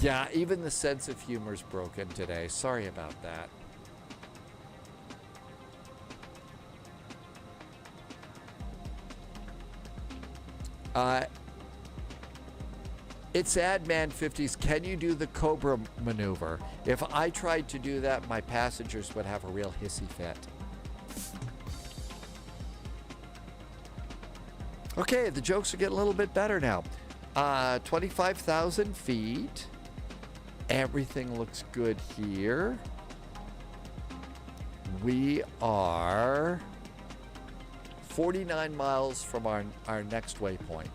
Yeah, even the sense of humor's broken today. Sorry about that. It's Adman 50s. Can you do the Cobra maneuver? If I tried to do that, my passengers would have a real hissy fit. Okay, the jokes are getting a little bit better now. 25,000 feet. Everything looks good here. We are 49 miles from our next waypoint.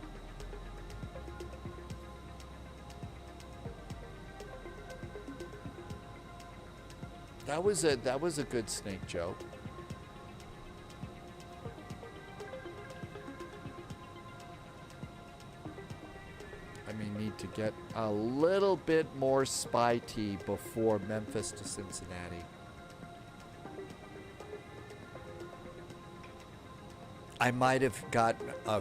That was a good snake joke. I may need to get a little bit more spy tea before Memphis to Cincinnati. I might have got a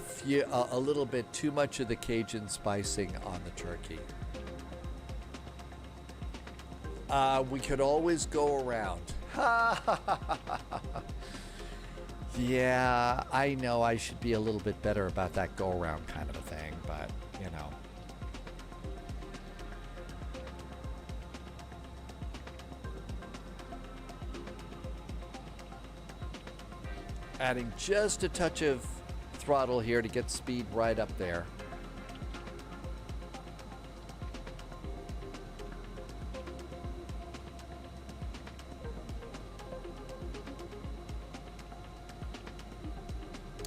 little bit too much of the Cajun spicing on the turkey. We could always go around. Yeah, I know I should be a little bit better about that go around kind of a thing, but you know. Adding just a touch of throttle here to get speed right up there.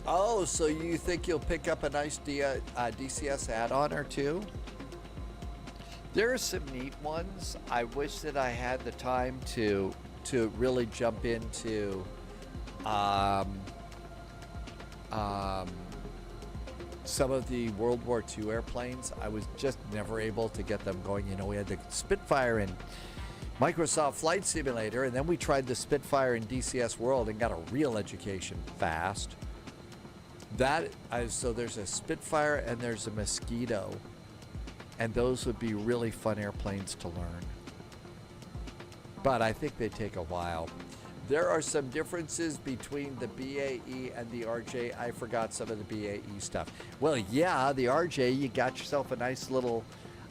Oh, so you think you'll pick up a nice DCS add-on or two? There are some neat ones. I wish that I had the time to really jump into some of the World War II airplanes. I was just never able to get them going. You know, we had the Spitfire in Microsoft Flight Simulator, and then we tried the Spitfire in DCS World and got a real education fast. So there's a Spitfire and there's a Mosquito, and those would be really fun airplanes to learn. But I think they take a while. There are some differences between the BAE and the RJ. I forgot some of the BAE stuff. Well, yeah, the RJ, you got yourself a nice little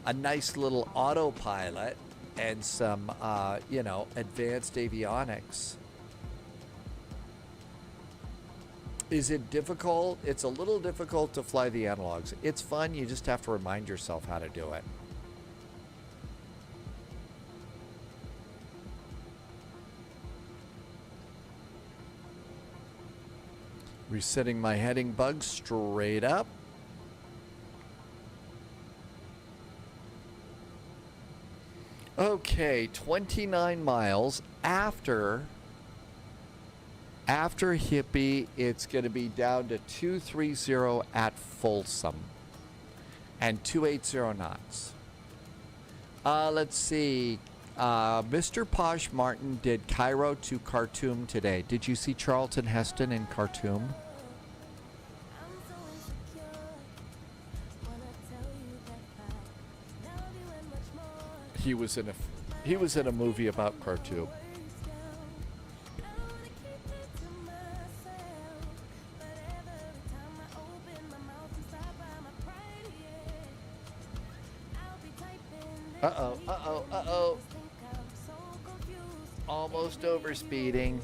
autopilot and some, advanced avionics. Is it difficult? It's a little difficult to fly the analogs. It's fun. You just have to remind yourself how to do it. Resetting my heading bug straight up. Okay, 29 miles after Hippie, it's going to be down to 230 at Folsom and 280 knots. Let's see. Mr. Posh Martin did Cairo to Khartoum today. Did you see Charlton Heston in Khartoum? He was in a movie about Khartoum. Uh-oh. Almost over speeding.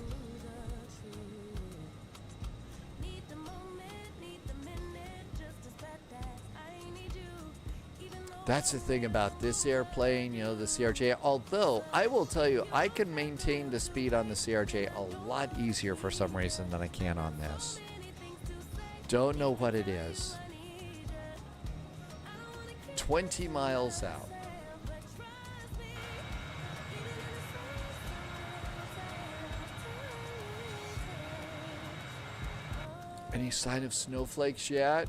That's the thing about this airplane, you know, the CRJ. Although, I will tell you, I can maintain the speed on the CRJ a lot easier for some reason than I can on this. Don't know what it is. 20 miles out. Any sign of snowflakes yet?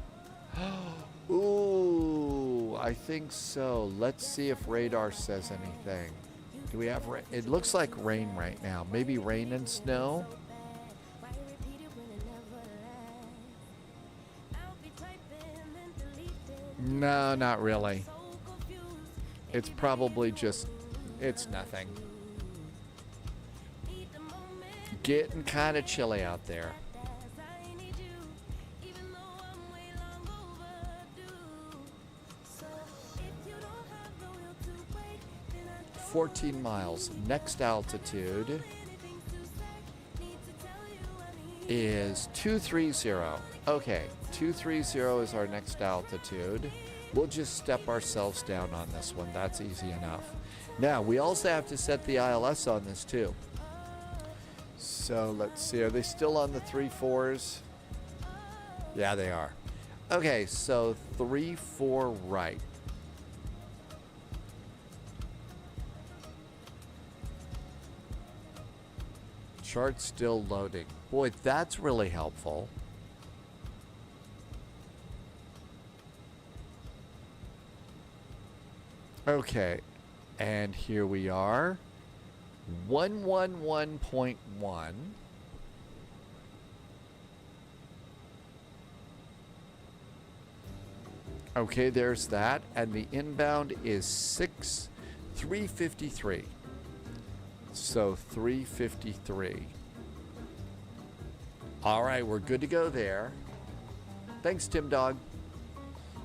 Ooh, I think so. Let's see if radar says anything. Do we have rain? It looks like rain right now. Maybe rain and snow? No, not really. It's probably just, it's nothing. Getting kind of chilly out there. 14 miles. Next altitude is 230. Okay, 230 is our next altitude. We'll just step ourselves down on this one. That's easy enough. Now, we also have to set the ILS on this too. So let's see, are they still on the 3-4s? Yeah, they are. Okay, so 3-4 right. Chart still loading. Boy, that's really helpful. Okay, and here we are. 111.1. Okay, there's that. And the inbound is 353. So 353. All right, we're good to go there. Thanks, Tim Dog.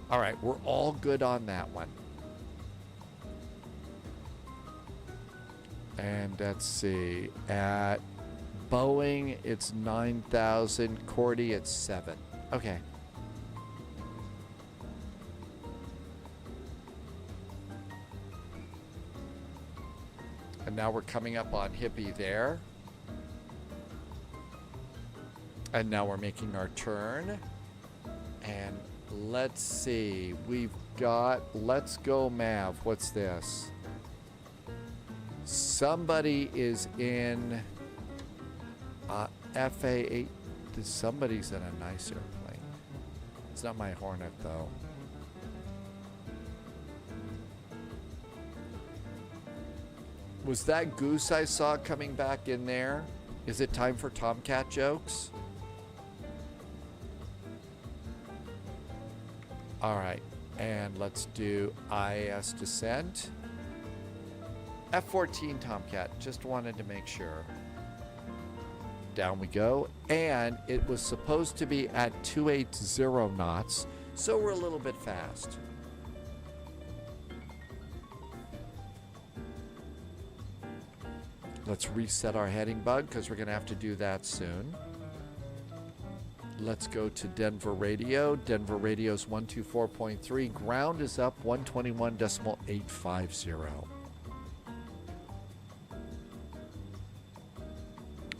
All right, we're all good on that one. And let's see, at Boeing, it's 9,000. Cordy, it's 7. Okay. And now we're coming up on Hippie there. And now we're making our turn. And let's see, we've got, let's go Mav. What's this? Somebody is in FA8. Somebody's in a nice airplane. It's not my Hornet, though. Was that Goose I saw coming back in there? Is it time for Tomcat jokes? All right, and let's do IAS descent. F-14 Tomcat, just wanted to make sure. Down we go, and it was supposed to be at 280 knots, so we're a little bit fast. Let's reset our heading bug because we're going to have to do that soon. Let's go to Denver Radio. Denver Radio's 124.3. Ground is up 121.850.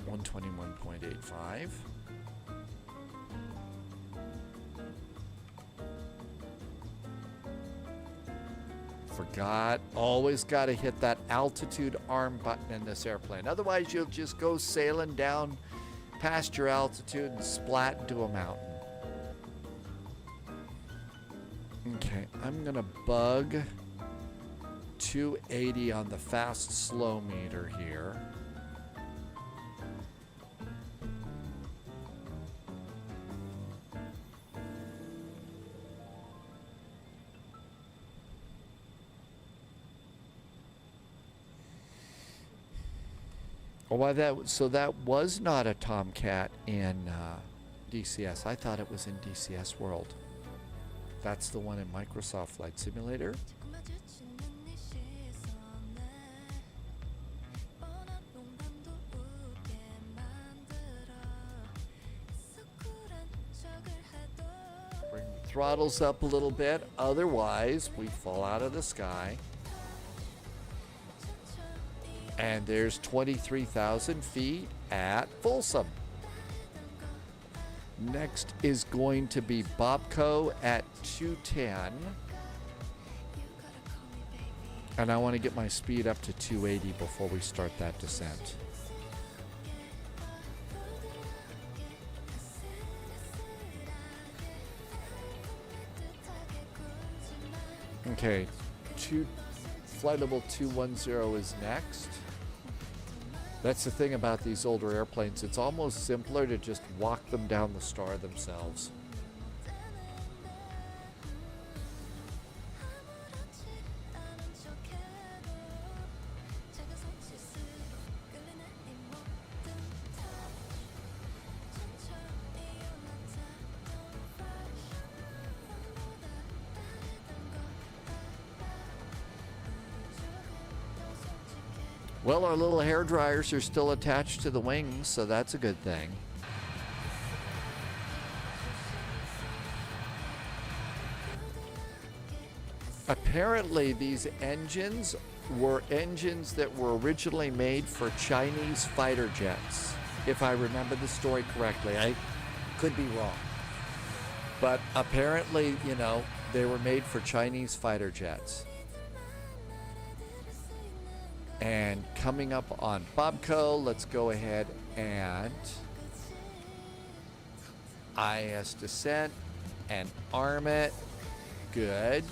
121.85. forgot. Always got to hit that altitude arm button in this airplane. Otherwise, you'll just go sailing down past your altitude and splat into a mountain. Okay, I'm going to bug 280 on the fast slow meter here. Oh, why so that was not a Tomcat in DCS. I thought it was in DCS World. That's the one in Microsoft Flight Simulator. Bring the throttles up a little bit, otherwise we fall out of the sky. And there's 23,000 feet at Folsom. Next is going to be Bobco at 210. And I want to get my speed up to 280 before we start that descent. Okay, flight level 210 is next. That's the thing about these older airplanes. It's almost simpler to just walk them down the star themselves. Well, our little hair dryers are still attached to the wings, so that's a good thing. Apparently, these engines were engines that were originally made for Chinese fighter jets, if I remember the story correctly. I could be wrong. But apparently, you know, they were made for Chinese fighter jets. And coming up on Bobco, let's go ahead and IS descent and arm it. Good.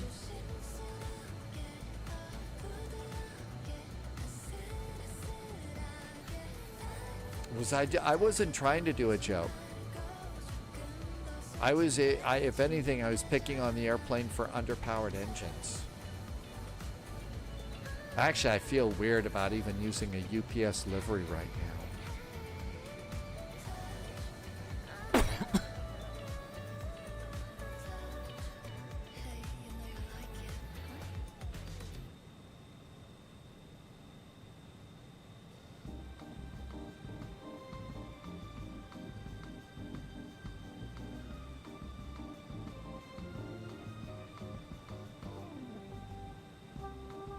I wasn't trying to do a joke. If anything, I was picking on the airplane for underpowered engines. Actually, I feel weird about even using a UPS livery right now.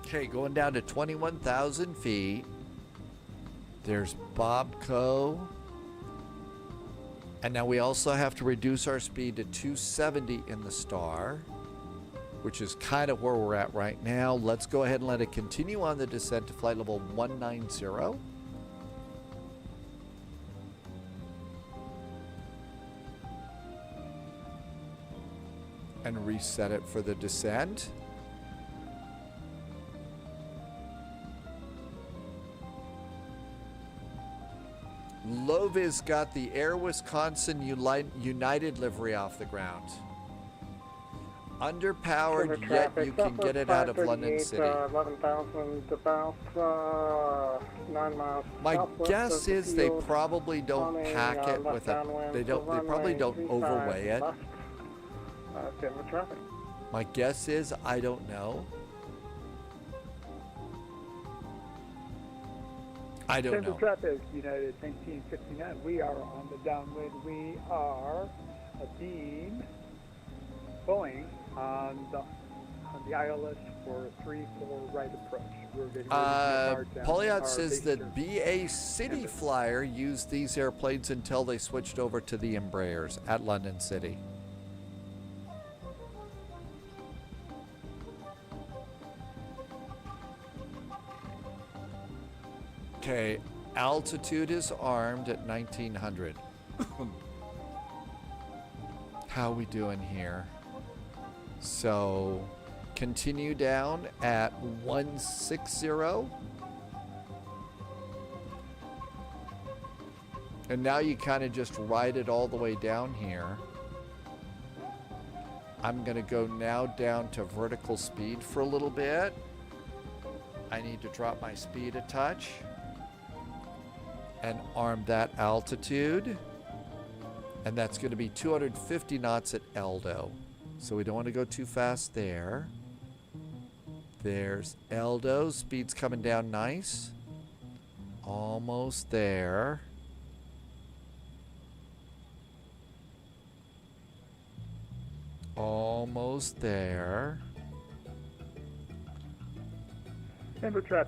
Okay, going down to 21,000 feet. There's Bobco. And now we also have to reduce our speed to 270 in the star, which is kind of where we're at right now. Let's go ahead and let it continue on the descent to flight level 190. And reset it for the descent. Lovis got the Air Wisconsin United livery off the ground. Underpowered, yet you can get it out of London City. 11,000 about 9 miles. My guess is they probably don't pack it with a. They probably don't overweigh it. My guess is I don't know. I don't know. Central Traffic, United 1959. We are on the downwind. We are a beam Boeing on the ILS for 3-4 right approach. We're getting ready to Poliot says that BA City Flyer used these airplanes until they switched over to the Embraers at London City. Okay, altitude is armed at 1900. How we doing here? So, continue down at 160. And now you kind of just ride it all the way down here. I'm going to go now down to vertical speed for a little bit. I need to drop my speed a touch. And arm that altitude. And that's going to be 250 knots at Eldo. So we don't want to go too fast there. There's Eldo. Speed's coming down nice. Almost there. Almost there.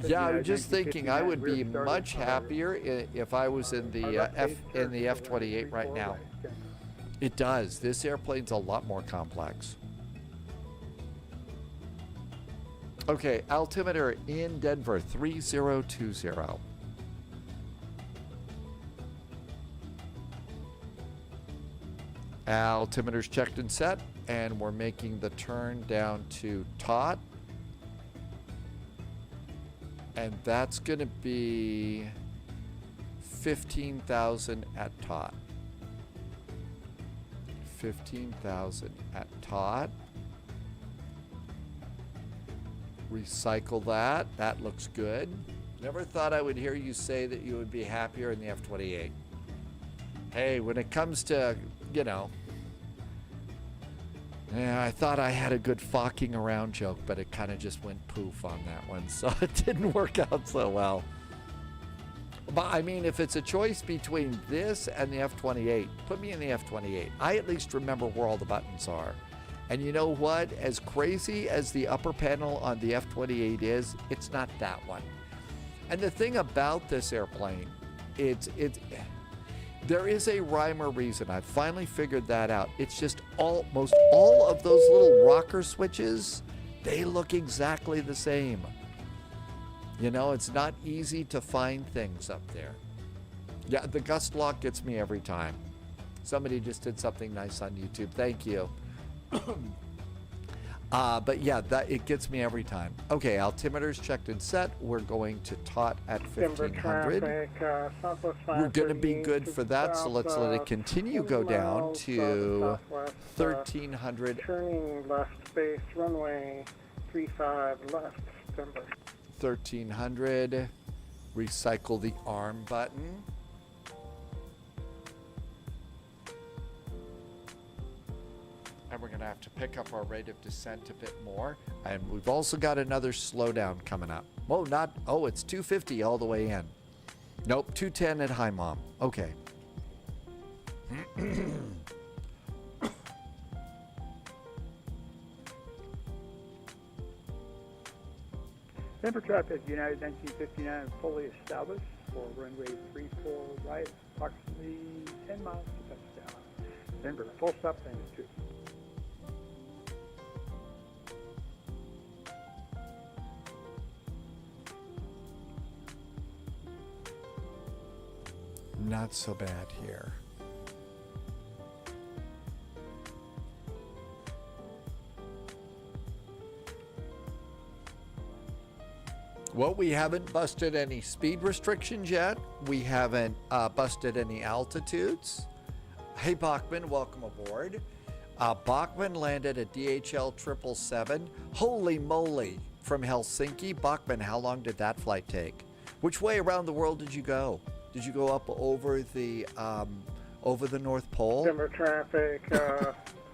Yeah, I'm just thinking I would be much happier if I was in the F-28 right now. It does. This airplane's a lot more complex. Okay, altimeter in Denver 3020. Altimeter's checked and set, and we're making the turn down to Tot. And that's going to be 15,000 at Tot. 15,000 at Tot. Recycle that. That looks good. Never thought I would hear you say that you would be happier in the F-28. Hey, when it comes to, you know, yeah, I thought I had a good fucking around joke, but it kind of just went poof on that one, so it didn't work out so well. But I mean, if it's a choice between this and the F-28, put me in the F-28. I at least remember where all the buttons are. And you know what? As crazy as the upper panel on the F-28 is, it's not that one. And the thing about this airplane, there is a rhyme or reason. I finally figured that out. It's just almost all of those little rocker switches, they look exactly the same. You know, it's not easy to find things up there. Yeah, the gust lock gets me every time. Somebody just did something nice on YouTube. Thank you. But yeah, it gets me every time. Okay, altimeter's checked and set. We're going to Tot at 1500. We're going to be good for that, so let's let it continue go down to 1300. Turning left base, runway 35 left, Denver. 1300. Recycle the arm button. And we're going to have to pick up our rate of descent a bit more. And we've also got another slowdown coming up. It's 250 all the way in. Nope, 210 at High Mom. Okay. Denver traffic, United 1959, fully established for runway 34 right, approximately 10 miles to touchdown. Denver, full stop, thanks to. Not so bad here. Well, we haven't busted any speed restrictions yet. We haven't busted any altitudes. Hey, Bachman, welcome aboard. Bachman landed at DHL 777. Holy moly, from Helsinki. Bachman, how long did that flight take? Which way around the world did you go? Did you go up over the North Pole? Denver traffic,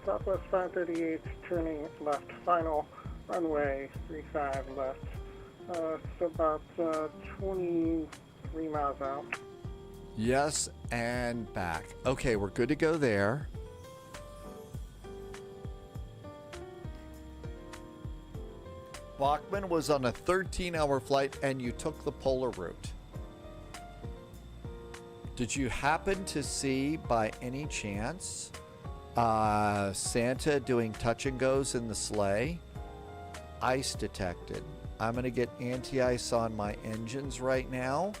Southwest 538, turning left, final runway 35 left. So about 23 miles out. Yes, and back. Okay, we're good to go there. Bachman was on a 13-hour flight, and you took the polar route. Did you happen to see, by any chance, Santa doing touch and goes in the sleigh? Ice detected. I'm going to get anti-ice on my engines right now.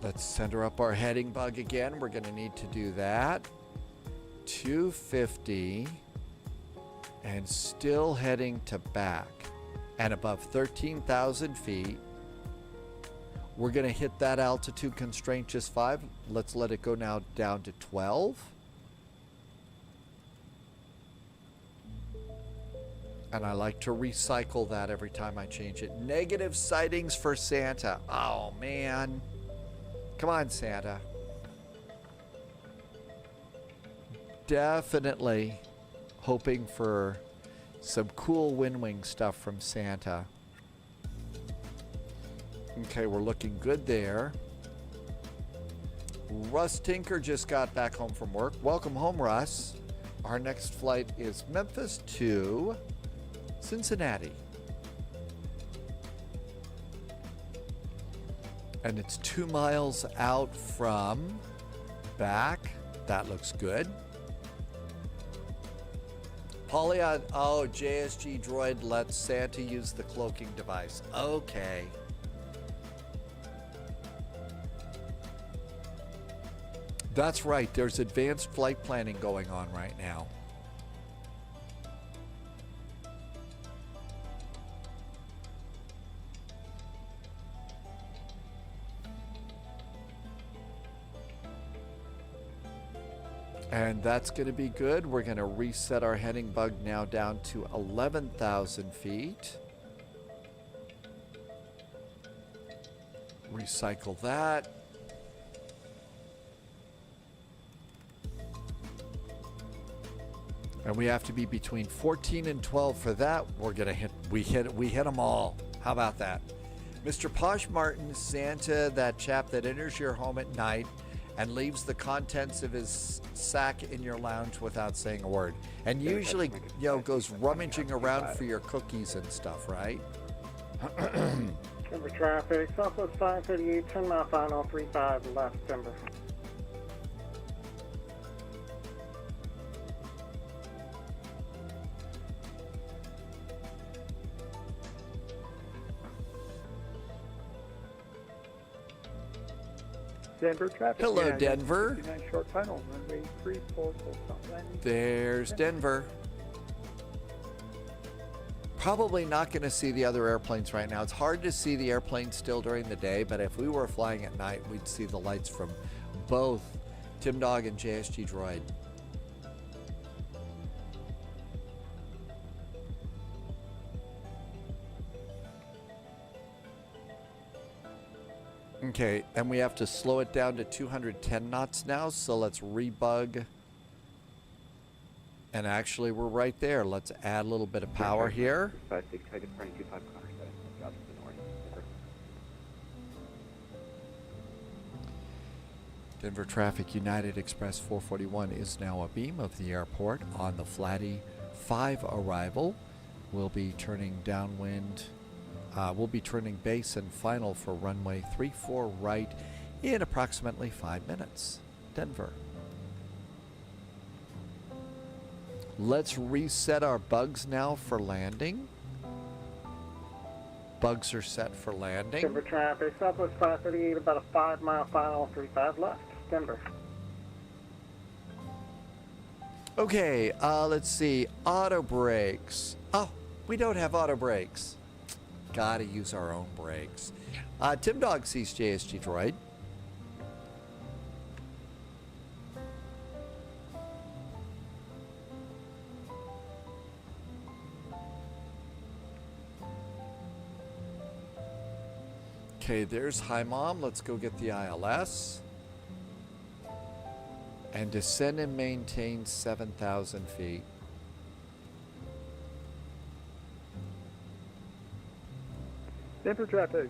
Let's center up our heading bug again. We're going to need to do that. 250 and still heading to back and above 13,000 feet. We're going to hit that altitude constraint just 5. Let's let it go now down to 12. And I like to recycle that every time I change it. Negative sightings for Santa. Oh, man. Come on, Santa. Definitely hoping for some cool wind wing stuff from Santa. Okay, we're looking good there. Russ Tinker just got back home from work. Welcome home, Russ. Our next flight is Memphis to Cincinnati. And it's 2 miles out from back. That looks good. Polyon, oh, JSG droid lets Santa use the cloaking device. Okay. That's right, there's advanced flight planning going on right now. And that's going to be good. We're going to reset our heading bug now down to 11,000 feet. Recycle that. And we have to be between 14 and 12 for that. We're going to we hit them all. How about that? Mr. Posh Martin, Santa, that chap that enters your home at night and leaves the contents of his sack in your lounge without saying a word. And usually, you know, goes rummaging around for your cookies and stuff, right? Timber traffic, Southwest 538, 10 mile final, 35 left, Timber. Denver traffic. Hello, Denver. Short final, runway 34, landing. There's Denver. Probably not going to see the other airplanes right now. It's hard to see the airplanes still during the day, but if we were flying at night, we'd see the lights from both Tim Dog and JSG Droid. Okay, and we have to slow it down to 210 knots now, so let's rebug. And actually, we're right there. Let's add a little bit of power here. Denver traffic, United Express 441 is now abeam of the airport on the Flatty 5 arrival. We'll be turning downwind. We'll be turning base and final for runway 34 right in approximately 5 minutes. Denver. Let's reset our bugs now for landing. Bugs are set for landing. Denver traffic, Southwest 538, about a 5 mile final, 35 left, Denver. Okay, let's see. Auto brakes. Oh, we don't have auto brakes. Gotta use our own brakes. Tim Dog sees JSG Droid. Okay, there's Hi Mom. Let's go get the ILS. And descend and maintain 7,000 feet. Denver traffic,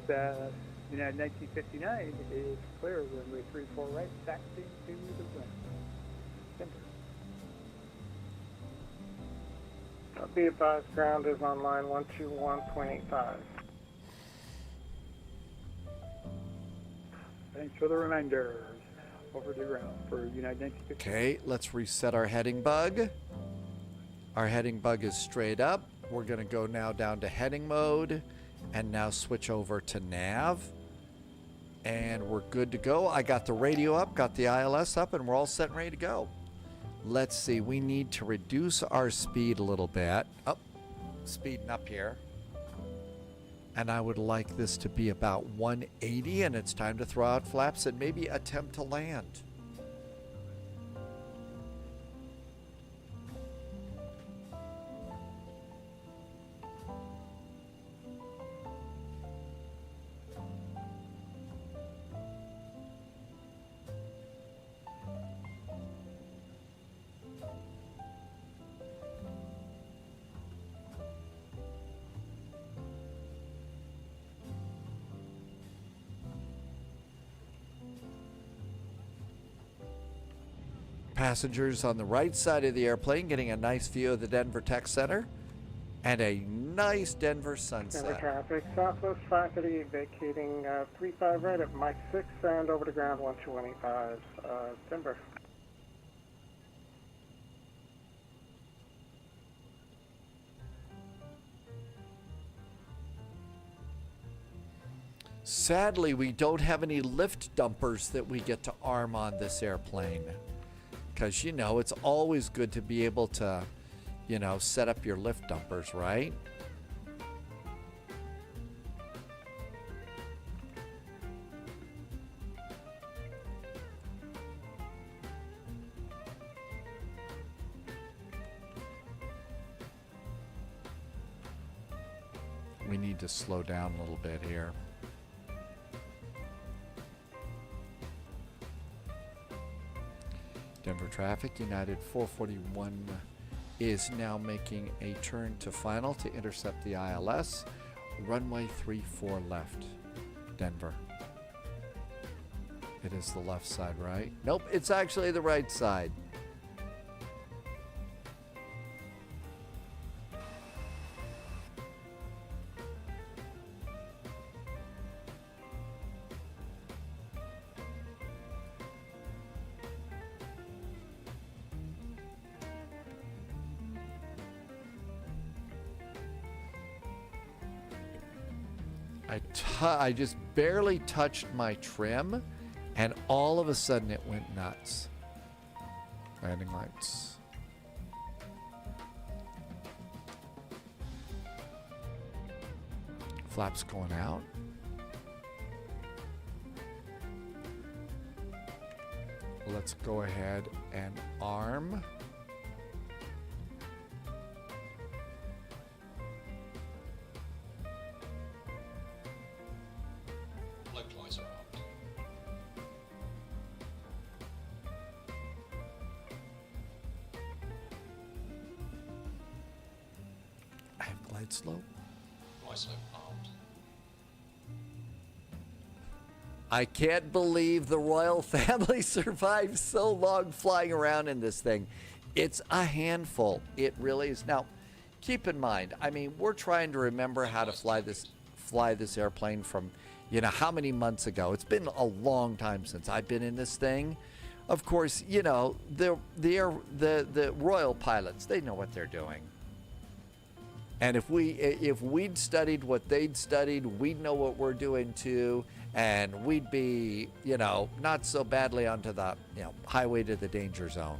United 1959 is clear, runway 34 right, taxi to the west. Denver. Be advised, ground is on line 121.85. Thanks for the reminder. Over to ground for United 1959. Okay, let's reset our heading bug. Our heading bug is straight up. We're going to go now down to heading mode and now switch over to nav. And we're good to go. I got the radio up, got the ILS up, and we're all set and ready to go. Let's see, we need to reduce our speed a little bit. Oh, speeding up here. And I would like this to be about 180, and it's time to throw out flaps and maybe attempt to land. Passengers on the right side of the airplane getting a nice view of the Denver Tech Center and a nice Denver sunset. Denver traffic, Southwest faculty vacating 35 right at Mike 6 and over to ground 1225, Denver. Sadly, we don't have any lift dumpers that we get to arm on this airplane. Because, you know, it's always good to be able to, you know, set up your lift dumpers, right? We need to slow down a little bit here. Denver traffic, United 441 is now making a turn to final to intercept the ILS. Runway 34 left, Denver. It is the left side, right? Nope, it's actually the right side. I just barely touched my trim, and all of a sudden it went nuts. Landing lights. Flaps going out. Let's go ahead and arm. Slope. I can't believe the royal family survived so long flying around in this thing. It's a handful. It really is. Now, keep in mind, I mean, we're trying to remember how to fly this airplane from, you know, how many months ago. It's been a long time since I've been in this thing. Of course, you know, the royal pilots, they know what they're doing. And if we'd studied what they'd studied, we'd know what we're doing too, and we'd be, you know, not so badly onto the, you know, highway to the danger zone.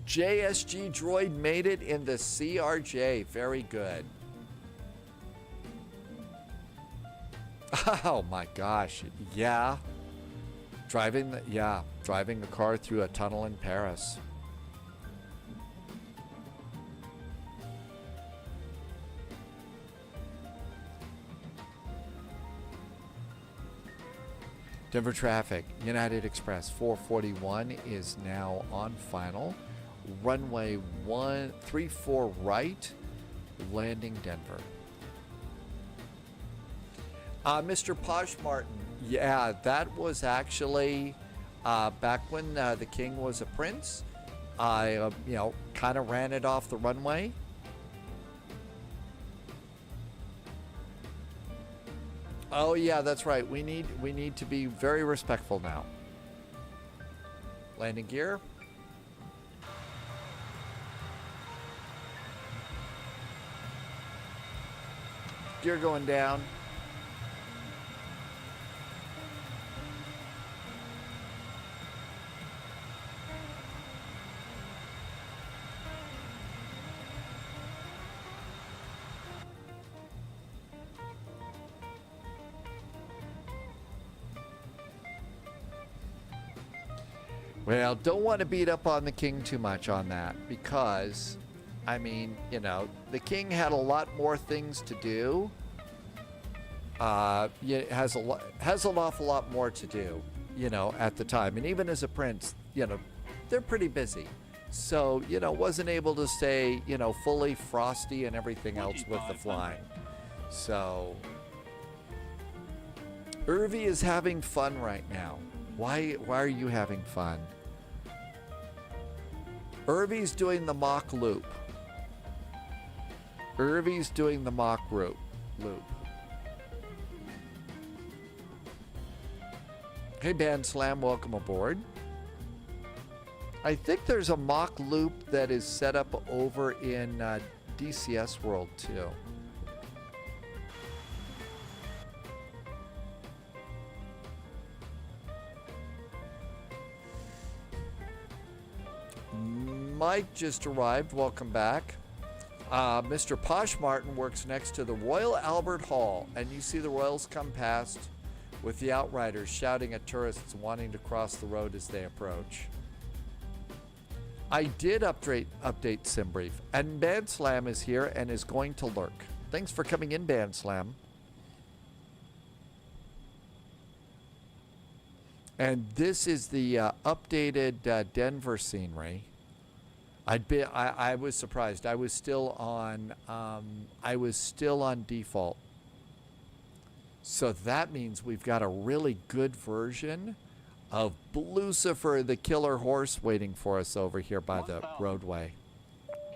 JSG droid made it in the CRJ. Very good. Oh my gosh. Yeah. Driving a car through a tunnel in Paris. Denver traffic, United Express 441 is now on final. Runway 34 right, landing Denver. Mr. Posh Martin, yeah, that was actually back when the king was a prince. I, you know, kind of ran it off the runway. Oh yeah, that's right. We need to be very respectful now. Landing gear. Gear going down. Well, don't want to beat up on the king too much on that because, I mean, you know, the king had a lot more things to do. Yeah, has an awful lot more to do, you know, at the time. And even as a prince, you know, they're pretty busy. So, you know, wasn't able to stay, you know, fully frosty and everything else with the flying. So, Irvi is having fun right now. Why are you having fun? Irvi's doing the mock loop. Irvi's doing the mock loop. Hey, Band Slam, welcome aboard. I think there's a mock loop that is set up over in DCS World, too. Mike just arrived. Welcome back. Mr. Posh Martin works next to the Royal Albert Hall, and you see the Royals come past with the Outriders shouting at tourists wanting to cross the road as they approach. I did update Simbrief, and Band Slam is here and is going to lurk. Thanks for coming in, Band Slam. And this is the updated Denver scenery. I was surprised. I was still on default. So that means we've got a really good version of Lucifer the Killer Horse waiting for us over here by the roadway.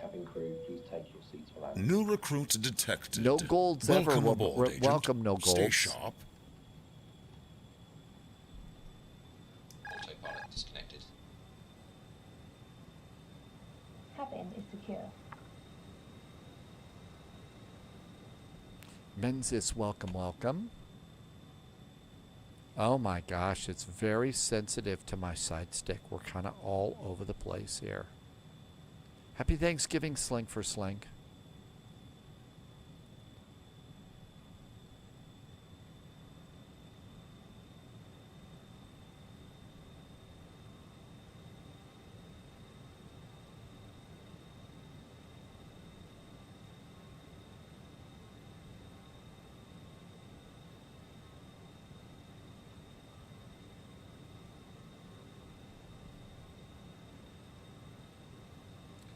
Cabin crew, please take your seats for that. New recruit detected. No golds Welcome ever. Aboard, agent. Welcome, no golds. Stay sharp. Autopilot disconnected. Cabin is secure. Menzies, welcome, welcome. Oh my gosh, it's very sensitive to my side stick. We're kind of all over the place here. Happy Thanksgiving, Slink for Slink.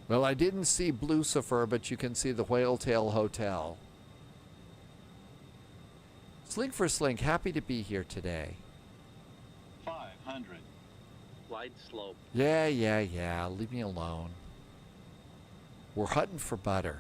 Well, I didn't see Lucifer, but you can see the Whale Tail Hotel. Slink for Slink, happy to be here today. 500. Wide slope. Yeah, leave me alone. We're hunting for butter.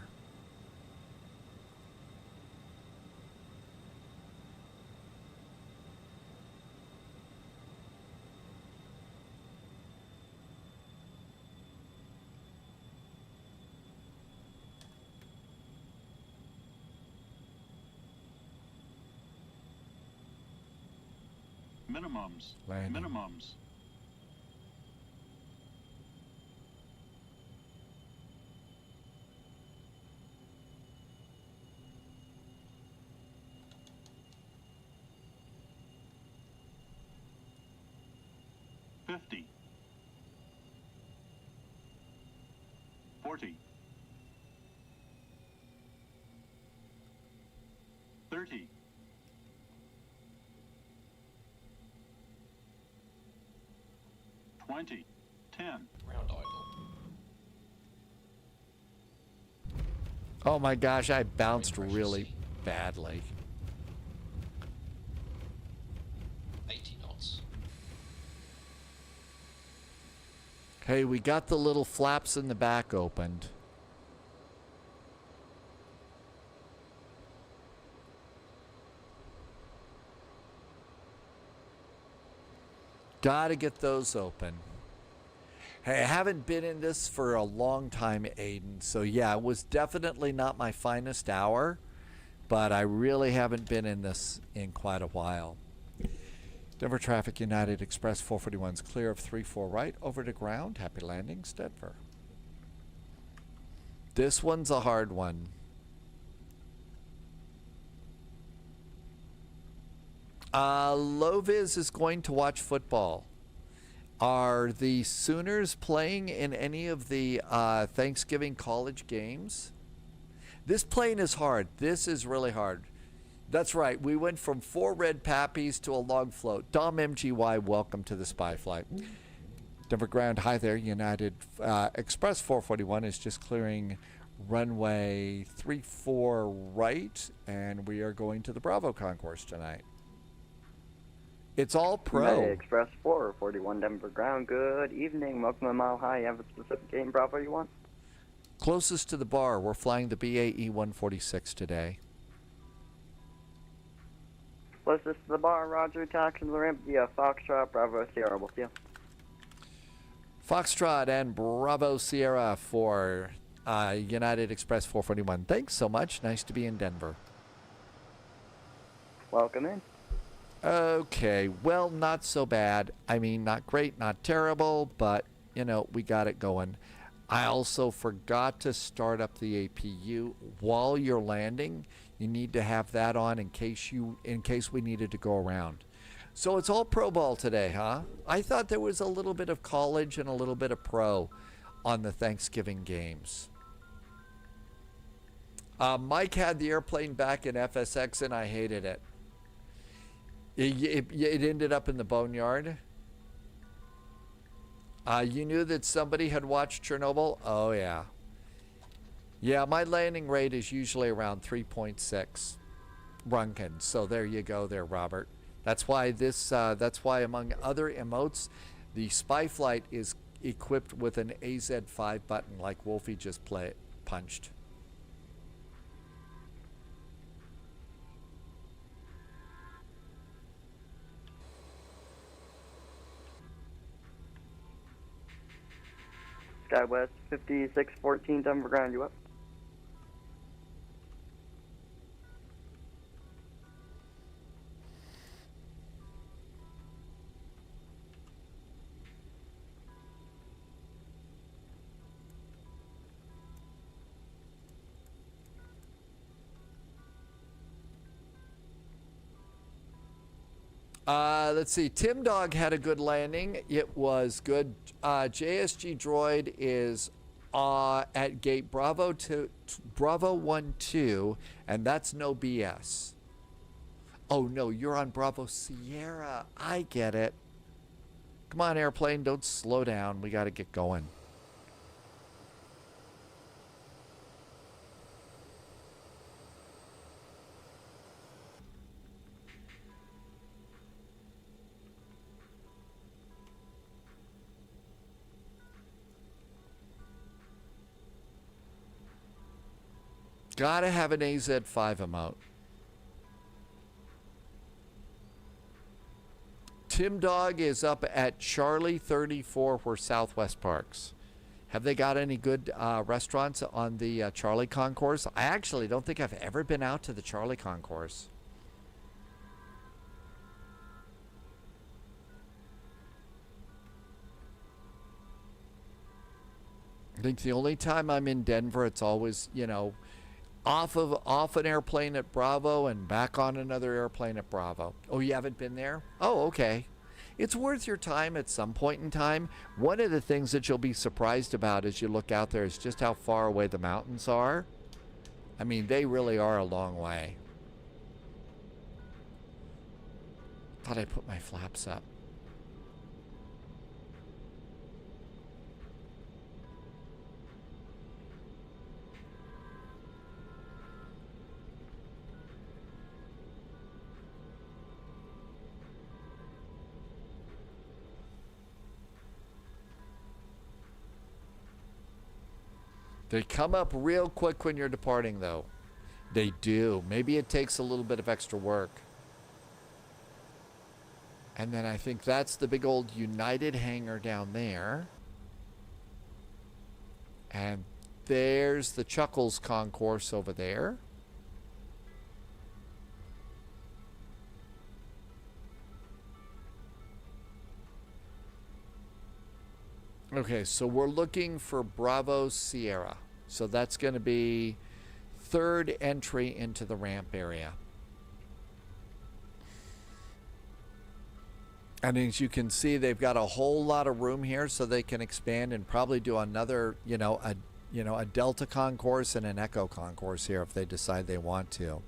Minimums. Landing. Minimums. $50. 40. 30. 20. 10. Round idle. Oh my gosh, I bounced really badly. 80 knots. Hey, we got the little flaps in the back opened. Gotta get those open. Hey, I haven't been in this for a long time, Aiden. So yeah, it was definitely not my finest hour, but I really haven't been in this in quite a while. Denver Traffic United Express 441's clear of 34 right over to ground. Happy landings, Denver. This one's a hard one. Loviz is going to watch football. Are the Sooners playing in any of the Thanksgiving college games? This plane is hard. This is really hard. That's right. We went from 4 red pappies to a log float. Dom MGY, welcome to the Spy Flight. Denver ground, hi there. United Express 441 is just clearing runway 34 right, and we are going to the Bravo concourse tonight. It's all pro. United Express 441 Denver ground, good evening. Welcome to Mile High. You have a specific game, Bravo, you want? Closest to the bar, we're flying the BAE 146 today. Closest to the bar, Roger. Taxi to the ramp via Foxtrot, Bravo, Sierra. We'll see you. Foxtrot and Bravo Sierra for United Express 441. Thanks so much. Nice to be in Denver. Welcome in. Okay, well, not so bad. I mean, not great, not terrible, but, you know, we got it going. I also forgot to start up the APU while you're landing. You need to have that on in case we needed to go around. So it's all pro ball today, huh? I thought there was a little bit of college and a little bit of pro on the Thanksgiving games. Mike had the airplane back in FSX and I hated it. It ended up in the boneyard. You knew that somebody had watched Chernobyl? Oh, yeah. Yeah, my landing rate is usually around 3.6 Runken. So there you go there, Robert. That's why that's why among other emotes, the Spy Flight is equipped with an AZ5 button like Wolfie just punched. SkyWest 5614 Denver ground, you up? Let's see. Tim Dog had a good landing. It was good. JSG Droid is at gate Bravo 12, and that's no BS. Oh no, you're on Bravo Sierra. I get it. Come on, airplane, don't slow down. We got to get going. Gotta have an AZ5 emote. Tim Dog is up at Charlie 34 for Southwest Parks. Have they got any good restaurants on the Charlie Concourse? I actually don't think I've ever been out to the Charlie Concourse. I think the only time I'm in Denver, it's always, you know, off an airplane at Bravo and back on another airplane at Bravo. Oh, you haven't been there? Oh, okay. It's worth your time at some point in time. One of the things that you'll be surprised about as you look out there is just how far away the mountains are. I mean, they really are a long way. Thought I put my flaps up. They come up real quick when you're departing, though. They do. Maybe it takes a little bit of extra work. And then I think that's the big old United hangar down there. And there's the Chuckles concourse over there. Okay, so we're looking for Bravo Sierra. So that's going to be third entry into the ramp area. And as you can see, they've got a whole lot of room here, so they can expand and probably do another, a Delta concourse and an Echo concourse here if they decide they want to.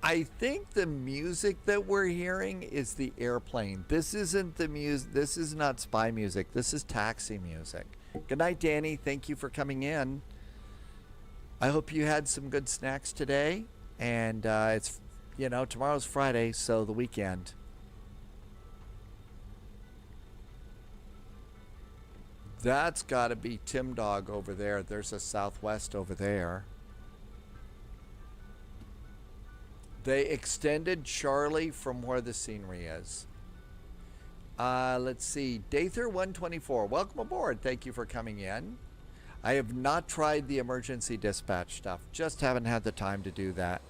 I think the music that we're hearing is the airplane. This isn't the music. This is not spy music. This is taxi music. Good night, Danny. Thank you for coming in. I hope you had some good snacks today. And it's, tomorrow's Friday, so the weekend. That's got to be Tim Dog over there. There's a Southwest over there. They extended Charlie from where the scenery is. Let's see. Dather 124. Welcome aboard. Thank you for coming in. I have not tried the emergency dispatch stuff. Just haven't had the time to do that.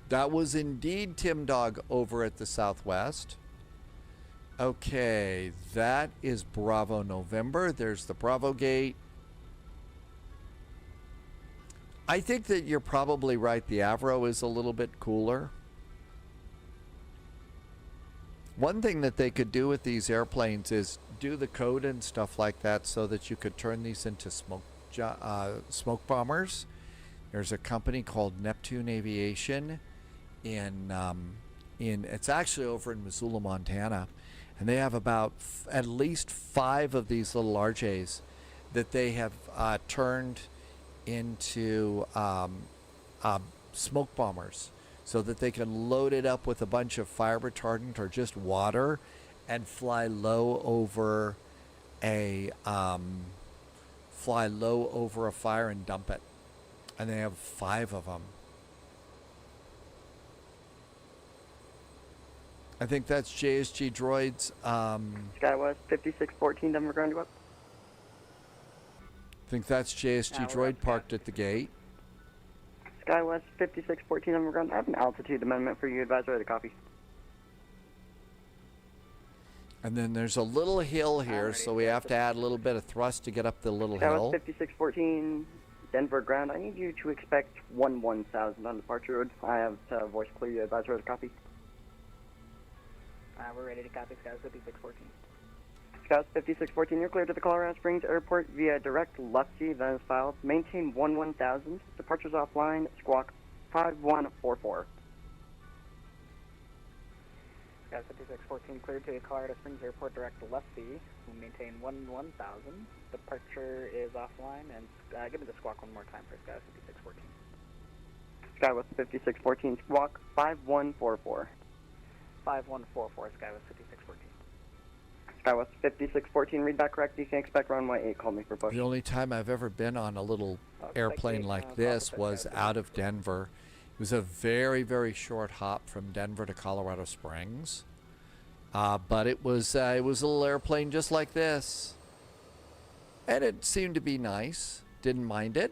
That was indeed Tim Dog over at the Southwest. Okay, that is Bravo November. There's the Bravo gate. I think that you're probably right. The Avro is a little bit cooler. One thing that they could do with these airplanes is do the code and stuff like that so that you could turn these into smoke bombers. There's a company called Neptune Aviation it's actually over in Missoula, Montana. And they have about at least 5 of these little RJs that they have turned into smoke bombers so that they can load it up with a bunch of fire retardant or just water and fly low over a fire and dump it. And they have 5 of them. I think that's JSG Droids. Skywest 5614 Denver ground you up. I think that's JSG Droid parked at the gate. Skywest 5614 Denver ground. I have an altitude amendment for you, advisor. The copy. And then there's a little hill here, so we have to add a little bit of thrust to get up the little hill. Skywest 5614 Denver ground. I need you to expect 1000 on departure road. I have voice clear you, advisor. The copy. We're ready to copy Scouts 5614. Scouts 5614, you're clear to the Colorado Springs Airport via direct left-C, then is filed. Maintain 1000. Departures offline, squawk 5144. Scouts 5614, cleared to Colorado Springs Airport direct left-C. We'll maintain 1000. Departure is offline, and give me the squawk one more time for Scouts 5614. Skywest 5614, squawk 5144. 5144, Skywest 5614. Skywest 5614, read back correct. You can expect runway 8. Call me for push. The only time I've ever been on a little airplane like this was out of Denver. It was a very, very short hop from Denver to Colorado Springs. But it was a little airplane just like this. And it seemed to be nice. Didn't mind it.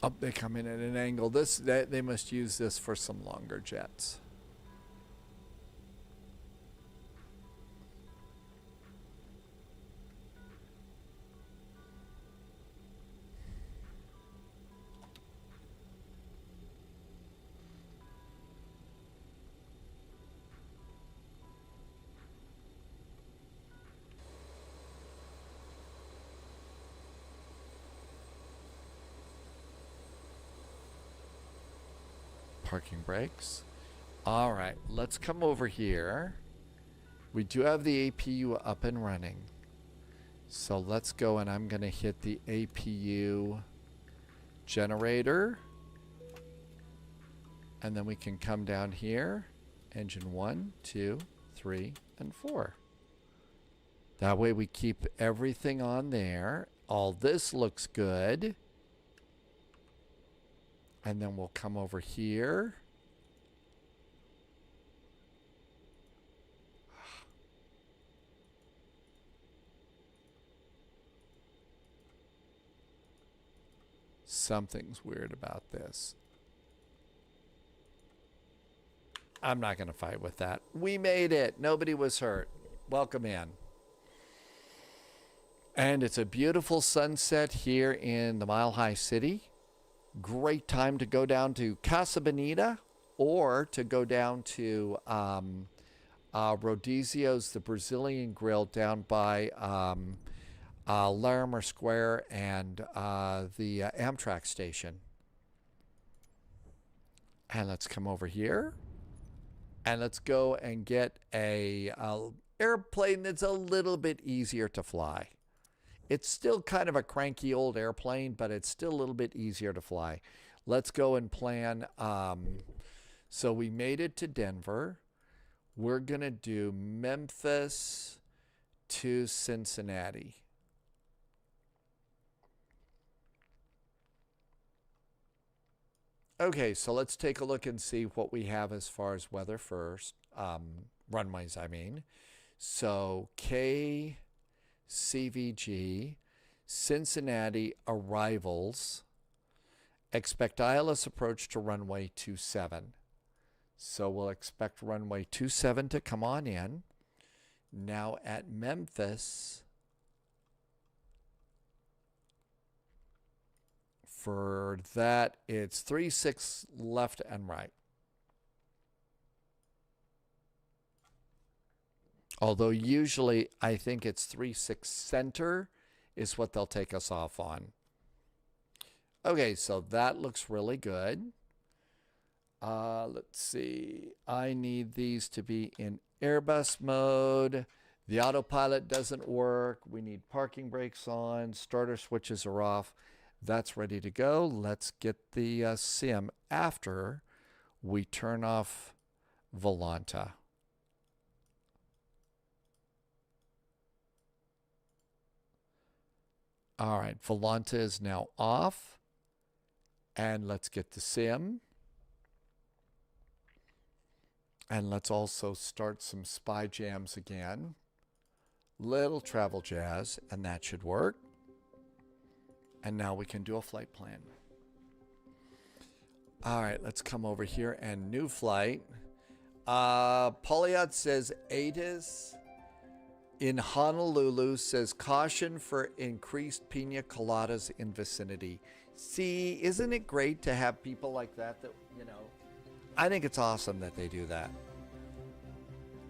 Oh, they come in at an angle. They must use this for some longer jets. Parking brakes. All right, let's come over here. We do have the APU up and running. So let's go, and I'm going to hit the APU generator. And then we can come down here. Engine 1, 2, 3, and 4. That way we keep everything on there. All this looks good. And then we'll come over here. Something's weird about this. I'm not going to fight with that. We made it. Nobody was hurt. Welcome in. And it's a beautiful sunset here in the Mile High City. Great time to go down to Casa Bonita or to go down to Rodizio's, the Brazilian grill down by Larimer Square and the Amtrak station. And let's come over here. And let's go and get a airplane that's a little bit easier to fly. It's still kind of a cranky old airplane, but it's still a little bit easier to fly. Let's go and plan. So we made it to Denver. We're going to do Memphis to Cincinnati. Okay, so let's take a look and see what we have as far as weather first. Runways, I mean. So KCVG, Cincinnati arrivals. Expect ILS approach to runway 27. So we'll expect runway 27 to come on in. Now at Memphis, for that, it's 36 left and right. Although usually I think it's 36 center is what they'll take us off on. Okay, so that looks really good. Let's see. I need these to be in Airbus mode. The autopilot doesn't work. We need parking brakes on. Starter switches are off. That's ready to go. Let's get the sim after we turn off Volanta. All right, Volanta is now off. And let's get the sim. And let's also start some spy jams again. Little travel jazz, and that should work. And now we can do a flight plan. All right, let's come over here and new flight. Poliot says ATIS in Honolulu says caution for increased pina coladas in vicinity. See, isn't it great to have people like that, you know, I think it's awesome that they do that.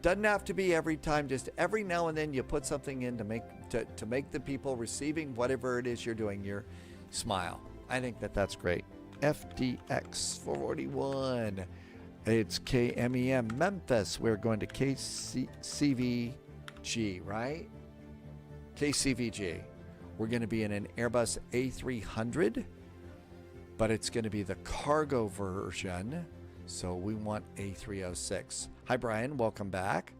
Doesn't have to be every time, just every now and then you put something in to make the people receiving whatever it is you're doing your smile. I think that's great. FDX 441. It's KMEM Memphis. We're going to KCVG, right? KCVG. We're going to be in an Airbus A300, but it's going to be the cargo version. So we want A306. Hi, Brian. Welcome back.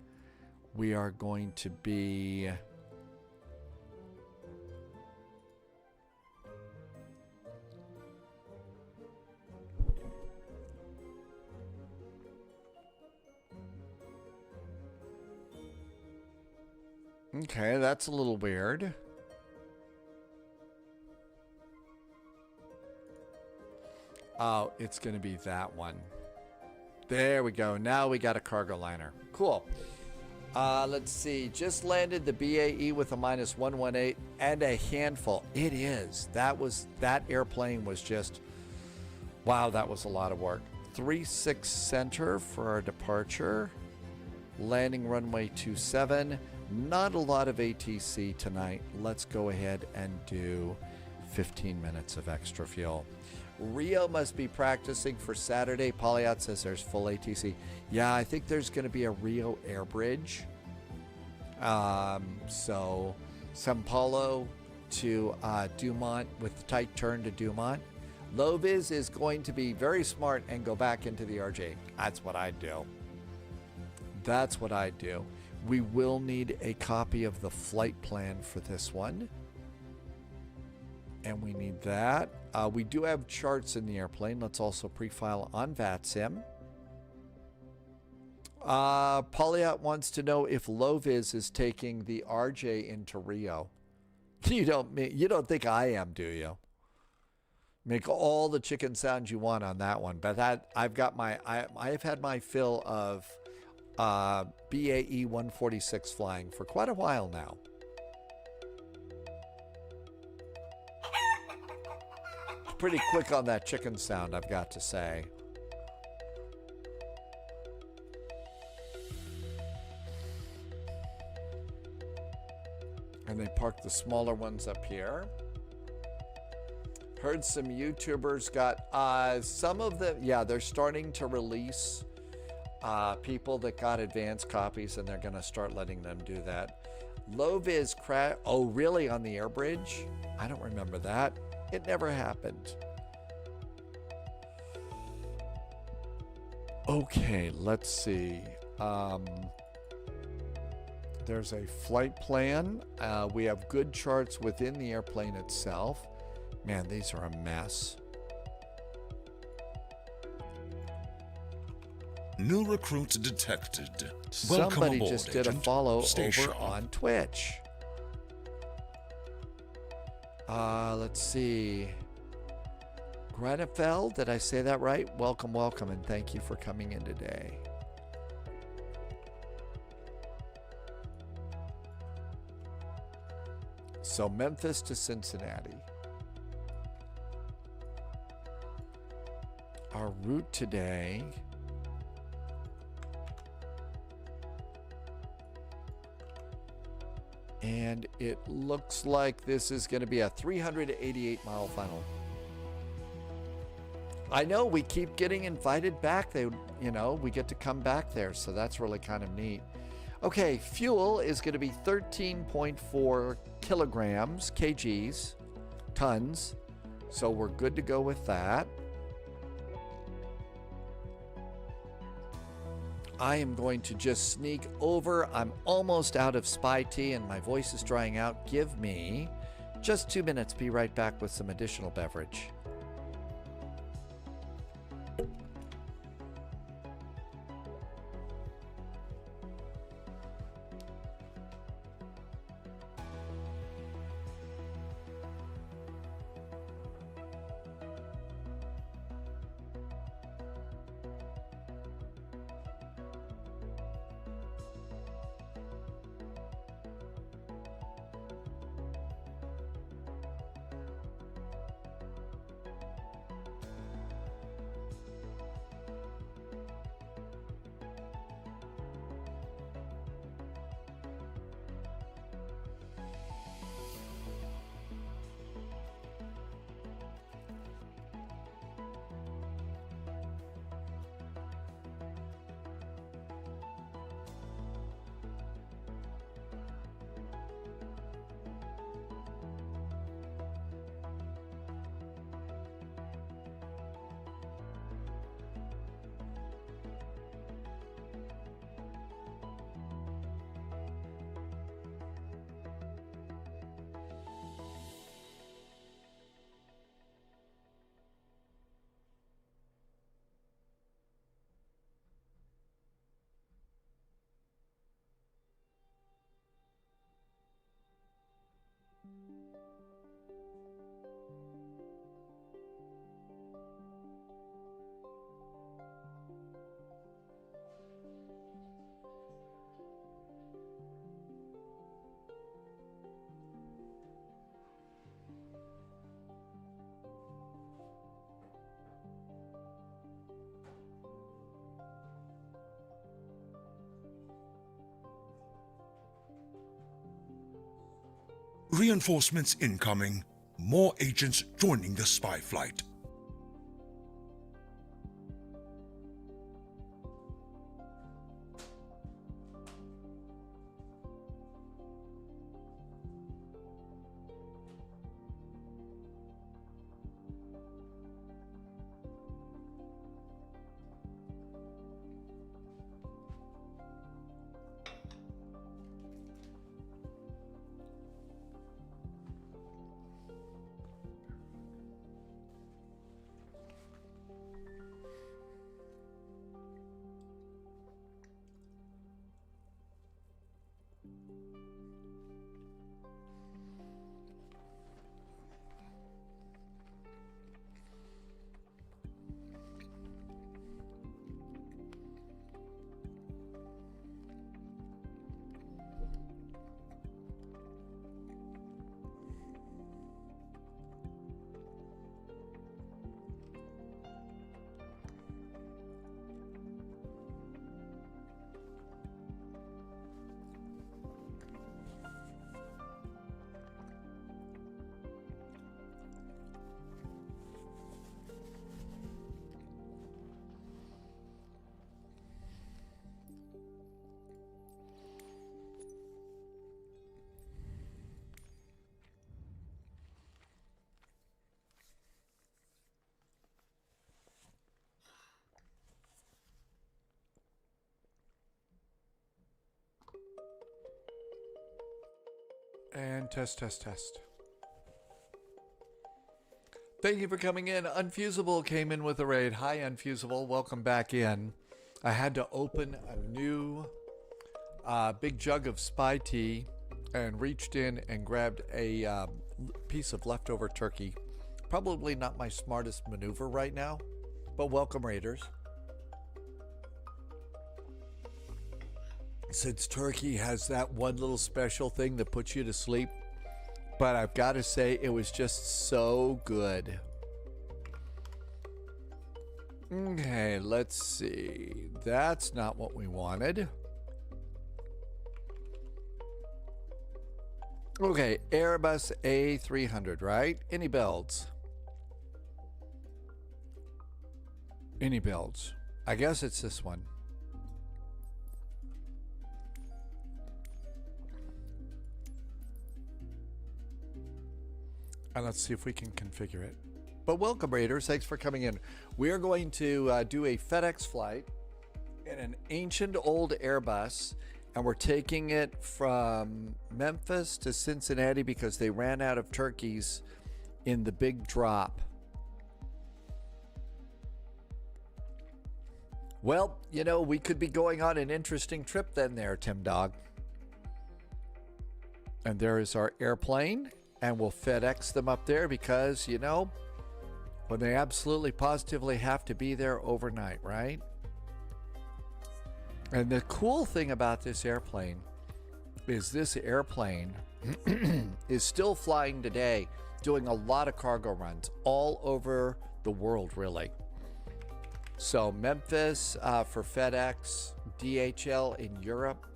We are going to be... Okay, that's a little weird. Oh, it's going to be that one. There we go. Now we got a cargo liner. Cool. Let's see. Just landed the BAE with a -118 and a handful. It is. That airplane was just, wow, that was a lot of work. 36 center for our departure. Landing runway 27. Not a lot of ATC tonight. Let's go ahead and do 15 minutes of extra fuel. Rio must be practicing for Saturday. Polyot says there's full ATC. Yeah, I think there's going to be a Rio air bridge. So Sao Paulo to Dumont with the tight turn to Dumont. Low-vis is going to be very smart and go back into the RJ. That's what I'd do. That's what I'd do. We will need a copy of the flight plan for this one. And we need that. We do have charts in the airplane. Let's also pre-file on VATSIM. Polyot wants to know if Low-vis is taking the RJ into Rio. You don't think I am, do you? Make all the chicken sounds you want on that one. But that I've had my fill of BAE 146 flying for quite a while now. Pretty quick on that chicken sound, I've got to say. And they parked the smaller ones up here. Heard some YouTubers got some of them. Yeah, they're starting to release people that got advanced copies, and they're going to start letting them do that. Low-vis crash. Oh, really? On the air bridge? I don't remember that. It never happened. Okay, let's see. There's a flight plan. We have good charts within the airplane itself. Man, these are a mess. New recruit detected. Somebody Welcome aboard, just did a agent. follow Stay over sharp. on Twitch. Let's see. Granefeld, did I say that right? Welcome, welcome, and thank you for coming in today. So Memphis to Cincinnati. Our route today. And it looks like this is going to be a 388-mile final. I know we keep getting invited back. We get to come back there, so that's really kind of neat. Okay, fuel is going to be 13.4 kilograms, kgs, tons. So we're good to go with that. I am going to just sneak over. I'm almost out of Spy tea and my voice is drying out. Give me just 2 minutes. Be right back with some additional beverage. Reinforcements incoming. More agents joining the spy flight. And test, test, test. Thank you for coming in. Unfusible came in with a raid. Hi, Unfusible. Welcome back in. I had to open a new big jug of spy tea and reached in and grabbed a piece of leftover turkey. Probably not my smartest maneuver right now, but welcome, Raiders. Since turkey has that one little special thing that puts you to sleep, but I've got to say it was just so good. Okay, let's see. That's not what we wanted. Okay, Airbus A300, right? iniBuilds. iniBuilds. I guess it's this one. And let's see if we can configure it. But welcome, Raiders. Thanks for coming in. We are going to do a FedEx flight in an ancient old Airbus, and we're taking it from Memphis to Cincinnati because they ran out of turkeys in the big drop. Well, you know, we could be going on an interesting trip then there, Tim Dog. And there is our airplane. And we'll FedEx them up there because, you know, when they absolutely positively have to be there overnight, right? And the cool thing about this airplane is this airplane is still flying today, doing a lot of cargo runs all over the world, really. So Memphis for FedEx, DHL in Europe.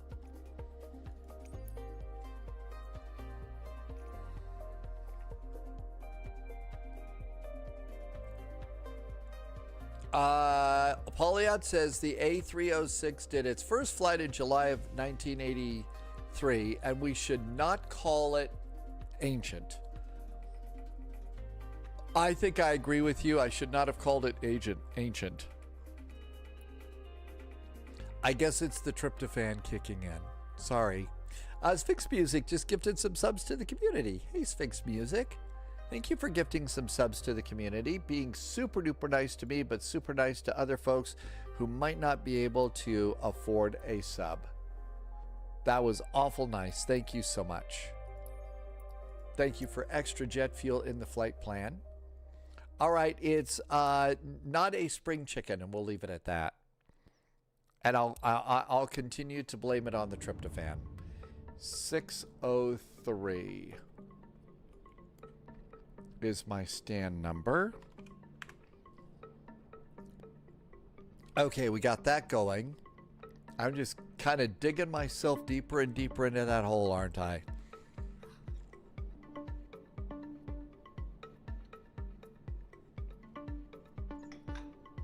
Pauliot says the A306 did its first flight in July of 1983, and we should not call it ancient. I think I agree with you. I should not have called it ancient. I guess it's the tryptophan kicking in. Sorry. Sphinx Music just gifted some subs to the community. Hey, Sphinx Music. Thank you for gifting some subs to the community, being super duper nice to me, but super nice to other folks who might not be able to afford a sub. That was awful nice. Thank you so much. Thank you for extra jet fuel in the flight plan. All right, it's not a spring chicken, and we'll leave it at that. And I'll continue to blame it on the tryptophan. 603. Is my stand number. Okay, we got that going. I'm just kind of digging myself deeper and deeper into that hole, aren't I?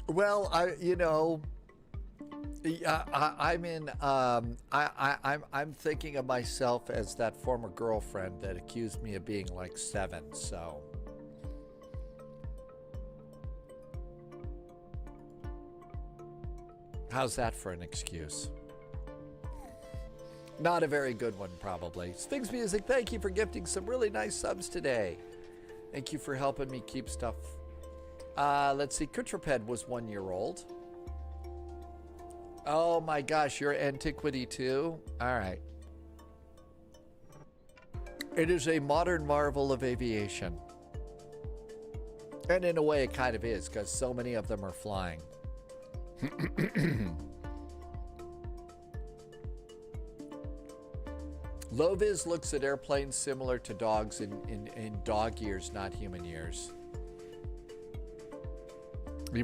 Well, I'm thinking of myself as that former girlfriend that accused me of being like 7, so. How's that for an excuse? Not a very good one, probably. Sphinx Music, thank you for gifting some really nice subs today. Thank you for helping me keep stuff. Let's see, Kutraped was 1 year old. Oh my gosh, you're antiquity too? All right. It is a modern marvel of aviation. And in a way it kind of is, because so many of them are flying. Loviz looks at airplanes similar to dogs in dog years, not human years.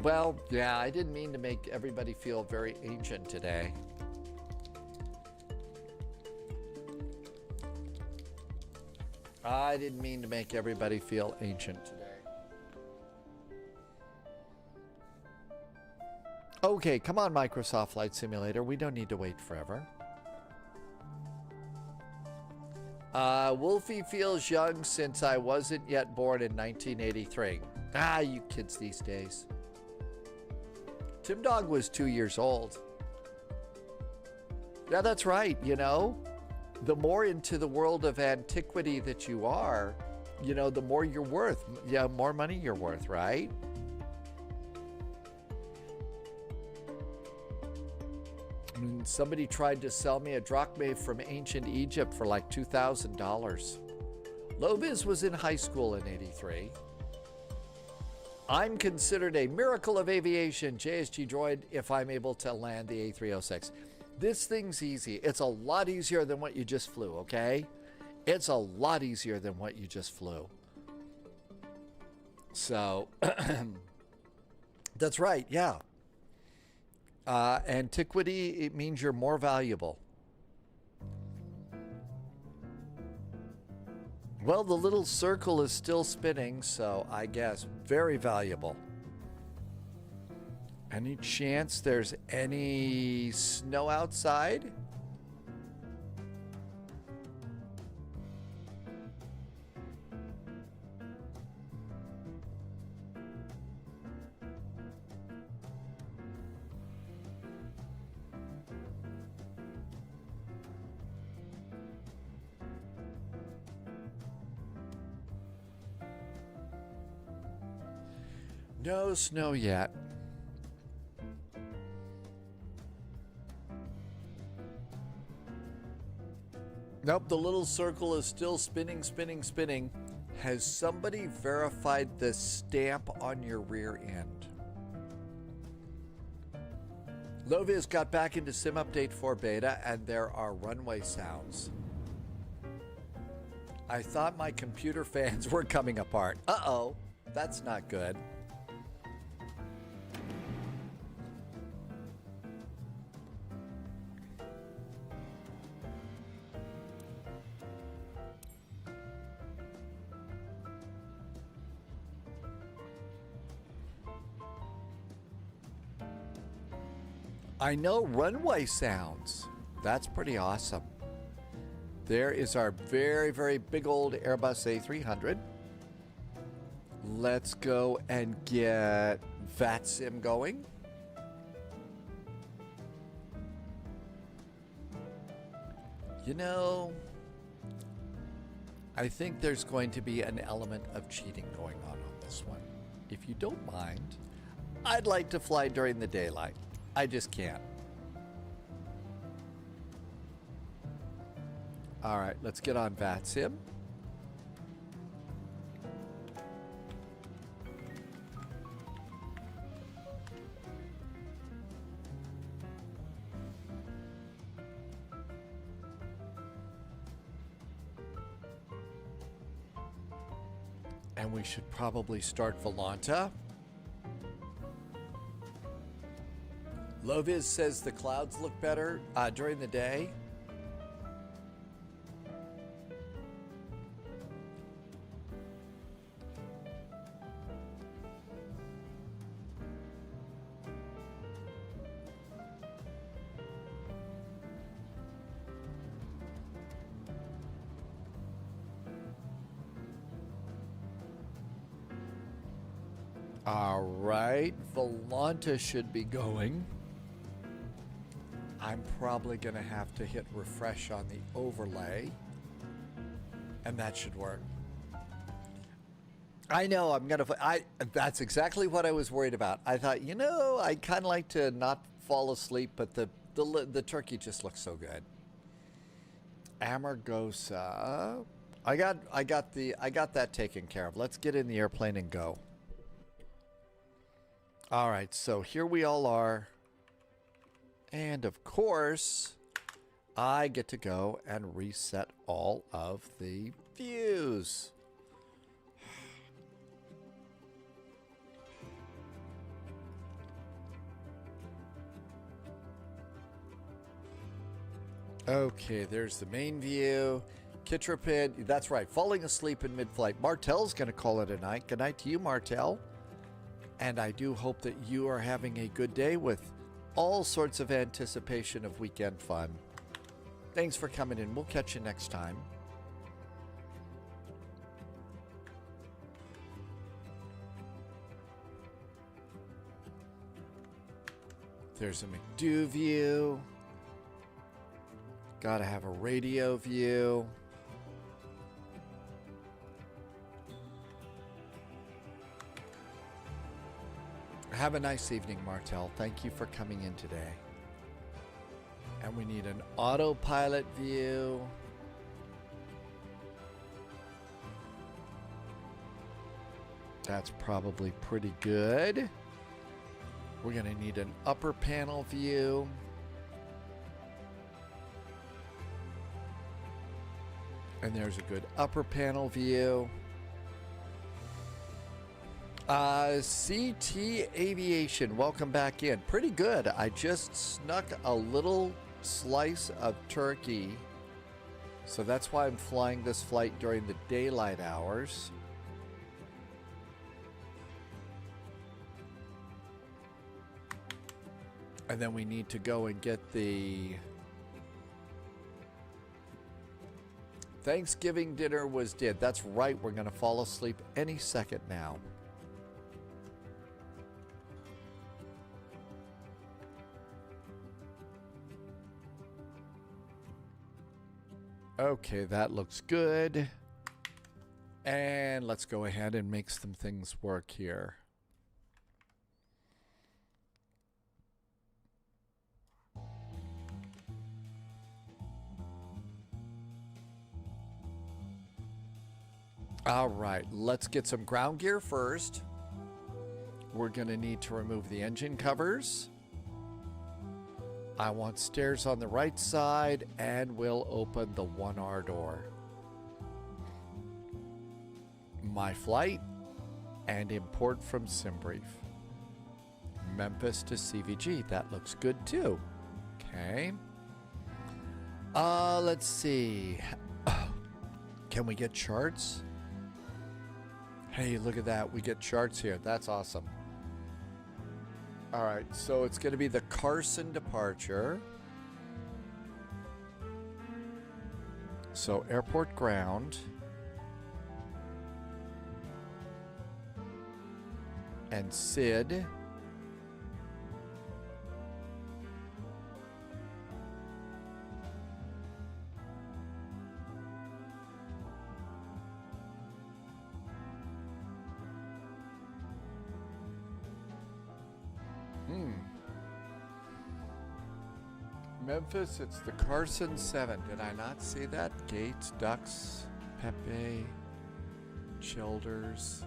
Well, yeah, I didn't mean to make everybody feel very ancient today. I didn't mean to make everybody feel ancient today. Okay, come on, Microsoft Flight Simulator. We don't need to wait forever. Wolfie feels young since I wasn't yet born in 1983. Ah, you kids these days. Tim Dog was 2 years old. Yeah, that's right, you know. the more into the world of antiquity that you are, you know, the more you're worth. Yeah, more money you're worth, right? I mean, somebody tried to sell me a drachma from ancient Egypt for like $2,000. Loviz was in high school in '83. I'm considered a miracle of aviation, JSG droid, if I'm able to land the A306. This thing's easy. It's a lot easier than what you just flew, okay? It's a lot easier than what you just flew. So, that's right, yeah. Antiquity, it means you're more valuable. Well, the little circle is still spinning, so I guess very valuable. Any chance there's any snow outside? No snow yet. Nope, the little circle is still spinning, spinning, spinning. Has somebody verified the stamp on your rear end? Loviz got back into Sim Update 4 beta and there are runway sounds. I thought my computer fans were coming apart. Uh-oh, that's not good. I know runway sounds. That's pretty awesome. There is our very, very big old Airbus A300. Let's go and get VATSIM going. You know, I think there's going to be an element of cheating going on this one. If you don't mind, I'd like to fly during the daylight. I just can't. All right, let's get on VATSIM. And we should probably start Volanta. Loviz says the clouds look better during the day. All right, Volanta should be going. I'm probably going to have to hit refresh on the overlay, and that should work. I know I'm going to... That's exactly what I was worried about. I thought, you know, I'd kind of like to not fall asleep, but the turkey just looks so good. Amargosa. I got that taken care of. Let's get in the airplane and go. All right, so here we all are. And of course, I get to go and reset all of the views. Okay, there's the main view. Kitrapid, that's right, falling asleep in mid-flight. Martel's going to call it a night. Good night to you, Martel. And I do hope that you are having a good day with all sorts of anticipation of weekend fun. Thanks for coming in. We'll catch you next time. There's a McDo view. Gotta have a radio view. Have a nice evening, Martel. Thank you for coming in today. And we need an autopilot view. That's probably pretty good. We're going to need an upper panel view. And there's a good upper panel view. CT Aviation, welcome back in. Pretty good. I just snuck a little slice of turkey. So that's why I'm flying this flight during the daylight hours. And then we need to go and get the Thanksgiving dinner was did. That's right. We're going to fall asleep any second now. Okay, that looks good. And let's go ahead and make some things work here. All right, let's get some ground gear first. We're going to need to remove the engine covers. I want stairs on the right side, and we'll open the 1R door. My flight and import from SimBrief. Memphis to CVG. That looks good too. Okay. Let's see. Can we get charts? Hey, look at that. We get charts here. That's awesome. All right, so it's going to be the Carson departure. So airport ground. And SID. Memphis, it's the Carson 7. Did I not see that? Gates, Ducks, Pepe, Childers.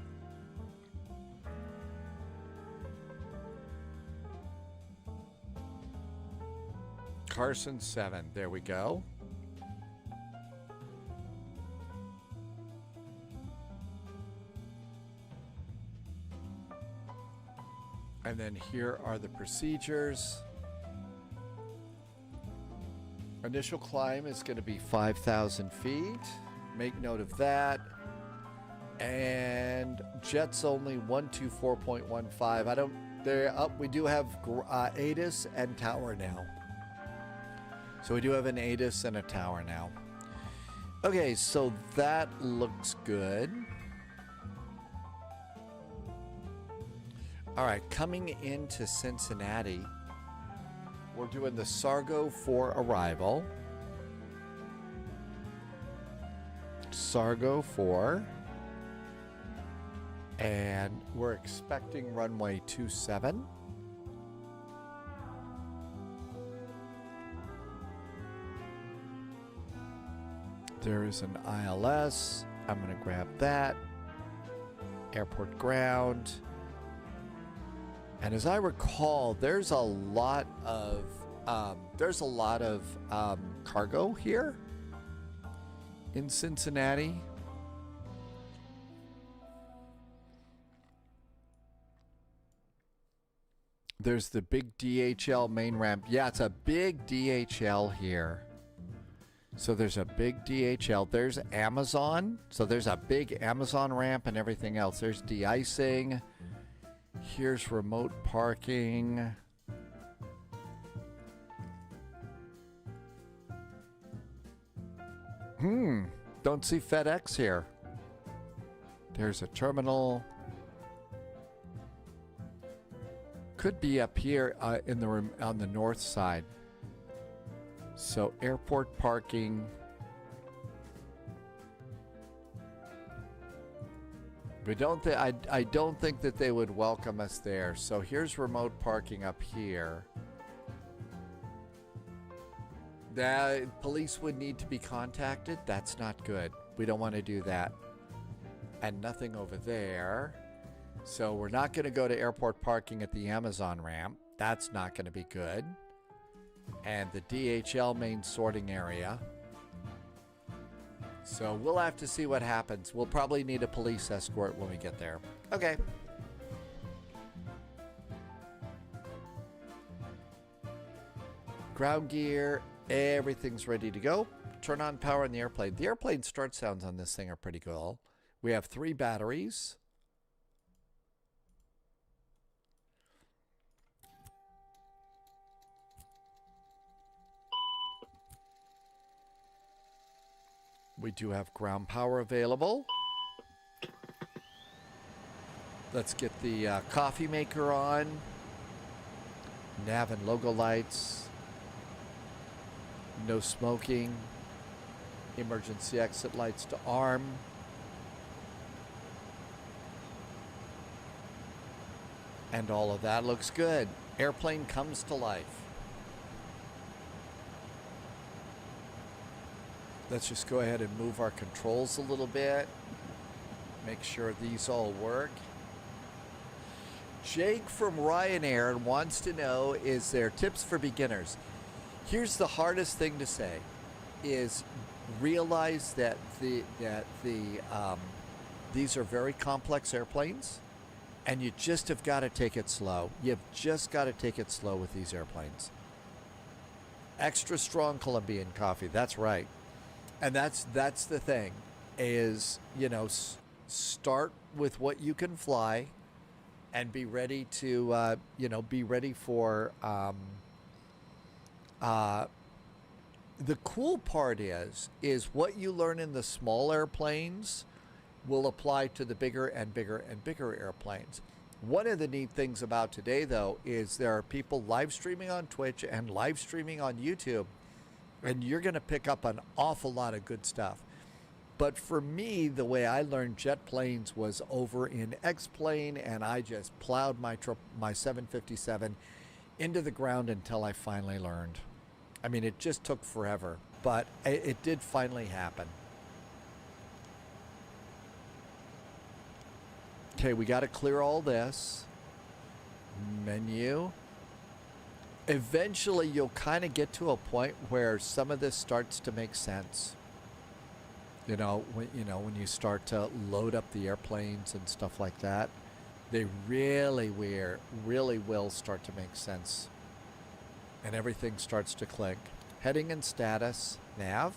Carson 7. There we go. And then here are the procedures. Initial climb is going to be 5,000 feet. Make note of that. And jets only 124.15. I don't. They're up. We do have ATIS and tower now. So we do have an ATIS and a tower now. Okay, so that looks good. All right, coming into Cincinnati. We're doing the Sargo for arrival. Sargo 4. And we're expecting runway 27. There is an ILS. I'm going to grab that. Airport ground. And as I recall, there's a lot of cargo here in Cincinnati. There's the big DHL main ramp. Yeah, it's a big DHL here. So there's a big DHL. There's Amazon. So there's a big Amazon ramp and everything else. There's de-icing. Here's remote parking. Don't see FedEx here. There's a terminal. Could be up here in the on the north side. So airport parking. We don't I don't think that they would welcome us there. So here's remote parking up here. The police would need to be contacted. That's not good. We don't want to do that. And nothing over there. So we're not going to go to airport parking at the Amazon ramp. That's not going to be good. And the DHL main sorting area. So we'll have to see what happens. We'll probably need a police escort when we get there. Okay. Ground gear. Everything's ready to go. Turn on power on the airplane. The airplane start sounds on this thing are pretty cool. We have 3 batteries. We do have ground power available. Let's get the coffee maker on. Nav and logo lights. No smoking. Emergency exit lights to arm. And all of that looks good. Airplane comes to life. Let's just go ahead and move our controls a little bit. Make sure these all work. Jake from Ryanair wants to know, is there tips for beginners? Here's the hardest thing to say, is realize that these are very complex airplanes, and you just have got to take it slow. You've just got to take it slow with these airplanes. Extra strong Colombian coffee, that's right. And that's the thing, is, you know, start with what you can fly, and be ready to, you know, be ready for. The cool part is what you learn in the small airplanes will apply to the bigger and bigger and bigger airplanes. One of the neat things about today, though, is there are people live streaming on Twitch and live streaming on YouTube, and you're going to pick up an awful lot of good stuff. But for me, the way I learned jet planes was over in X-Plane, and I just plowed my 757 into the ground until I finally learned. I mean, it just took forever, but it did finally happen. Okay, we got to clear all this. Menu. Eventually, you'll kind of get to a point where some of this starts to make sense. You know, when you start to load up the airplanes and stuff like that, they really will start to make sense. And everything starts to click. Heading and status, nav,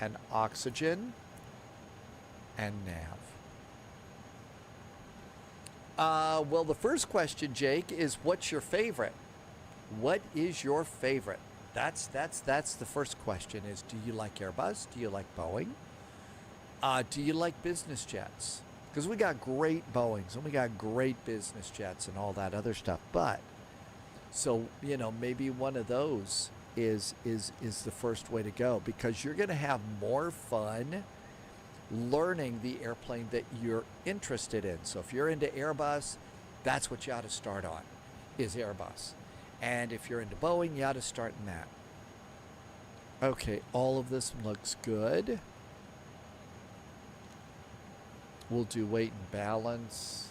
and oxygen, and nav. Well, the first question, Jake, is what's your favorite? What is your favorite? That's the first question, is do you like Airbus? Do you like Boeing? Do you like business jets? Because we got great Boeings and we got great business jets and all that other stuff. But, so, you know, maybe one of those is the first way to go, because you're going to have more fun learning the airplane that you're interested in. So if you're into Airbus, that's what you ought to start on, is Airbus. And if you're into Boeing, you ought to start in that. Okay, all of this looks good. We'll do weight and balance.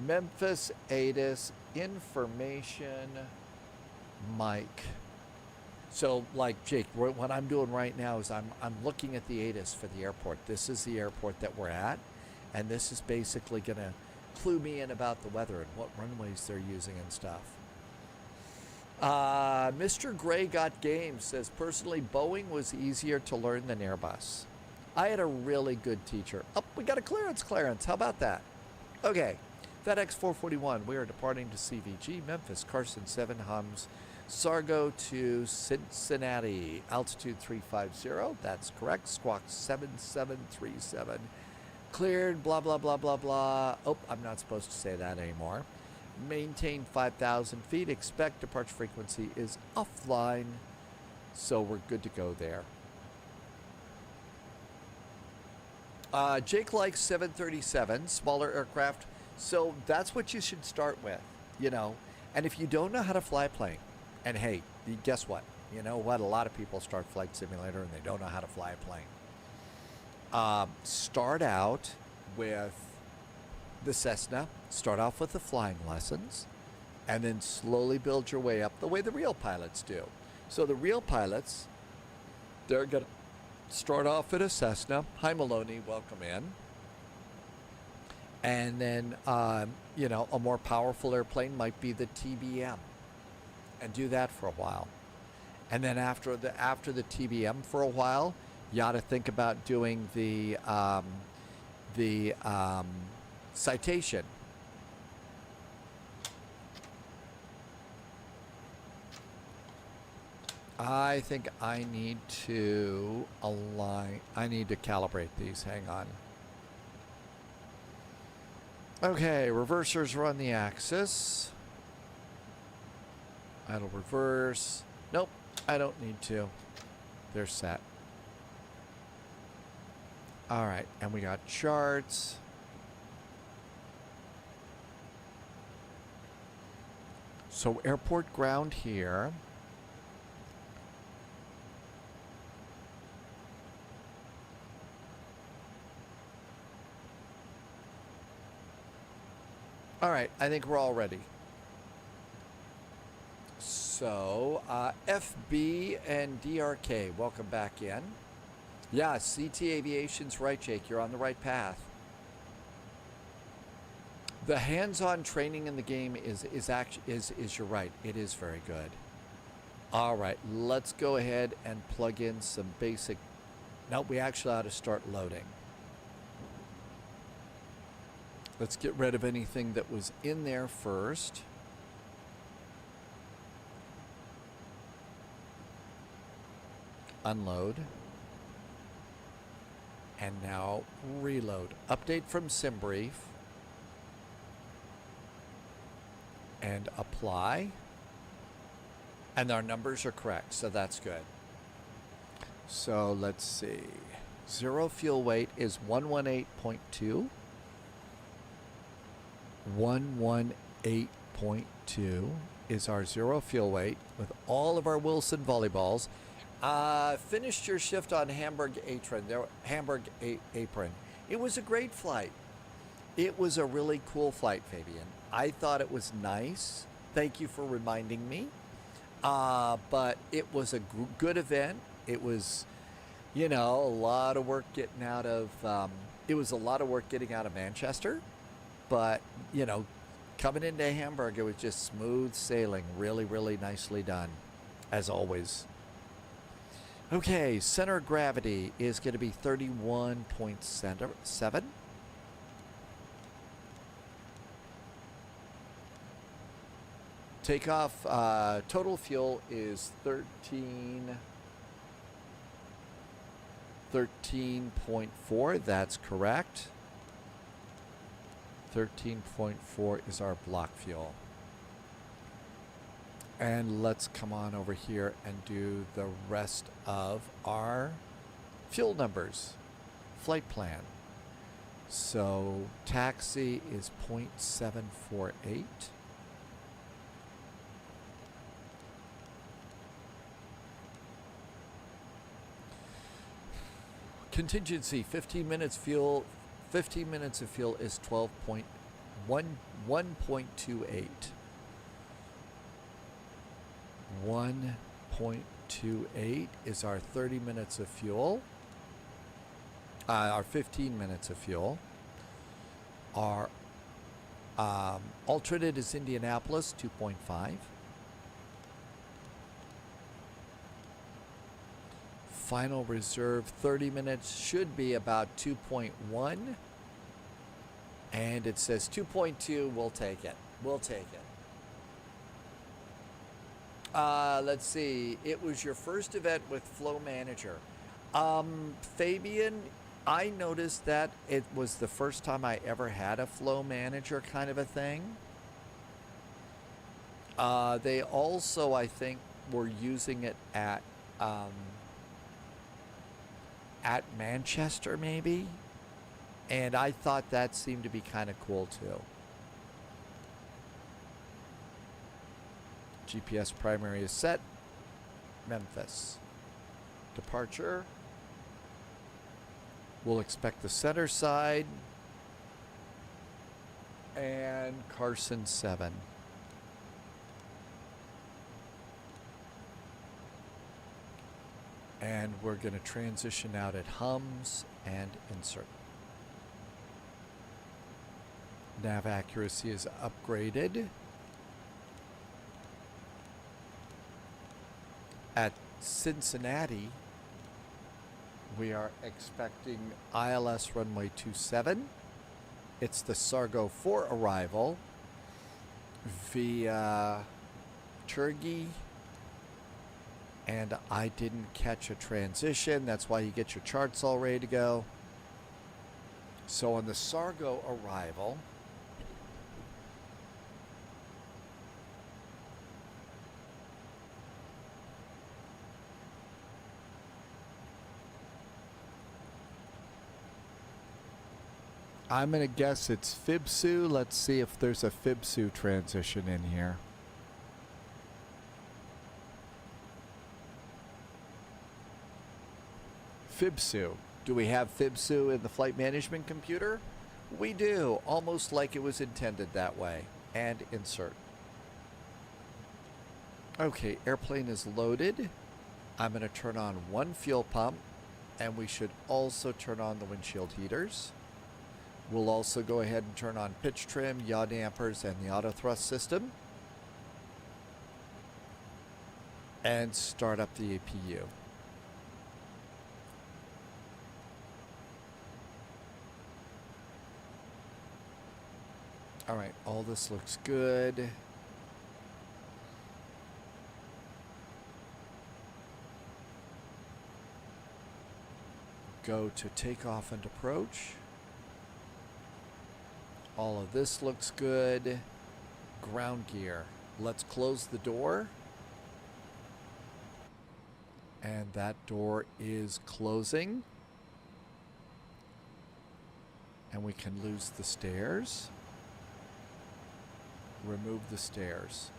Memphis, ATIS, information, Mike. So, like Jake, what I'm doing right now is I'm looking at the ATIS for the airport. This is the airport that we're at, and this is basically going to clue me in about the weather and what runways they're using and stuff. Mr. Gray Got Games says, personally, Boeing was easier to learn than Airbus. I had a really good teacher. Oh, we got a clearance. How about that? Okay. FedEx 441. We are departing to CVG, Memphis, Carson 7 hums, Sargo to Cincinnati, altitude 350. That's correct. Squawk 7737. Cleared, blah, blah, blah, blah, blah. Oh, I'm not supposed to say that anymore. Maintain 5,000 feet. Expect departure frequency is offline. So we're good to go there. Jake likes 737, smaller aircraft. So that's what you should start with, you know. And if you don't know how to fly a plane, and hey, guess what? You know what? A lot of people start Flight Simulator and they don't know how to fly a plane. Start out with the Cessna. Start off with the flying lessons. And then slowly build your way up the way the real pilots do. So the real pilots, they're going to start off at a Cessna. Hi, Maloney. Welcome in. And then, you know, a more powerful airplane might be the TBM. And do that for a while. And then after the TBM for a while, you ought to think about doing the Citation. I think I need to align. I need to calibrate these. Hang on. Okay, reversers are on the axis. Idle reverse. Nope, I don't need to. They're set. All right, and we got charts. So airport ground here. All right, I think we're all ready. So, FB and DRK, welcome back in. Yeah, CT Aviation's right, Jake. You're on the right path. The hands-on training in the game is you're right. It is very good. All right, let's go ahead and plug in some basic. No, we actually ought to start loading. Let's get rid of anything that was in there first. Unload. And now reload. Update from SimBrief. And apply. And our numbers are correct, so that's good. So let's see. Zero fuel weight is 118.2. 118.2 is our zero fuel weight with all of our Wilson volleyballs. Finished your shift on Hamburg Apron. It was a great flight. It was a really cool flight, Fabian. I thought it was nice. Thank you for reminding me. But it was a good event. It was, you know, a lot of work getting out of. It was a lot of work getting out of Manchester. But, you know, coming into Hamburg, it was just smooth sailing. Really, really nicely done, as always. Okay, center of gravity is going to be 31.7. Takeoff, total fuel is 13.4. That's correct. 13.4 is our block fuel. And let's come on over here and do the rest of our fuel numbers. Flight plan. So taxi is 0.748. Contingency, 15 minutes fuel. 15 minutes of fuel is 1.28. 1.28 is our 30 minutes of fuel. Our 15 minutes of fuel. Our alternate is Indianapolis, 2.5. Final reserve 30 minutes should be about 2.1. And it says 2.2. We'll take it. We'll take it. Let's see. It was your first event with Flow Manager. Fabian, I noticed that it was the first time I ever had a Flow Manager kind of a thing. They also, I think, were using it at Manchester, maybe. And I thought that seemed to be kind of cool, too. GPS primary is set. Memphis. Departure. We'll expect the center side. And Carson 7. And we're going to transition out at hums and insert. Nav accuracy is upgraded. At Cincinnati, we are expecting ILS runway 27. It's the Sargo 4 arrival via Turkey. And I didn't catch a transition. That's why you get your charts all ready to go. So on the Sargo arrival, I'm going to guess it's Fibsu. Let's see if there's a Fibsu transition in here. Fibsu. Do we have Fibsu in the flight management computer? We do, almost like it was intended that way. And insert. Okay, airplane is loaded. I'm going to turn on one fuel pump, and we should also turn on the windshield heaters. We'll also go ahead and turn on pitch trim, yaw dampers, and the auto thrust system. And start up the APU. All right, all this looks good. Go to takeoff and approach. All of this looks good. Ground gear. Let's close the door. And that door is closing. And we can lose the stairs. Remove the stairs.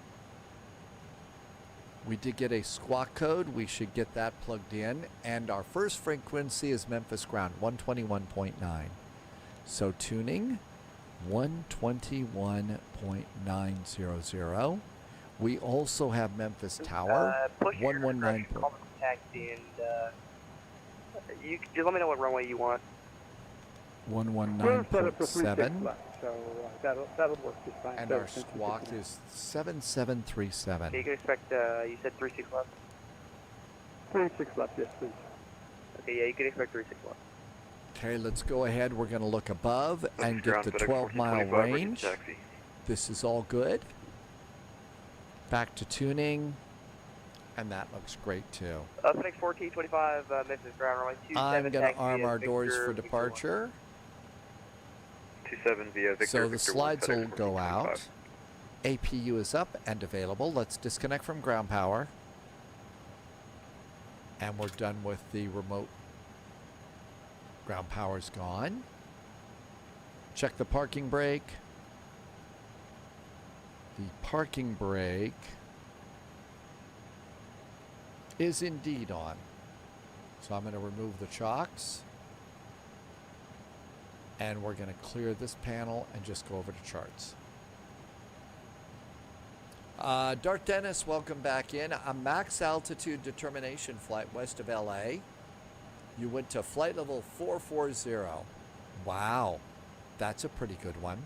We did get a squawk code. We should get that plugged in. And our first frequency is Memphis ground, 121.9. So tuning, 121.900. We also have Memphis Tower, 119. And you just let me know what runway you want. 119.7. So that'll work just fine. And our squawk is 7737. Okay, you can expect, you said 36 left? 36 left, yes, please. Okay, yeah, you can expect 36 left. Okay, let's go ahead. We're going to look above and get the 12-mile range. This is all good. Back to tuning. And that looks great, too. Phoenix 1425, Memphis ground runway 27. I'm going to arm our doors for departure. 27 via Victor. So the slides will go out. APU is up and available. Let's disconnect from ground power. And we're done with the remote. Ground power's gone. Check the parking brake. The parking brake is indeed on. So I'm going to remove the chocks. And we're going to clear this panel and just go over to charts. Dart Dennis, welcome back in. A max altitude determination flight west of LA. You went to flight level 440. Wow, that's a pretty good one.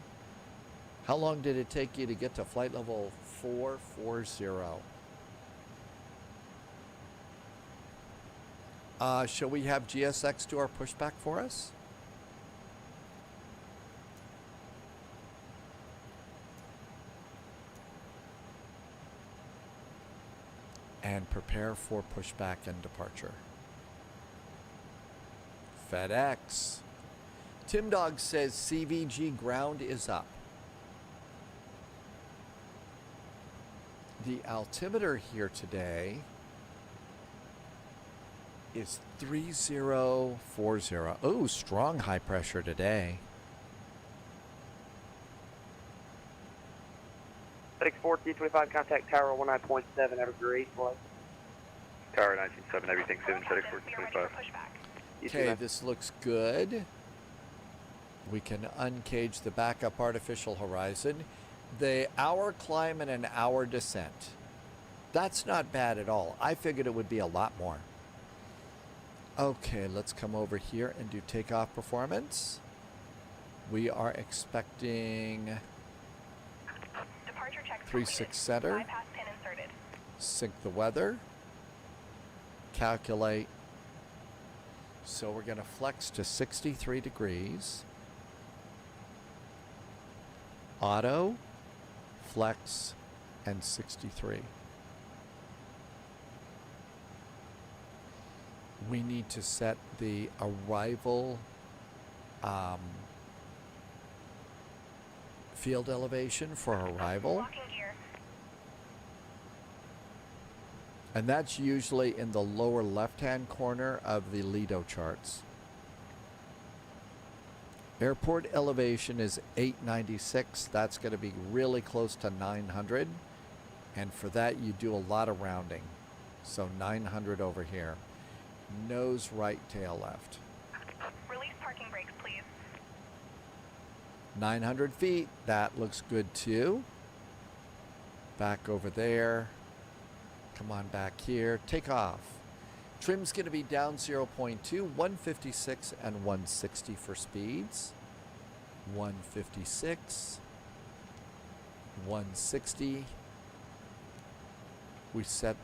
How long did it take you to get to flight level 440? Shall we have GSX do our pushback for us? And prepare for pushback and departure. FedEx. Tim Dog says CVG ground is up. The altimeter here today is 3040. Oh, strong high pressure today. FedEx 1425, contact Tower 19.7, have a great flight. Tower 19.7, everything 7, FedEx 1425. Okay, this looks good. We can uncage the backup artificial horizon. The hour climb and an hour descent. That's not bad at all. I figured it would be a lot more. Okay, let's come over here and do takeoff performance. We are expecting 36 center. Sync the weather. Calculate. So we're going to flex to 63 degrees. Auto, flex, and 63. We need to set the arrival field elevation for arrival. And that's usually in the lower left-hand corner of the Lido charts. Airport elevation is 896. That's going to be really close to 900. And for that, you do a lot of rounding. So 900 over here. Nose right, tail left. Release parking brakes, please. 900 feet. That looks good too. Back over there. Come on back here. Take off. Trim's going to be down 0.2, 156 and 160 for speeds. 156, 160. We set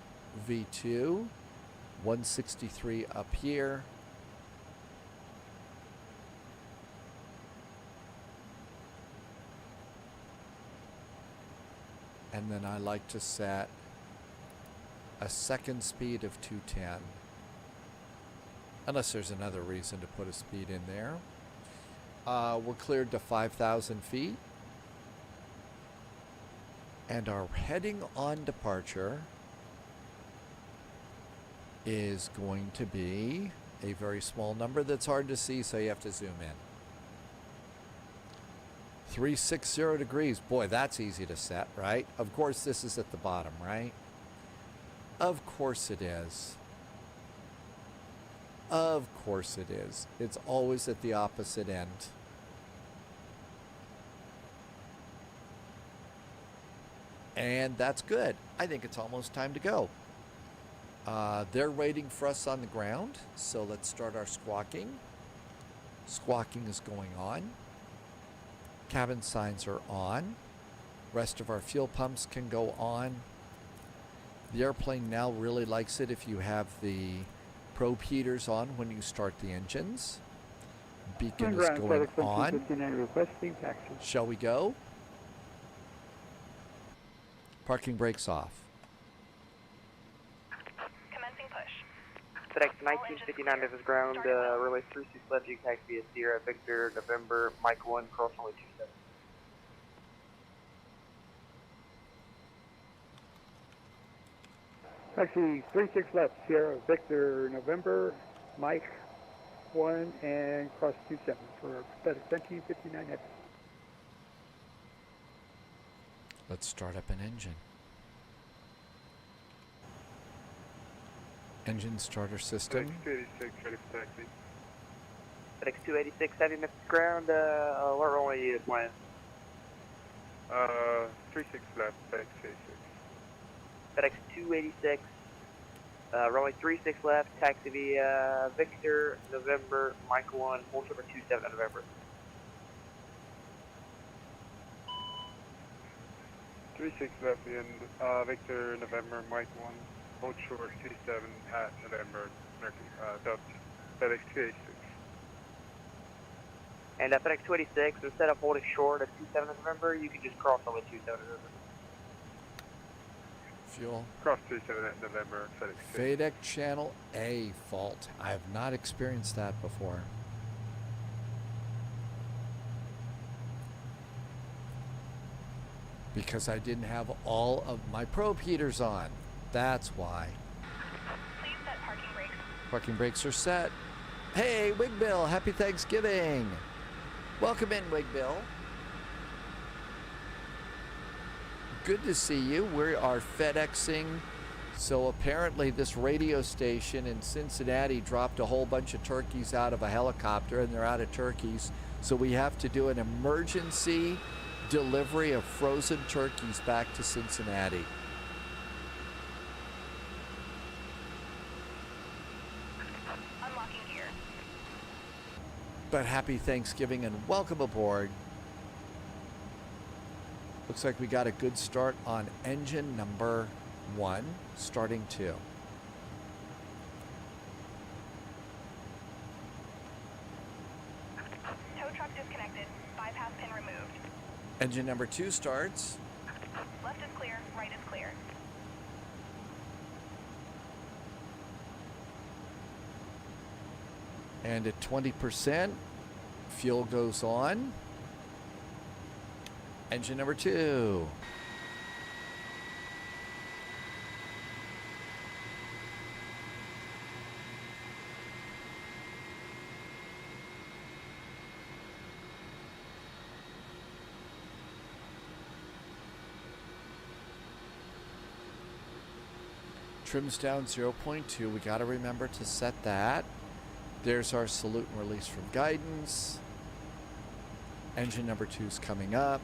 V2, 163 up here. And then I like to set a second speed of 210. Unless there's another reason to put a speed in there. We're cleared to 5,000 feet. And our heading on departure is going to be a very small number that's hard to see, so you have to zoom in. 360 degrees. Boy, that's easy to set, right? Of course, this is at the bottom, right? Of course it is. Of course it is. It's always at the opposite end. And that's good. I think it's almost time to go. They're waiting for us on the ground, so let's start our squawking. Squawking is going on. Cabin signs are on. Rest of our fuel pumps can go on. The airplane now really likes it if you have the probe heaters on when you start the engines. Beacon is going on. Shall we go? Parking brakes off. Commencing push. FedEx 1959 Memphis ground, runway 36 left, you taxi via Sierra, Victor, November, Mike 1, cross only 27. Taxi 36 left, Sierra, Victor, November, Mike 1, and cross 27 for FedEx 1959 Memphis. Let's start up an engine. Engine starter system. FedEx 286, ready for taxi. FedEx 286, heavy Memphis ground, what runway are you flying? 36 left, FedEx 286. FedEx 286, runway 36 left, taxi via Victor, November, Mike 1, hold short for 27 November. 36 left in Victor, November, Mike 1, hold short 27 at November, FedEx 286. And FedEx 286, instead of holding short at 27 November, you can just cross over 27 November. Fuel. Cross 27 at November, FedEx 286. FADEC channel A fault. I have not experienced that before. Because I didn't have all of my probe heaters on. That's why. Please set parking brakes. Parking brakes are set. Hey, Wig Bill, happy Thanksgiving. Welcome in, Wig Bill. Good to see you. We are FedExing. So apparently this radio station in Cincinnati dropped a whole bunch of turkeys out of a helicopter, and they're out of turkeys. So we have to do an emergency delivery of frozen turkeys back to Cincinnati. Unlocking gear. But happy Thanksgiving and welcome aboard. Looks like we got a good start on engine number 1, starting 2. Tow truck disconnected. Bypass pin removed. Engine number 2 starts. Left is clear, right is clear. And at 20%, fuel goes on. Engine number 2. Trims down 0.2. We got to remember to set that. There's our salute and release from guidance. Engine number 2 is coming up.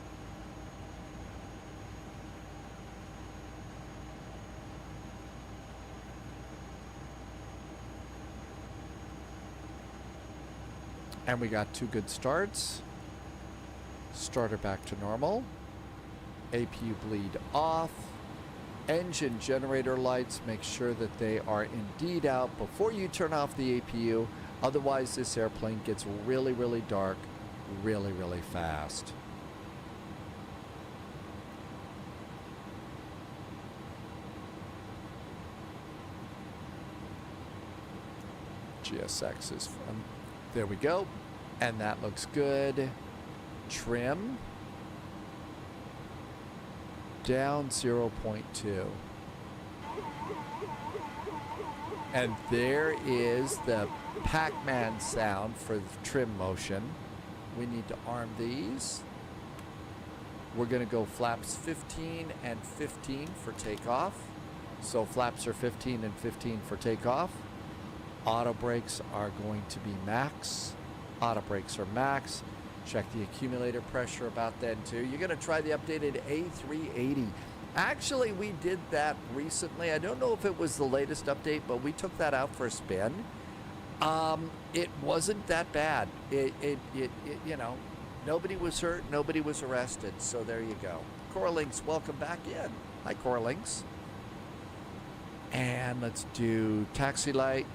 And we got 2 good starts. Starter back to normal. APU bleed off. Engine generator lights, make sure that they are indeed out before you turn off the APU. Otherwise, this airplane gets really, really dark really, really fast. GSX is fun. There we go. And that looks good. Trim. Down 0.2. And there is the Pac-Man sound for the trim motion. We need to arm these. We're going to go flaps 15 and 15 for takeoff. So flaps are 15 and 15 for takeoff. Auto brakes are going to be max. Auto brakes are max. Check the accumulator pressure about then too. You're going to try the updated A380. Actually, we did that recently. I don't know if it was the latest update, but we took that out for a spin. It wasn't that bad. It you know, nobody was hurt, nobody was arrested. So there you go. Coralinks, welcome back in. Hi, Coralinks. And let's do taxi light.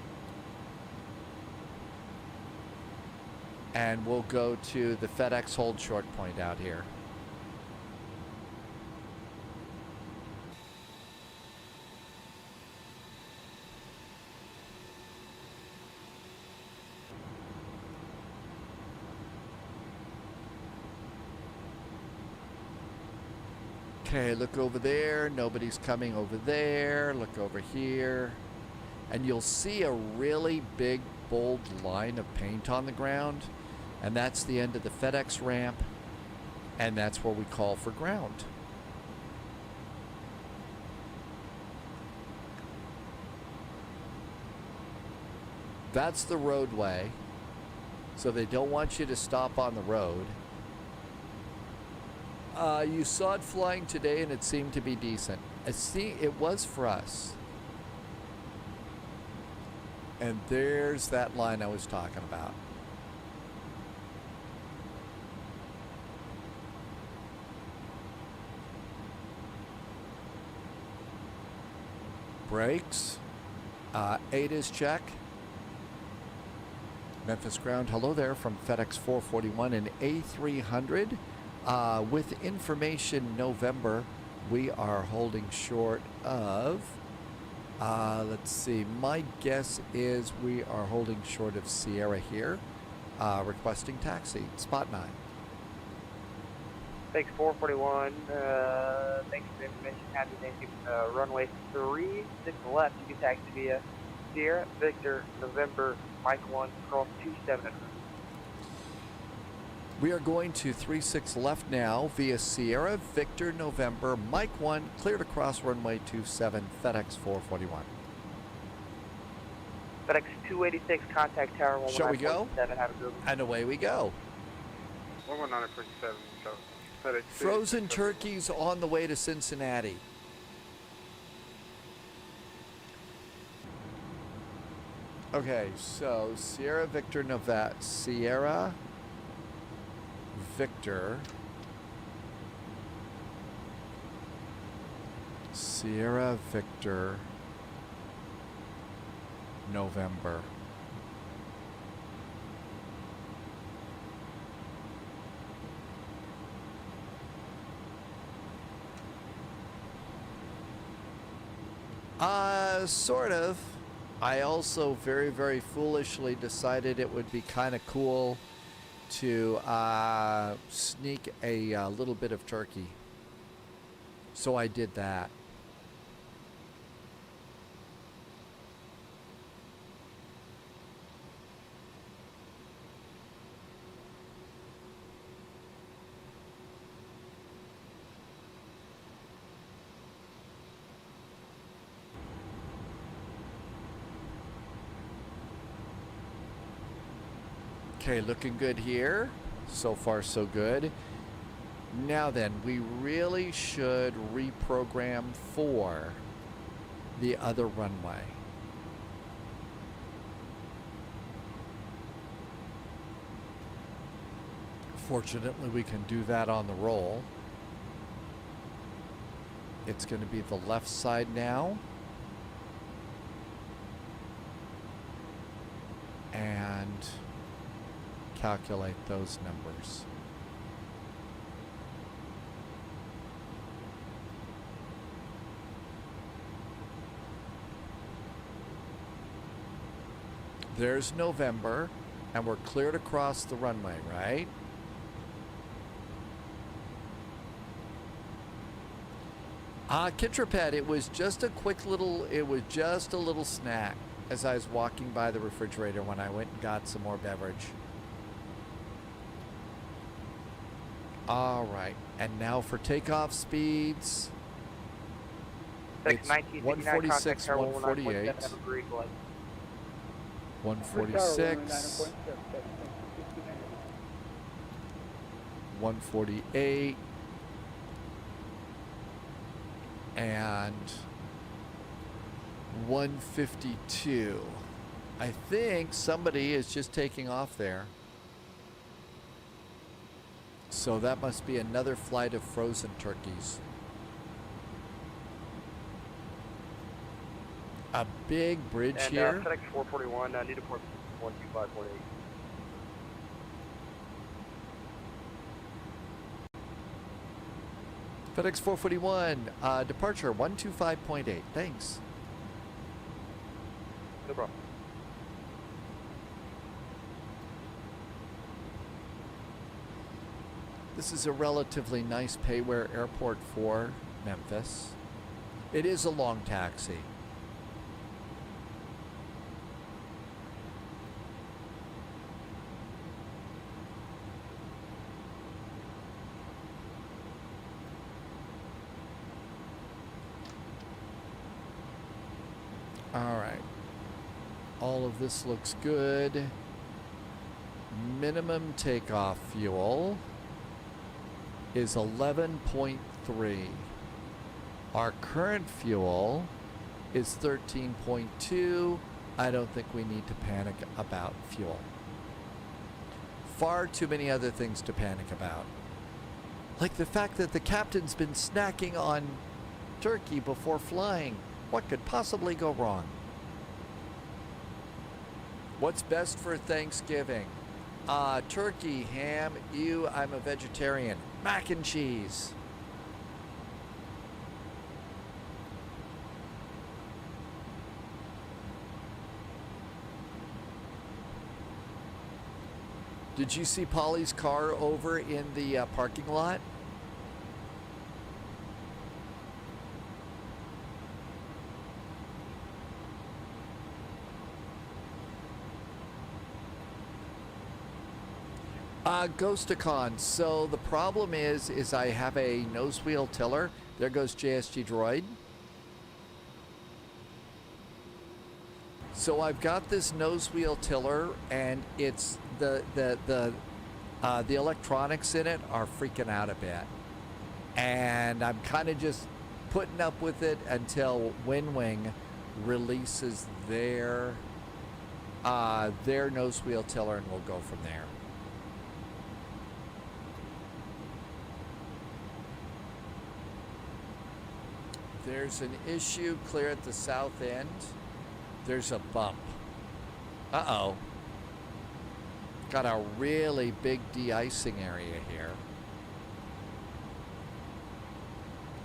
And we'll go to the FedEx hold short point out here. Okay, look over there. Nobody's coming over there. Look over here. And you'll see a really big, bold line of paint on the ground. And that's the end of the FedEx ramp. And that's where we call for ground. That's the roadway. So they don't want you to stop on the road. You saw it flying today and it seemed to be decent. It was for us. And there's that line I was talking about. Brakes. ADA's check. Memphis ground, hello there from FedEx 441 and A300. With information November, we are holding short of, let's see, my guess is we are holding short of Sierra here, requesting taxi, spot 9. Thanks 441, thanks for the information, happy thank you. Runway 36 left, you can taxi via Sierra, Victor, November, Mike 1, cross 27. We are going to 36 left now via Sierra, Victor, November, Mike 1, cleared across runway 27, FedEx 441. FedEx 286, contact tower 119.7, Shall we go? have a good one. And away we go. 119.7, so FedEx. Frozen turkeys on the way to Cincinnati. Okay, so Sierra Victor November, Sierra Victor, Sierra Victor November. Sort of. I also very, very foolishly decided it would be kind of cool to sneak a little bit of turkey. So I did that. Okay, looking good here. So far, so good. Now then, we really should reprogram for the other runway. Fortunately, we can do that on the roll. It's going to be the left side now. And calculate those numbers. There's November, and we're cleared across the runway, right? Kitrapet, it was just a quick little, snack as I was walking by the refrigerator when I went and got some more beverage. All right, and now for takeoff speeds. It's 146, 148. 146. 148. And 152. I think somebody is just taking off there. So that must be another flight of frozen turkeys. A big bridge and, here. FedEx 441, need a port 12548. FedEx 441, departure 125.8. Thanks. No problem. This is a relatively nice payware airport for Memphis. It is a long taxi. All right. All of this looks good. Minimum takeoff fuel is 11.3. Our current fuel is 13.2. I don't think we need to panic about fuel. Far too many other things to panic about. Like the fact that the captain's been snacking on turkey before flying. What could possibly go wrong? What's best for Thanksgiving? Turkey, ham, I'm a vegetarian. Mac and cheese. Did you see Polly's car over in the parking lot? Ghosticon. So the problem is I have a nose wheel tiller. There goes JSG Droid. So I've got this nose wheel tiller, and it's the electronics in it are freaking out a bit, and I'm kind of just putting up with it until WinWing releases their nose wheel tiller, and we'll go from there. There's an issue clear at the south end. There's a bump. Uh-oh. Got a really big de-icing area here.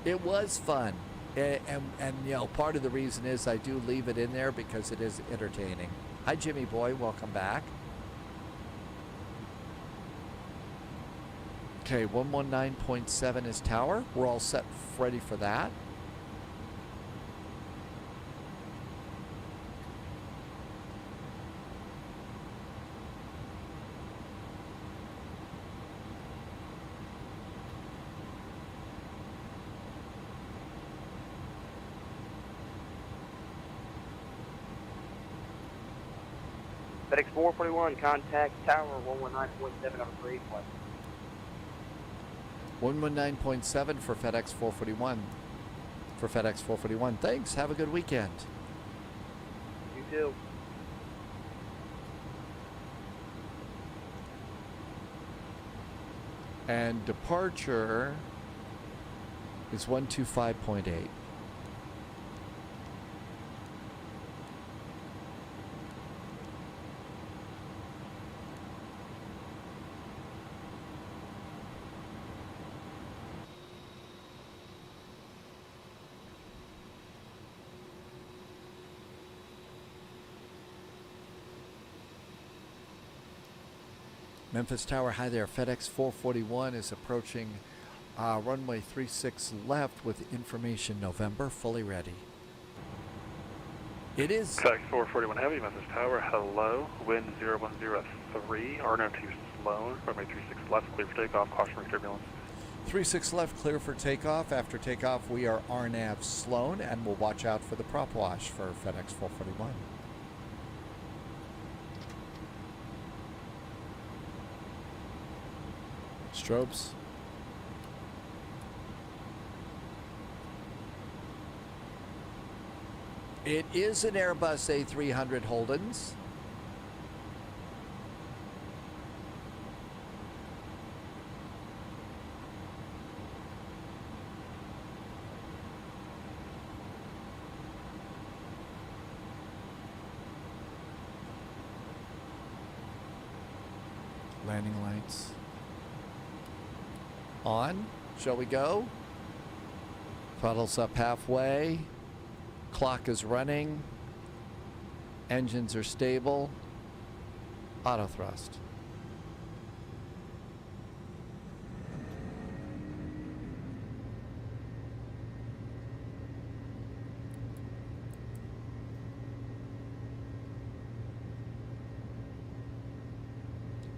It was fun. And you know, part of the reason is I do leave it in there because it is entertaining. Hi, Jimmy boy. Welcome back. Okay, 119.7 is tower. We're all set, ready for that. FedEx 441, contact tower 119.7 on a free flight. 119.7 for FedEx 441. For FedEx 441. Thanks. Have a good weekend. You too. And departure is 125.8. Memphis Tower, hi there. FedEx 441 is approaching runway 36 left with information November, fully ready. It is... FedEx 441 Heavy, Memphis Tower, hello. Wind 0103, RNO 2 Sloan, runway 36 left, clear for takeoff, caution for turbulence. 36 left, clear for takeoff. After takeoff, we are RNAV Sloan, and we'll watch out for the prop wash for FedEx 441. Strobes. It is an Airbus A300 Holdens. Landing lights on. Shall we go? Throttle's up halfway. Clock is running. Engines are stable. Auto thrust.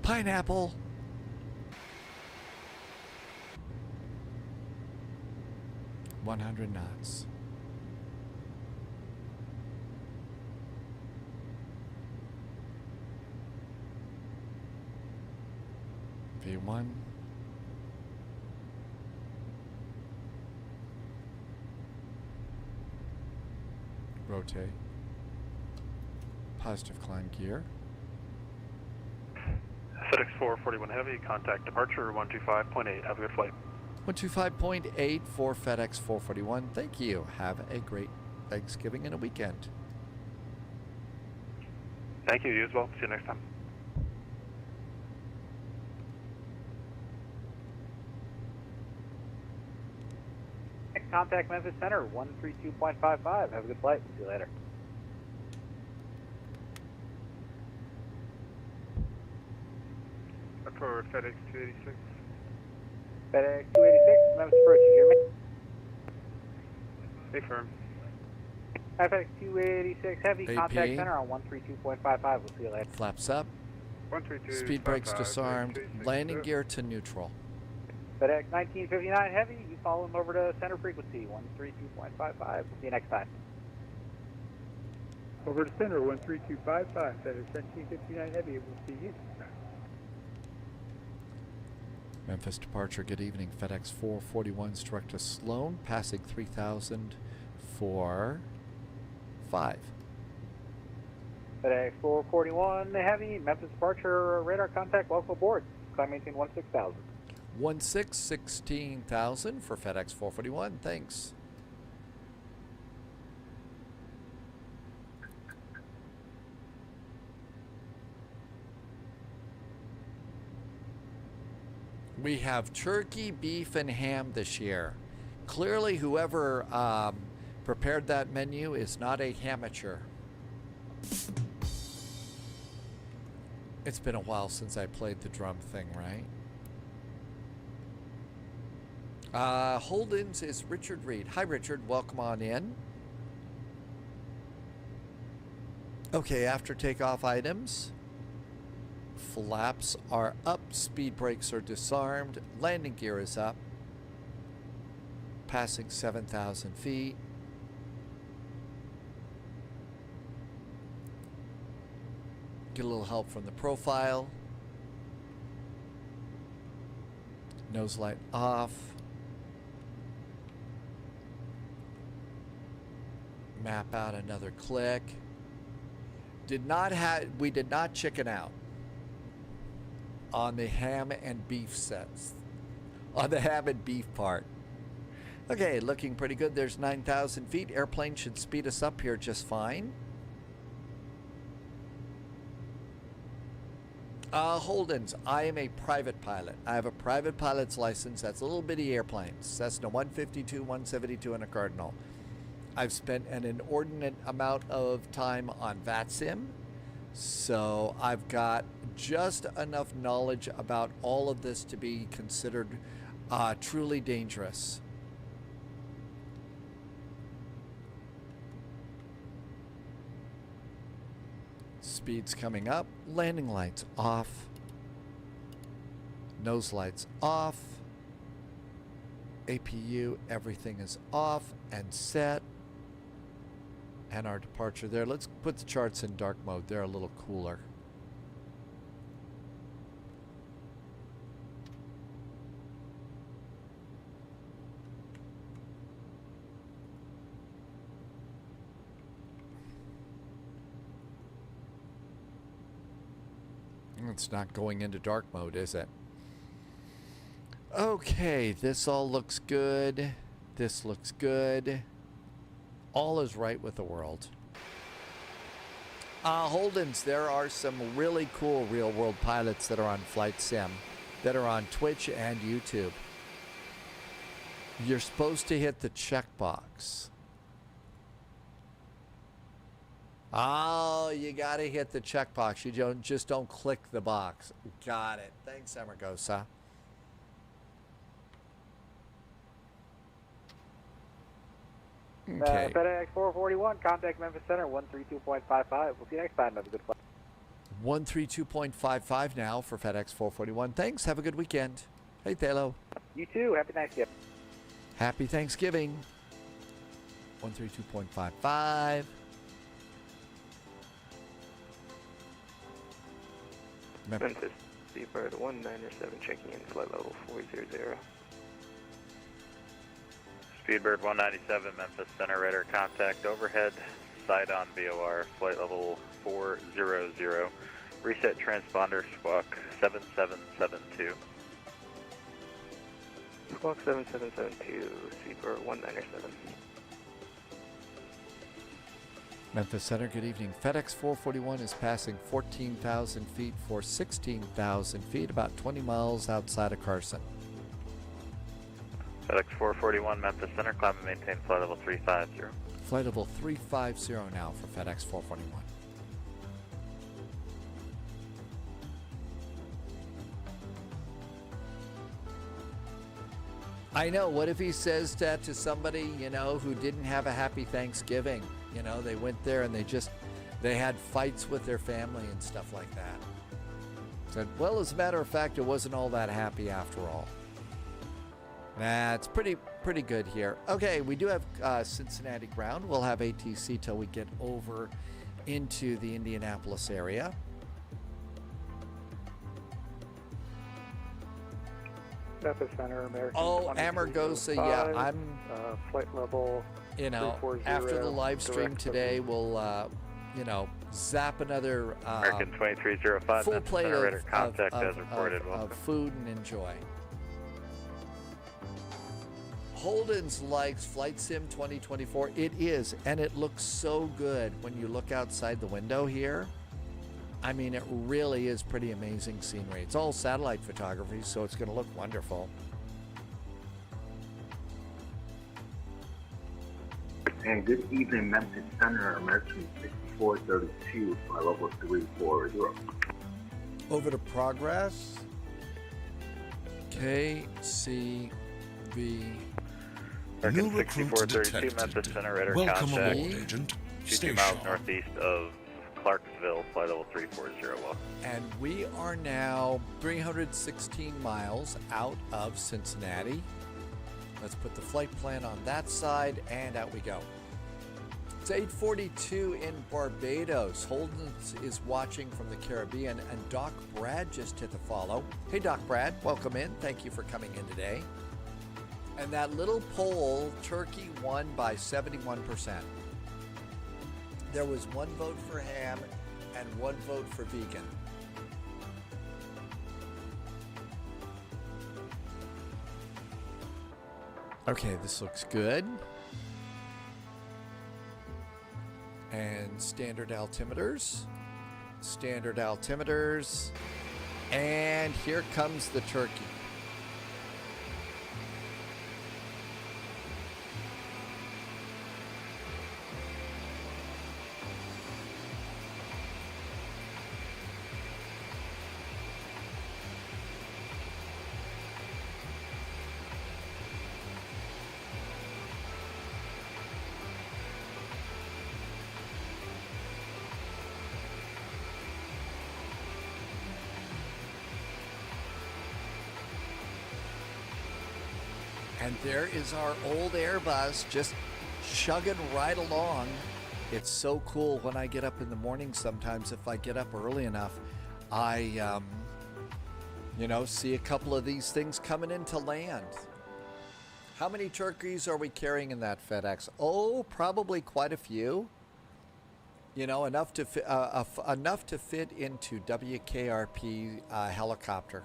Pineapple. .100 knots. V1. Rotate. Positive climb gear. FedEx 441 Heavy, contact departure 125.8. Have a good flight. 125.8 for FedEx 441. Thank you. Have a great Thanksgiving and a weekend. Thank you. You as well. See you next time. Contact Memphis Center 132.55. Have a good flight. See you later. For FedEx 286. FedEx 286, Memphis approach. You hear me? Stay firm. FedEx 286 Heavy, AP. contact center on 132.55. We'll see you later. Flaps up. Speed brakes disarmed. Landing gear to neutral. FedEx 1959 Heavy, you follow him over to center frequency, 132.55. We'll see you next time. Over to center, 13255. FedEx 1959 Heavy, we'll see you. Memphis departure, good evening. FedEx 441's direct to Sloan, passing 3,000 for 5. FedEx 441 Heavy, Memphis departure, radar contact, welcome aboard. Climb maintain 16,000. 16,000 for FedEx 441, thanks. We have turkey, beef, and ham this year. Clearly, whoever prepared that menu is not a amateur. It's been a while since I played the drum thing, right? Holden's is Richard Reed. Hi, Richard. Welcome on in. Okay, after takeoff items. Flaps are up. Speed brakes are disarmed. Landing gear is up. Passing 7,000 feet. Get a little help from the profile. Nose light off. Map out another click. We did not chicken out on the ham and beef sets. On the ham and beef part. Okay, looking pretty good. There's 9,000 feet. Airplane should speed us up here just fine. Holden's, I am a private pilot. I have a private pilot's license. That's little bitty airplanes. Cessna 152, 172, and a Cardinal. I've spent an inordinate amount of time on VATSIM, so I've got just enough knowledge about all of this to be considered truly dangerous. Speed's coming up. Landing lights off. Nose lights off. APU, everything is off and set. And our departure there. Let's put the charts in dark mode. They're a little cooler. It's not going into dark mode, is it? Okay, this all looks good. This looks good. All is right with the world. Holden's, there are some really cool real-world pilots that are on Flight Sim, that are on Twitch and YouTube. You're supposed to hit the checkbox. Oh, you gotta hit the checkbox. You don't click the box. Got it. Thanks, Emergosa. Okay. FedEx 441, contact Memphis Center, 132.55. We'll see you next time. Have a good flight. 132.55 now for FedEx 441. Thanks. Have a good weekend. Hey, Thalo. You too. Happy Thanksgiving. Happy Thanksgiving. 132.55. Memphis, Seabird 197 checking in, flight level 400. Speedbird 197, Memphis Center, radar contact overhead, side on VOR, flight level 400. Reset transponder, squawk 7772. Squawk 7772, Seabird 197. Memphis Center, good evening. FedEx 441 is passing 14,000 feet for 16,000 feet, about 20 miles outside of Carson. FedEx 441, Memphis Center, climb and maintain flight level 350. Flight level 350 now for FedEx 441. I know, what if he says that to somebody, you know, who didn't have a happy Thanksgiving? You know, they went there and they had fights with their family and stuff like that. Said, well, as a matter of fact, it wasn't all that happy after all. Nah, it's pretty good here. Okay, we do have Cincinnati ground. We'll have ATC till we get over into the Indianapolis area. Memphis Center, American. Oh, Amargosa, yeah, I'm... flight level, you know, after the live stream today, we'll, you know, zap another American 2305, full Memphis plate Center, radar of, contact of, as reported. of Welcome. food and enjoy. Holden's likes Flight Sim 2024. It is, and it looks so good when you look outside the window here. I mean, it really is pretty amazing scenery. It's all satellite photography, so it's going to look wonderful. And good evening, Memphis Center, American 6432, flight level 340. Over to Progress. KCVG. American 6432, Memphis Center, radar Welcome contact. aboard, Agent. 22 Stay miles sharp. northeast of Clarksville, flight level 340. Welcome. And we are now 316 miles out of Cincinnati. Let's put the flight plan on that side, and out we go. It's 8:42 in Barbados. Holden is watching from the Caribbean, and Doc Brad just hit the follow. Hey, Doc Brad, welcome in. Thank you for coming in today. And that little poll, Turkey won by 71%. There was one vote for ham and one vote for vegan. Okay, this looks good. And standard altimeters. Standard altimeters. And here comes the turkey. And there is our old Airbus just chugging right along. It's so cool when I get up in the morning sometimes. If I get up early enough, I, you know, see a couple of these things coming into land. How many turkeys are we carrying in that FedEx? Oh, probably quite a few. You know, enough to fit into WKRP helicopter.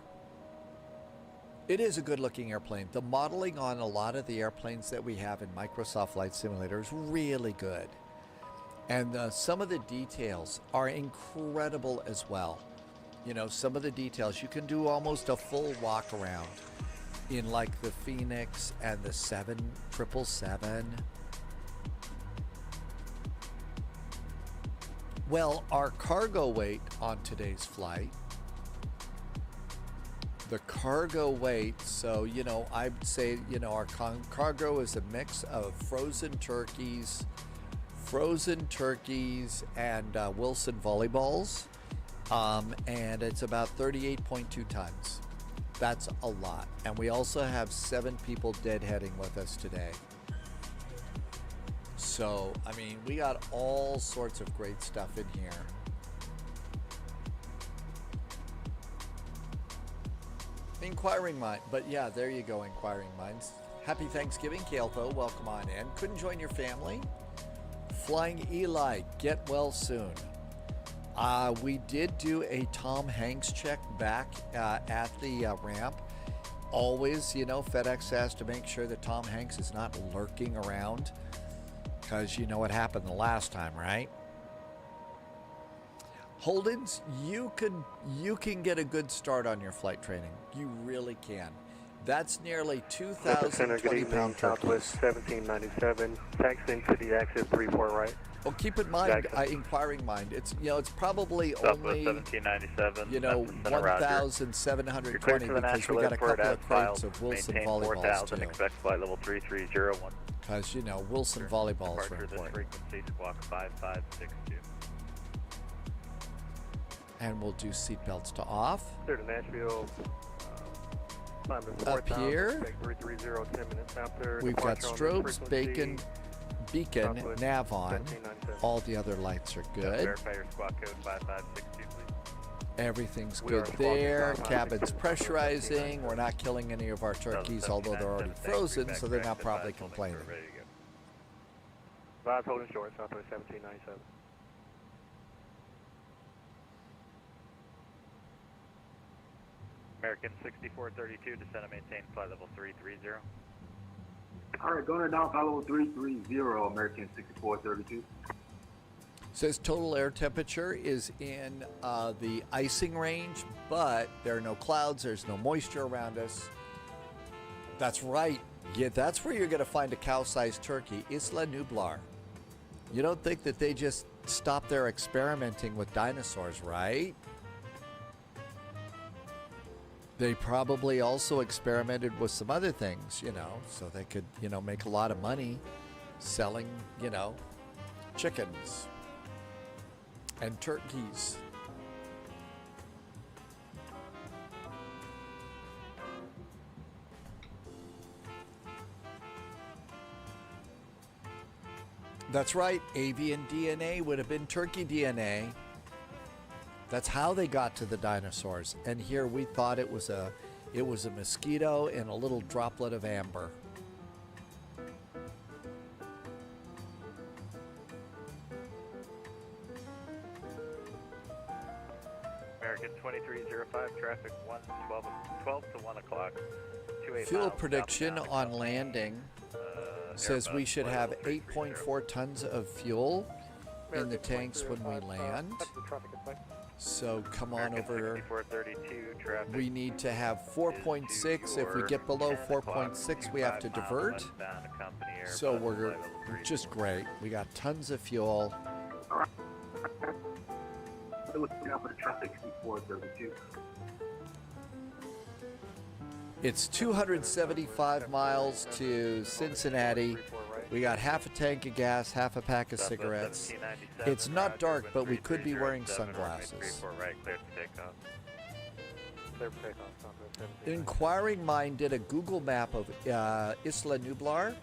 It is a good-looking airplane. The modeling on a lot of the airplanes that we have in Microsoft Flight Simulator is really good. And some of the details are incredible as well. You know, some of the details, you can do almost a full walk around in like the Phoenix and the 777. Well, our cargo weight on today's flight, the cargo weight, so, you know, I'd say, you know, our cargo is a mix of frozen turkeys and Wilson volleyballs, and it's about 38.2 tons. That's a lot. And we also have 7 people deadheading with us today. So, I mean, we got all sorts of great stuff in here. Inquiring Mind, but yeah, there you go, Inquiring Minds. Happy Thanksgiving, Kaltho, welcome on in. Couldn't join your family? Flying Eli, get well soon. We did do a Tom Hanks check back at the ramp. Always, you know, FedEx has to make sure that Tom Hanks is not lurking around, because you know what happened the last time, right? Holdens, you can get a good start on your flight training. You really can. That's nearly 2,000 20-pound Southwest 1797, taxiing to the exit 34 right. Well, keep in mind, Inquiring Mind, it's, you know, it's probably Southwest only, 1797, you know, 1,720 because we got a couple of crates of Wilson volleyballs too. Expect flight level 3301. Because, you know, Wilson volleyballs are Departure this important. frequency, squawk 5562. And we'll do seatbelts to off. Clear to Nashville. Up here, 330, 10 minutes after we've got departure on strobes, frequency. beacon, nav on. All the other lights are good. Verify your squawk code 5562, please. Everything's We are good squawking there. 5562. Cabin's pressurizing. We're not killing any of our turkeys, although they're already frozen, so they're not probably complaining. Ready to go. Vibes holding short, Southwest 1797. American 6432, descend and maintain flight level 330. Alright, going down flight level 330, American 6432. Says total air temperature is in the icing range, but there are no clouds, there's no moisture around us. That's right. Yeah, that's where you're going to find a cow-sized turkey. Isla Nublar. You don't think that they just stopped there experimenting with dinosaurs, right? They probably also experimented with some other things, you know, so they could, you know, make a lot of money selling, you know, chickens and turkeys. That's right, avian DNA would have been turkey DNA. That's how they got to the dinosaurs. And here we thought it was a mosquito and a little droplet of amber. American 2305, traffic 12 to 1 o'clock. Fuel prediction on landing says we should have 8.4 tons of fuel in the tanks when we land. So come on over. We need to have 4.6. If we get below 4.6, we have to divert. So we're just great. We got tons of fuel. It's 275 miles to Cincinnati. We got half a tank of gas, half a pack of cigarettes. It's not dark, but we could be wearing sunglasses. Inquiring Mind did a Google map of Isla Nublar,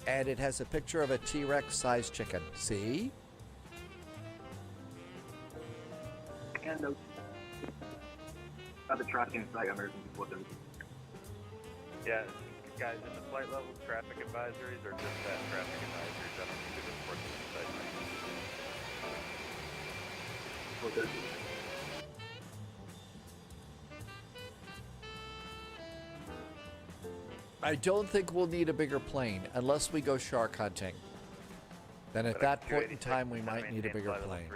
and it has a picture of a T-Rex sized chicken. See? And the traffic inside American 432. Yeah, guys, in the flight level traffic advisories or just that traffic advisories? I don't think there's important advisories. I don't think we'll need a bigger plane unless we go shark hunting. Then at that point in time, we might need a bigger plane.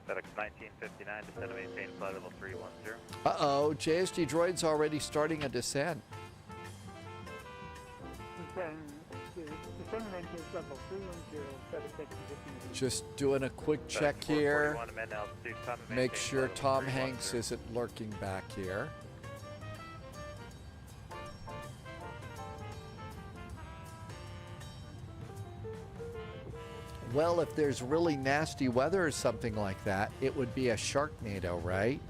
FedEx 1959, descend and maintain flight level 310. Uh-oh, JSG droid's already starting a descent. Just doing a quick check here. Make sure Tom Hanks isn't lurking back here. Well, if there's really nasty weather or something like that, it would be a Sharknado, right?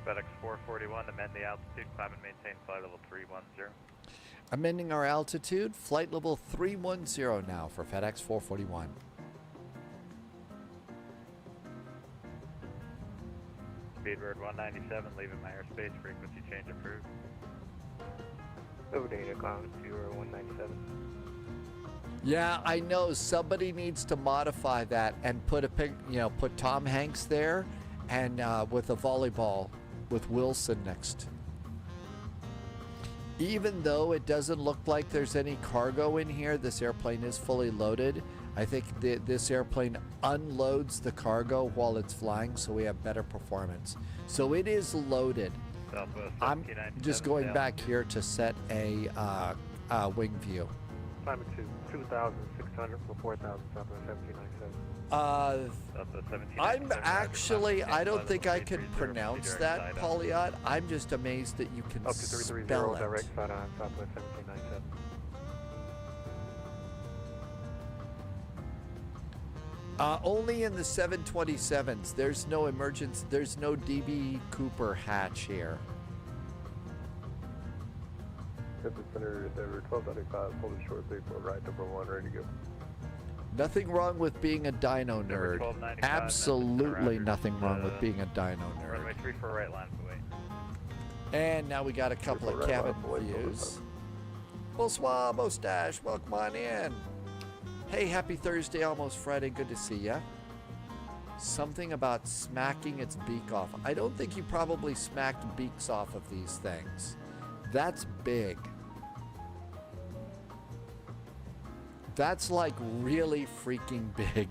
FedEx 441, amend the altitude, climb and maintain flight level 310. Amending our altitude, flight level 310 now for FedEx 441. Speedbird 197, leaving my airspace, frequency change approved. Over data, cloud 197. Yeah, I know somebody needs to modify that and put put Tom Hanks there and with a volleyball with Wilson next. Even though it doesn't look like there's any cargo in here, this airplane is fully loaded. I think this airplane unloads the cargo while it's flying, so we have better performance. So it is loaded. I'm just going back here to set a wing view. Climate to 2,600 200 for 4,000, Southwest 1797. I'm actually, I don't think I can pronounce that, Polyot. I'm just amazed that you can Up to spell 330, it. direct side on Southwest 1797. Only in the 727s. There's no emergency, there's no DB Cooper hatch here. Memphis Center, Denver 1295, hold it short, 34 right, number 1, ready to go. Nothing wrong with being a dyno nerd. Absolutely nothing wrong with being a dyno nerd. Runway 34 right, lines away. And now we got a couple of cabin views. Bonsoir, Mustache. Welcome on in. Hey, happy Thursday, almost Friday. Good to see ya. Something about smacking its beak off. I don't think you probably smacked beaks off of these things. That's big. That's like really freaking big.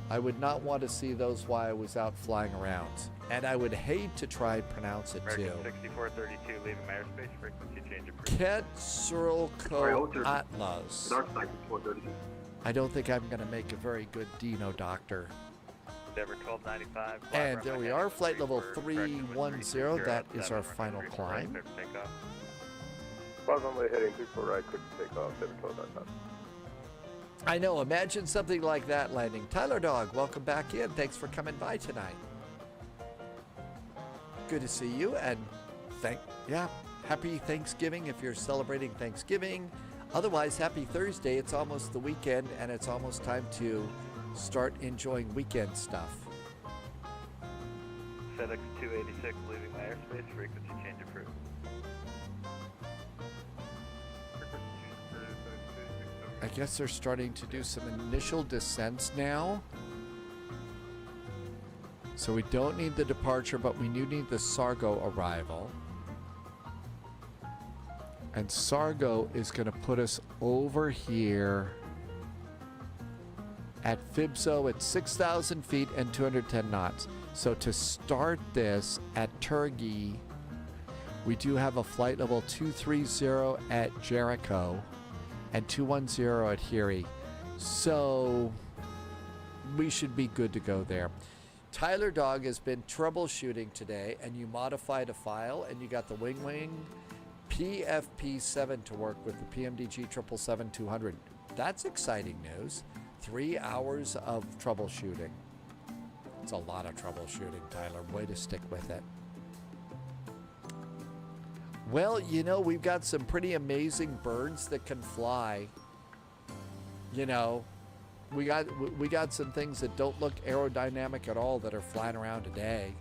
I would not want to see those while I was out flying around. And I would hate to try and pronounce it too. American 6432, leaving my airspace, frequency change approved. Quetzalcoatl Atlas. I don't think I'm going to make a very good Dino doctor. Endeavor 1295. And there we are, flight level 310. That is our final climb. Runway heading 34 right, quick takeoff, 71295. I know, imagine something like that landing. Tyler Dog, welcome back in. Thanks for coming by tonight. Good to see you, and happy Thanksgiving if you're celebrating Thanksgiving. Otherwise, happy Thursday. It's almost the weekend, and it's almost time to start enjoying weekend stuff. FedEx 286, leaving my airspace, frequency change approved. I guess they're starting to do some initial descents now. So we don't need the departure, but we do need the Sargo arrival. And Sargo is going to put us over here at Fibso at 6,000 feet and 210 knots. So to start this at Turgi, we do have a flight level 230 at Jericho and 210 at Hiri. So we should be good to go there. Tyler Dog has been troubleshooting today, and you modified a file, and you got the Wing PFP7 to work with the PMDG 777-200. That's exciting news. 3 hours of troubleshooting. It's a lot of troubleshooting, Tyler. Way to stick with it. Well, you know, we've got some pretty amazing birds that can fly. You know, we got some things that don't look aerodynamic at all that are flying around today.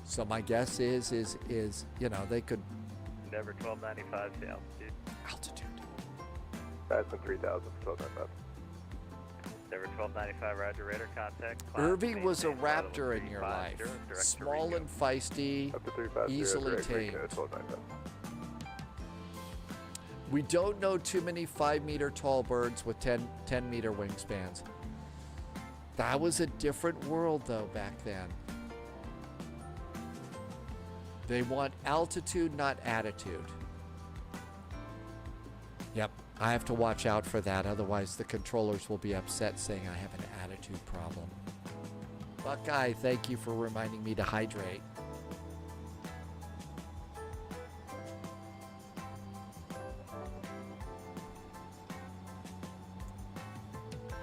So my guess is you know, they could. Endeavor 1295 to altitude. Altitude. That's in 3,000 for 1295. Endeavor 1295, Roger, radar contact. Irving was a raptor in your life. Small and feisty, easily tamed. We don't know too many 5-meter tall birds with 10-meter wingspans. That was a different world, though, back then. They want altitude, not attitude. Yep, I have to watch out for that. Otherwise, the controllers will be upset saying I have an attitude problem. Buckeye, thank you for reminding me to hydrate.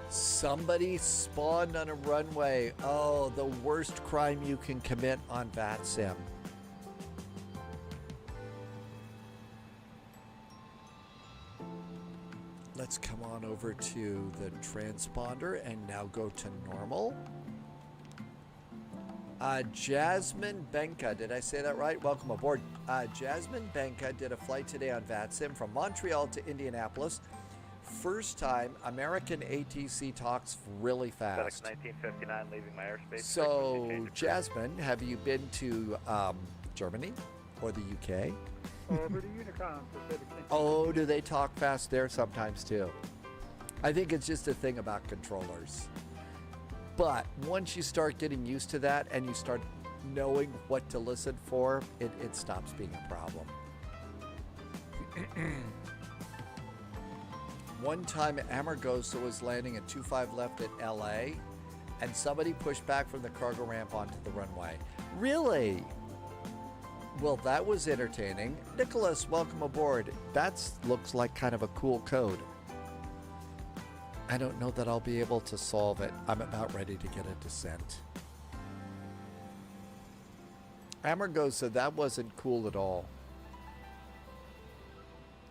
Somebody spawned on a runway. Oh, the worst crime you can commit on VATSIM. Let's come on over to the transponder and now go to normal. Jasmine Benka, did I say that right? Welcome aboard. Jasmine Benka did a flight today on VATSIM from Montreal to Indianapolis. First time American ATC talks really fast. FedEx 1959, leaving my airspace. So, Jasmine, have you been to Germany or the UK? Over to Unicom for FedEx 1959. Oh, do they talk fast there sometimes too? I think it's just a thing about controllers. But once you start getting used to that and you start knowing what to listen for, it stops being a problem. One time Amargosa was landing at 25 left at LA, and somebody pushed back from the cargo ramp onto the runway. Really? Well, that was entertaining. Nicholas, welcome aboard. That looks like kind of a cool code. I don't know that I'll be able to solve it. I'm about ready to get a descent. Amargosa, that wasn't cool at all.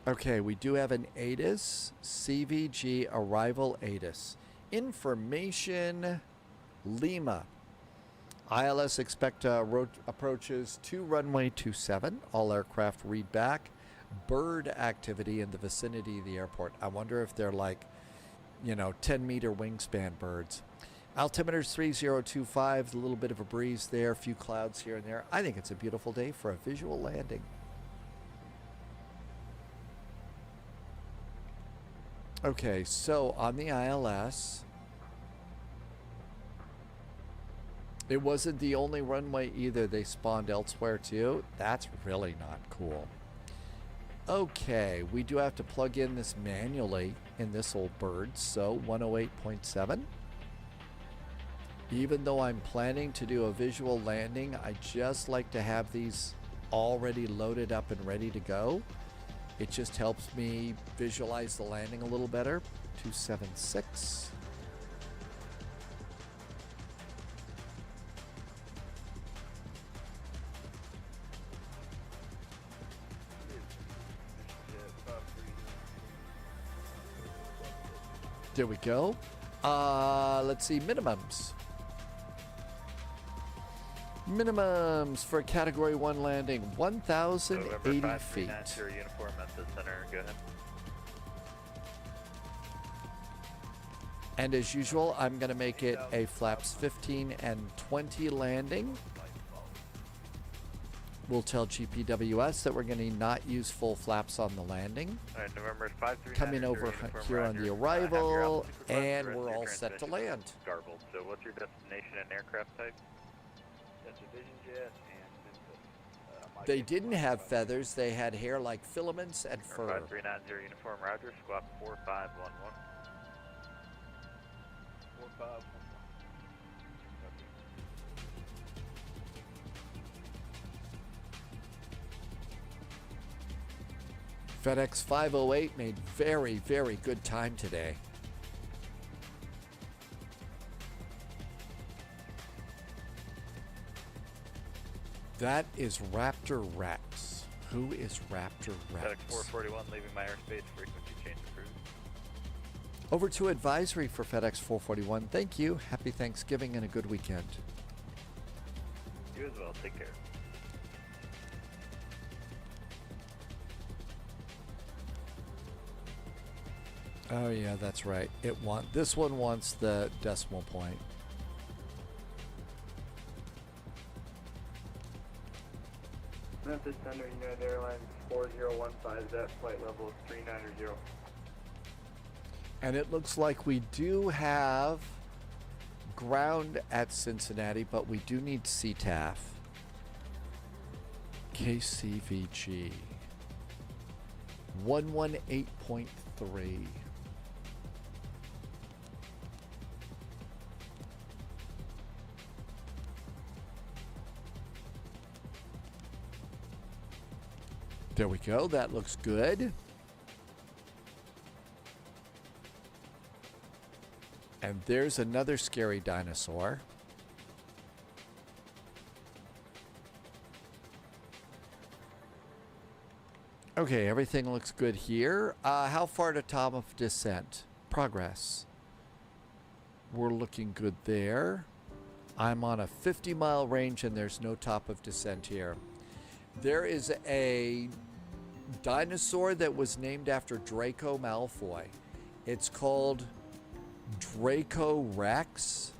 Okay, we do have an ATIS, CVG arrival ATIS. Information, Lima. ILS expect approaches to runway 27. All aircraft read back. Bird activity in the vicinity of the airport. I wonder if they're like, 10-meter wingspan birds. Altimeter's 3025, a little bit of a breeze there, a few clouds here and there. I think it's a beautiful day for a visual landing. Okay, so on the ILS, it wasn't the only runway either. They spawned elsewhere too. That's really not cool. Okay, we do have to plug in this manually in this old bird, so 108.7. Even though I'm planning to do a visual landing, I just like to have these already loaded up and ready to go. It just helps me visualize the landing a little better. 276. There we go. Let's see, minimums. Minimums for a Category 1 landing, 1,080 feet. Uniform Memphis Center, go ahead. And as usual, I'm going to make it a flaps 15 and 20 landing. We'll tell GPWS that we're going to not use full flaps on the landing. All right, November 539. Coming over here on the arrival, and we're all set to land. Garbled. So what's your destination and aircraft type? That's a Vision Jet and Memphis. They didn't have feathers. They had hair like filaments and fur. 5390 uniform, Roger. Squawk 4511. 4511. FedEx 508 made very, very good time today. That is Raptor Rex. Who is Raptor Rex? FedEx 441 leaving my airspace, frequency change approved. Over to advisory for FedEx 441. Thank you. Happy Thanksgiving and a good weekend. You as well. Take care. Oh yeah, that's right. This one wants the decimal point. Memphis Center, United Airlines 4015, that flight level is 390. And it looks like we do have ground at Cincinnati, but we do need CTAF. KCVG 118.3. There we go. That looks good. And there's another scary dinosaur. Okay, everything looks good here. How far to top of descent? Progress. We're looking good there. I'm on a 50-mile range and there's no top of descent here. There is a dinosaur that was named after Draco Malfoy. It's called Draco Rex.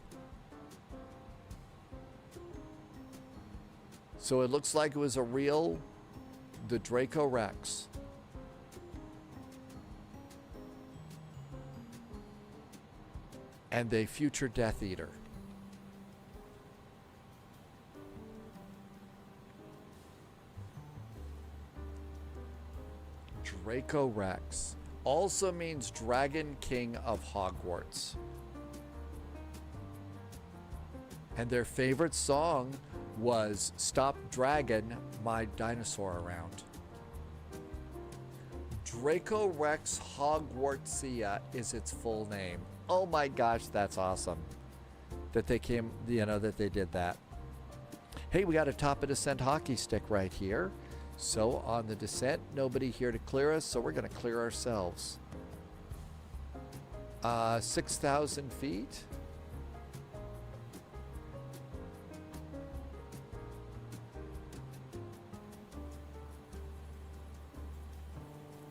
So it looks like it was the Draco Rex. And a future Death Eater. Draco Rex. Also means Dragon King of Hogwarts. And their favorite song was Stop Draggin' My Dinosaur Around. Draco Rex Hogwartsia is its full name. Oh my gosh, that's awesome. That they came, that they did that. Hey, we got a top of descent hockey stick right here. So on the descent, nobody here to clear us, so we're going to clear ourselves. 6,000 feet.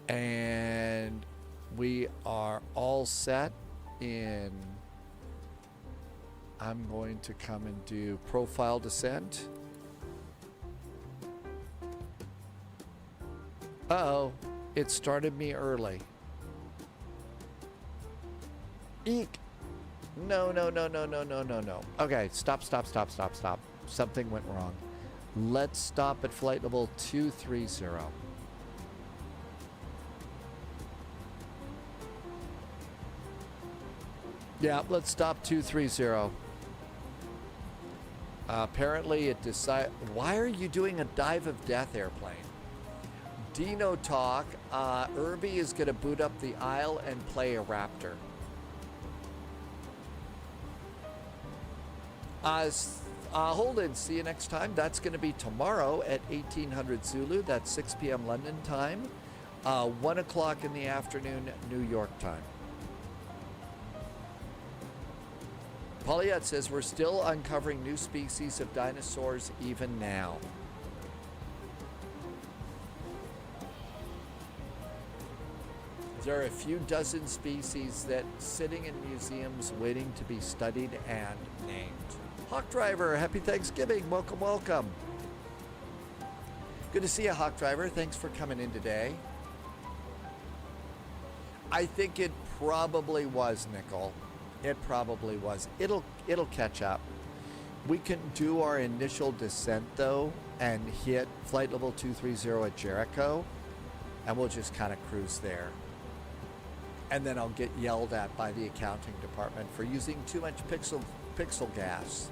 And we are all set in... I'm going to come and do profile descent. Uh-oh, it started me early. Eek. No. Okay, stop. Something went wrong. Let's stop at flight level 230. Yeah, let's stop 230. Apparently it decided... Why are you doing a dive of death airplane? Dino Talk, Irby is going to boot up the aisle and play a Raptor. Holden, see you next time. That's going to be tomorrow at 1800 Zulu. That's 6 p.m. London time. 1 o'clock in the afternoon, New York time. Pauliette says, we're still uncovering new species of dinosaurs even now. There are a few dozen species that sitting in museums waiting to be studied and named. Hawk Driver, happy Thanksgiving. Welcome. Good to see you, Hawk Driver. Thanks for coming in today. I think it probably was, Nickel. It probably was. It'll catch up. We can do our initial descent though and hit flight level 230 at Jericho, and we'll just kind of cruise there. And then I'll get yelled at by the accounting department for using too much pixel gas.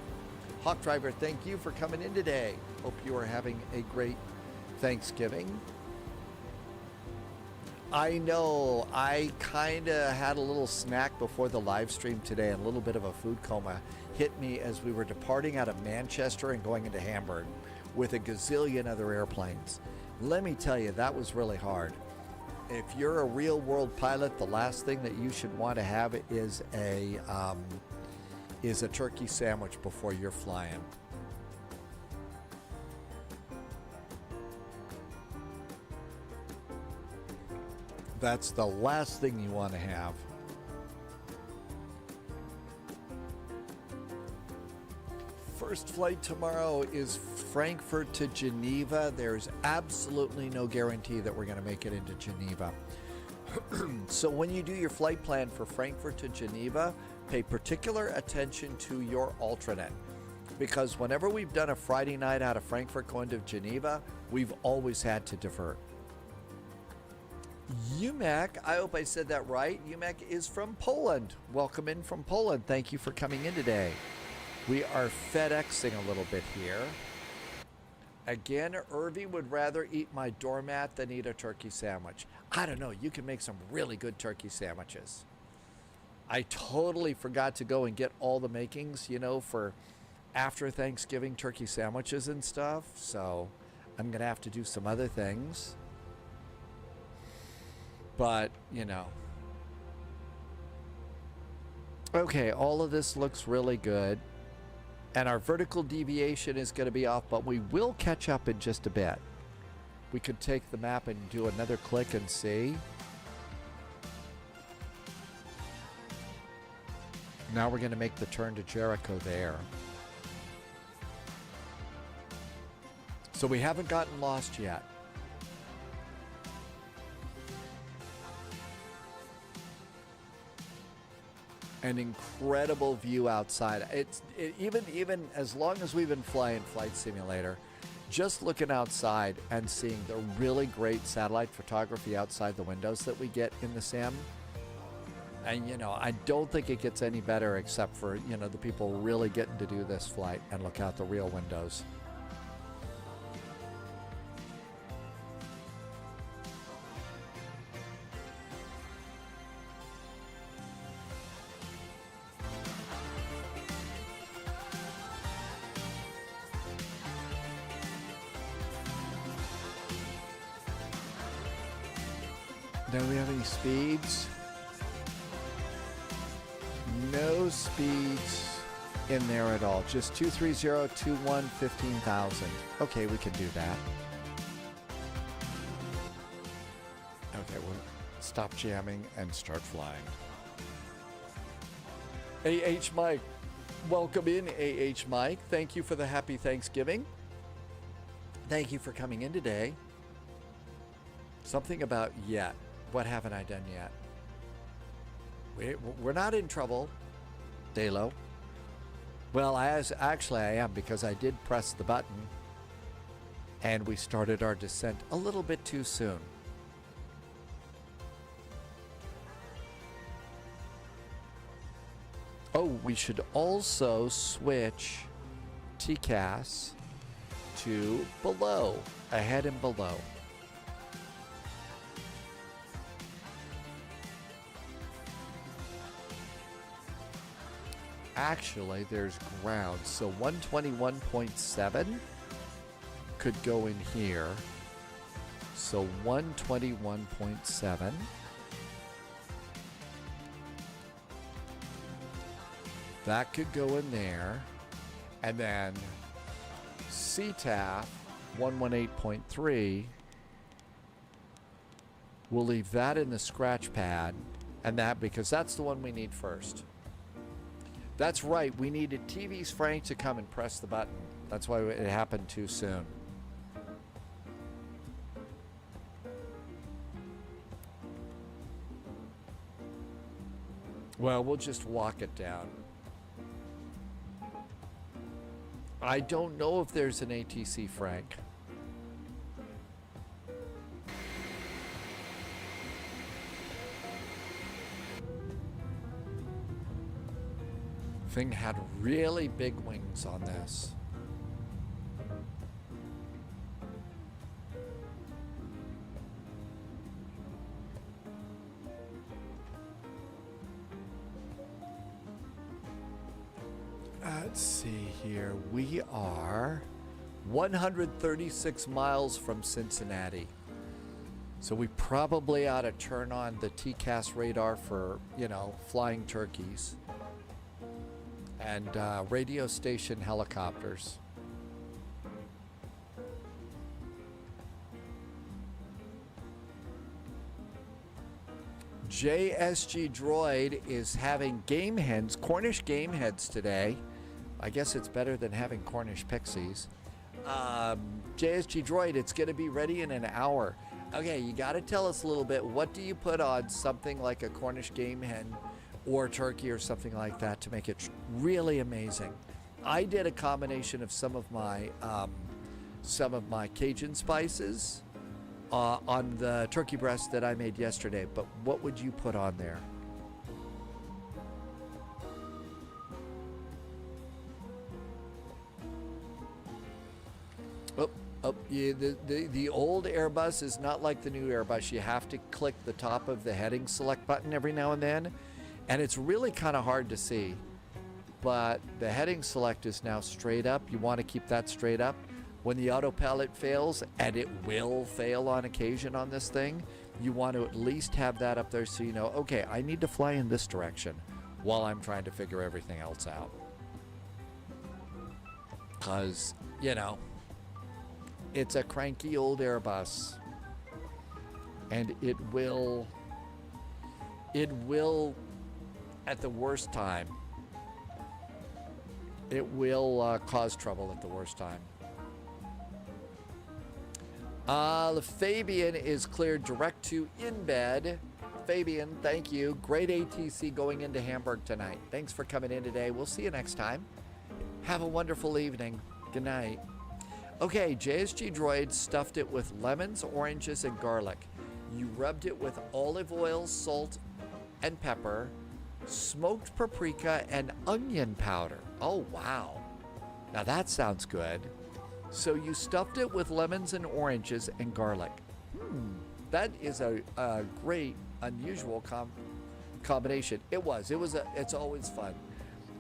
Hawk Driver, thank you for coming in today. Hope you are having a great Thanksgiving. I know, I kind of had a little snack before the live stream today, and a little bit of a food coma hit me as we were departing out of Manchester and going into Hamburg with a gazillion other airplanes. Let me tell you, that was really hard. If you're a real world pilot, the last thing that you should want to have is a turkey sandwich before you're flying. That's the last thing you want to have. First flight tomorrow is Frankfurt to Geneva. There's absolutely no guarantee that we're going to make it into Geneva. So when you do your flight plan for Frankfurt to Geneva, pay particular attention to your alternate. Because whenever we've done a Friday night out of Frankfurt going to Geneva, we've always had to divert. UMAC, I hope I said that right. UMAC is from Poland. Welcome in from Poland. Thank you for coming in today. We are FedExing a little bit here. Again, Irvy would rather eat my doormat than eat a turkey sandwich. I don't know. You can make some really good turkey sandwiches. I totally forgot to go and get all the makings, for after Thanksgiving turkey sandwiches and stuff. So I'm going to have to do some other things. But, Okay, all of this looks really good. And our vertical deviation is going to be off, but we will catch up in just a bit. We could take the map and do another click and see. Now we're going to make the turn to Jericho there. So we haven't gotten lost yet. An incredible view outside. Even as long as we've been flying Flight Simulator, just looking outside and seeing the really great satellite photography outside the windows that we get in the sim. And, you know, I don't think it gets any better except for, you know, the people really getting to do this flight and look out the real windows. Do we have any speeds? No speeds in there at all. Just 230, 21, 15,000. Okay, we can do that. Okay, we'll stop jamming and start flying. AH Mike, welcome in, AH Mike. Thank you for the happy Thanksgiving. Thank you for coming in today. Something about yet. What haven't I done yet? We're not in trouble, Dalo. Well, actually I am, because I did press the button and we started our descent a little bit too soon. Oh, we should also switch TCAS to below, ahead and below. Actually, there's ground, so 121.7 could go in here. So 121.7. That could go in there. And then CTAF 118.3. We'll leave that in the scratch pad. And that, because that's the one we need first. That's right, we needed TV's Frank to come and press the button. That's why it happened too soon. Well, we'll just walk it down. I don't know if there's an ATC Frank. Thing had really big wings on this. Let's see here. We are 136 miles from Cincinnati. So we probably ought to turn on the TCAS radar for, you know, flying turkeys. And radio station helicopters. JSG Droid is having game hens, Cornish game heads today. I guess it's better than having Cornish pixies. JSG Droid, it's going to be ready in an hour. Okay, you got to tell us a little bit. What do you put on something like a Cornish game hen or turkey or something like that to make it really amazing? I did a combination of some of my Cajun spices on the turkey breast that I made yesterday, but what would you put on there? Yeah, the old Airbus is not like the new Airbus. You have to click the top of the heading select button every now and then. And it's really kind of hard to see, but the heading select is now straight up. You want to keep that straight up. When the autopilot fails, and it will fail on occasion on this thing, you want to at least have that up there so you know, okay, I need to fly in this direction while I'm trying to figure everything else out. Because, you know, it's a cranky old Airbus, and it will, at the worst time, it will cause trouble at the worst time. Fabian is cleared direct to in bed. Fabian, thank you. Great ATC going into Hamburg tonight. Thanks for coming in today. We'll see you next time. Have a wonderful evening. Good night. Okay, JSG Droid stuffed it with lemons, oranges, and garlic. You rubbed it with olive oil, salt, and pepper, smoked paprika, and onion powder. Oh, wow. Now that sounds good. So you stuffed it with lemons and oranges and garlic. That is a great, unusual combination. It's always fun.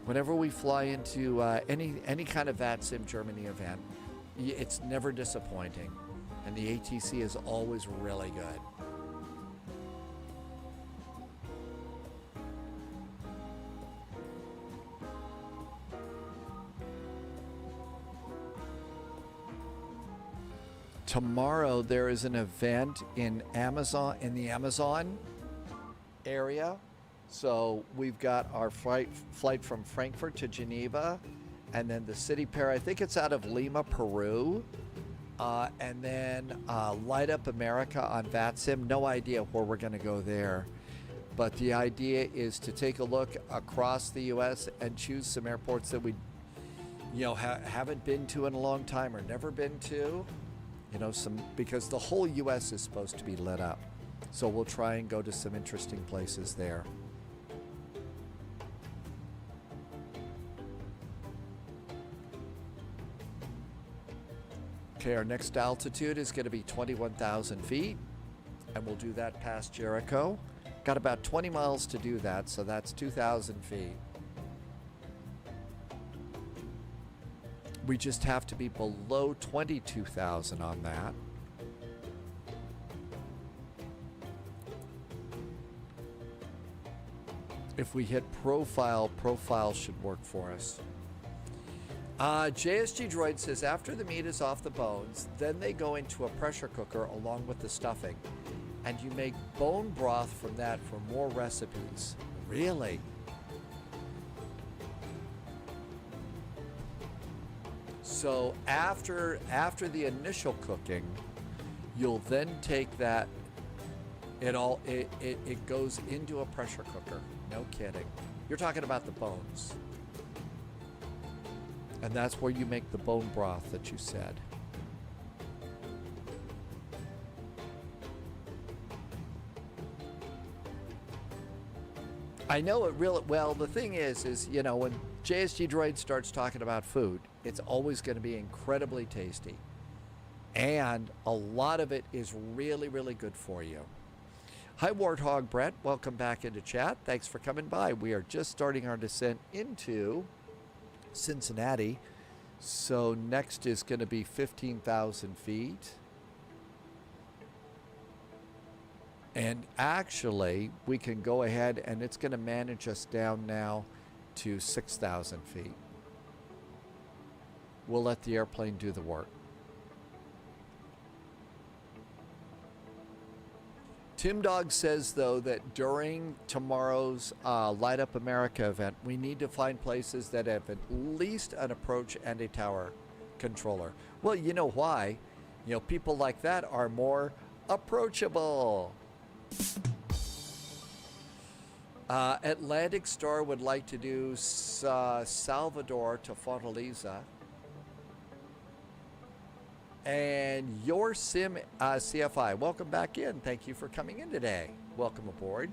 Whenever we fly into any kind of VATSIM Germany event, it's never disappointing. And the ATC is always really good. Tomorrow there is an event in the Amazon area. So we've got our flight from Frankfurt to Geneva, and then the city pair, I think it's out of Lima, Peru. And then Light Up America on VATSIM. No idea where we're going to go there. But the idea is to take a look across the U.S. and choose some airports that we, haven't been to in a long time or never been to. Because the whole U.S. is supposed to be lit up. So we'll try and go to some interesting places there. Okay, our next altitude is going to be 21,000 feet, and we'll do that past Jericho. Got about 20 miles to do that, so that's 2,000 feet. We just have to be below 22,000 on that. If we hit profile should work for us. JSG Droid says after the meat is off the bones, then they go into a pressure cooker along with the stuffing, and you make bone broth from that for more recipes. Really? So after the initial cooking, you'll then take that. It goes into a pressure cooker. No kidding. You're talking about the bones. And that's where you make the bone broth that you said. I know it really well. The thing is when JSG Droid starts talking about food, it's always going to be incredibly tasty. And a lot of it is really, really good for you. Hi, Warthog Brett. Welcome back into chat. Thanks for coming by. We are just starting our descent into Cincinnati. So next is going to be 15,000 feet. And actually, we can go ahead and it's going to manage us down now to 6,000 feet. We'll let the airplane do the work. Tim Dog says, though, that during tomorrow's Light Up America event, we need to find places that have at least an approach and a tower controller. Well, you know why? People like that are more approachable. Atlantic Star would like to do Salvador to Fortaleza. And your Sim CFI, welcome back in. Thank you for coming in today. Welcome aboard.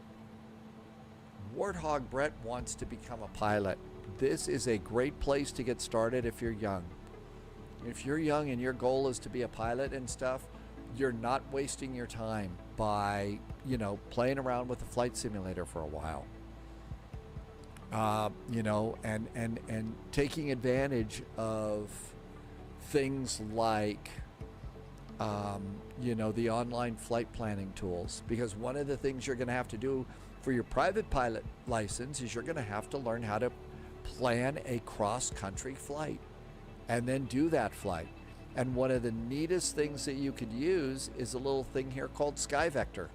Warthog Brett wants to become a pilot. This is a great place to get started if you're young. If you're young and your goal is to be a pilot and stuff, you're not wasting your time by, playing around with a flight simulator for a while. And taking advantage of things like, the online flight planning tools. Because one of the things you're going to have to do for your private pilot license is you're going to have to learn how to plan a cross-country flight and then do that flight. And one of the neatest things that you could use is a little thing here called SkyVector.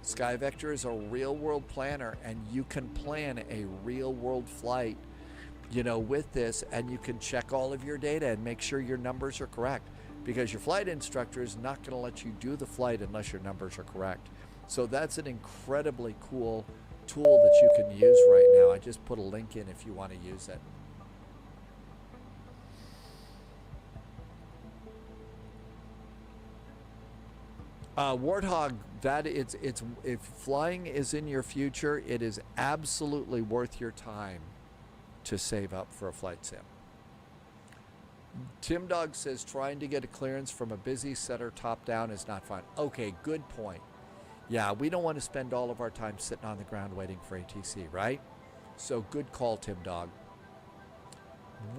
SkyVector is a real-world planner, and you can plan a real-world flight, with this, and you can check all of your data and make sure your numbers are correct, because your flight instructor is not going to let you do the flight unless your numbers are correct. So that's an incredibly cool tool that you can use right now. I just put a link in if you want to use it. Warthog, if flying is in your future, it is absolutely worth your time to save up for a flight sim. Tim Dog says trying to get a clearance from a busy center top down is not fun. Okay, good point. Yeah, we don't want to spend all of our time sitting on the ground waiting for ATC, right? So good call, Tim Dog.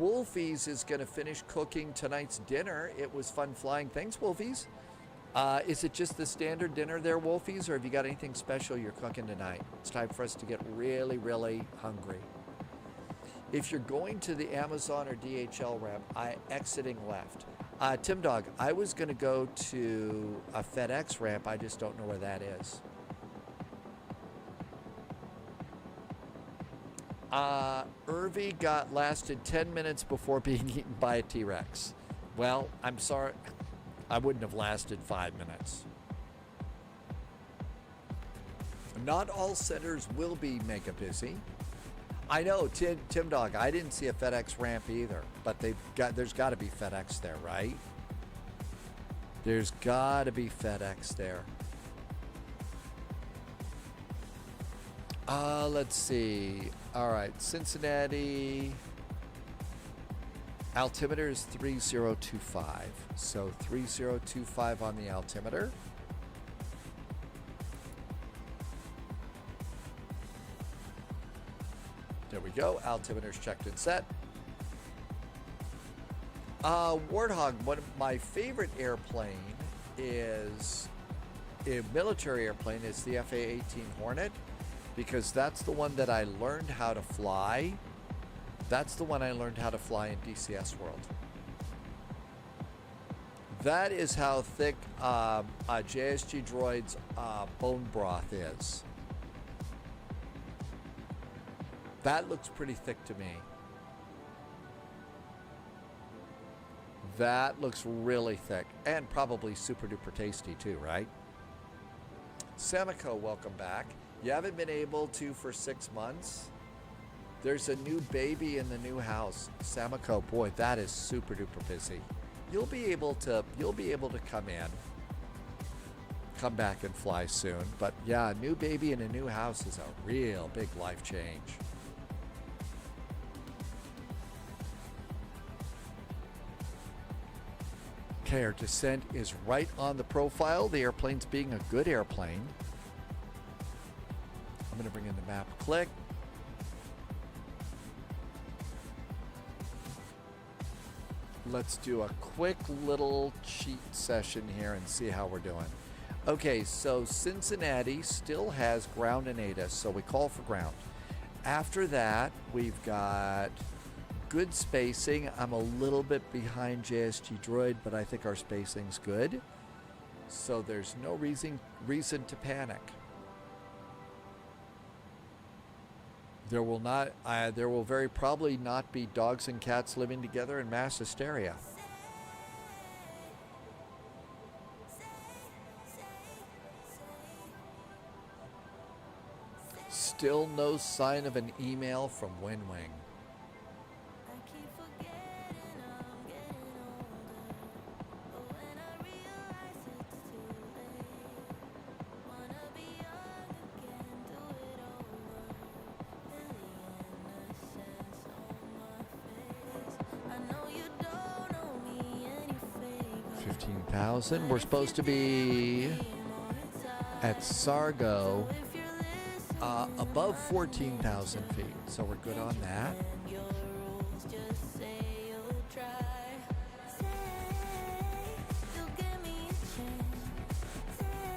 Wolfies is going to finish cooking tonight's dinner. It was fun flying. Thanks, Wolfies. Is it just the standard dinner there, Wolfies, or have you got anything special you're cooking tonight? It's time for us to get really, really hungry. If you're going to the Amazon or DHL ramp, exiting left. Tim Dog, I was going to go to a FedEx ramp. I just don't know where that is. Irvy lasted 10 minutes before being eaten by a T-Rex. Well, I'm sorry. I wouldn't have lasted 5 minutes. Not all centers will be mega busy. I know, Tim Dog, I didn't see a FedEx ramp either, but there's got to be FedEx there, right? There's got to be FedEx there. Let's see. All right, Cincinnati. Altimeter is 3025. So 3025 on the altimeter. There we go. Altimeter's checked and set. Warthog, my favorite airplane is a military airplane. Is the FA-18 Hornet, because that's the one that I learned how to fly. That's the one I learned how to fly in DCS World. That is how thick JSG Droid's bone broth is. That looks pretty thick to me. That looks really thick and probably super duper tasty too, right? Samico, welcome back. You haven't been able to for 6 months? There's a new baby in the new house. Samico, boy, that is super duper busy. You'll be able to come back and fly soon. But yeah, a new baby in a new house is a real big life change. Okay, our descent is right on the profile. The airplane's being a good airplane. I'm going to bring in the map click. Let's do a quick little cheat session here and see how we're doing. Okay, so Cincinnati still has ground and ATIS, so we call for ground. After that, we've got good spacing. I'm a little bit behind JSG Droid, but I think our spacing's good. So there's no reason to panic. There will very probably not be dogs and cats living together in mass hysteria. Still no sign of an email from WinWing. We're supposed to be at Sargo above 14,000 feet, so we're good on that.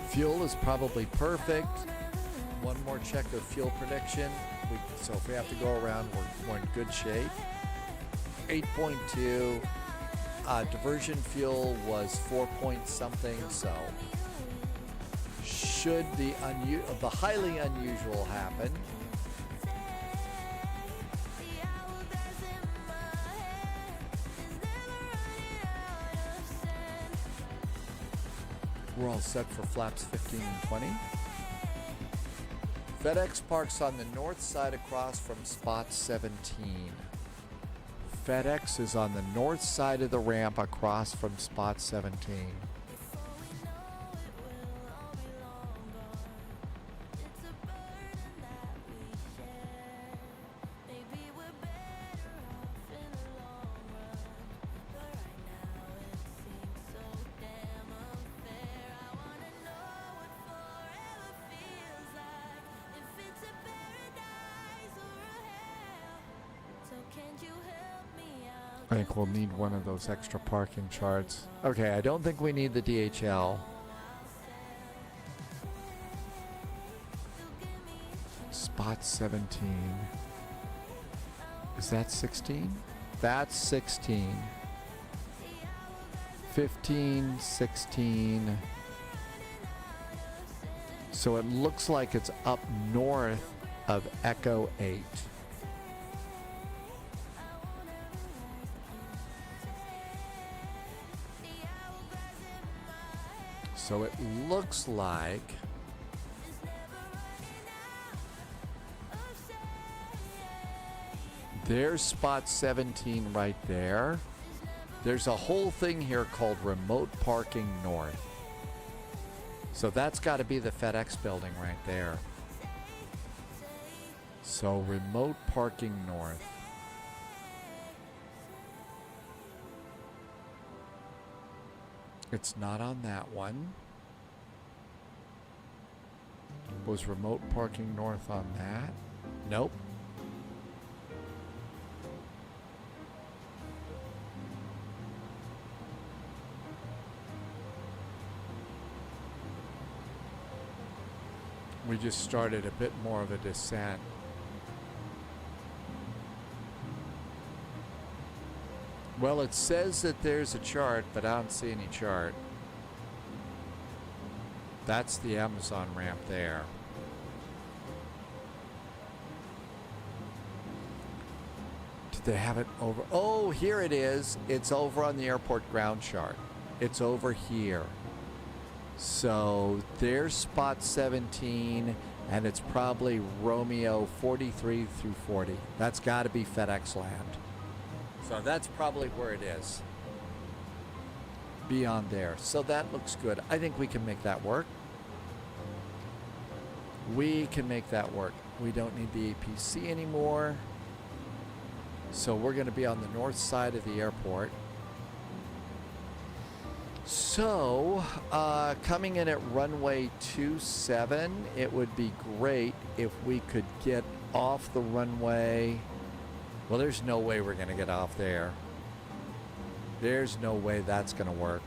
Fuel is probably perfect. One more check of fuel prediction. So if we have to go around, we're in good shape. 8.2. Diversion fuel was 4 point something, so should the highly unusual happen, we're all set for flaps 15 and 20. FedEx parks on the north side across from spot 17. FedEx is on the north side of the ramp across from spot 17. I think we'll need one of those extra parking charts. Okay, I don't think we need the DHL. Spot 17. Is that 16? That's 16. 15, 16. So it looks like it's up north of Echo 8. So it looks like there's spot 17 right there. There's a whole thing here called remote parking north. So that's got to be the FedEx building right there. So remote parking north. It's not on that one. Was remote parking north on that? Nope. We just started a bit more of a descent. Well, it says that there's a chart, but I don't see any chart. That's the Amazon ramp there. Did they have it over? Oh, here it is. It's over on the airport ground chart. It's over here. So there's spot 17, and it's probably Romeo 43 through 40. That's got to be FedEx land. So that's probably where it is. Beyond there. So that looks good. I think we can make that work. We can make that work. We don't need the APC anymore. So we're going to be on the north side of the airport. So, coming in at runway 27, it would be great if we could get off the runway. Well, there's no way we're going to get off there. There's no way that's going to work.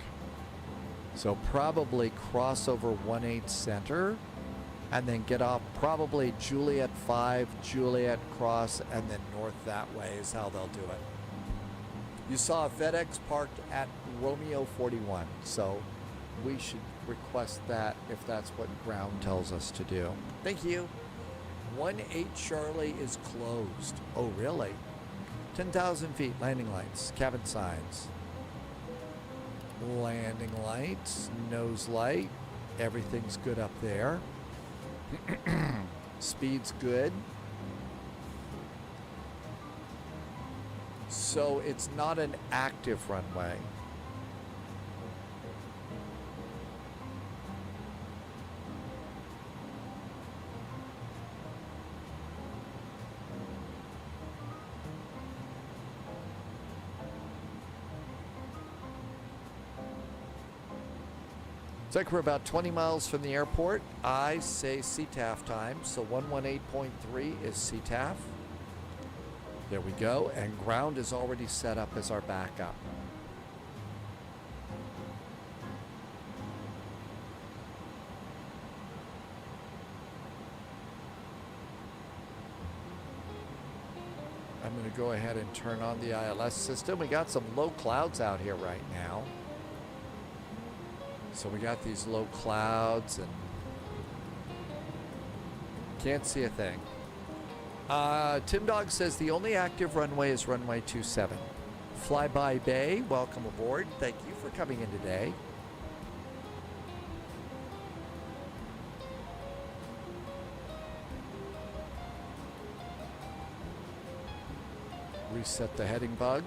So probably cross over 18 center and then get off probably Juliet 5, Juliet cross, and then north that way is how they'll do it. You saw FedEx parked at Romeo 41, so we should request that if that's what ground tells us to do. Thank you. 18 Charlie is closed. Oh, really? 10,000 feet, landing lights, cabin signs. Landing lights, nose light, everything's good up there. Speed's good. So it's not an active runway. It's like we're about 20 miles from the airport. I say CTAF time, so 118.3 is CTAF. There we go, and ground is already set up as our backup. I'm going to go ahead and turn on the ILS system. We got some low clouds out here right now. So we got these low clouds and can't see a thing. Tim Dog says the only active runway is runway 27. Flyby Bay, welcome aboard. Thank you for coming in today. Reset the heading bug.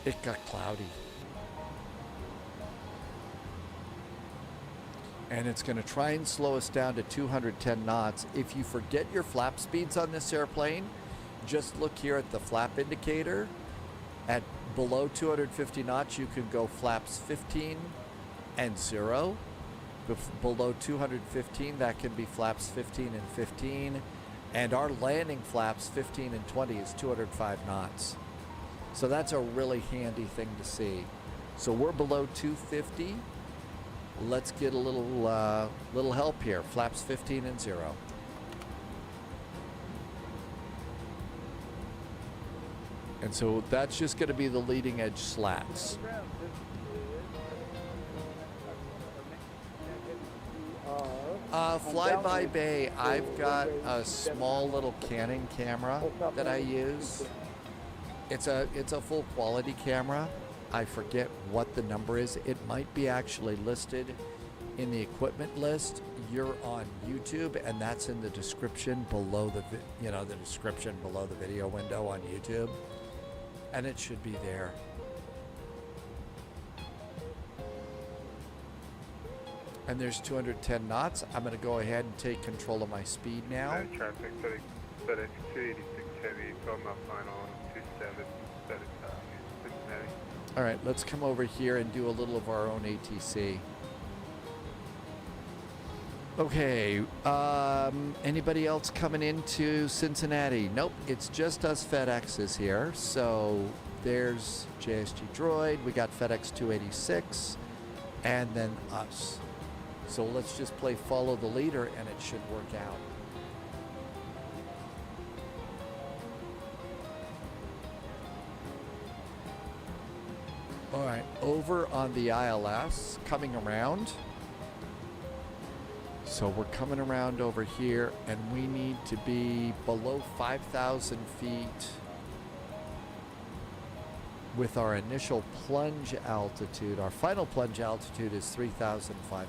It got cloudy. And it's going to try and slow us down to 210 knots. If you forget your flap speeds on this airplane, just look here at the flap indicator. At below 250 knots, you can go flaps 15 and 0. below 215, that can be flaps 15 and 15. And our landing flaps 15 and 20 is 205 knots. So that's a really handy thing to see. So we're below 250. Let's get a little help here. Flaps 15 and 0. And so that's just going to be the leading edge slats. Flyby Bay, I've got a small little Canon camera that I use. It's a full quality camera. I forget what the number is. It might be actually listed in the equipment list. You're on YouTube, and that's in the description below the description below the video window on YouTube, and it should be there. And there's 210 knots. I'm going to go ahead and take control of my speed now. Traffic, FedEx 286 Heavy, 12 mile final, 27, Cincinnati. All right, let's come over here and do a little of our own ATC. Okay, anybody else coming into Cincinnati? Nope, it's just us FedExes here. So there's JSG Droid, we got FedEx 286, and then us. So let's just play follow the leader and it should work out. All right, over on the ILS, coming around. So we're coming around over here and we need to be below 5,000 feet with our initial plunge altitude. Our final plunge altitude is 3,500.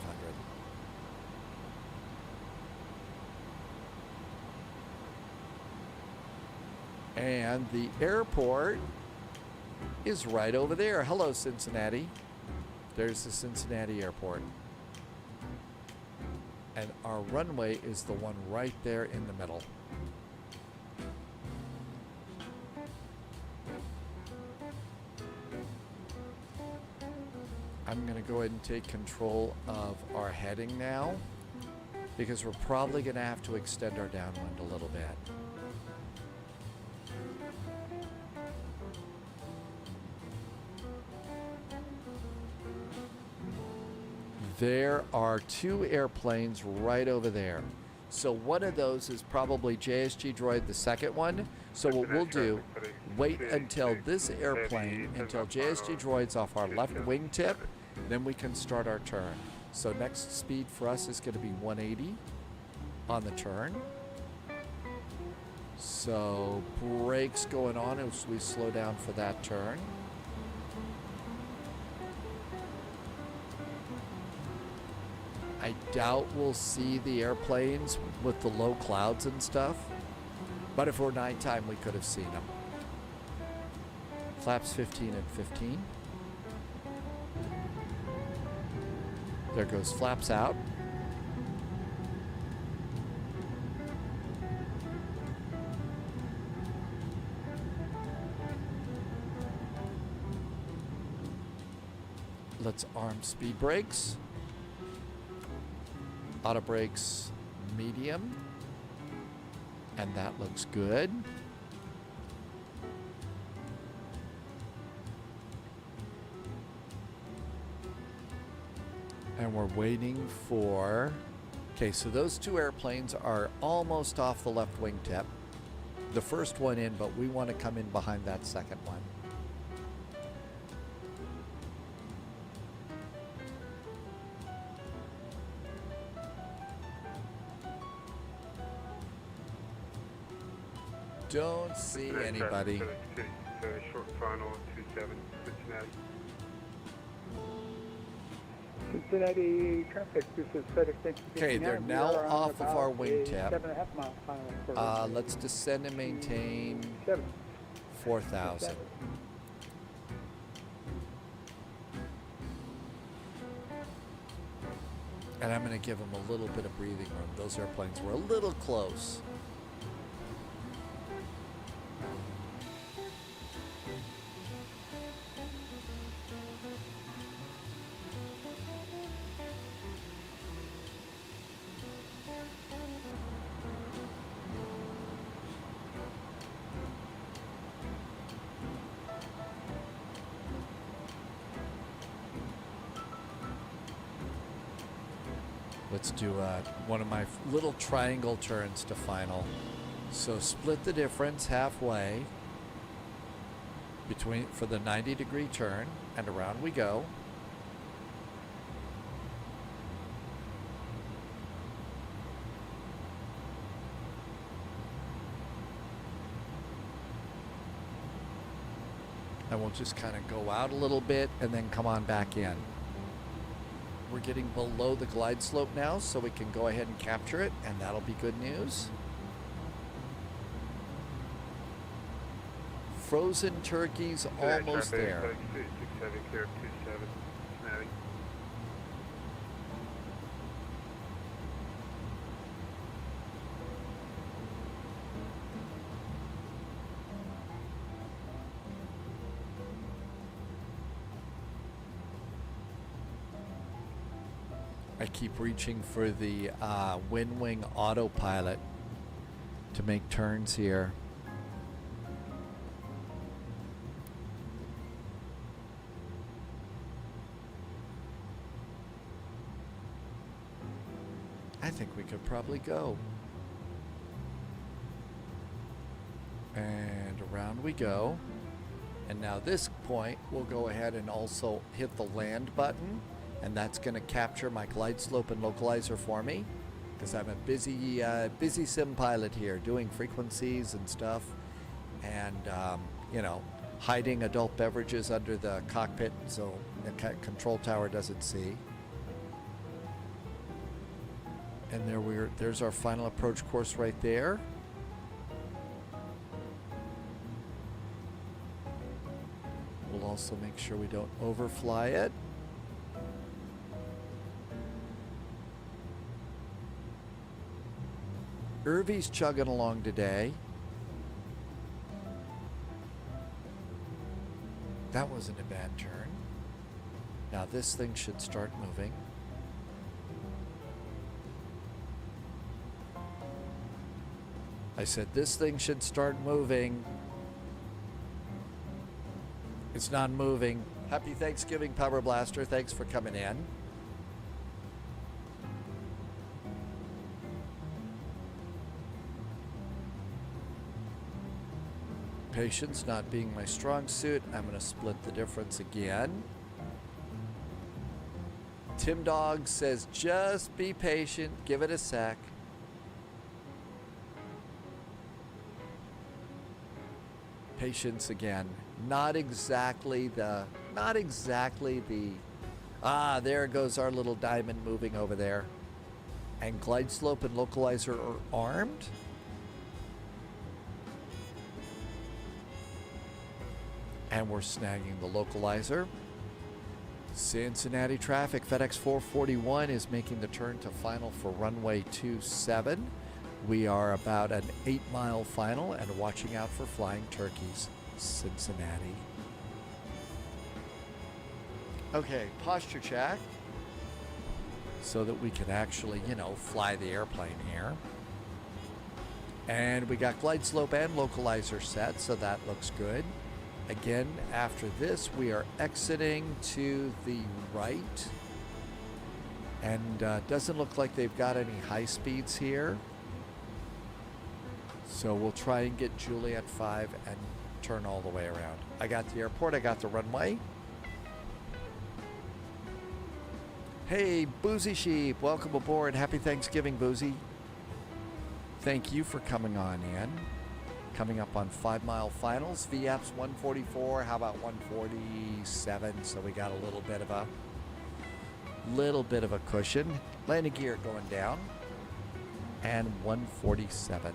And the airport is right over there. Hello, Cincinnati. There's the Cincinnati airport. And our runway is the one right there in the middle. I'm going to go ahead and take control of our heading now, because we're probably going to have to extend our downwind a little bit. There are two airplanes right over there. So one of those is probably JSG Droid, the second one. So what we'll do, wait until this airplane, until JSG Droid's off our left wingtip, then we can start our turn. So next speed for us is going to be 180 on the turn. So brakes going on as we slow down for that turn. I doubt we'll see the airplanes with the low clouds and stuff, but if we're nighttime, we could have seen them. Flaps 15 and 15. There goes flaps out. Let's arm speed brakes. Auto brakes medium, and that looks good. And we're waiting for, okay, so those two airplanes are almost off the left wingtip. The first one in, but we want to come in behind that second one. Don't see anybody. Short final 27 Cincinnati. Cincinnati traffic, this is FedEx. Okay, they're now off of our wingtip. 7.5 mile final. Let's descend and maintain 4,000. And I'm going to give them a little bit of breathing room. Those airplanes were a little close. Let's do one of my little triangle turns to final. So split the difference halfway between for the 90-degree turn, and around we go. And we'll just kind of go out a little bit and then come on back in. We're getting below the glide slope now, so we can go ahead and capture it, and that'll be good news. Frozen turkeys almost there. 67, clear 27, Cincinnati. I keep reaching for the WinWing autopilot to make turns here. I think we could probably go. And around we go. And now this point, we'll go ahead and also hit the land button. And that's going to capture my glide slope and localizer for me, because I'm a busy sim pilot here, doing frequencies and stuff, and you know, hiding adult beverages under the cockpit so the control tower doesn't see. And there's our final approach course right there. We'll also make sure we don't overfly it. Irvy's chugging along today. That wasn't a bad turn. Now this thing should start moving. I said this thing should start moving. It's not moving. Happy Thanksgiving, Power Blaster. Thanks for coming in. Patience not being my strong suit. I'm going to split the difference again. Tim Dog says just be patient. Give it a sec. Patience again. Not exactly the... there goes our little diamond moving over there. And glide slope and localizer are armed. And we're snagging the localizer. Cincinnati traffic, FedEx 441 is making the turn to final for runway 27. We are about an 8-mile final and watching out for flying turkeys, Cincinnati. Okay, posture check. So that we can actually, you know, fly the airplane here. And we got glide slope and localizer set, so that looks good. Again, after this, we are exiting to the right. And doesn't look like they've got any high speeds here. So we'll try and get Juliet 5 and turn all the way around. I got the airport, I got the runway. Hey, Boozy Sheep, welcome aboard. Happy Thanksgiving, Boozy. Thank you for coming on in. Coming up on 5-mile finals. VAP's 144. How about 147? So we got a little bit of a cushion. Landing gear going down. And 147.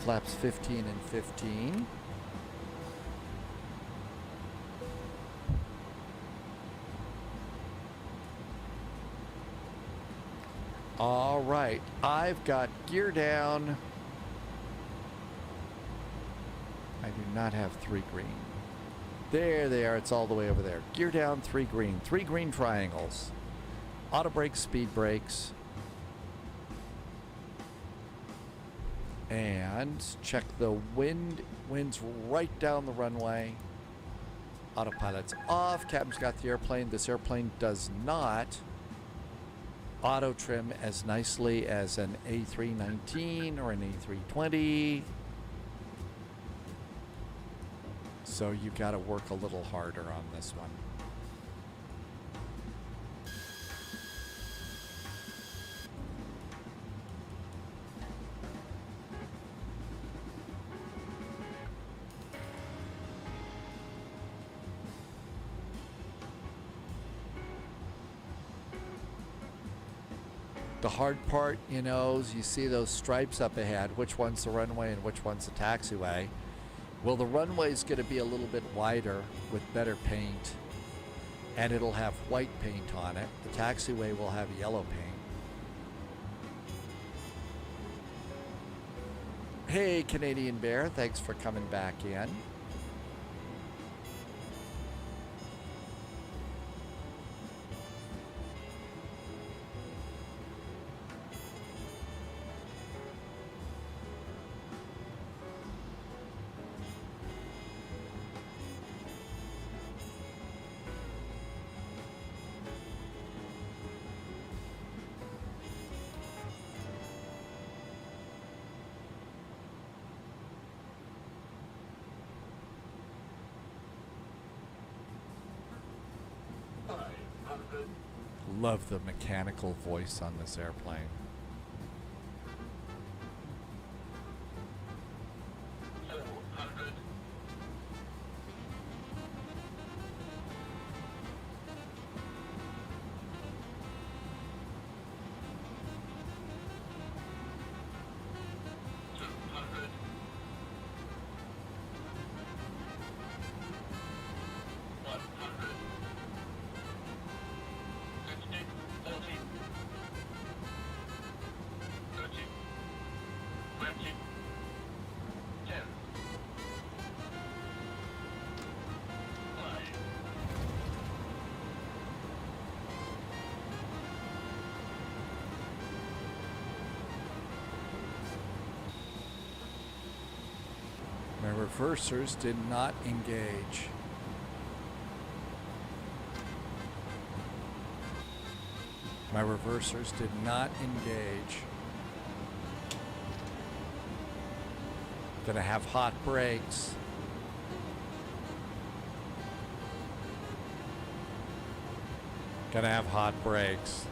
Flaps 15 and 15. All right, I've got gear down. I do not have 3 green. There they are, it's all the way over there. Gear down, 3 green. 3 green triangles. Auto brakes, speed brakes. And check the wind. Wind's right down the runway. Autopilot's off. Captain's got the airplane. This airplane does not auto trim as nicely as an A319 or an A320. So you got to work a little harder on this one. The hard part, you know, is you see those stripes up ahead. Which one's the runway and which one's the taxiway? Well, the runway's going to be a little bit wider with better paint, and it'll have white paint on it. The taxiway will have yellow paint. Hey, Canadian Bear, thanks for coming back in. Love the mechanical voice on this airplane. My reversers did not engage. My reversers did not engage. Gonna have hot brakes. Gonna have hot brakes.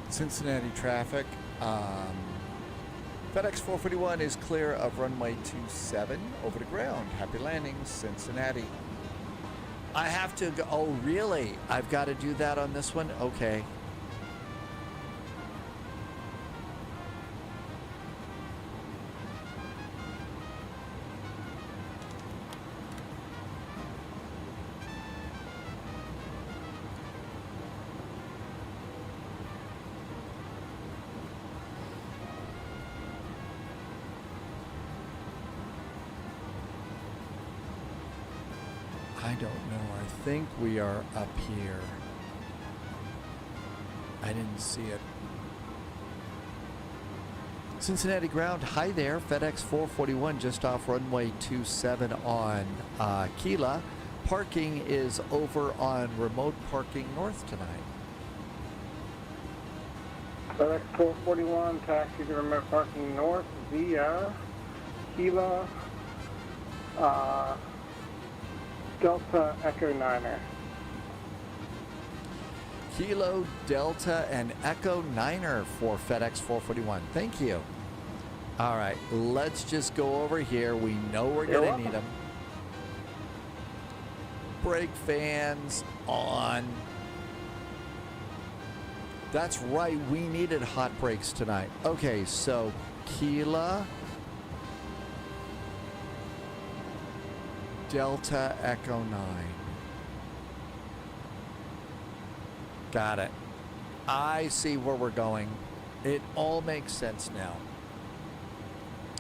Cincinnati traffic. FedEx 441 is clear of runway 27 over the ground. Happy landings, Cincinnati. I have to go. Oh, really? I've got to do that on this one? Okay. I don't know. I think we are up here. I didn't see it. Cincinnati ground. Hi there. FedEx 441 just off runway 27 on Kila. Parking is over on remote parking north tonight. FedEx 441 taxi to remote parking north via Kila. Delta Echo Niner. Kilo, Delta, and Echo Niner for FedEx 441. Thank you. All right, let's just go over here. We know we're going to need them. Brake fans on. That's right, we needed hot brakes tonight. Okay, so Kila, Delta Echo 9. Got it. I see where we're going. It all makes sense now.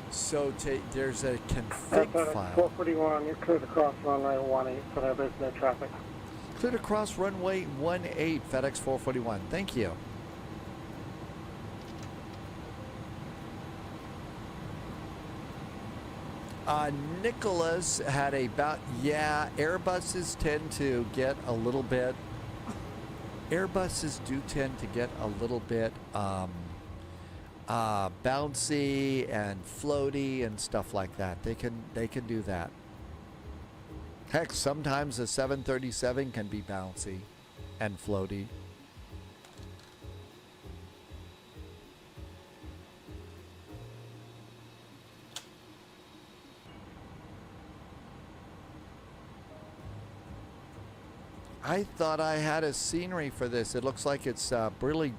So there's a config file. 441, you're cleared across runway 18, so there's no traffic. Cleared across runway 18, FedEx 441. Thank you. Nicholas had Airbuses tend to get a little bit, Airbuses do tend to get a little bit bouncy and floaty and stuff like that. They can do that. Heck, sometimes a 737 can be bouncy and floaty. I thought I had a scenery for this. It looks like it's really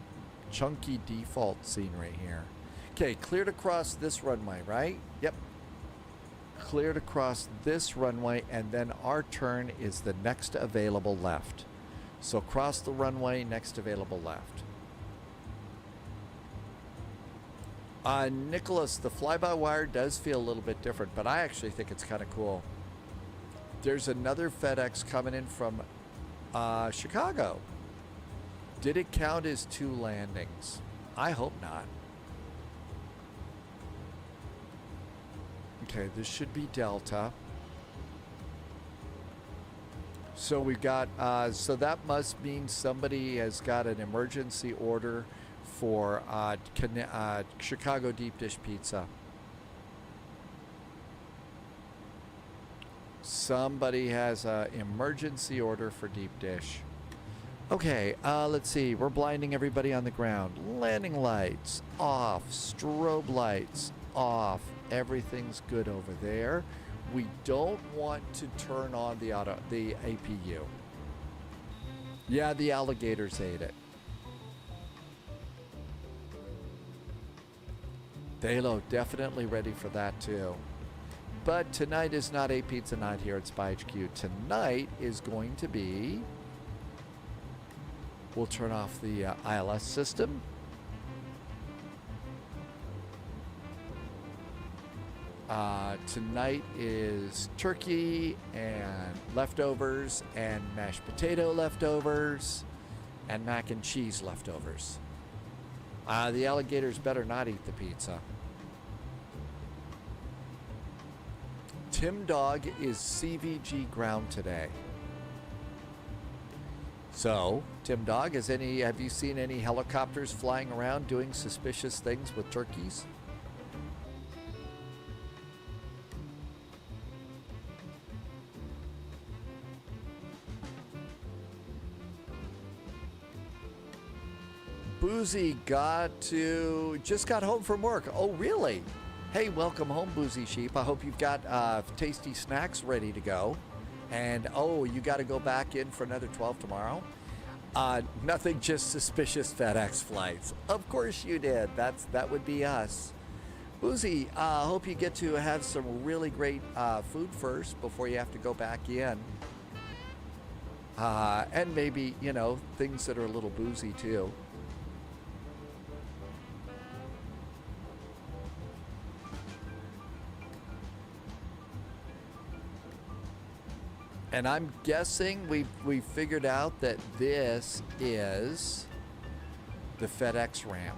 chunky default scenery here. Okay, cleared across this runway, right? Yep. Cleared across this runway, and then our turn is the next available left. So cross the runway, next available left. Nicholas, the fly-by-wire does feel a little bit different, but I actually think it's kind of cool. There's another FedEx coming in from Chicago. Did it count as 2 landings? I hope not. Okay, this should be Delta. So we've got, so that must mean somebody has got an emergency order for Chicago deep dish pizza. Somebody has an emergency order for deep dish. Okay, let's see. We're blinding everybody on the ground. Landing lights off. Strobe lights off. Everything's good over there. We don't want to turn on the APU. Yeah, the alligators ate it. Thalo, definitely ready for that too. But tonight is not a pizza night here at Spy HQ. Tonight is going to be, we'll turn off the ILS system. Tonight is turkey and leftovers and mashed potato leftovers and mac and cheese leftovers. The alligators better not eat the pizza. Tim Dog is CVG ground today. So, Tim Dog, have you seen any helicopters flying around doing suspicious things with turkeys? Boozy just got home from work. Oh, really? Hey, welcome home, Boozy Sheep. I hope you've got tasty snacks ready to go. And, oh, you got to go back in for another 12 tomorrow? Nothing, just suspicious FedEx flights. Of course you did. That would be us. Boozy, hope you get to have some really great food first before you have to go back in. And maybe, things that are a little boozy, too. And I'm guessing we figured out that this is the FedEx Ram.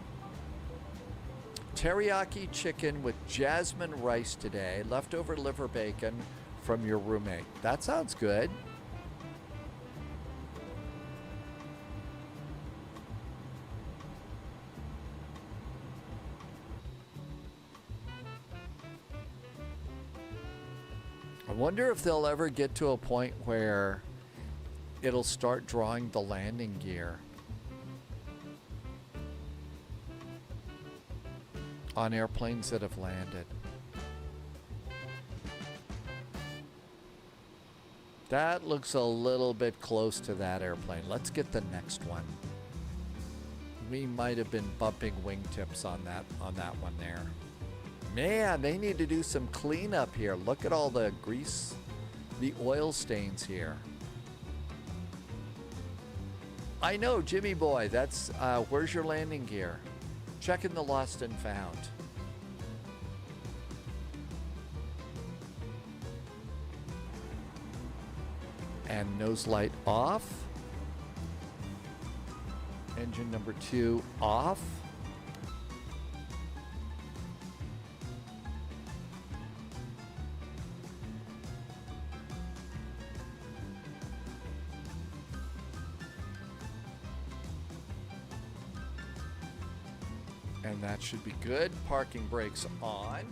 Teriyaki chicken with jasmine rice today, leftover liver bacon from your roommate. That sounds good. I wonder if they'll ever get to a point where it'll start drawing the landing gear on airplanes that have landed. That looks a little bit close to that airplane. Let's get the next one. We might have been bumping wingtips on that one there. Man, they need to do some cleanup here. Look at all the grease, the oil stains here. I know, Jimmy boy, that's, where's your landing gear? Checking the lost and found. And nose light off. Engine number 2 off. And that should be good. Parking brakes on.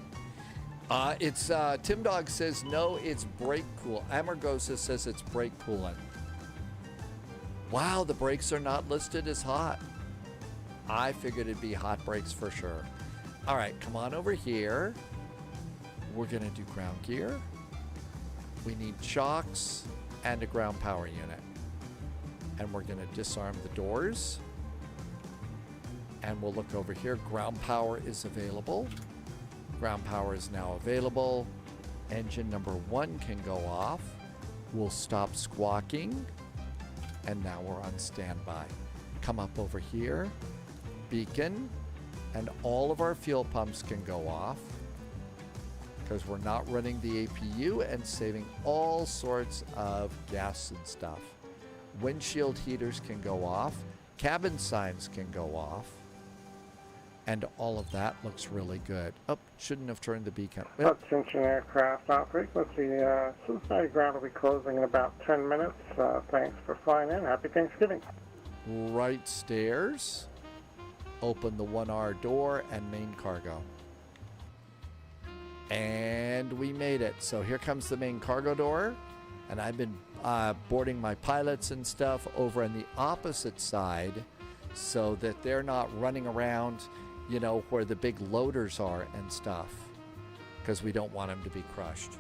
It's Tim Dog says no, it's brake cool. Amargosa says it's brake coolant. Wow, the brakes are not listed as hot. I figured it'd be hot brakes for sure. All right, come on over here. We're gonna do ground gear. We need shocks and a ground power unit. And we're gonna disarm the doors. And we'll look over here. Ground power is available. Ground power is now available. Engine number 1 can go off. We'll stop squawking. And now we're on standby. Come up over here. Beacon. And all of our fuel pumps can go off, because we're not running the APU and saving all sorts of gas and stuff. Windshield heaters can go off. Cabin signs can go off. And all of that looks really good. Oh, shouldn't have turned the beacon. Attention aircraft on frequency. Cincinnati ground will be closing in about 10 minutes. Thanks for flying in. Happy Thanksgiving. Right stairs. Open the 1R door and main cargo. And we made it. So here comes the main cargo door. And I've been boarding my pilots and stuff over on the opposite side so that they're not running around, you know, where the big loaders are and stuff, because we don't want them to be crushed.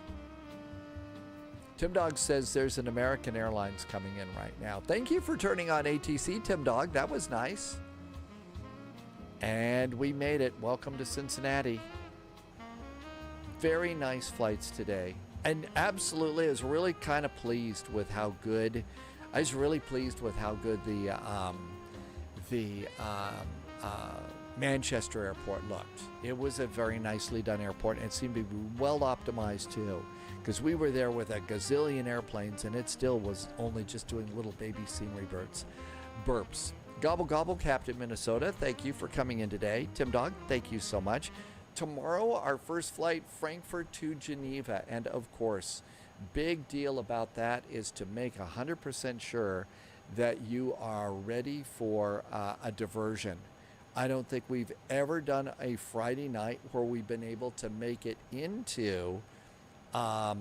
Tim Dog says there's an American Airlines coming in right now. Thank you for turning on ATC, Tim Dog. That was nice. And we made it. Welcome to Cincinnati. Very nice flights today. And absolutely, I was really kind of pleased with how good, the Manchester airport looked. It was a very nicely done airport, and it seemed to be well optimized too, because we were there with a gazillion airplanes and it still was only just doing little baby scenery burps. Gobble gobble, Captain Minnesota, thank you for coming in today. Tim Dog, thank you so much. Tomorrow, our first flight, Frankfurt to Geneva, and of course, big deal about that is to make 100% sure that you are ready for a diversion. I don't think we've ever done a Friday night where we've been able to make it into a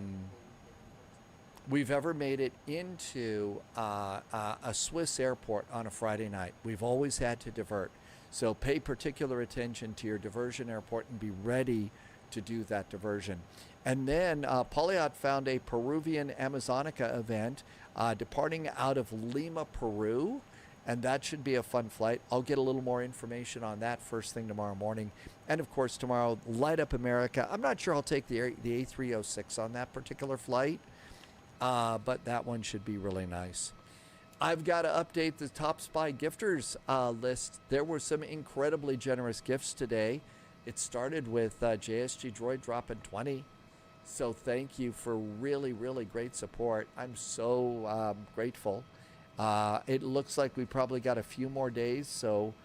Swiss airport on a Friday night. We've always had to divert. So pay particular attention to your diversion airport and be ready to do that diversion. And then Polyot found a Peruvian Amazonica event departing out of Lima, Peru. And that should be a fun flight. I'll get a little more information on that first thing tomorrow morning. And of course, tomorrow, Light Up America. I'm not sure I'll take the A306 on that particular flight, but that one should be really nice. I've got to update the Top Spy gifters list. There were some incredibly generous gifts today. It started with JSG Droid dropping 20. So thank you for really, really great support. I'm so grateful. It looks like we probably got a few more days. So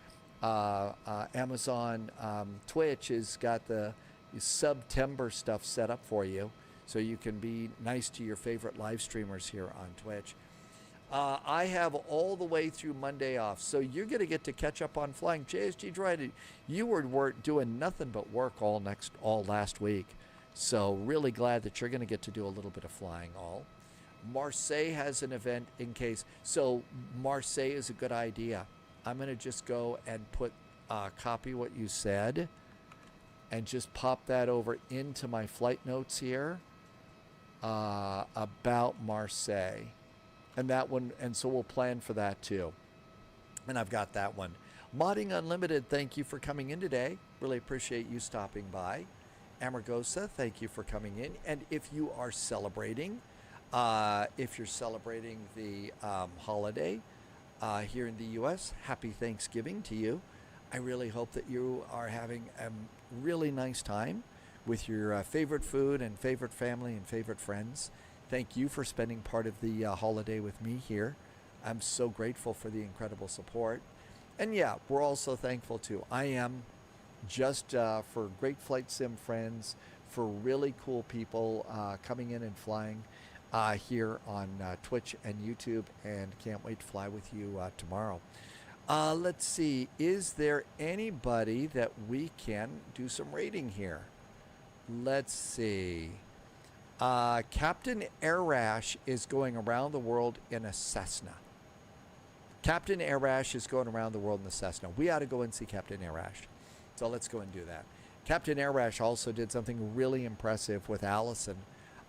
Amazon Twitch has got the September stuff set up for you, so you can be nice to your favorite live streamers here on Twitch. I have all the way through Monday off, so you're going to get to catch up on flying. JSG Droid, you were doing nothing but work all last week, so really glad that you're going to get to do a little bit of flying all. Marseille has an event in case, so Marseille is a good idea. I'm going to just go and copy what you said and just pop that over into my flight notes here about Marseille. And that one, and so we'll plan for that too. And I've got that one. Modding Unlimited, thank you for coming in today. Really appreciate you stopping by. Amargosa, thank you for coming in. And if you are celebrating, the holiday here in the U.S., happy Thanksgiving to you. I really hope that you are having a really nice time with your favorite food and favorite family and favorite friends. Thank you for spending part of the holiday with me here. I'm so grateful for the incredible support. And yeah, we're also thankful too. I am just for great flight sim friends, for really cool people coming in and flying here on Twitch and YouTube, and can't wait to fly with you tomorrow. Let's see, is there anybody that we can do some rating here? Let's see. Captain Airash is going around the world in a Cessna. Captain Airash is going around the world in the Cessna. We ought to go and see Captain Airash. So let's go and do that. Captain Airash also did something really impressive with Allison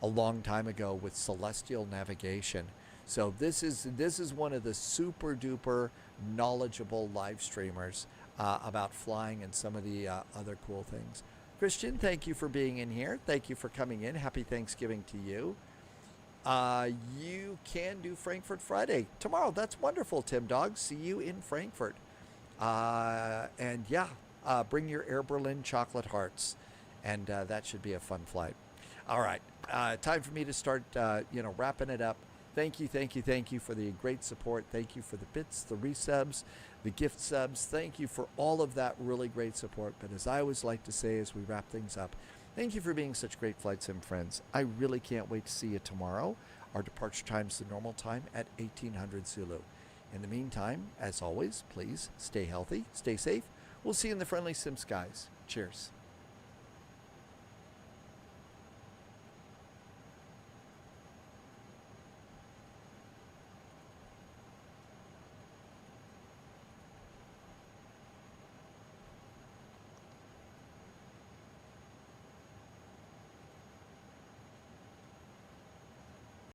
a long time ago with celestial navigation. So this is one of the super duper knowledgeable live streamers about flying and some of the other cool things. Christian, thank you for being in here. Thank you for coming in. Happy Thanksgiving to you. You can do Frankfurt Friday tomorrow. That's wonderful, Tim Dog. See you in Frankfurt. And yeah, bring your Air Berlin chocolate hearts, and that should be a fun flight. All right, time for me to start, wrapping it up. Thank you for the great support. Thank you for the bits, the resubs, the gift subs. Thank you for all of that really great support. But as I always like to say as we wrap things up, thank you for being such great Flight Sim friends. I really can't wait to see you tomorrow. Our departure time is the normal time at 1800 Zulu. In the meantime, as always, please stay healthy, stay safe. We'll see you in the friendly sim skies. Cheers.